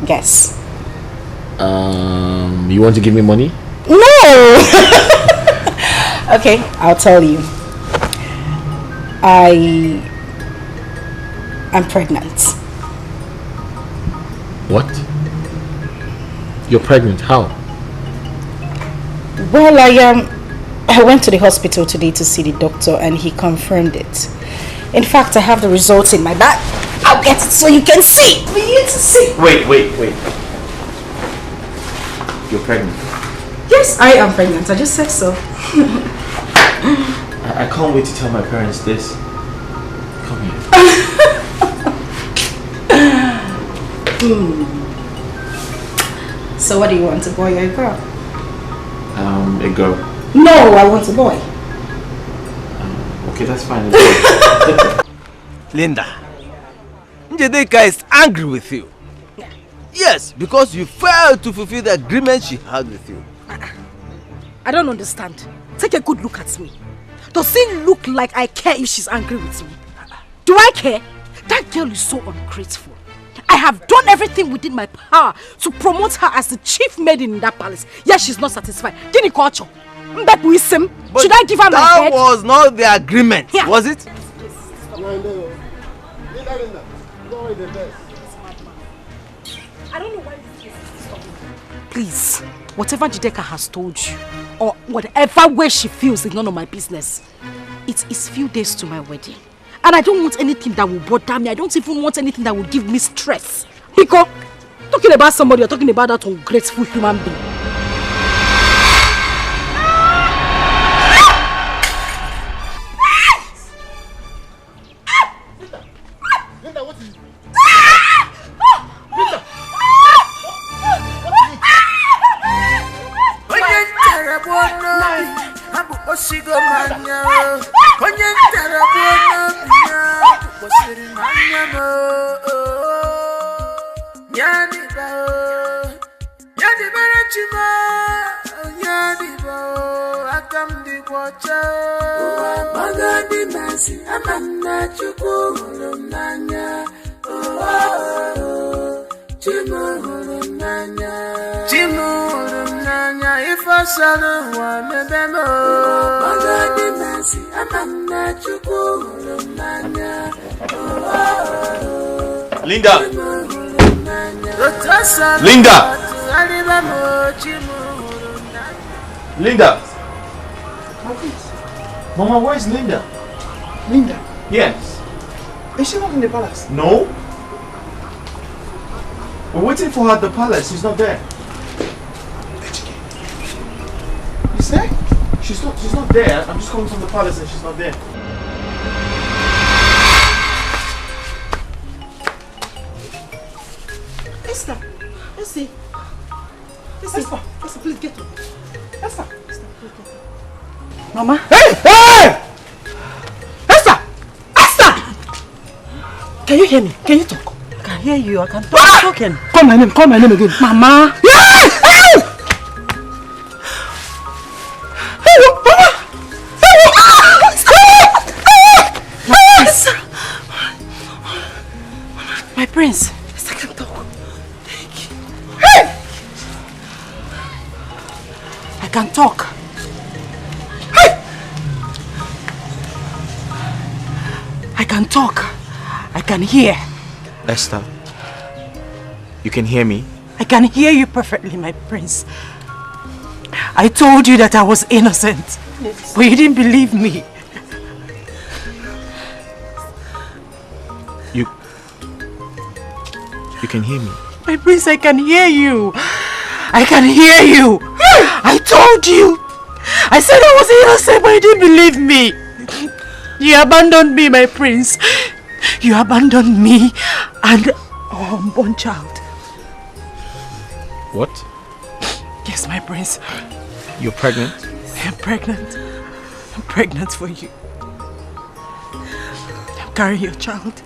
Guess. You want to give me money? No! Okay, I'll tell you. I'm pregnant. What? You're pregnant? How? Well, I went to the hospital today to see the doctor and he confirmed it. In fact, I have the results in my bag. I'll get it so you can see. For you to see. Wait. You're pregnant? Yes, I am pregnant. I just said so. I can't wait to tell my parents this. Come here. So what do you want, a boy or a girl? A girl. No, I want a boy. Okay, that's fine. Linda, Njedeka is angry with you. Yes, because you failed to fulfill the agreement she had with you. I don't understand. Take a good look at me. Does it look like I care if she's angry with me? Do I care? That girl is so ungrateful. I have done everything within my power to promote her as the chief maiden in that palace. Yet she's not satisfied. Gini culture. Should I give her my head? That was not the agreement, was it? I don't know why this case is stopping. Please, whatever Jideka has told you, or whatever way she feels is none of my business. It is few days to my wedding. And I don't want anything that will bother me. I don't even want anything that will give me stress. Because talking about somebody, you're talking about that ungrateful human being. Linda! Linda! Linda! Mama, where is Linda? Linda? Yes. Is she not in the palace? No. We're waiting for her at the palace. She's not there. You say? She's not there. I'm just coming from the palace and she's not there. Esther, let's see. Esther, please get up. Esther, please get up. Mama. Hey! Esther! Esther! Can you hear me? Can you talk? Guy, can hear you. I can talk. I'm talking. Call my name. Call my name again. Mama. My prince. Yes, I can talk. I can talk. I can talk. I can hear. Esther, you can hear me? I can hear you perfectly, my prince. I told you that I was innocent, but you didn't believe me. You can hear me? My prince, I can hear you. I can hear you. I told you. I said I was innocent, but you didn't believe me. You abandoned me, my prince. You abandoned me and our unborn child. What? Yes, my prince. You're pregnant? I'm pregnant. I'm pregnant for you. I'm carrying your child.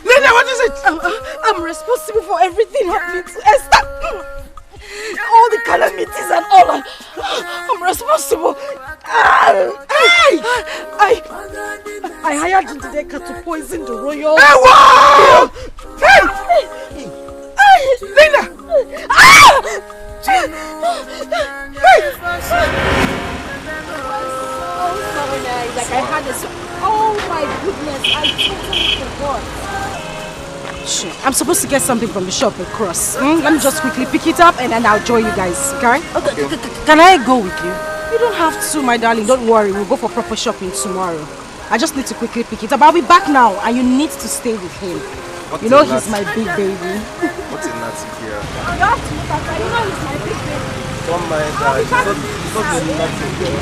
Linda, what is it? I'm responsible for everything happening to Esther. All the calamities and all. I'm responsible. I hired Dikeh to poison the royal. Linda! Like I had this. Oh my goodness, I totally forgot. Shit, I'm supposed to get something from the shop across. Let me just quickly pick it up and then I'll join you guys, okay? Can I go with you? You don't have to, my darling. Don't worry, we'll go for proper shopping tomorrow. I just need to quickly pick it up. I'll be back now and you need to stay with him. You know he's my big baby. What's in that here? You have to look at that. You know he's my big baby. Don't mind that. It's not the Nazi girl.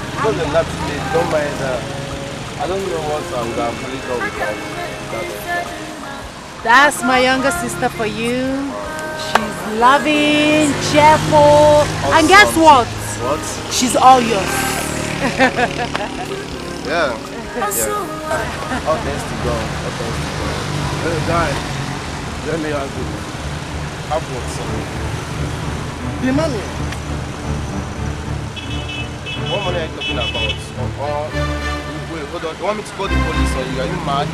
It's not the Nazi lady. Don't mind that. I don't know what I'm going to play on without that. That's my younger sister for you. She's loving, cheerful, and guess what? What? She's all yours. Yeah. All thanks to God. All thanks to God. Hey, guy. Let me ask you. Have what, sorry? The money. What money are you talking about? Wait, hold on. You want me to call the police on you? Are you mad?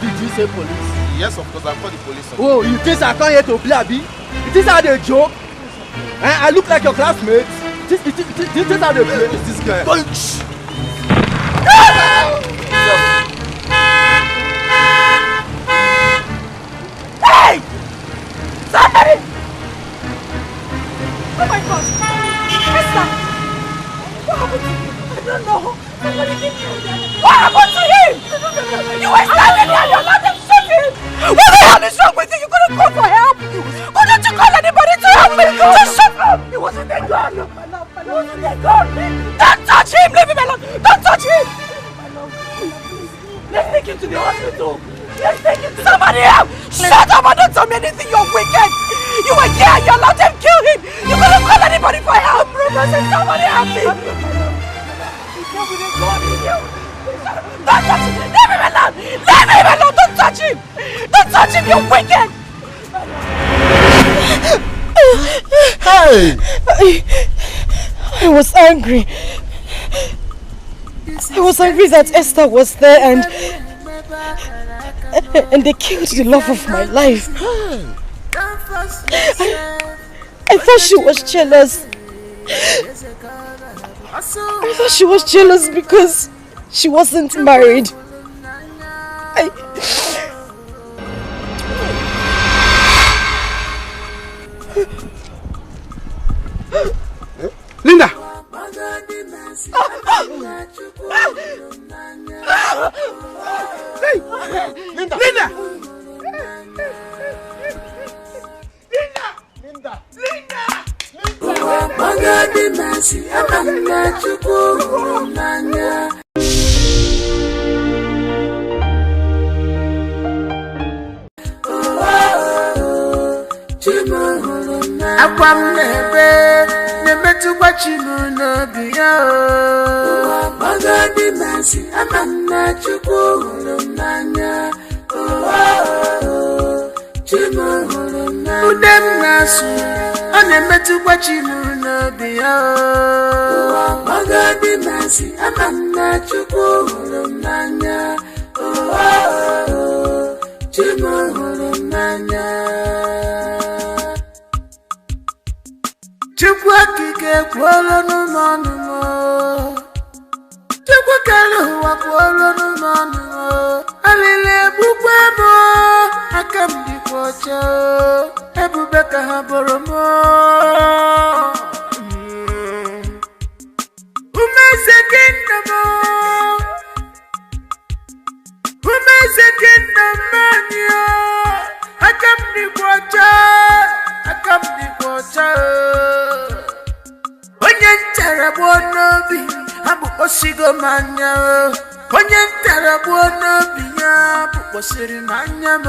Did you say police? Yes, of course. I'll call the police on you. Oh, you think I come here to play, Abi? You think I dey joke? I look like your classmate. This how they play. Who's this guy? Hey! Somebody! Oh my God! Esther! What happened to you? I don't know. Somebody give me what happened to him? You were standing here and you're not shooting! What the hell is wrong with you? You couldn't call for help! Couldn't you call anybody to help me? Just shut up! It wasn't a gun! It wasn't a gun! Don't touch him! Leave him alone! Don't touch him! Let's take him to the hospital! Let's take him to somebody help! Shut up and don't tell me anything! You're wicked! You were here! You allowed them to kill him! You couldn't call anybody for help! Somebody help me! man with a gun in you. Don't touch him! Leave him alone! Leave him alone! Don't touch him! Don't touch him! You're wicked! Hey! I was angry. I was angry that Esther was there and they killed the love of my life. I thought she was jealous. I thought she was jealous because she wasn't married. Linda! Hey! Linda! Linda! Onye ntara bụ n'obi ya bụ kpọsịrị n'anya m